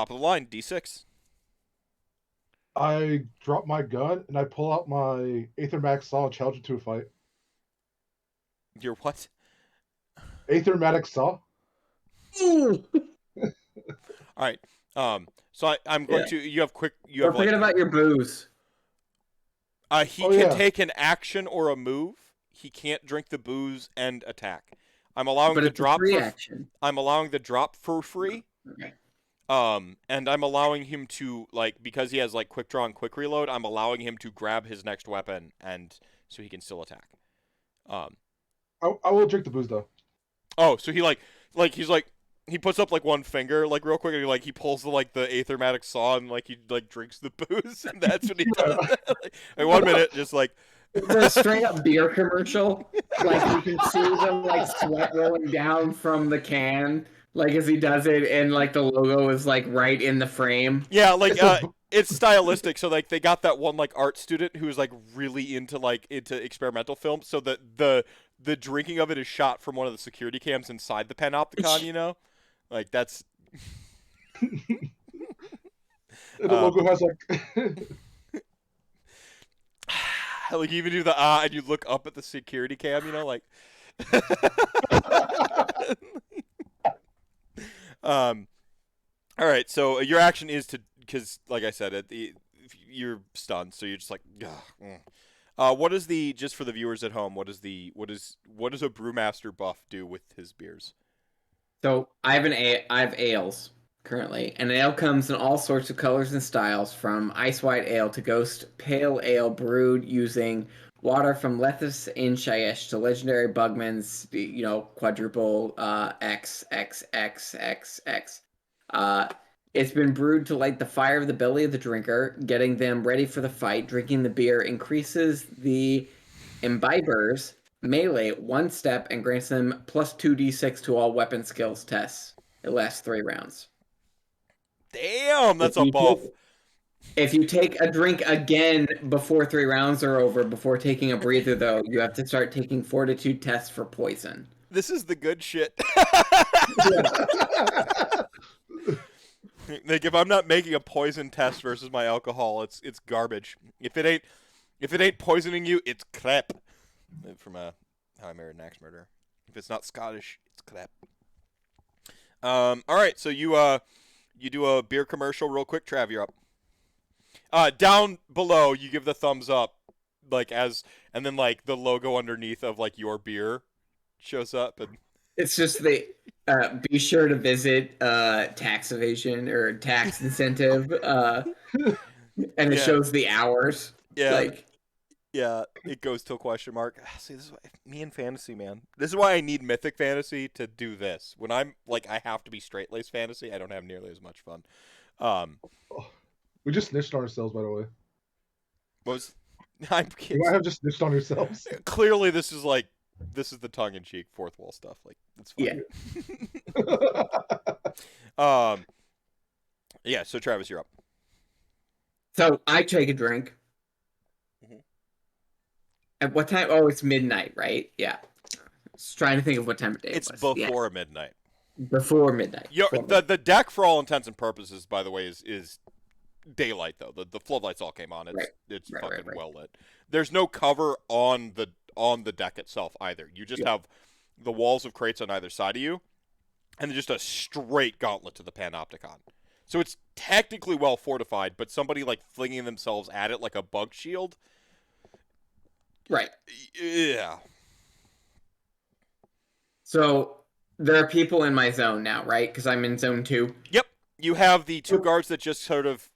of the line, D6. I drop my gun and I pull out my Aether Max Saw and challenge it to a fight. Your what? Aethermatic Saw. All right. So I'm going to. You have quick. You have. Forget about your booze. He can take an action or a move. He can't drink the booze and attack. I'm allowing the drop. I'm allowing the drop for free. Okay. And I'm allowing him to like because he has like quick draw and quick reload. I'm allowing him to grab his next weapon and so he can still attack. I will drink the booze though. Oh, so he he's like he puts up like one finger like real quick and he pulls the like the Aethermatic Saw and like he like drinks the booze and that's what he does. like 1 minute, just like the straight up beer commercial. Like you can see them like sweat rolling down from the can. Like as he does it, and like the logo is like right in the frame. Yeah, like it's stylistic. So like they got that one like art student who was like really into experimental films. So that the drinking of it is shot from one of the security cams inside the Panopticon. You know, like that's. And the logo has like. Like you even do the and you look up at the security cam. You know, like. All right. So your action is to, because like I said, you're stunned, so you're just like, what is the just for the viewers at home? What does a brewmaster buff do with his beers? So I have ales currently, and ale comes in all sorts of colors and styles, from ice white ale to ghost pale ale brewed using water from Lethis in Shyish to legendary Bugman's, quadruple XXXXX. It's been brewed to light the fire of the belly of the drinker, getting them ready for the fight. Drinking the beer increases the imbibers melee 1 step and grants them plus 2d6 to all weapon skills tests. It lasts 3 rounds. Damn, that's a buff. If you take a drink again before 3 rounds are over, before taking a breather, though, you have to start taking fortitude tests for poison. This is the good shit. Like if I'm not making a poison test versus my alcohol, it's garbage. If it ain't poisoning you, it's crap. From How I Married an Axe Murderer. If it's not Scottish, it's crap. All right, so you do a beer commercial real quick. Trav, you're up. Down below, you give the thumbs up, and then like the logo underneath of like your beer shows up, and it's just the be sure to visit tax evasion or tax incentive, and it shows the hours. Yeah, Yeah, it goes to a question mark. See, this is why, me and fantasy, man. This is why I need mythic fantasy to do this. When I'm like, I have to be straight-laced fantasy, I don't have nearly as much fun. We just snitched on ourselves, by the way. What was I'm You might have just snitched on yourselves. clearly this is the tongue-in-cheek fourth wall stuff. Like, it's fine. Yeah. Yeah. So Travis, you're up. So I take a drink. Mhm. At what time? Oh, it's midnight, right? Yeah. Just trying to think of what time of day It's it was. before midnight. Before midnight. The deck, for all intents and purposes, by the way, is daylight though. The floodlights all came on. It's fucking well lit. There's no cover on the deck itself either. You just have the walls of crates on either side of you, and just a straight gauntlet to the Panopticon. So it's technically well fortified, but somebody like flinging themselves at it like a bug shield. Right. Yeah. So there are people in my zone now, right? Because I'm in zone 2. Yep. You have the 2 guards that just sort of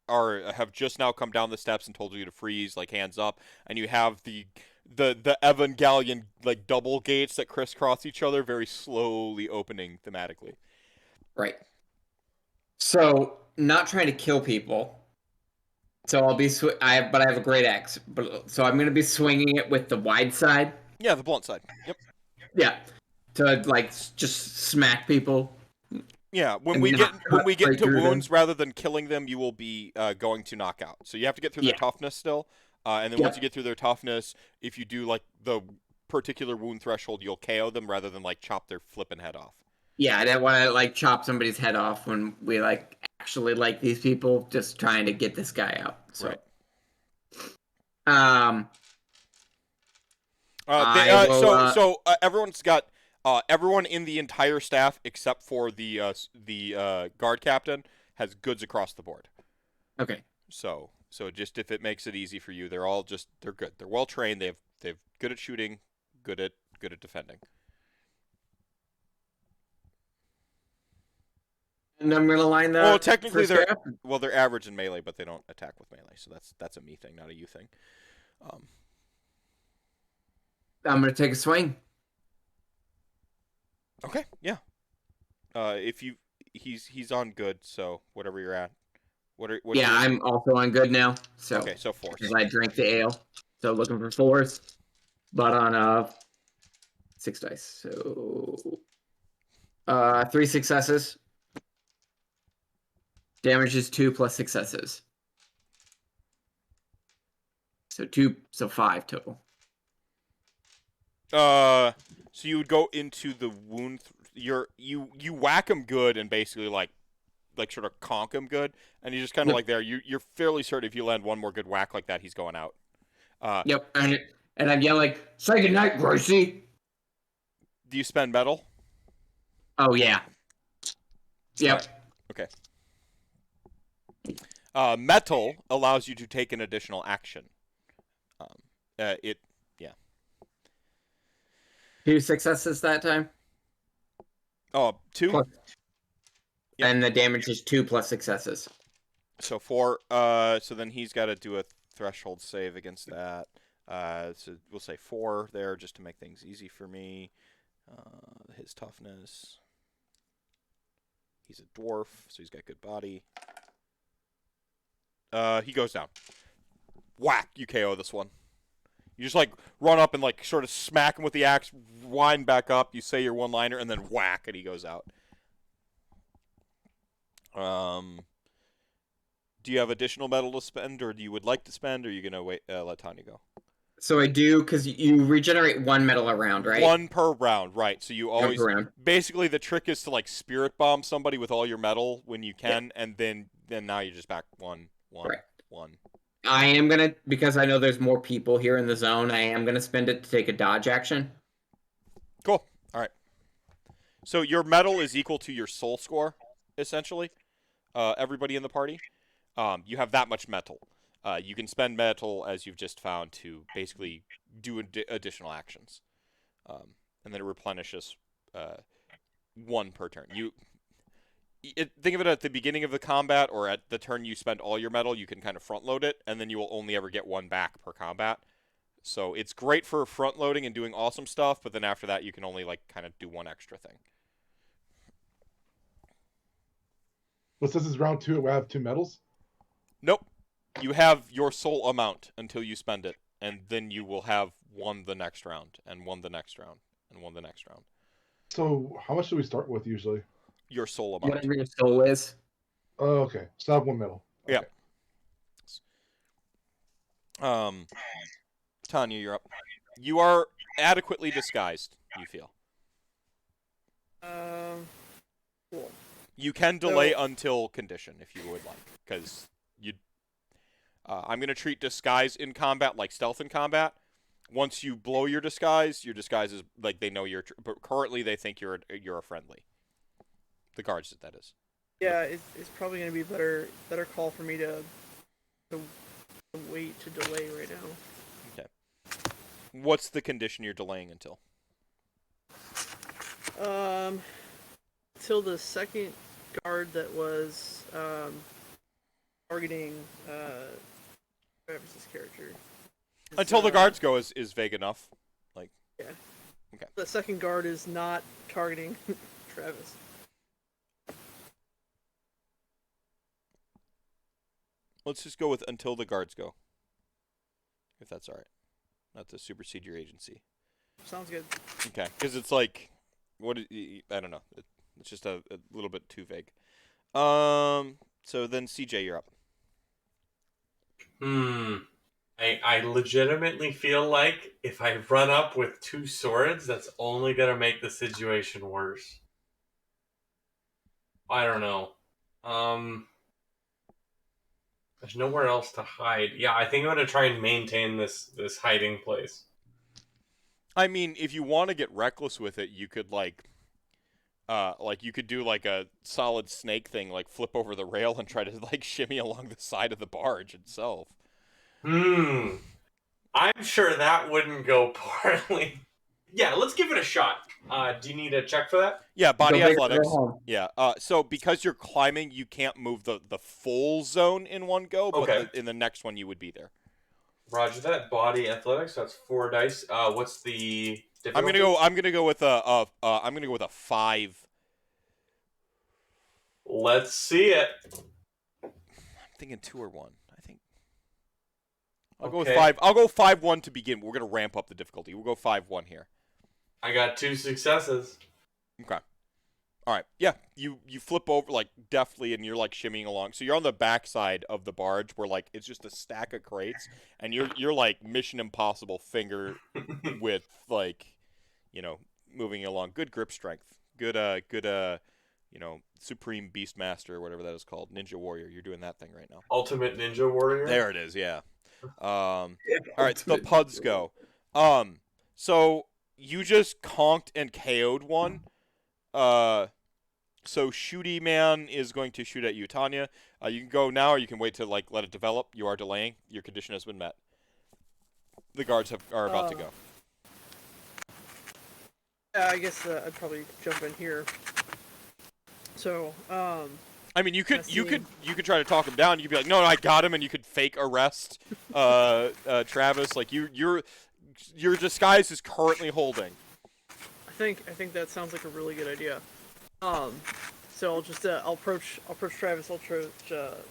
have just now come down the steps and told you to freeze, like hands up, and you have the Evangelion like double gates that crisscross each other, very slowly opening thematically. Right. So not trying to kill people. So I'll be but I have a great axe. So I'm gonna be swinging it with the wide side. Yeah, the blunt side. Yep. Yeah. To like just smack people. Yeah, when we get into wounds, them. rather than killing them, you will be going to knock out. So you have to get through their toughness still, and then once you get through their toughness, if you do like the particular wound threshold, you'll KO them rather than like chop their flipping head off. Yeah, I didn't want to like chop somebody's head off when we like actually like these people, just trying to get this guy out. So. Right. Everyone's got. Everyone in the entire staff except for the guard captain has goods across the board. Okay. So just if it makes it easy for you, they're good. They're well trained. They've good at shooting, good at defending. And I'm gonna line that. Well, technically they're average in melee, but they don't attack with melee. So that's a me thing, not a you thing. I'm gonna take a swing. Okay, yeah. He's on good, so whatever you're at. I'm also on good now. So okay, so 4. Because I drank the ale, so looking for 4s, but on 6 dice. So 3 successes. Damage is 2 plus successes. So 5 total. So you would go into the wound. You whack him good and basically like sort of conk him good, and you just kind of like there. You're fairly certain if you land one more good whack like that, he's going out. Yep, and I'm yelling, "Say goodnight, Gracie." Do you spend metal? Oh yeah. Yep. Okay. Metal allows you to take an additional action. 2 successes that time. Oh, 2? Plus. Yep. And the damage is 2 plus successes. So 4. So then he's got to do a threshold save against that. So we'll say 4 there just to make things easy for me. His toughness. He's a dwarf, so he's got good body. He goes down. Whack! You KO this one. You just like run up and like sort of smack him with the axe, wind back up. You say your one-liner, and then whack, and he goes out. Do you have additional metal to spend, or do you would like to spend, or are you gonna wait? Let Tanya go. So I do, because you regenerate 1 metal a round, right? 1 per round, right? So you always basically the trick is to like spirit bomb somebody with all your metal when you can, and then now you're just back 1. I am gonna, because I know there's more people here in the zone, I am gonna spend it to take a dodge action. Cool. All right. So your metal is equal to your soul score, essentially. Everybody in the party, you have that much metal. You can spend metal, as you've just found, to basically do additional actions, and then it replenishes 1 per turn. Think of it at the beginning of the combat, or at the turn you spend all your metal. You can kind of front load it, and then you will only ever get 1 back per combat. So it's great for front loading and doing awesome stuff, but then after that you can only like kind of do one extra thing. But since it's round 2, we have 2 medals. Nope. You have your sole amount until you spend it, and then you will have one the next round, and one the next round, and one the next round. So how much do we start with usually? Your sole amount. Whatever your soul is. Oh, okay. So I have 1 medal. Okay. Yeah. Tanya, you're up. You are adequately disguised, you feel. Cool. You can delay until condition if you would like, because you. I'm going to treat disguise in combat like stealth in combat. Once you blow your disguise is like they know you're. But currently, they think you're a friendly. The guards, that is. Yeah, it's probably gonna be better call for me to wait to delay right now. Okay. What's the condition you're delaying until? Till the second guard that was targeting Travis's character. Until the guards go is vague enough. Like. Yeah. Okay. The second guard is not targeting Travis. Let's just go with until the guards go. If that's all right. Not to supersede your agency. Sounds good. Okay, because it's like, I don't know. It's just a little bit too vague. So then CJ, you're up. I legitimately feel like if I run up with 2 swords, that's only gonna make the situation worse. I don't know. There's nowhere else to hide. Yeah, I think I'm gonna try and maintain this hiding place. I mean, if you want to get reckless with it, you could like you could do like a solid snake thing, like flip over the rail and try to like shimmy along the side of the barge itself. I'm sure that wouldn't go poorly. Yeah, let's give it a shot. Do you need a check for that? Yeah, body Go big or athletics. go home. Yeah. So because you're climbing, you can't move the full zone in one go, but Okay. in the next one you would be there. Roger that. Body athletics. That's 4 dice. What's the difficulty? I'm gonna go with a 5. Let's see it. I'm thinking 2 or 1. I think I'll go Okay. with 5. I'll go 5-1 to begin. We're gonna ramp up the difficulty. We'll go 5-1 here. I got 2 successes. Okay. All right. Yeah. You flip over like deftly, and you're like shimmying along. So you're on the backside of the barge, where like it's just a stack of crates, and you're like Mission Impossible finger with like, moving along. Good grip strength. Good Supreme Beastmaster or whatever that is called. Ninja Warrior. You're doing that thing right now. Ultimate Ninja Warrior. There it is. Yeah. All right. The puds go. So you just conked and KO'd one. So Shooty Man is going to shoot at you, Tanya. You can go now, or you can wait to like let it develop. You are delaying. Your condition has been met. The guards are about to go. Yeah, I guess I'd probably jump in here. So, I mean, you could try to talk him down. You could be like, no, I got him, and you could fake arrest Travis. Like your disguise is currently holding. I think that sounds like a really good idea. So I'll just I'll approach Travis. I'll approach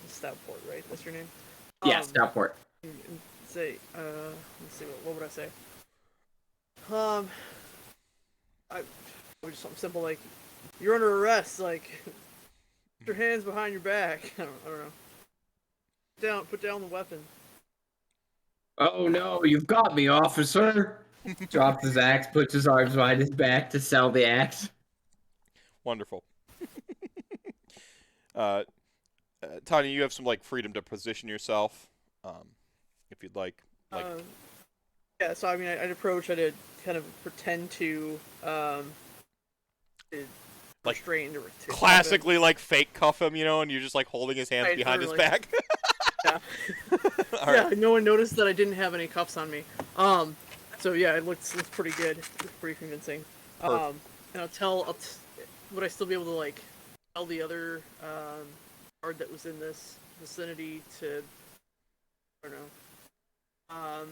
Stoutport, right? That's your name. Yeah, Stoutport. And say, let's see, what would I say? Just something simple like, you're under arrest. Like, put your hands behind your back. I don't know. Put down the weapon. Oh no, you've got me, officer. Drops his axe, puts his arms behind his back to sell the axe. Wonderful. Tanya, you have some like freedom to position yourself, if you'd like. Yeah. So I mean, I'd approach. I'd kind of pretend to like restrain to classically like fake cuff him, and you're just like holding his hands behind his back. Yeah. Right. Yeah. No one noticed that I didn't have any cuffs on me. So yeah, it looks pretty good. It looks pretty convincing. And would I still be able to like tell the other guard that was in this vicinity to, I don't know,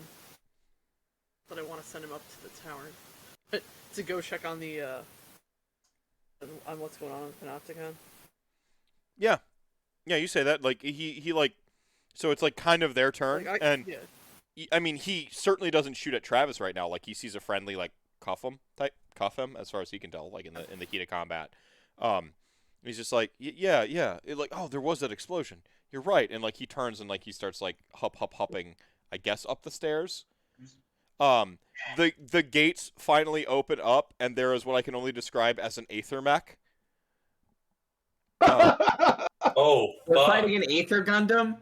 but I want to send him up to the tavern to go check on the on what's going on with Panopticon. Yeah, you say that like he like, so it's like kind of their turn, Like, and yeah. I mean he certainly doesn't shoot at Travis right now. Like he sees a friendly like cuff him as far as he can tell, like in the heat of combat. He's just like yeah, like, oh, there was that explosion. You're right, and like he turns and like he starts like hupping, I guess, up the stairs. The gates finally open up, and there is what I can only describe as an aether mech. Oh, We're fuck. fighting an Aether Gundam?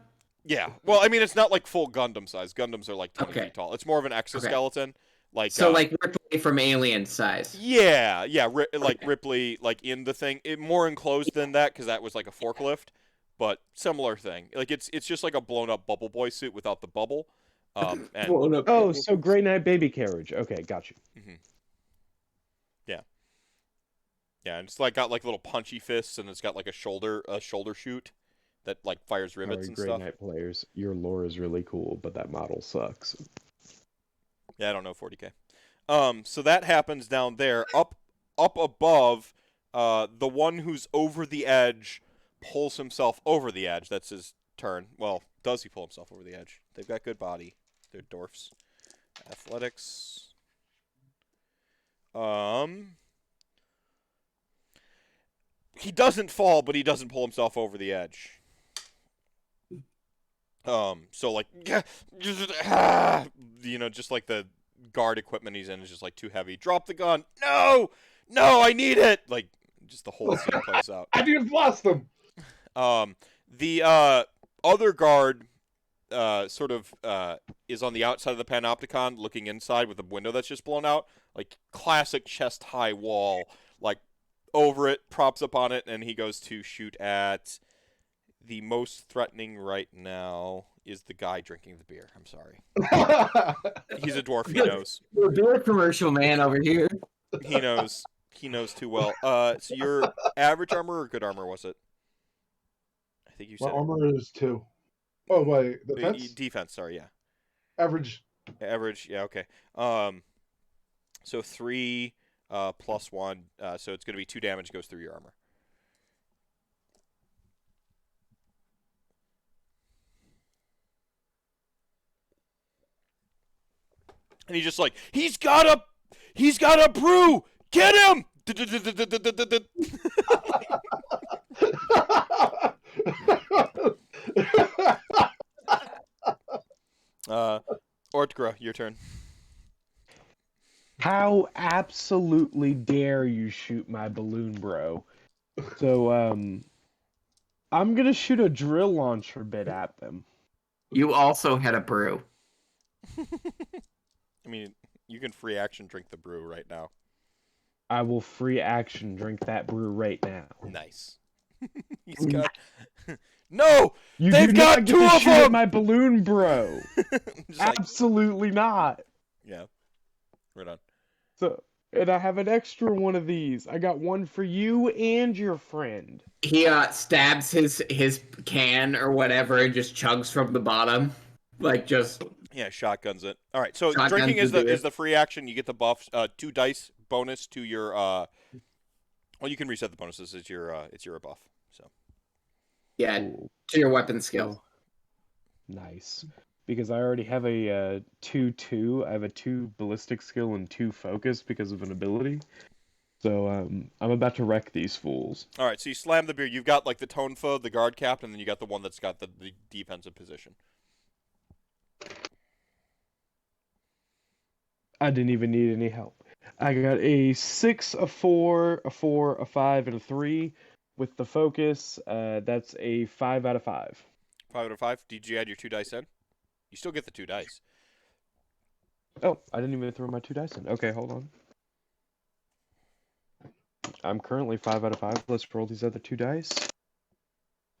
Yeah, well, I mean, it's not like full Gundam size. Gundams are like 10 Okay. feet tall. It's more of an exoskeleton. Like So, like, Ripley from Alien size. yeah, like Ripley, like in the thing, more enclosed than that because that was like a forklift, but similar thing. Like it's just like a blown up Bubble Boy suit without the bubble. And Oh, so Grey Knight baby carriage. Okay, got you. yeah, and it's like got like little punchy fists, and it's got like a shoulder shoot that like fires rivets Sorry, and Grey stuff. Knight players, your lore is really cool, but that model sucks. Yeah, I don't know 40K. So that happens down there. Up above, the one who's over the edge pulls himself over the edge. That's his turn. Well, does he pull himself over the edge? They've got good body. They're dwarfs. Athletics. He doesn't fall, but he doesn't pull himself over the edge. So like, you know, just like the guard equipment he's in is just like too heavy. Drop the gun. No, I need it. Like, just the whole scene plays out. I didn't blast them. The other guard, sort of, is on the outside of the Panopticon, looking inside with a window that's just blown out. Like classic chest high wall. Like over it, props up on it, and he goes to shoot at. The most threatening right now is the guy drinking the beer. I'm sorry. He's a dwarf. He knows. We're beer commercial man over here. He knows. He knows too well. So your average armor or good armor was it? I think you My said armor is 2. Oh wait, defense. defense. Sorry, yeah. Average. Average. Yeah. Okay. So 3 plus 1. So it's going to be 2 damage goes through your armor. And he's just like, he's got a brew! Get him! Ortgra, your turn. How absolutely dare you shoot my balloon, bro? So, I'm gonna shoot a drill launcher bit at them. You also had a brew. I mean, you can free action drink the brew right now. I will free action drink that brew right now. Nice. He's got... No! You They've do got not get 2 to of shoot at them! my balloon, bro. Just like, Absolutely not. yeah. Right on. So, and I have an extra one of these. I got one for you and your friend. He stabs his can or whatever and just chugs from the bottom. Like, just... Yeah, shotguns it. All right, so Shotguns drinking is the beer. the free action. You get the buff, 2 dice bonus to your. Well, you can reset the bonuses. It's your buff. So. Yeah, Ooh, to your weapon skill. nice. Because I already have a 2/2. I have a 2 ballistic skill and 2 focus because of an ability. So I'm about to wreck these fools. All right, so you slam the beer. You've got like the Tonfa, the guard cap, and then you got the one that's got the defensive position. I didn't even need any help. I got a 6, a 4, a 4, a 5, and a 3. With the focus, that's a 5 out of 5. 5 out of 5. Did you add your 2 dice in? You still get the 2 dice. Oh, I didn't even throw my 2 dice in. Okay, hold on. I'm currently 5 out of 5. Let's roll these other 2 dice.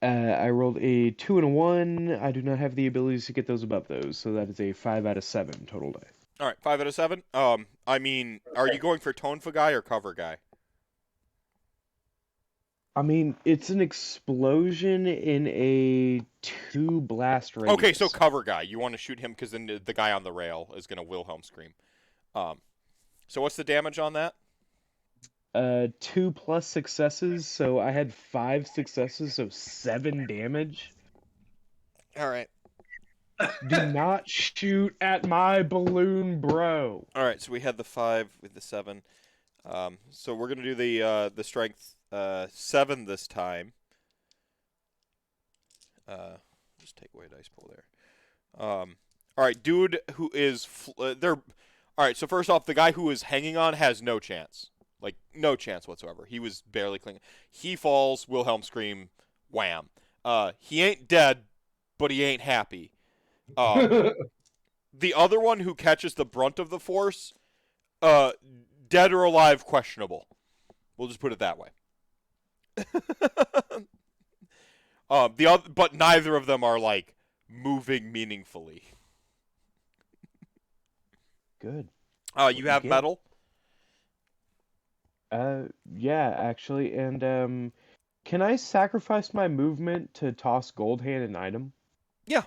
I rolled a 2 and a 1. I do not have the abilities to get those above those, so that is a 5 out of 7 total die. All right, 5 out of 7. I mean, are you going for Tonfa guy or cover guy? I mean, it's an explosion in a 2 blast radius. Okay, so cover guy. You want to shoot him because then the guy on the rail is going to Wilhelm scream. So what's the damage on that? 2 plus successes, so I had 5 successes, so 7 damage. All right. Do not shoot at my balloon, bro. All right. So we had the 5 with the 7. So we're gonna do the strength 7 this time. Just take away dice pool there. All right, dude who is they're all right. So first off, the guy who is hanging on has no chance, like no chance whatsoever. He was barely clinging. He falls. Wilhelm scream, wham. He ain't dead, but he ain't happy. The other one who catches the brunt of the force, dead or alive, questionable. We'll just put it that way. But neither of them are like moving meaningfully. Good. You have Good. metal. Yeah, actually, and can I sacrifice my movement to toss Gold Hand an item? Yeah.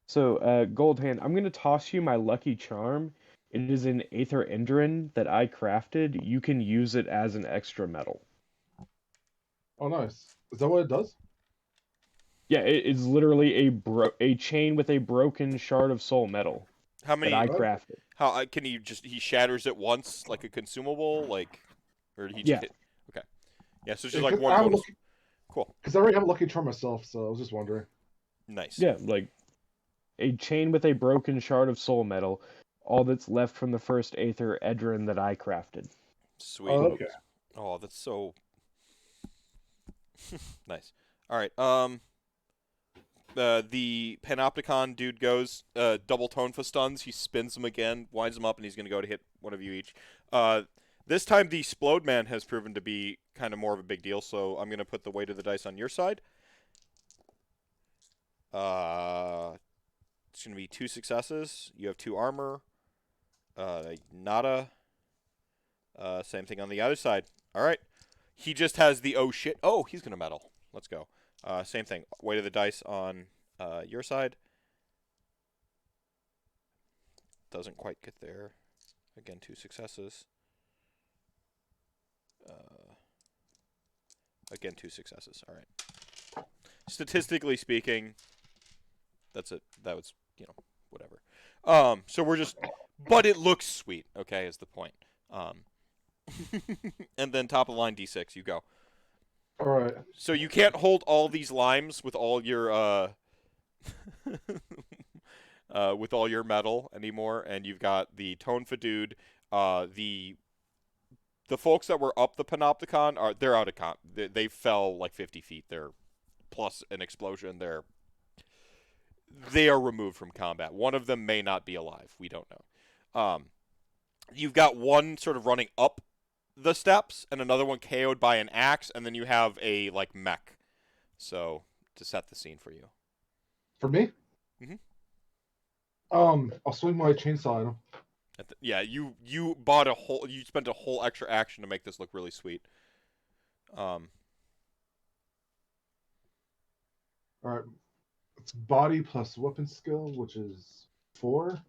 So, Gold Hand, I'm gonna toss you my lucky charm. It is an Aether Endrin that I crafted. You can use it as an extra metal. Oh, nice. Is that what it does? Yeah, it is literally a chain with a broken shard of soul metal How that many? I crafted. How can he shatters it once like a consumable, like, or did he just Yeah. hit? Okay. Yeah. So it's Yeah, just like 'cause one I have a bonus. lucky- Cool. Because I already have a lucky charm myself, so I was just wondering. Nice. Yeah, like a chain with a broken shard of soul metal. All that's left from the first Aether Endrin that I crafted. Sweet. Oh, okay. Oh, that's so nice. All right. The Panopticon dude goes double tone for stuns. He spins them again, winds them up, and he's gonna go to hit one of you each. This time the Splode Man has proven to be kind of more of a big deal, so I'm gonna put the weight of the dice on your side. It's gonna be 2 successes. You have 2 armor. Nada. Same thing on the other side. All right. He just has the oh shit. Oh, he's gonna meddle. Let's go. Same thing. Weight of the dice on your side. Doesn't quite get there. Again, 2 successes. Again, 2 successes. All right. Statistically speaking, that's it. That was, whatever. So we're just, but it looks sweet. Okay, is the point. And then top of the line D6. You go. All right. So you can't hold all these limes with all your with all your metal anymore, and you've got the Tone Fadude. The folks that were up the Panopticon they're out of comp. They fell like 50 feet. They're plus an explosion. They are removed from combat. One of them may not be alive. We don't know. You've got one sort of running up the steps, and another one KO'd by an axe, and then you have a like mech. So to set the scene for you. For me? Mhm. I'll swing my chainsaw at him. Yeah, you bought you spent a whole extra action to make this look really sweet. All right. It's body plus weapon skill, which is 4.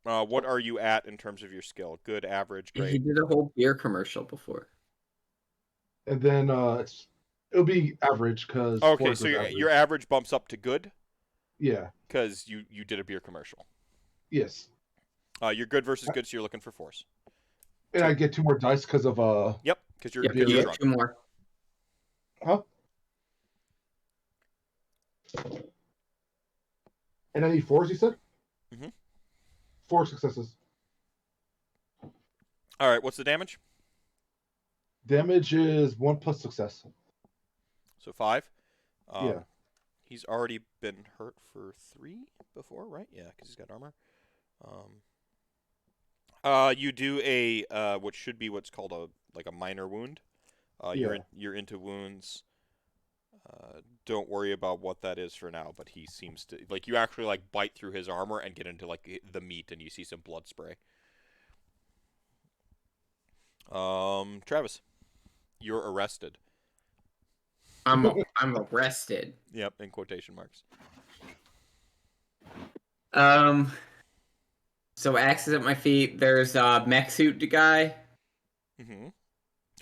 What are you at in terms of your skill? Good, average, He great. did a whole beer commercial before. And then it'll be average because Okay, so your average bumps up to good Yeah. because you did a beer commercial. Yes. You're good versus good, so you're looking for force. And I get 2 more dice because of Yep, because you're, Yep, because you you're get drunk. 2 more. Huh? And I need 4s, you said? Mhm. 4 successes. All right, what's the damage? Damage is 1 plus success. So 5. Yeah. He's already been hurt for 3 before, right? Yeah, because he's got armor. You do a what should be what's called a minor wound. You're into wounds. Don't worry about what that is for now, but he seems to like you actually like bite through his armor and get into like the meat, and you see some blood spray. Travis, you're arrested. I'm arrested. Yep, in quotation marks. So axes at my feet. There's a mech suit guy. Mm-hmm.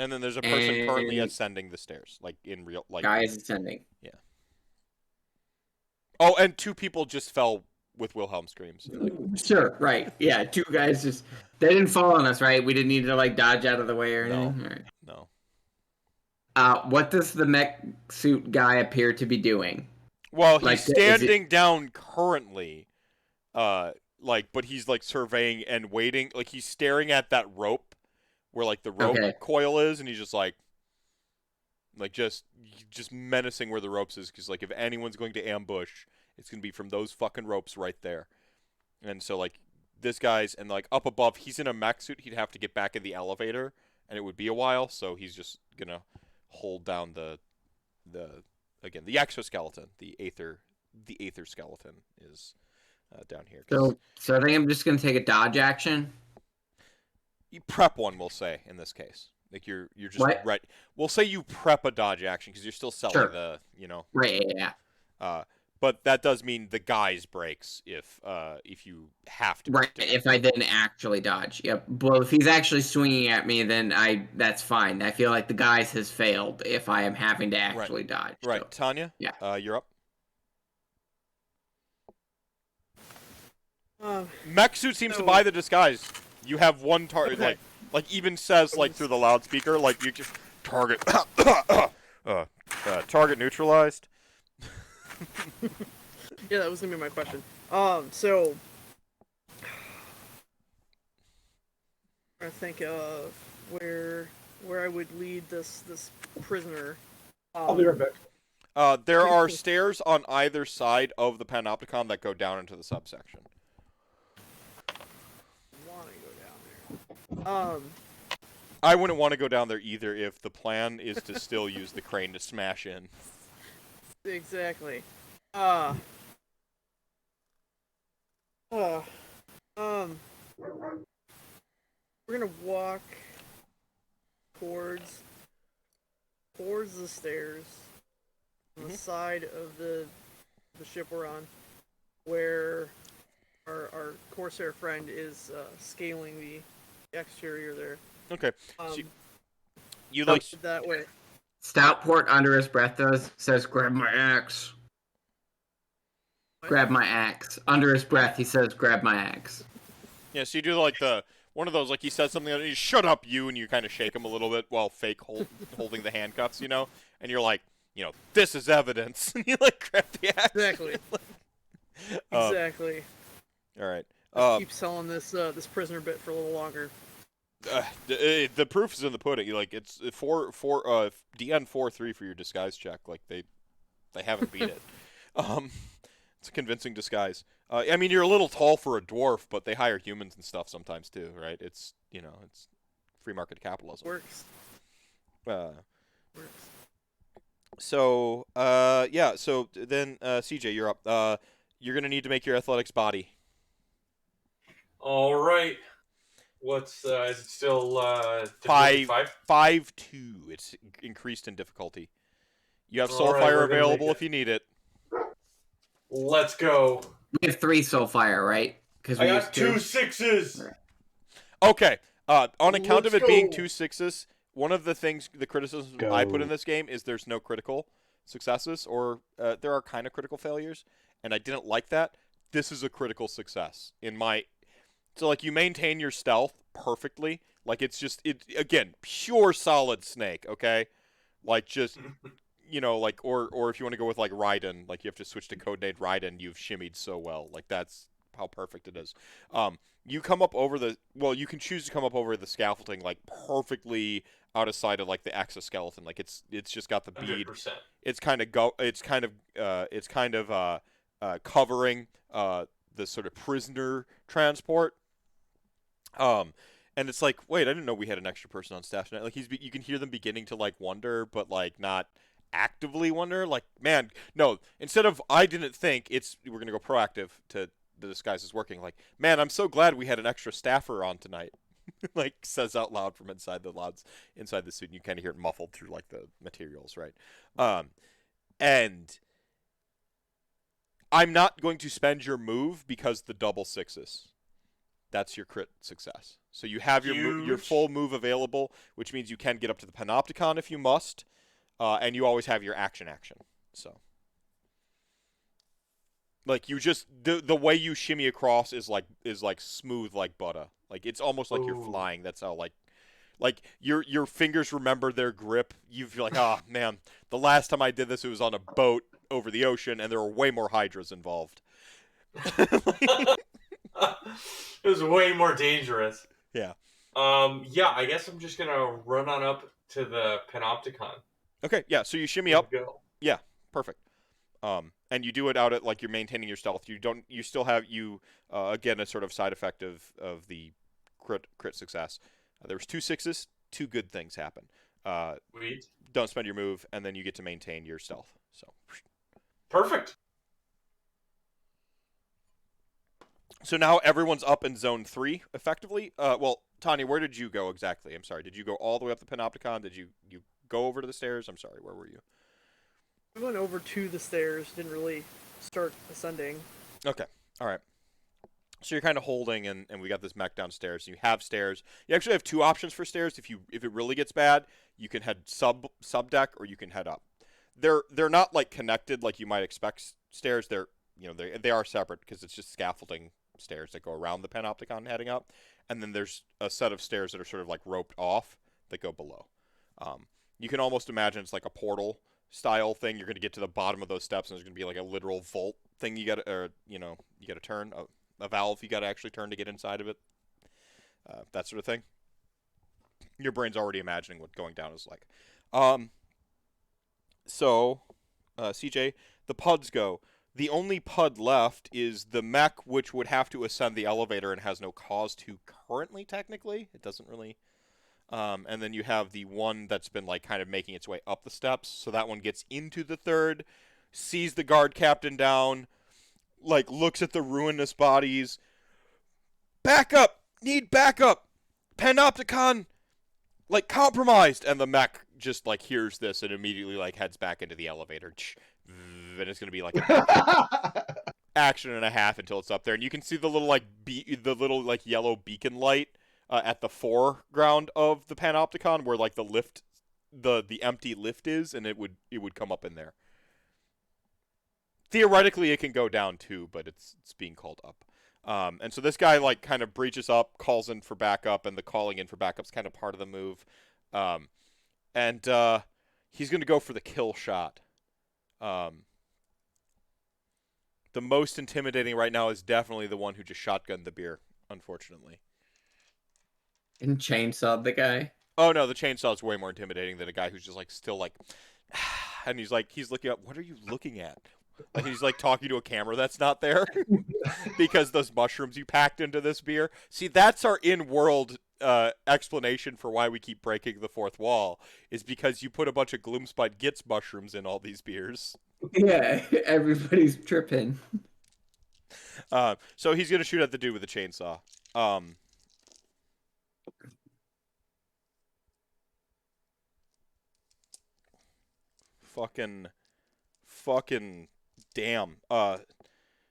And then there's a person currently And ascending the stairs, like in real, like. guy is ascending. Yeah. Oh, and 2 people just fell with Wilhelm screams. Like, Sure, right. Yeah, 2 guys just they didn't fall on us, right? We didn't need to like dodge out of the way or No. anything. All right. no. What does the mech suit guy appear to be doing? Well, Like, he's is standing down currently, like, but he's like surveying and waiting. Like he's staring at that rope, where like the rope Okay. coil is, and he's just like just menacing where the ropes is, because like if anyone's going to ambush, it's gonna be from those fucking ropes right there. And so like this guy's, and like up above, he's in a mech suit. He'd have to get back in the elevator, and it would be a while. So he's just gonna hold down the exoskeleton, the aether skeleton is down here. So I think I'm just gonna take a dodge action. You prep one, we'll say, in this case. Like you're just What? right. We'll say you prep a dodge action because you're still selling Sure. the Right. Yeah. But that does mean the guise breaks if you have to. Right. If I didn't actually dodge. Yep. Well, if he's actually swinging at me, then that's fine. I feel like the guise has failed if I am having to actually dodge. Right, So. Tanya. Yeah. You're up. Um, Mech suit seems to buy the disguise. You have one target, Okay. like even says like through the loudspeaker, like you just target target neutralized. yeah, that was gonna be my question. So I think of where I would lead this prisoner. I'll be right back. There are stairs on either side of the Panopticon that go down into the subsection. Want to go down there? I wouldn't want to go down there either if the plan is to still use the crane to smash in. Exactly. We're gonna walk towards the stairs on the side of the ship we're on, where our Corsair friend is scaling the exterior there. Okay. So you like That way. Stoutport under his breath says, "Grab my axe." Grab my axe. Under his breath, he says, "Grab my axe." Yeah, so you do like one of those, like he says something, and you shut up, you, and you kind of shake him a little bit while fake holding the handcuffs, and you're like, this is evidence, and you like grab the axe. Exactly. Exactly. All right. Keep selling this prisoner bit for a little longer. The proof is in the pudding. It's DN 4-3 for your disguise check. Like they haven't beat it. It's a convincing disguise. I mean, you're a little tall for a dwarf, but they hire humans and stuff sometimes too, right? It's it's free market capitalism. Works. Works. Works. So yeah. So then CJ, you're up. You're gonna need to make your athletics body. All right. What's is it still 5? difficulty 5-2. It's increased in difficulty. You have All right, Soulfire we're gonna available make if you need it. Let's go. We have 3 Soulfire, right? Because I we got used 2 2. 6s. Okay. On account of Let's it being go. 2 6s, one of the criticisms I put in this game is there's no critical successes, or there are kind of critical failures, and I didn't like that. This is a critical success in my. So like you maintain your stealth perfectly. Like it's again pure solid snake. Okay, like just. Like, or if you want to go with like Raiden, like you have to switch to codename Raiden, you've shimmied so well. Like that's how perfect it is. You come up over you can choose to come up over the scaffolding like perfectly out of sight of like the exoskeleton. Like it's just got the bead. 100%. It's kind of covering the sort of prisoner transport. And it's like, wait, I didn't know we had an extra person on staff tonight. Like you can hear them beginning to like wonder, but like not actively wonder. Like, man, no. Instead of I didn't think we're gonna go proactive to the disguise is working. Like, man, I'm so glad we had an extra staffer on tonight. Like says out loud from inside the suit, and you kind of hear it muffled through like the materials, right? And I'm not going to spend your move because the double 6s. That's your crit success. So you have your Huge. full move available, which means you can get up to the Panopticon if you must, and you always have your action. So, like you just the way you shimmy across is like smooth like butter. Like it's almost like you're Ooh. flying. That's how like your fingers remember their grip. You feel like, oh man, the last time I did this, it was on a boat over the ocean, and there were way more hydras involved. It was way more dangerous. Yeah. Yeah, I guess I'm just gonna run on up to the Panopticon. Okay, yeah, so you shimmy up. Go. Yeah, perfect. And you do it out at like you're maintaining your stealth. You still have again a sort of side effect of the crit success. There was 2 6s, 2 good things happen. Sweet. Don't spend your move, and then you get to maintain your stealth. So Perfect. So now everyone's up in zone 3, effectively. Well, Tanya, where did you go exactly? I'm sorry. Did you go all the way up the Panopticon? Did you go over to the stairs? I'm sorry. Where were you? We went over to the stairs, didn't really start ascending. Okay. All right. So you're kind of holding, and we got this mech downstairs. You have stairs. You actually have 2 options for stairs. If it really gets bad, you can head sub deck, or you can head up. They're not like connected like you might expect stairs. They are separate because it's just scaffolding stairs that go around the Panopticon heading up, and then there's a set of stairs that are sort of like roped off that go below. You can almost imagine it's like a portal style thing. You're going to get to the bottom of those steps, and there's going to be like a literal vault thing you got to turn, a valve you got to actually turn to get inside of it. That sort of thing. Your brain's already imagining what going down is like. So, CJ, the PUDs go. The only PUD left is the mech, which would have to ascend the elevator and has no cause to currently, technically. It doesn't really. And then you have the one that's been like kind of making its way up the steps. So that one gets into the 3rd, sees the guard captain down, like looks at the ruinous bodies. Backup! Need backup! Panopticon! Like compromised! And the mech just like hears this and immediately like heads back into the elevator. And it's going to be like an action and a half until it's up there. And you can see the little like yellow beacon light at the foreground of the Panopticon where like the lift, the empty lift is, and it would come up in there. Theoretically, it can go down too, but it's being called up. And so this guy like kind of breaches up, calls in for backup, and the calling in for backup is kind of part of the move. And he's going to go for the kill shot. The most intimidating right now is definitely the one who just shotgunned the beer, unfortunately. And chainsawed the guy. Oh no, the chainsaw is way more intimidating than a guy who's just like still like, and he's looking up. What are you looking at? Like he's like talking to a camera that's not there because those mushrooms you packed into this beer. See, that's our in-world explanation for why we keep breaking the 4th wall, is because you put a bunch of Gloomspite Gits mushrooms in all these beers. Yeah, everybody's tripping. So he's gonna shoot at the dude with the chainsaw. Fucking damn.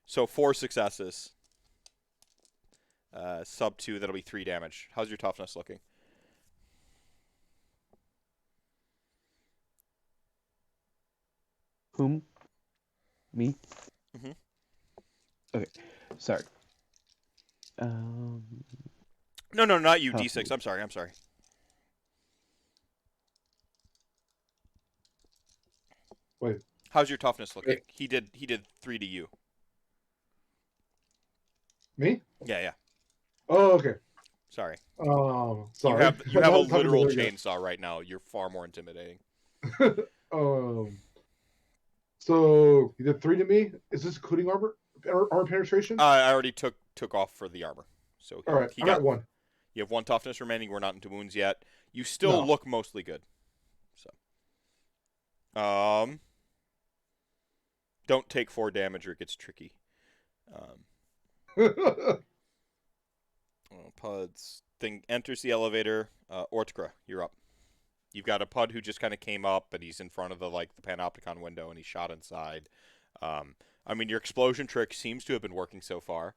So 4 successes. Sub 2, that'll be 3 damage. How's your toughness looking? Whom? Me? Mhm. Okay, sorry. No, not you. Toughness. D6. I'm sorry. Wait. How's your toughness looking? Wait. He did 3 to you. Me? Yeah. Oh, okay. Sorry. Sorry. You have a I'm talking literal to the other chainsaw right now. You're far more intimidating. guy. So you did 3 to me. Is this including armor penetration? I already took off for the armor. So All right, he I got 1. You have 1 toughness remaining. We're not into wounds yet. You still No. look mostly good. So, don't take 4 damage or it gets tricky. Puds thing enters the elevator. Ortkra, you're up. You've got a Pud who just kind of came up, and he's in front of the Panopticon window, and he's shot inside. I mean, your explosion trick seems to have been working so far.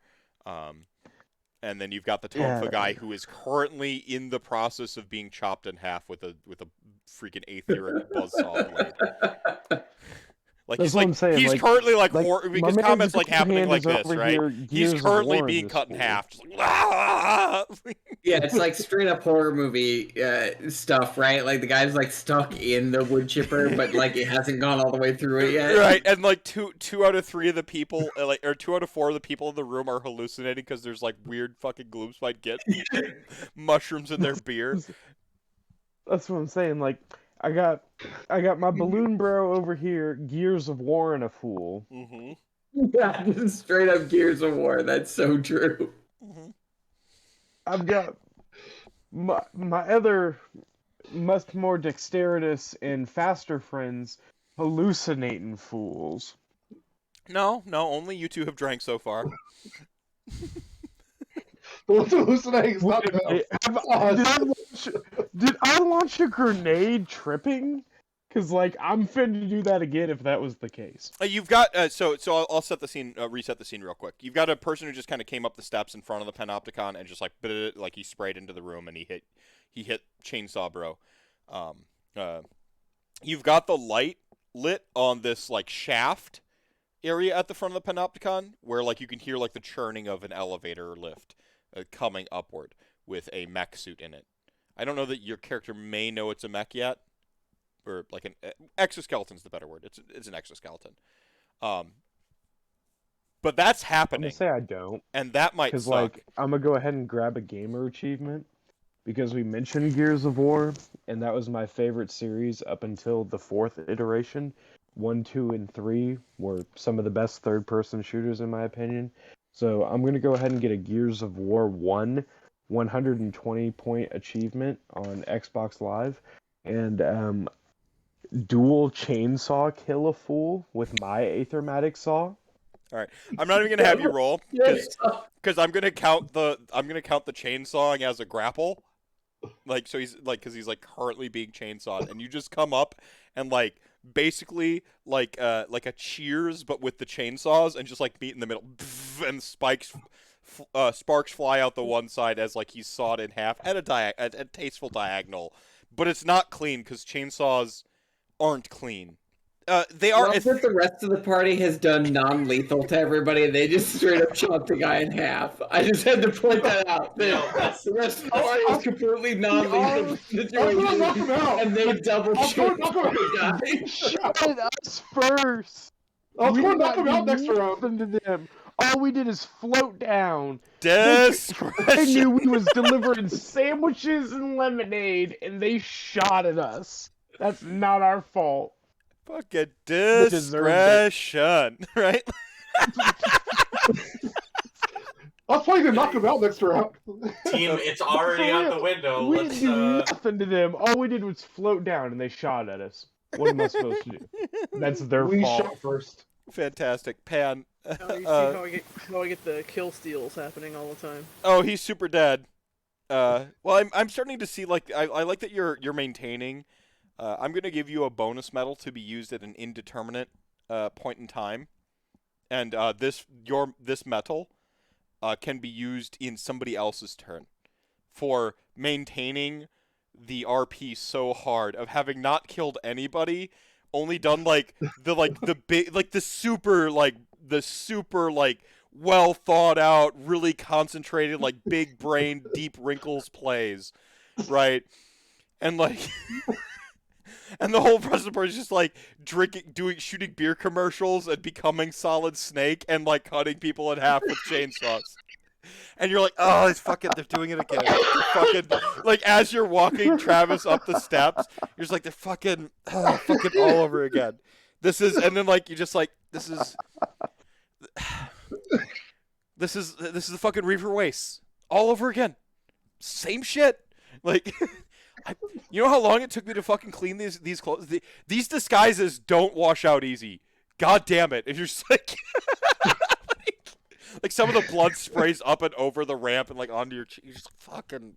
And then you've got the Tofa guy who is currently in the process of being chopped in half with a freaking aetheric buzzsaw blade. Like That's what I'm saying. He's like, currently like, because my combat's man's happening like hand is this, over right? here, He's Gears of currently War in being this cut in fool. half. Just like, "Ah!" Yeah, it's like straight up horror movie stuff, right? Like the guy's like stuck in the wood chipper, but like it hasn't gone all the way through it yet. Right, and like two out of 3 of the people, or 2 out of 4 of the people in the room are hallucinating because there's like weird fucking Gloomspite get mushrooms in their beer. That's what I'm saying. Like, I got my balloon bro over here, Gears of War and a fool. Mm-hmm. Yeah, just straight up Gears of War. That's so true. Mm-hmm. I've got my other much more dexterous and faster friends hallucinating fools. No, only you 2 have drank so far. The one's hallucinating is not Did I launch a grenade tripping? Because, like, I'm finna do that again if that was the case. You've got so I'll set the scene, reset the scene real quick. You've got a person who just kind of came up the steps in front of the Panopticon and just like he sprayed into the room and he hit Chainsaw Bro. You've got the light lit on this like shaft area at the front of the Panopticon where like you can hear like the churning of an elevator or lift coming upward with a mech suit in it. I don't know that your character may know it's a mech yet. Or like an exoskeleton's the better word. It's an exoskeleton. But that's happening. I'm gonna say I don't. And that might Because, suck. like, I'm gonna go ahead and grab a gamer achievement. Because we mentioned Gears of War, and that was my favorite series up until the 4th iteration. 1, 2, and 3 were some of the best third-person shooters in my opinion. So I'm gonna go ahead and get a Gears of War 1 120-point achievement on Xbox Live. And, dual chainsaw kill a fool with my aethermatic saw. All right, I'm not even gonna have you roll because I'm gonna count the chainsawing as a grapple, like so he's like because he's like currently being chainsawed, and you just come up and like basically like a Cheers but with the chainsaws and just like meet in the middle, and sparks fly out the one side as like he's sawed in half at a tasteful diagonal, but it's not clean because chainsaws aren't clean. They are. Well, that the rest of the party has done non-lethal to everybody, and they just straight up chopped the guy in half. I just had to point that out. The rest of the party is completely non-lethal situation, and they double shot the guy. Shot us first. I was We going to knock did him not out next do round. nothing to them. All we did is float down. Discretion. They knew we was delivering sandwiches and lemonade, and they shot at us. That's not our fault. Fucking deserved it. discretion, right? I was planning to knock him out next round. Team, it's already out the window. We Let's didn't do nothing to them. All we did was float down, and they shot at us. What am I supposed to do? That's their We fault. shot first. Fantastic, Pan. You see how I get the kill steals happening all the time. Oh, he's super dead. Well, I'm starting to see like I like that you're maintaining. I'm gonna give you a bonus medal to be used at an indeterminate point in time, and this metal can be used in somebody else's turn for maintaining the RP so hard of having not killed anybody, only done like the super well thought out, really concentrated, like big brain, deep wrinkles plays, right? And like and the whole rest of the party is just like shooting beer commercials and becoming Solid Snake and like cutting people in half with chainsaws. And you're like, oh, they're doing it again. They're fucking, like, as you're walking Travis up the steps, you're just like, they're fucking all over again. And then like, you're just like, this is the fucking Reaver Waste all over again. Same shit. Like, you know how long it took me to fucking clean these clothes? These disguises don't wash out easy. God damn it. And you're just like, like some of the blood sprays up and over the ramp and like onto your cheek. You're just fucking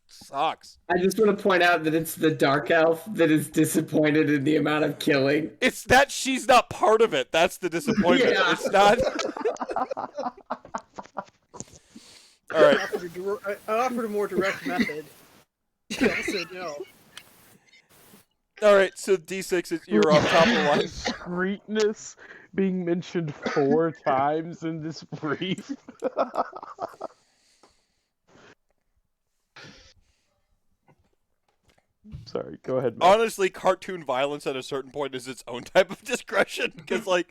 sucks. I just want to point out that it's the Dark Elf that is disappointed in the amount of killing. It's that she's not part of it. That's the disappointment. Yeah. It's not. All right. I offered a more direct method. He all said no. All right. So D6, you're up top of the line. Discreetness being mentioned 4 times in this brief. Sorry, go ahead, Meph. Honestly, cartoon violence at a certain point is its own type of discretion. Because, like,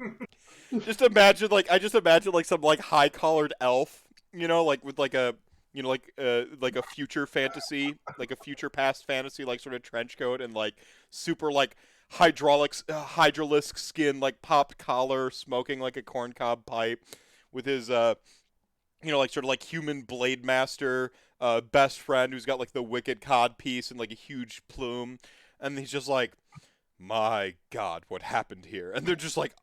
just imagine, like, I just imagine, like, some, like, high-collared elf, you know, like, with, like, a, you know, like a future fantasy, like, a future past fantasy, like, sort of trench coat and, like, super, like, hydralisk skin, like, popped collar, smoking, like, a corncob pipe, with his, you know, like, sort of, like, human blade master, best friend who's got, like, the wicked cod piece and, like, a huge plume, and he's just like, my god, what happened here? And they're just like,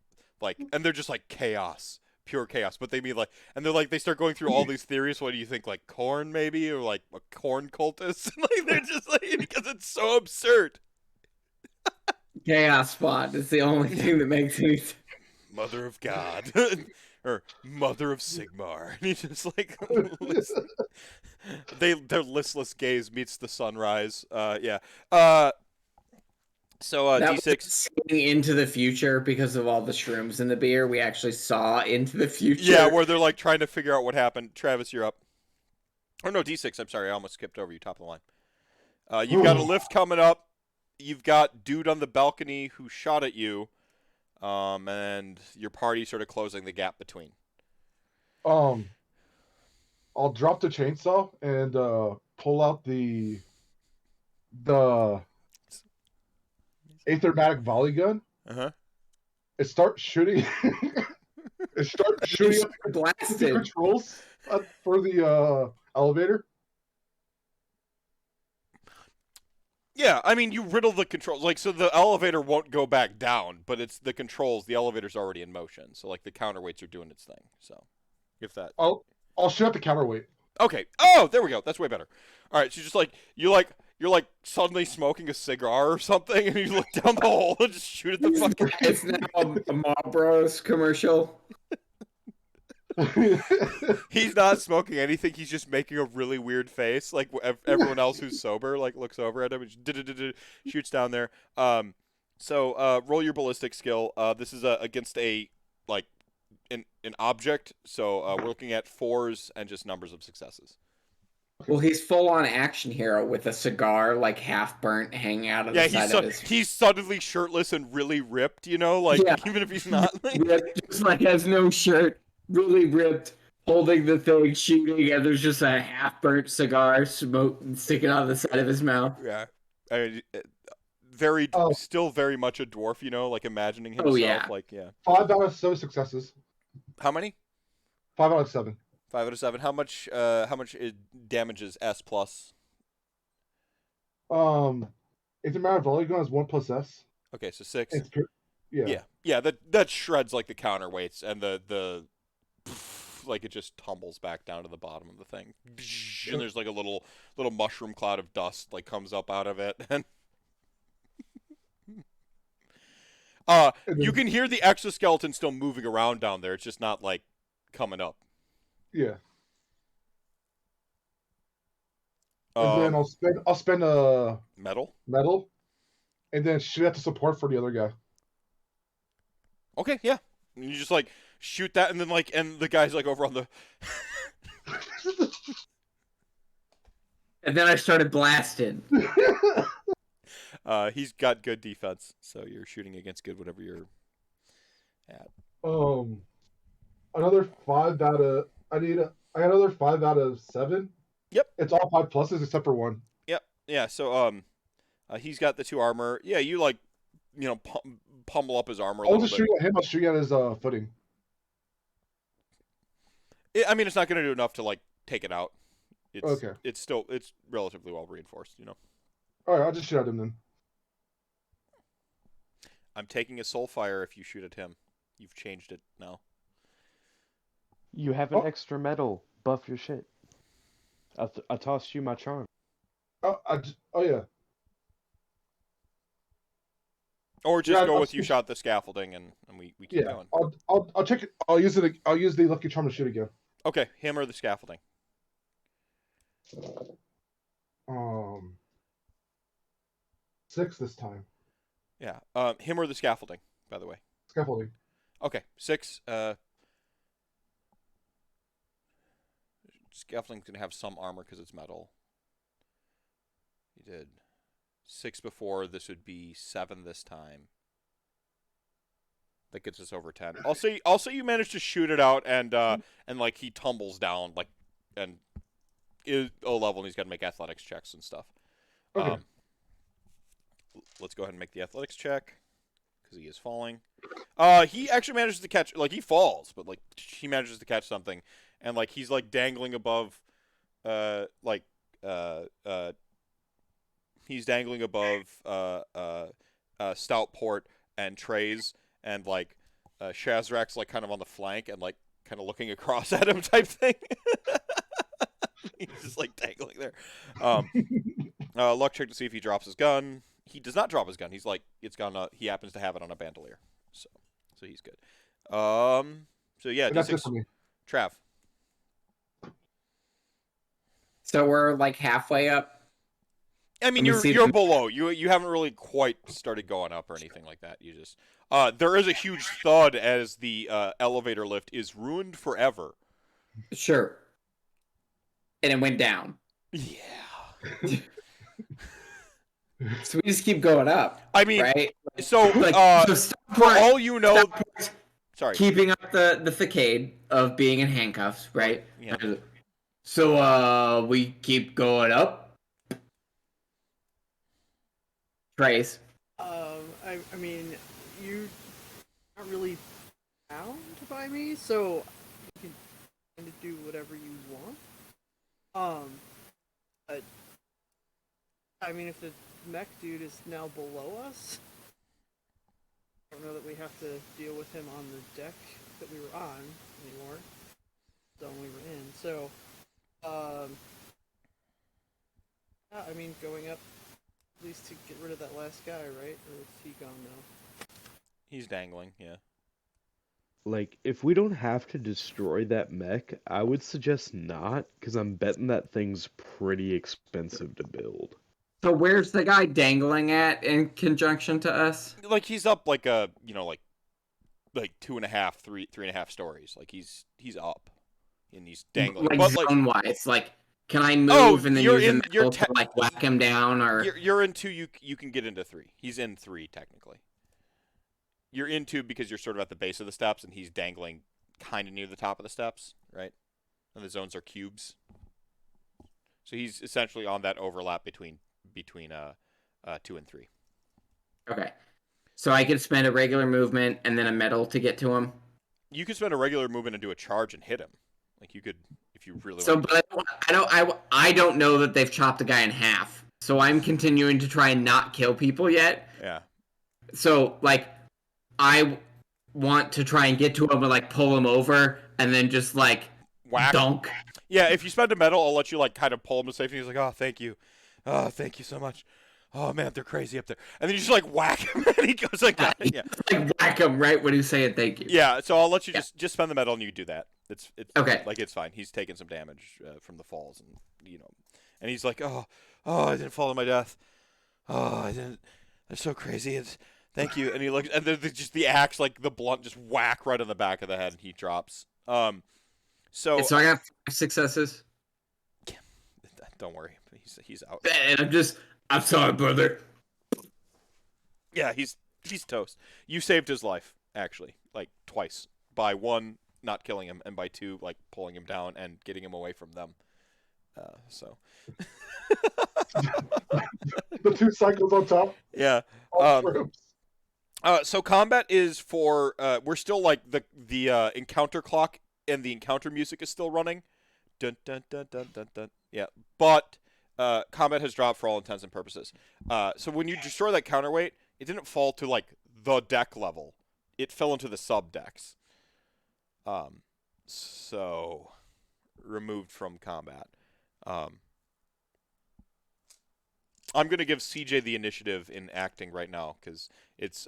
and they're just like chaos, pure chaos. But they mean like, and they're like, they start going through all these theories. What do you think, like corn maybe, or like a corn cultist? Like they're just like, because it's so absurd. Chaos spot is the only thing that makes any sense. Mother of God. Or Mother of Sigmar. And he's just like, their listless gaze meets the sunrise. Yeah. So That D6. was seeing into the future because of all the shrooms in the beer. We actually saw into the future. Yeah, where they're like trying to figure out what happened. Travis, you're up. Or no, D6. I'm sorry, I almost skipped over you. Top of the line. You've got a lift coming up. You've got dude on the balcony who shot at you. And your party sort of closing the gap between. I'll drop the chainsaw and pull out the aethermatic volley gun. Uh-huh. And start shooting. And start shooting up the Blasted. controls for the elevator. Yeah, I mean, you riddle the controls. Like, so the elevator won't go back down, but it's the controls. The elevator's already in motion. So, like, the counterweights are doing its thing. So, if that... I'll shoot at the counterweight. Okay. Oh, there we go. That's way better. All right, so just, like, you're like suddenly smoking a cigar or something, and you look down the hole and just shoot at the fucking... It's now a Marlboro's commercial. He's not smoking anything. He's just making a really weird face. Like everyone else who's sober, like looks over at him and shoots down there. So roll your ballistic skill. This is against a like an object. So we're looking at 4s and just numbers of successes. Well, he's full on action hero with a cigar like half burnt hanging out of the side of his. He's suddenly shirtless and really ripped. You know, like even if he's not, like... just like has no shirt. Really ripped, holding the thing, shooting, and there's just a half-burnt cigar smoke sticking out of the side of his mouth. Yeah, I mean, still very much a dwarf, you know, like imagining himself. Oh, yeah. Like, yeah. 5 out of 7 successes. How many? 5 out of 7. 5 out of 7. How much it damages S plus? Aethermatic volley gun is 1 plus S. Okay, so 6. Yeah. That shreds like the counterweights and the like it just tumbles back down to the bottom of the thing, and there's like a little mushroom cloud of dust like comes up out of it, and you can hear the exoskeleton still moving around down there. It's just not like coming up. Yeah. And then I'll spend a metal, and then shoot at the support for the other guy. Okay, yeah. And you just like shoot that, and then like, and the guy's like over on the. And then I started blasting. He's got good defense, so you're shooting against good whatever you're at. Another 5 out of I got another 5 out of 7. Yep. It's all 5 pluses except for 1. Yep. Yeah. So he's got the 2 armor. Yeah, you like, you know, pummel up his armor a little bit. I'll just shoot at him. I'll shoot at his footing. I mean, it's not going to do enough to like take it out. Okay. It's relatively well reinforced, you know. All right, I'll just shoot at him then. I'm taking a soul fire if you shoot at him. You've changed it now. You have an extra medal. Buff your shit. I tossed you my charm. Oh yeah. Or just go with you shot the scaffolding and we keep going. I'll check it. I'll use the lucky charm to shoot again. Okay, him or the scaffolding. 6 this time. Yeah. Him or the scaffolding, by the way. Scaffolding. Okay, 6. Scaffolding's gonna have some armor because it's metal. He did 6 before. This would be 7 this time. That gets us over 10. I'll say you managed to shoot it out, and like he tumbles down, like, and is O level, and he's got to make athletics checks and stuff. Okay. Let's go ahead and make the athletics check because he is falling. He actually manages to catch, like, he falls, but like he manages to catch something, and like he's like dangling above, he's dangling above Stoutport and trays, and like Shazrak's like kind of on the flank and like kind of looking across at him type thing. He's just like dangling there. Luck check to see if he drops his gun. He does not drop his gun. He's like, it's gone. He happens to have it on a bandolier, so he's good. So yeah, That's it D6. for me. Trav. So we're like halfway up. I mean, you're below. You haven't really quite started going up or anything like that. You just there is a huge thud as the elevator lift is ruined forever. Sure. And it went down. Yeah. So we just keep going up. I mean, right? so Like, for all you know, sorry. Keeping up the facade of being in handcuffs, right? Yeah. So we keep going up. Trace. I mean, you aren't really bound by me, so you can kind of do whatever you want. But I mean, if the mech dude is now below us, I don't know that we have to deal with him on the deck that we were on anymore. So we were in. So, yeah, I mean, going up at least to get rid of that last guy, right? Or is he gone now? He's dangling. Yeah. Like, if we don't have to destroy that mech, I would suggest not, because I'm betting that thing's pretty expensive to build. So where's the guy dangling at in conjunction to us? Like he's up like a like 2.5, 3.5 stories. Like he's up, and he's dangling. Like but zone wise, like can I move and then use the metal to like whack him down, or you're in 2? You can get into 3. He's in 3 technically. You're in 2 because you're sort of at the base of the steps, and he's dangling kind of near the top of the steps, right? And the zones are cubes, so he's essentially on that overlap between 2 and 3. Okay. So I could spend a regular movement and then a metal to get to him. You could spend a regular movement and do a charge and hit him. Like you could, if you really. So, but I don't know that they've chopped the guy in half. So I'm continuing to try and not kill people yet. Yeah. So like, I want to try and get to him and like pull him over and then just like whack. Dunk. Yeah, if you spend a metal, I'll let you like kind of pull him to safety. He's like, oh, thank you. Oh, thank you so much. Oh man, they're crazy up there. And then you just like whack him, and he goes like that. Yeah, like whack him right when he's saying thank you. Yeah, so I'll let you just spend the metal, and you do that. It's okay. Like it's fine. He's taking some damage from the falls, and and he's like, oh, I didn't fall to my death. Oh, I didn't. They're so crazy. Thank you. And he looks, and then just the axe, like the blunt, just whack right on the back of the head, and he drops. So I got 5 successes. Don't worry, he's out. And I'm sorry, brother. Yeah, he's toast. You saved his life, actually, like twice. By 1, not killing him, and by 2, like pulling him down and getting him away from them. So. The 2 cycles on top. Yeah. So combat is for we're still like the encounter clock and the encounter music is still running. Dun dun dun dun dun dun. Yeah, but combat has dropped for all intents and purposes. So when you destroy that counterweight, it didn't fall to like the deck level; it fell into the sub decks. So removed from combat. I'm gonna give CJ the initiative in acting right now because it's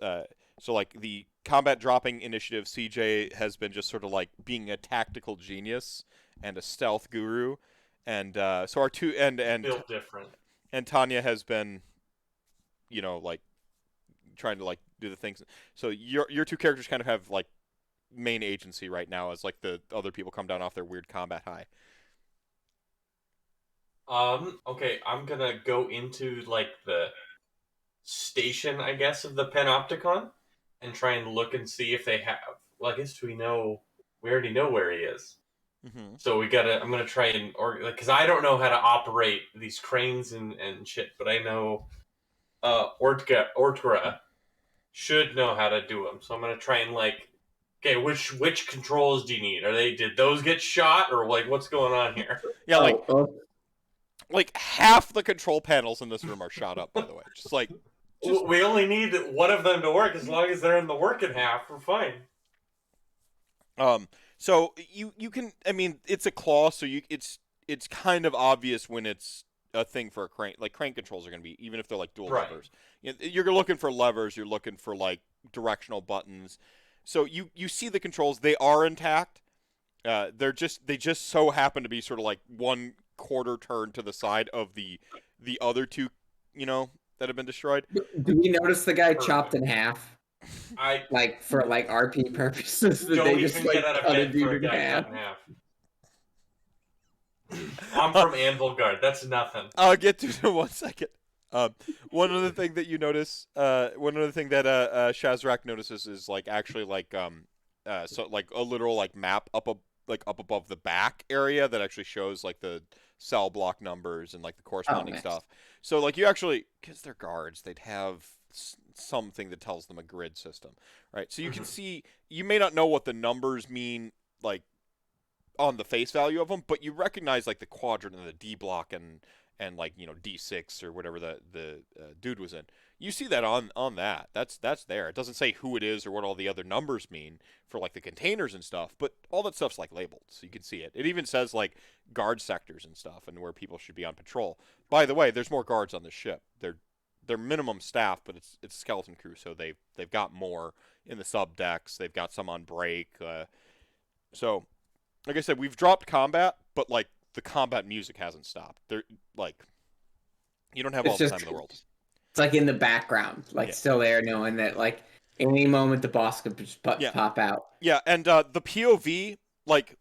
so like the combat dropping initiative. CJ has been just sort of like being a tactical genius and a stealth guru, And so our two Built different. and Tanya has been, like trying to like do the things. So your two characters kind of have like main agency right now as like the other people come down off their weird combat high. Okay, I'm gonna go into like the station, I guess, of the Panopticon and try and look and see if they have. Well, I guess we already know where he is. Mm-hmm. So I'm gonna try and because I don't know how to operate these cranes and shit, but I know Ortgra should know how to do them. So I'm gonna try and okay, which controls do you need? Did those get shot or like what's going on here? Yeah, like half the control panels in this room are shot up. By the way, We only need one of them to work. As long as they're in the working half, we're fine. So you can. I mean, it's a claw, so it's kind of obvious when it's a thing for a crank. Like crank controls are going to be, even if they're like dual levers. You're looking for levers. You're looking for like directional buttons. So you see the controls. They are intact. They just so happen to be sort of like 1/4 turn to the side of the other two, that have been destroyed. Do we notice the guy Perfect. chopped in half? For RP purposes, that Don't they even just get out of cut a bed for dude a in guy half. cut in half. I'm from Anvil Guard. That's nothing. I'll get to it in 1 second. One other thing that you notice, one other thing that Shazrak notices is like actually so like a literal like map up above the back area that actually shows like the cell block numbers and like the corresponding nice. stuff. So like you actually, because they're guards, they'd have something that tells them a grid system, right? So you can see, you may not know what the numbers mean like on the face value of them, but you recognize like the quadrant and the D block and like D6 or whatever the dude was in. You see that on that. That's there. It doesn't say who it is or what all the other numbers mean for like the containers and stuff, but all that stuff's like labeled, so you can see it. It even says like guard sectors and stuff and where people should be on patrol. By the way, there's more guards on the ship. They're minimum staff, but it's a skeleton crew, so they've got more in the sub decks. They've got some on break. So, like I said, we've dropped combat, but like the combat music hasn't stopped. They're like, you don't have all the time in the world. It's like in the background, still there, knowing that like any moment the boss could just pop out. Yeah, and the POV, like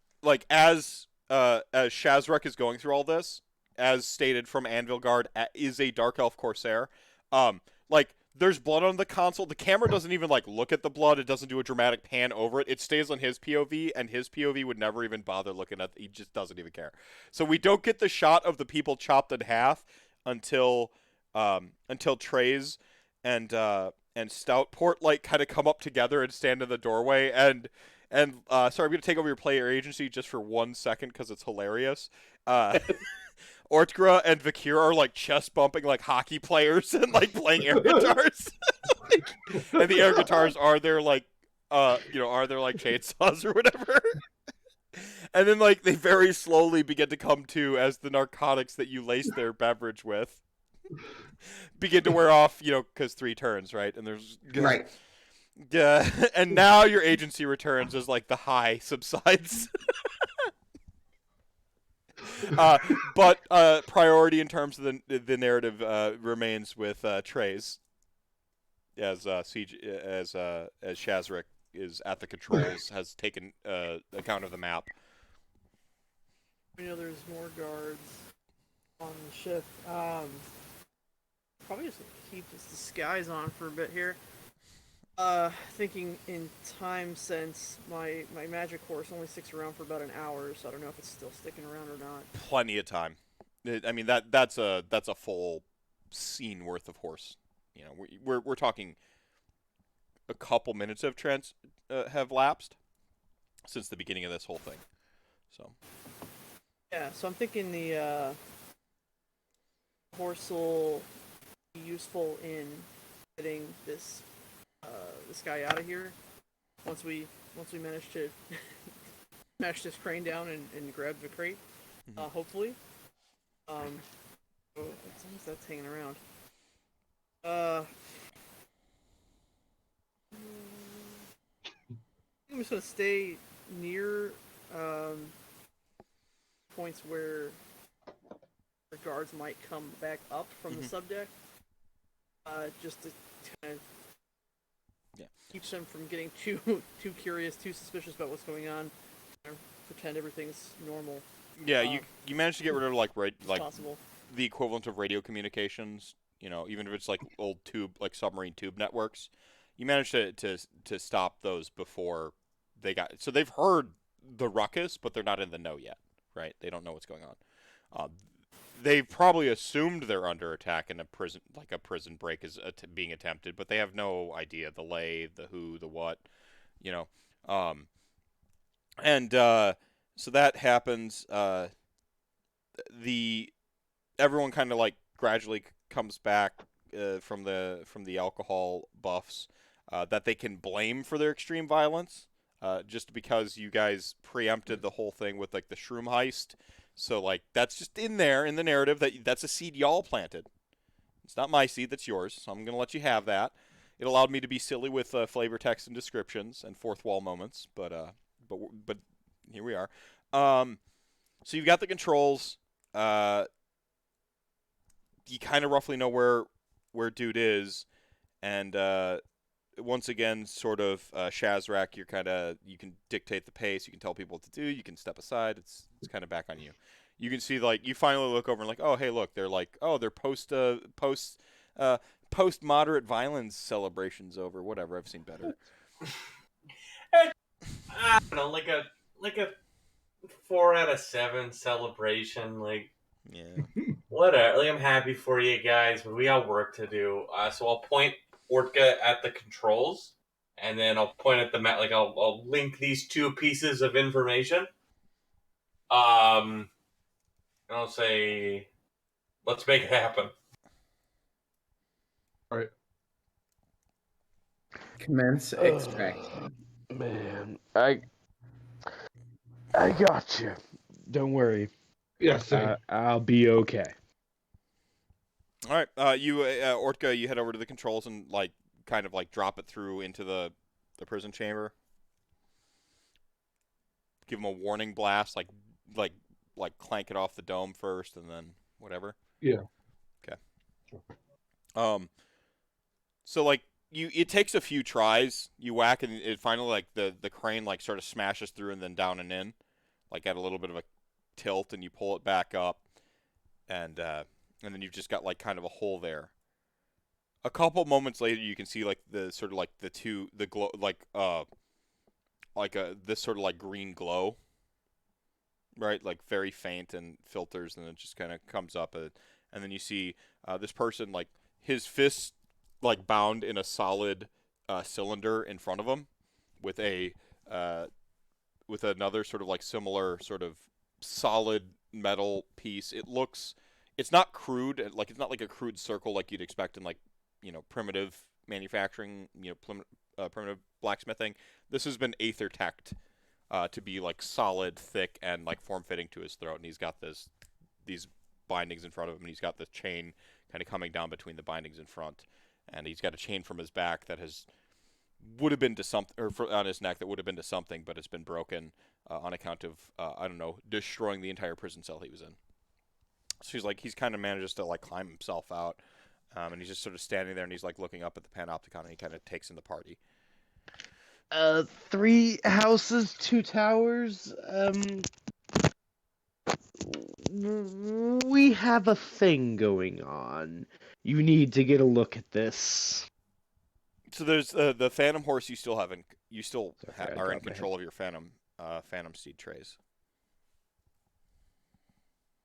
as Shazrak is going through all this, as stated from Anvil Guard, is a Dark Elf Corsair. Like there's blood on the console. The camera doesn't even like look at the blood. It doesn't do a dramatic pan over it. It stays on his POV, and his POV would never even bother looking at. He just doesn't even care. So we don't get the shot of the people chopped in half until Trays and Stoutport like kind of come up together and stand in the doorway. And sorry, I'm gonna take over your player agency just for 1 second because it's hilarious. Ortgra and Vakir are like chest bumping like hockey players and like playing air guitars. And the air guitars are their like chainsaws or whatever. And then like they very slowly begin to come to as the narcotics that you lace their beverage with begin to wear off, because 3 turns, right? And there's right. Yeah, and now your agency returns as like the high subsides. But priority in terms of the narrative remains with Trays, as Shazrak is at the controls, has taken account of the map. We know there's more guards on the ship. Probably just keep this disguise on for a bit here. Thinking in time sense, my magic horse only sticks around for about an hour, so I don't know if it's still sticking around or not. Plenty of time. I mean that's a full scene worth of horse. We're talking a couple minutes of have lapsed since the beginning of this whole thing. So yeah, so I'm thinking the horse will be useful in getting this guy out of here once we manage to smash this crane down and grab the crate, hopefully. So as long as that's hanging around. I'm just gonna stay near points where the guards might come back up from the subdeck, just to kind of keeps them from getting too curious, too suspicious about what's going on, and pretend everything's normal. Yeah, you managed to get rid of like Possible. the equivalent of radio communications. You know, even if it's like old tube, like submarine tube networks, you managed to stop those before they got. So they've heard the ruckus, but they're not in the know yet, right? They don't know what's going on. They've probably assumed they're under attack and a prison break is being attempted, but they have no idea the lay, the who, the what, you know. So that happens. Everyone kind of like gradually comes back from the alcohol buffs that they can blame for their extreme violence, just because you guys preempted the whole thing with like the shroom heist. So like that's just in there in the narrative that's a seed y'all planted. It's not my seed, that's yours. So I'm gonna let you have that. It allowed me to be silly with flavor text and descriptions and fourth wall moments, but here we are. So you've got the controls. You kind of roughly know where dude is, and once again, sort of Shazrak. You can dictate the pace. You can tell people what to do. You can step aside. It's kind of back on you. You can see like you finally look over and like, oh hey look, they're like, oh they're post moderate violence celebrations over. Whatever, I've seen better. I don't know, like a 4 out of 7 celebration, like. Yeah. Whatever. Like, I'm happy for you guys, but we got work to do. So I'll point Ortka at the controls, and then I'll point at the map. Like I'll link these two pieces of information. And I'll say, let's make it happen. All right. Commence extraction. Man, I got you. Don't worry. Yeah, same. I'll be okay. All right, Ortka, you head over to the controls and like kind of like drop it through into the prison chamber. Give him a warning blast, like clank it off the dome first, and then whatever. Yeah. Okay. So like it takes a few tries. You whack, and it finally like the crane like sort of smashes through and then down and in, like at a little bit of a tilt, and you pull it back up, and then you've just got like kind of a hole there. A couple moments later, you can see like the sort of like the glow, this sort of like green glow, right? Like very faint and filters, and it just kind of comes up, and then you see this person like his fist like bound in a solid cylinder in front of him, with another sort of like similar sort of solid metal piece. It's not crude, like it's not like a crude circle like you'd expect in like, you know, primitive manufacturing, you know, primitive blacksmithing. This has been aether teched to be like solid, thick, and like form fitting to his throat, and he's got these bindings in front of him, and he's got this chain kind of coming down between the bindings in front, and he's got a chain from his back that would have been to something, or on his neck that would have been to something, but it's been broken on account of I don't know, destroying the entire prison cell he was in. So he's kind of manages to like climb himself out, and he's just sort of standing there, and he's like looking up at the Panopticon, and he kind of takes in the party. 3 houses, 2 towers. We have a thing going on. You need to get a look at this. So there's the Phantom horse. You still are in my control of your Phantom steed trays.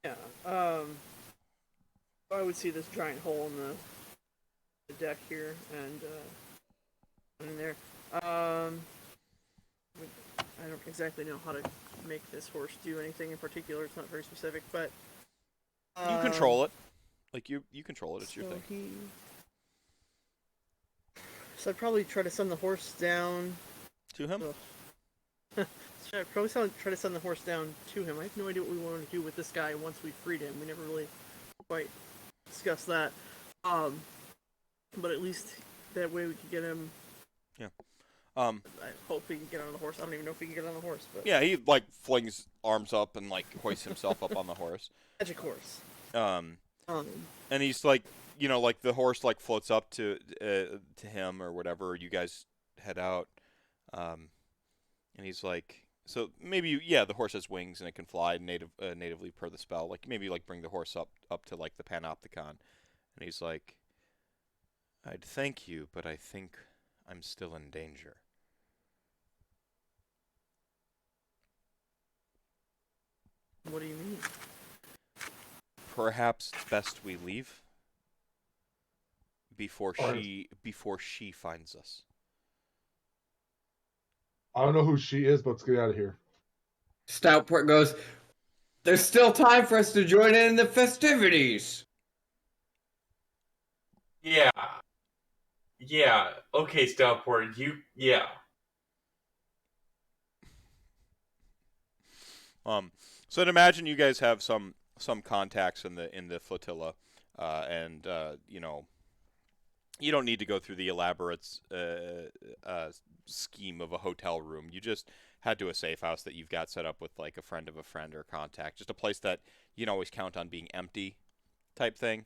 Yeah. I would see this giant hole in the deck here, and in there. I don't exactly know how to make this horse do anything in particular. It's not very specific, but You control it. Like you control it. It's your thing. So I'd probably try to send the horse down To him. So I'd probably try to send the horse down to him. I have no idea what we wanted to do with this guy once we freed him. We never really quite discussed that. But at least that way we could get him. Yeah. I hope he can get on the horse. I don't even know if he can get on the horse, but Yeah, he like flings arms up and like hoists himself up on the horse. magic horse. Um, And he's like, like the horse like floats up to him or whatever. You guys head out, and he's like, so maybe the horse has wings and it can fly natively per the spell. Like maybe like bring the horse up to like the Panopticon, and he's like, I'd thank you, but I think I'm still in danger. what do you mean? Perhaps it's best we leave before Alright. she finds us. I don't know who she is, but let's get out of here. Stoutport goes, there's still time for us to join in the festivities. Yeah. Yeah. Okay, Stoutport. Yeah. So I'd imagine you guys have some contacts in the flotilla, and you don't need to go through the elaborate scheme of a hotel room. You just head to a safe house that you've got set up with like a friend of a friend or a contact. Just a place that you can always count on being empty, type thing.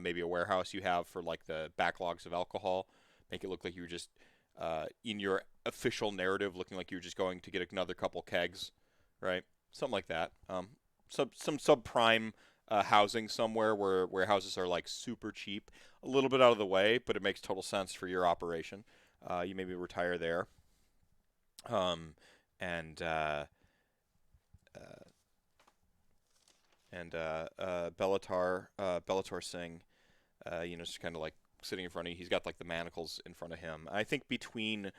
Maybe a warehouse you have for like the backlogs of alcohol. Make it look like you were just in your official narrative, looking like you were just going to get another couple kegs, right? Something like that. Some subprime housing somewhere where houses are like super cheap, a little bit out of the way, but it makes total sense for your operation. You maybe retire there. And Bellator Singh, just kind of like sitting in front of you. He's got like the manacles in front of him. I think between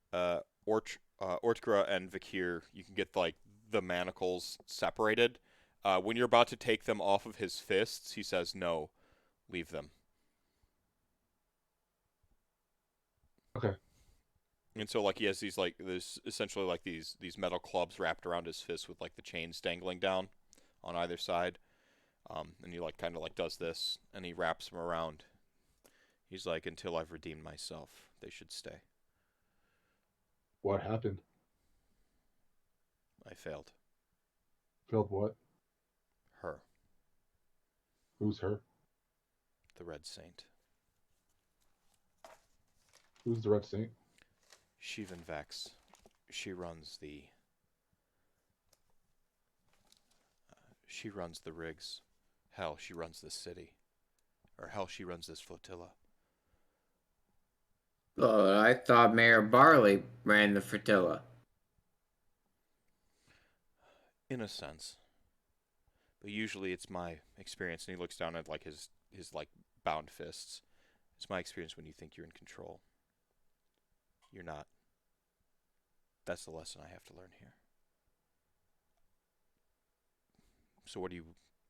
Ortgra and Vakir, you can get like the manacles separated. When you're about to take them off of his fists, he says, "No, leave them." Okay. And so like he has these like there's essentially like these metal clubs wrapped around his fists with like the chains dangling down on either side. And he like kind of like does this, and he wraps them around. He's like, "Until I've redeemed myself, they should stay." What happened? I failed. Failed what? Her, Who's her? the Red Saint. Who's the Red Saint? Shivan Vex. She runs the rigs. Hell, she runs this city. Or hell, she runs this flotilla. Oh, I thought Mayor Barley ran the flotilla. In a sense. But usually it's my experience, and he looks down at like his like bound fists. It's my experience when you think you're in control. You're not. That's the lesson I have to learn here. So what are you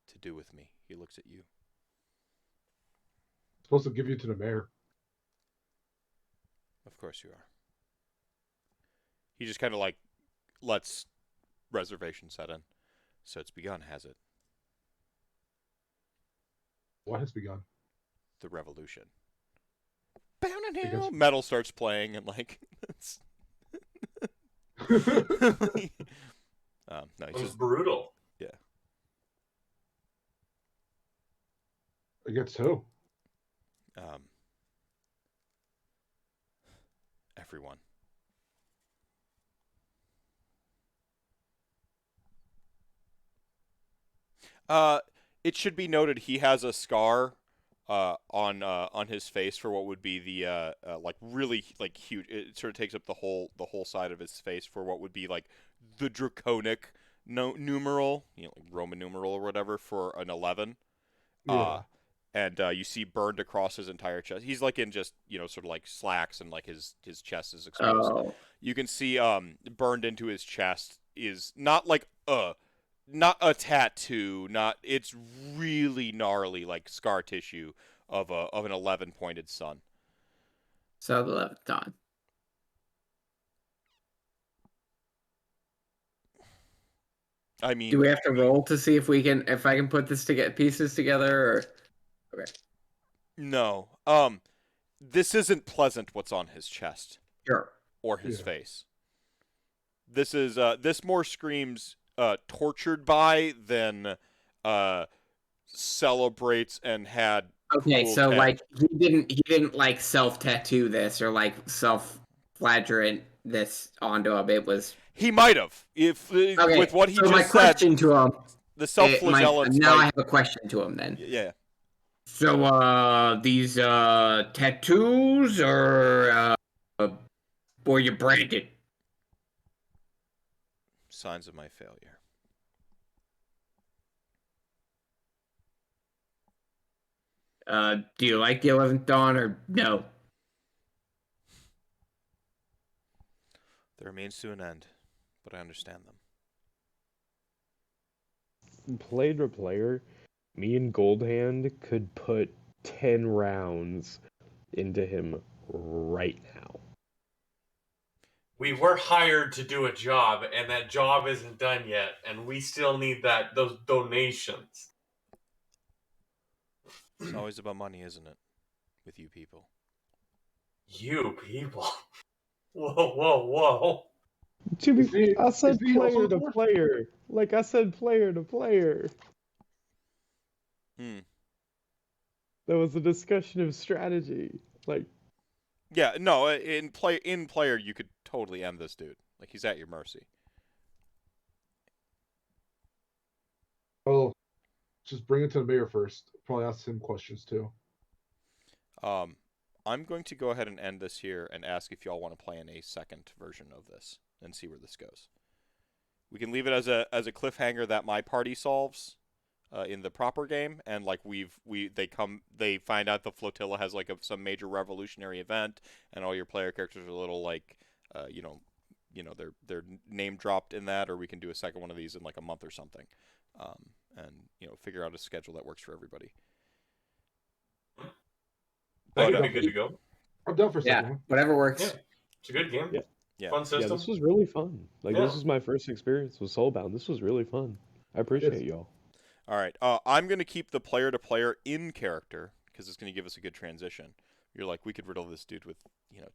to do with me? He looks at you. Supposed to give you to the mayor. Of course you are. He just kind of like lets reservation set in. So it's begun, has it? What has begun? The revolution. Bound and Because- Hill. Metal starts playing, and like it's no, It he's was just brutal. Against who? Everyone. It should be noted he has a scar on his face for what would be the like really like huge. It sort of takes up the whole side of his face for what would be like the draconic numeral, like Roman numeral or whatever for an 11. Yeah. And you see burned across his entire chest. He's like in just sort of like slacks, and like his chest is exposed. Oh, You can see burned into his chest is not like not a tattoo, it's really gnarly like scar tissue of an 11 pointed sun. so the 11th dawn. I mean, Do we have to roll to see if I can put this pieces together? Or... Okay, no. This isn't pleasant what's on his chest sure. or his Yeah. face. This is this more screams tortured by than celebrates and had Okay, cool so tat- like he didn't like self-tattoo this or like self-flagrant this onto him. It was He might have, if okay. with what he So my just said, question to him, the self-flagellants now I might. have a question to him then. Yeah, So these tattoos or were you branded? signs of my failure. Do you like the 11th Dawn or no? There means to an end, but I understand them. Player to player, me and Goldhand could put 10 rounds into him right now. We were hired to do a job, and that job isn't done yet, and we still need those donations. It's always about money, isn't it? With you people. You people. Whoa, whoa, whoa. I said is he also player a to dwarf? player. Like I said player to player. There was a discussion of strategy. Like, Yeah, no, in player you could totally end this dude. Like, he's at your mercy. Well, just bring it to the mayor first. Probably ask him questions too. I'm going to go ahead and end this here and ask if y'all want to play in a second version of this and see where this goes. We can leave it as a cliffhanger that my party solves in the proper game, and like they find out the flotilla has like some major revolutionary event, and all your player characters are a little like they're name dropped in that, or we can do a second one of these in like a month or something, and figure out a schedule that works for everybody. That But, could be good to go. I'm down for a second Yeah, one. whatever works. Yeah. It's a good game. Yeah. Fun yeah, system. this was really fun. Like, Yeah. this was my first experience with Soulbound. This was really fun. I appreciate y'all. All right, I'm going to keep the player-to-player in character, because it's going to give us a good transition. You're like, we could riddle this dude with,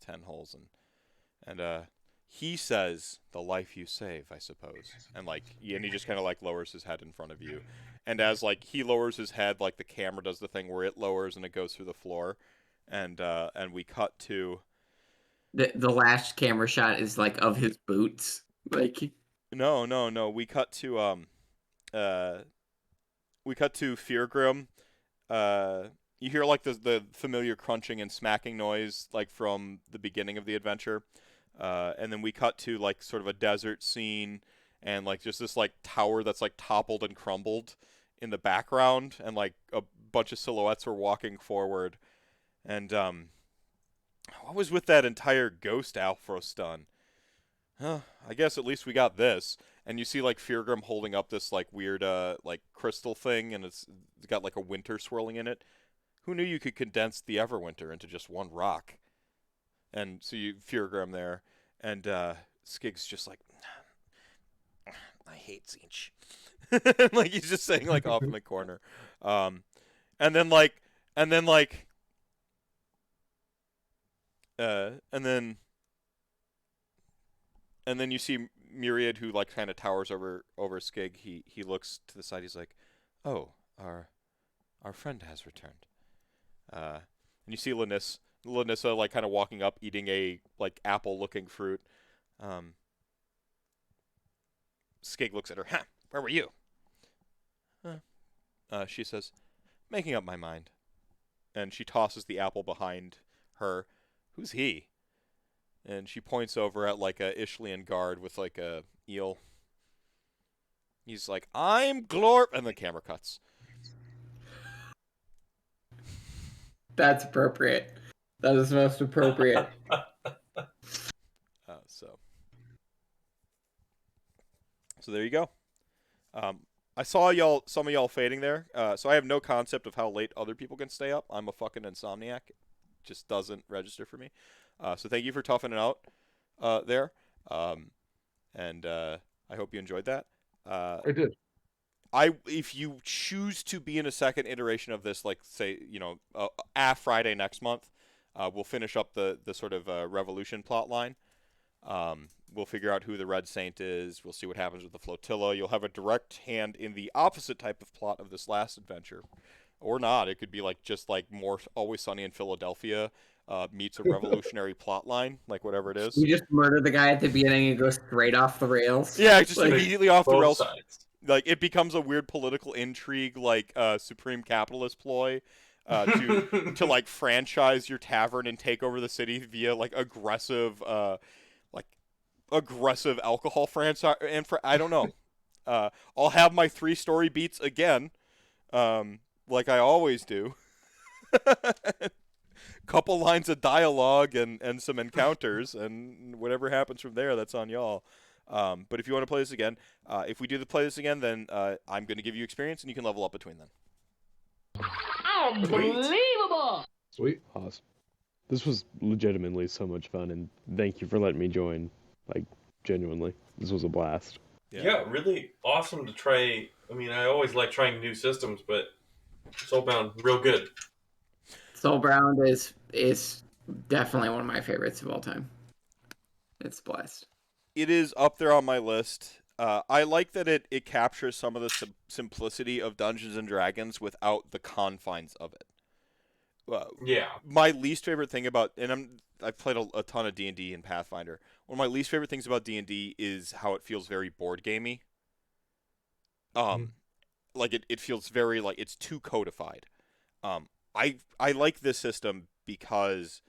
10 holes, and he says, the life you save, I suppose. And, he just kind of, lowers his head in front of you. And as, he lowers his head, the camera does the thing where it lowers and it goes through the floor. And we cut to... The last camera shot is, of his boots. No. We cut to, Feargrim. You hear the familiar crunching and smacking noise from the beginning of the adventure, and then we cut to sort of a desert scene, and just this tower that's toppled and crumbled in the background, and a bunch of silhouettes were walking forward, and what was with that entire ghost Alfro stun? I guess at least we got this. And you see Feargrim holding up this weird crystal thing, and it's got a winter swirling in it. Who knew you could condense the Everwinter into just one rock? And so you Feargrim there, and Skig's just I hate Zinch. He's just saying off in the corner. And then you see Myriad, who kind of towers over Skig. He looks to the side. He's like, "Oh, our friend has returned." And you see Lanissa kind of walking up, eating a apple-looking fruit. Skig looks at her. "Huh? Where were you?" She says, "Making up my mind." And she tosses the apple behind her. "Who's he?" And she points over at a Ishlian guard with a eel. He's like, "I'm Glorp," and the camera cuts. That's appropriate. That is most appropriate. So there you go. I saw some of y'all fading there. So I have no concept of how late other people can stay up. I'm a fucking insomniac. It just doesn't register for me. So thank you for toughing it out there. And I hope you enjoyed that. I did. If you choose to be in a second iteration of this, say, Friday next month, we'll finish up the sort of revolution plot line. We'll figure out who the Red Saint is. We'll see what happens with the flotilla. You'll have a direct hand in the opposite type of plot of this last adventure. Or not. It could be like just like more Always Sunny in Philadelphia meets a revolutionary plot line, like whatever it is. You just murder the guy at the beginning and go straight off the rails. Yeah, just Like, immediately off the Both rails. sides. Like it becomes a weird political intrigue, like supreme capitalist ploy to like franchise your tavern and take over the city via like aggressive alcohol franchise. And I don't know. I'll have my 3-story beats again, like I always do. Couple lines of dialogue and some encounters, and whatever happens from there, that's on y'all. But if you want to play this again, if we do play this again, then I'm going to give you experience, and you can level up between them. Unbelievable! Sweet. Awesome. This was legitimately so much fun, and thank you for letting me join. Like, genuinely, this was a blast. Yeah, really awesome to try. I mean, I always like trying new systems, but Soulbound, real good. Soulbound is definitely one of my favorites of all time. It's a blast. It is up there on my list. I like that it captures some of the simplicity of Dungeons and Dragons without the confines of it. Yeah. My least favorite thing about, and I've played a ton of D&D and Pathfinder. One of my least favorite things about D&D is how it feels very board gamey. Like it feels very like it's too codified. I like this system because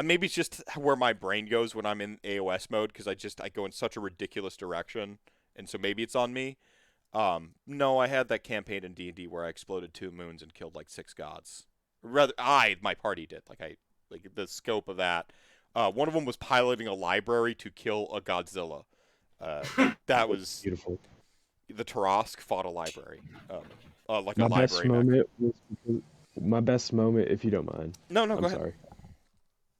maybe it's just where my brain goes when I'm in AOS mode, because I go in such a ridiculous direction, and so maybe it's on me. No, I had that campaign in D&D where I exploded 2 moons and killed like 6 gods. Rather, my party did. Like the scope of that. One of them was piloting a library to kill a Godzilla. That was Beautiful. the Tarask fought a library. Like My a best library. moment was my best moment, if you don't mind. No, I'm go ahead. sorry.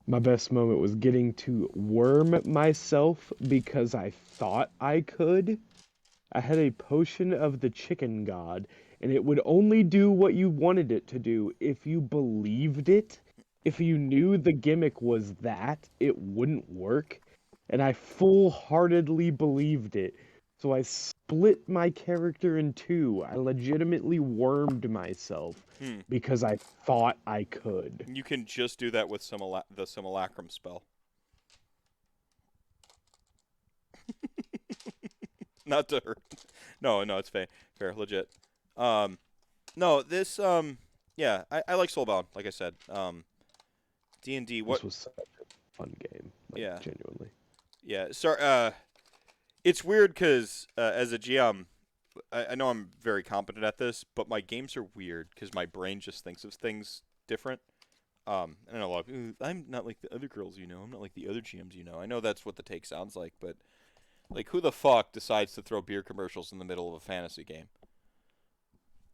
My best moment was getting to worm myself because I thought I could. I had a potion of the chicken god, and it would only do what you wanted it to do if you believed it. If you knew the gimmick was that, it wouldn't work. And I full-heartedly believed it. So I split my character in 2. I legitimately wormed myself because I thought I could. You can just do that with the simulacrum spell. Not to hurt. No, it's fair, legit. No, this yeah, I like Soulbound, like I said. D&D. What? This was such a fun game. Like, Yeah. Genuinely. Yeah. Sorry. It's weird because as a GM, I know I'm very competent at this, but my games are weird because my brain just thinks of things different. And I know a lot of, I'm not like the other girls you know. I'm not like the other GMs you know. I know that's what the take sounds like, but like who the fuck decides to throw beer commercials in the middle of a fantasy game?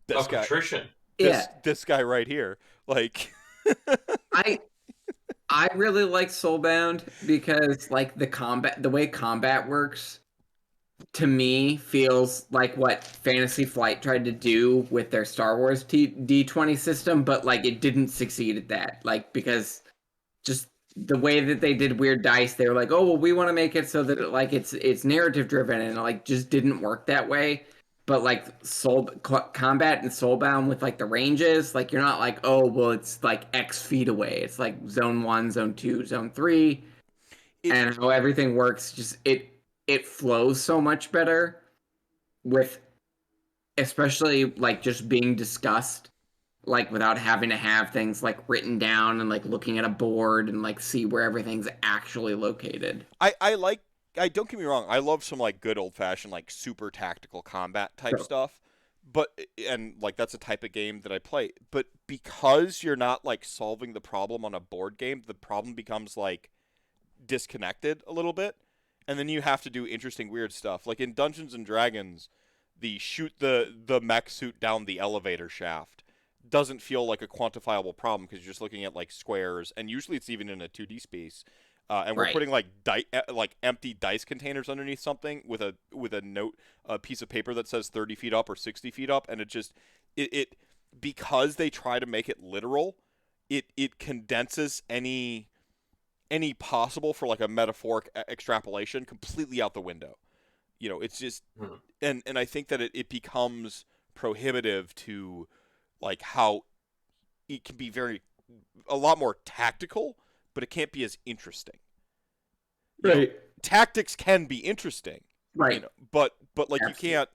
This guy. Contrition. This guy right here. Like I really like Soulbound because like the way combat works to me feels like what Fantasy Flight tried to do with their Star Wars D20 system, but like it didn't succeed at that. Like because just the way that they did weird dice, they were like, oh well, we want to make it so that it's narrative driven, and it like just didn't work that way. But like combat and Soulbound with like the ranges, like you're not like, oh well, it's like X feet away. It's like zone 1, zone 2, zone 3, and how everything works. Just it flows so much better with, especially like just being discussed, like without having to have things like written down and like looking at a board and like see where everything's actually located. I don't get me wrong, I love some like good old fashioned like super tactical combat type stuff. But and like that's a type of game that I play. But because you're not like solving the problem on a board game, the problem becomes like disconnected a little bit. And then you have to do interesting weird stuff. Like in Dungeons and Dragons, the shoot the mech suit down the elevator shaft doesn't feel like a quantifiable problem because you're just looking at like squares, and usually it's even in a 2D space. And we're putting like empty dice containers underneath something with a piece of paper that says 30 feet up or 60 feet up, and it because they try to make it literal, it condenses any any possible for like a metaphoric extrapolation completely out the window. You know, it's just, and I think that it becomes prohibitive to like how it can be a lot more tactical, but it can't be as interesting. You know, Right. tactics can be interesting, Right. you know, but like Absolutely. you can't,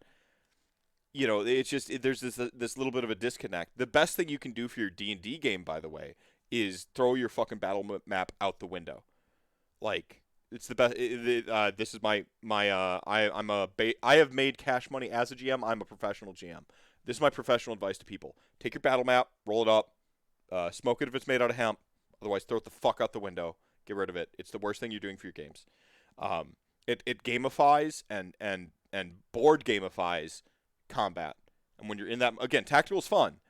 you know, it's just there's this little bit of a disconnect. The best thing you can do for your D&D game, by the way, is throw your fucking battle map out the window. Like, it's the best. This is I have made cash money as a GM. I'm a professional GM. This is my professional advice to people: take your battle map, roll it up, smoke it if it's made out of hemp. Otherwise, throw it the fuck out the window. Get rid of it. It's the worst thing you're doing for your games. It gamifies and board gamifies combat. And when you're in that, again, tactical is fun,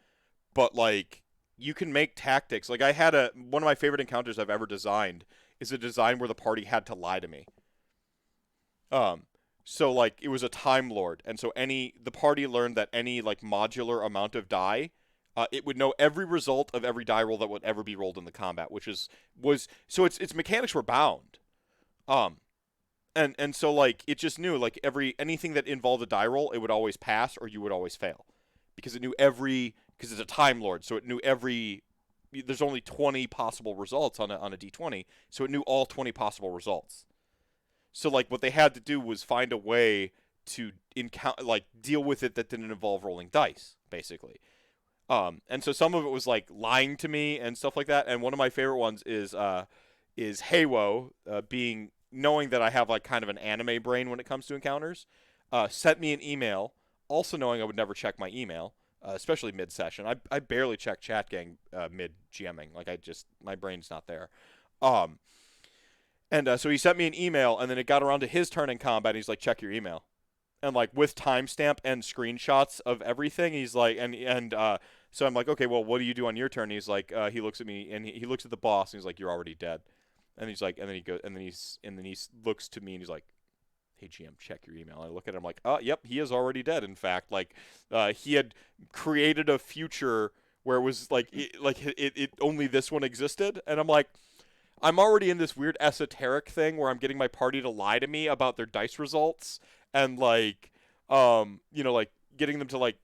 but like you can make tactics. Like I had one of my favorite encounters I've ever designed is a design where the party had to lie to me. So like it was a Time Lord, and so the party learned that any like modular amount of die, it would know every result of every die roll that would ever be rolled in the combat, which was so its mechanics were bound. And so like it just knew like anything that involved a die roll, it would always pass or you would always fail, because it knew because it's a Time Lord, so it knew there's only 20 possible results on a D20, so it knew all 20 possible results. So like what they had to do was find a way to deal with it that didn't involve rolling dice, basically. And so some of it was like lying to me and stuff like that. And one of my favorite ones is Haywo, knowing that I have like kind of an anime brain when it comes to encounters, sent me an email, also knowing I would never check my email, especially mid-session. I barely check chat gang mid-GMing. Like my brain's not there. And so he sent me an email, and then it got around to his turn in combat, and he's like, check your email. And like with timestamp and screenshots of everything, he's like, so I'm like, okay, well, what do you do on your turn? And he's like, he looks at me, and he looks at the boss, and he's like, you're already dead. And he's like, and then he looks to me, and he's like, hey GM, check your email. I look at him like, oh, yep, he is already dead. In fact, like, he had created a future where it was like, it only this one existed, and I'm like, I'm already in this weird esoteric thing where I'm getting my party to lie to me about their dice results, and like, like getting them to like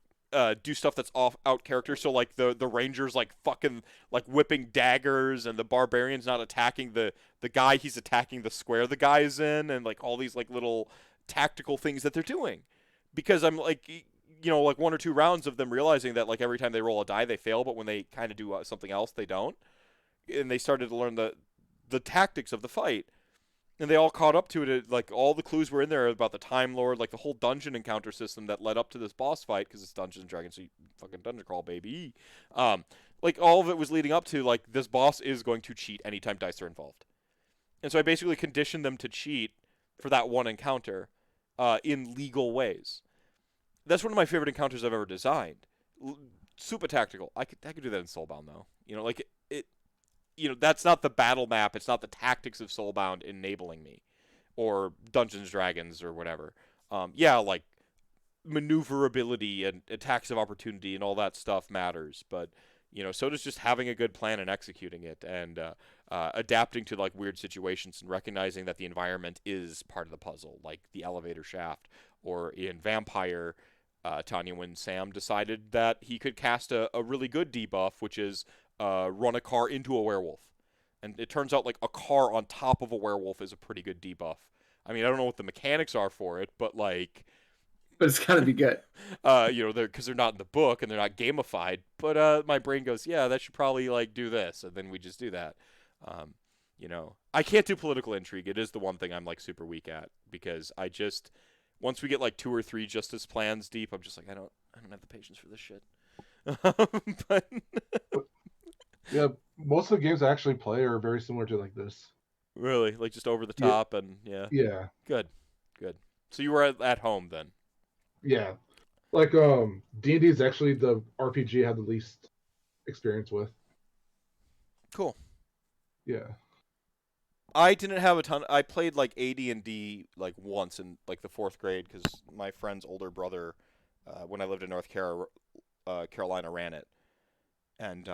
do stuff that's out character. So like the rangers like fucking like whipping daggers, and the barbarian's not attacking the guy, he's attacking the square the guy's in, and like all these like little tactical things that they're doing, because I'm like, like one or two rounds of them realizing that like every time they roll a die they fail, but when they kind of do something else they don't, and they started to learn the tactics of the fight, and they all caught up to it. Like all the clues were in there about the Time Lord, like the whole dungeon encounter system that led up to this boss fight, because it's Dungeons and Dragons, so you fucking dungeon crawl, baby. Like all of it was leading up to like this boss is going to cheat anytime dice are involved, and so I basically conditioned them to cheat for that one encounter, in legal ways. That's one of my favorite encounters I've ever designed. Super tactical. I could do that in Soulbound though. Like it. That's not the battle map. It's not the tactics of Soulbound enabling me, or Dungeons Dragons or whatever. Like maneuverability and attacks of opportunity and all that stuff matters, but so does just having a good plan and executing it, and adapting to like weird situations and recognizing that the environment is part of the puzzle, like the elevator shaft, or in Vampire. Tanya, when Sam decided that he could cast a really good debuff, which is run a car into a werewolf. And it turns out like a car on top of a werewolf is a pretty good debuff. I mean, I don't know what the mechanics are for it, but like... But it's gotta be good. Because they're not in the book and they're not gamified. But my brain goes, yeah, that should probably like do this. And then we just do that. I can't do political intrigue. It is the one thing I'm like super weak at, because once we get like 2 or 3 justice plans deep, I'm just like, I don't have the patience for this shit. But yeah, most of the games I actually play are very similar to like this. Really, like just over the top, and yeah. Yeah. Good. So you were at home then. Yeah, like D&D is actually the RPG I had the least experience with. Cool. Yeah. I didn't have a ton. I played like AD&D like once in like the 4th grade, because my friend's older brother, when I lived in North Carolina, ran it, and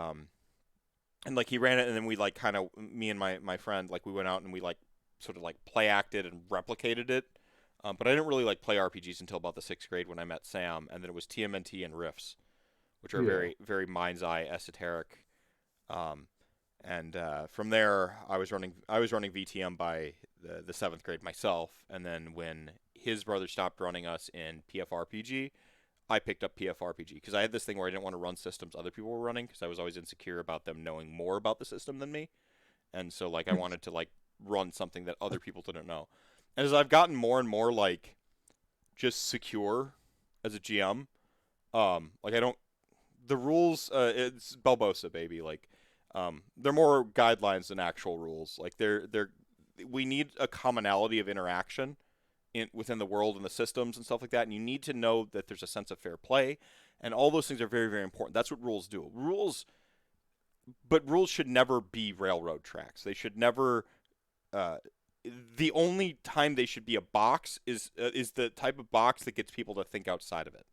and like he ran it, and then we like kind of, me and my friend, like we went out and we like sort of like play acted and replicated it. But I didn't really like play RPGs until about the 6th grade when I met Sam, and then it was TMNT and Rifts, which are Yeah. very, very mind's eye esoteric. And from there, I was running VTM by the 7th grade myself, and then when his brother stopped running us in PFRPG, I picked up PFRPG because I had this thing where I didn't want to run systems other people were running because I was always insecure about them knowing more about the system than me, and so like I wanted to like run something that other people didn't know. And as I've gotten more and more like just secure as a GM, like I don't, the rules, it's Balbosa, baby. Like, they're more guidelines than actual rules. Like, we need a commonality of interaction within the world and the systems and stuff like that. And you need to know that there's a sense of fair play, and all those things are very, very important. That's what rules do. But rules should never be railroad tracks. They should never. The only time they should be a box is the type of box that gets people to think outside of it.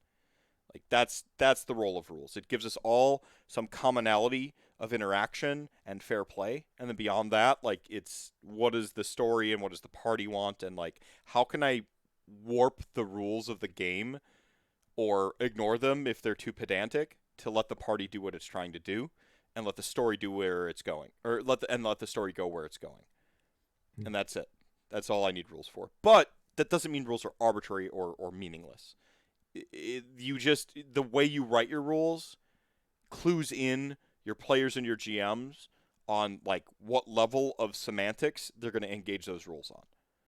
Like that's the role of rules. It gives us all some commonality of interaction and fair play, and then beyond that, like it's what is the story and what does the party want, and like how can I warp the rules of the game or ignore them if they're too pedantic to let the party do what it's trying to do, and let the story do where it's going, or let the story go where it's going, and that's it. That's all I need rules for. But that doesn't mean rules are arbitrary or meaningless. The way you write your rules clues in your players and your GMs on like what level of semantics they're going to engage those rules on.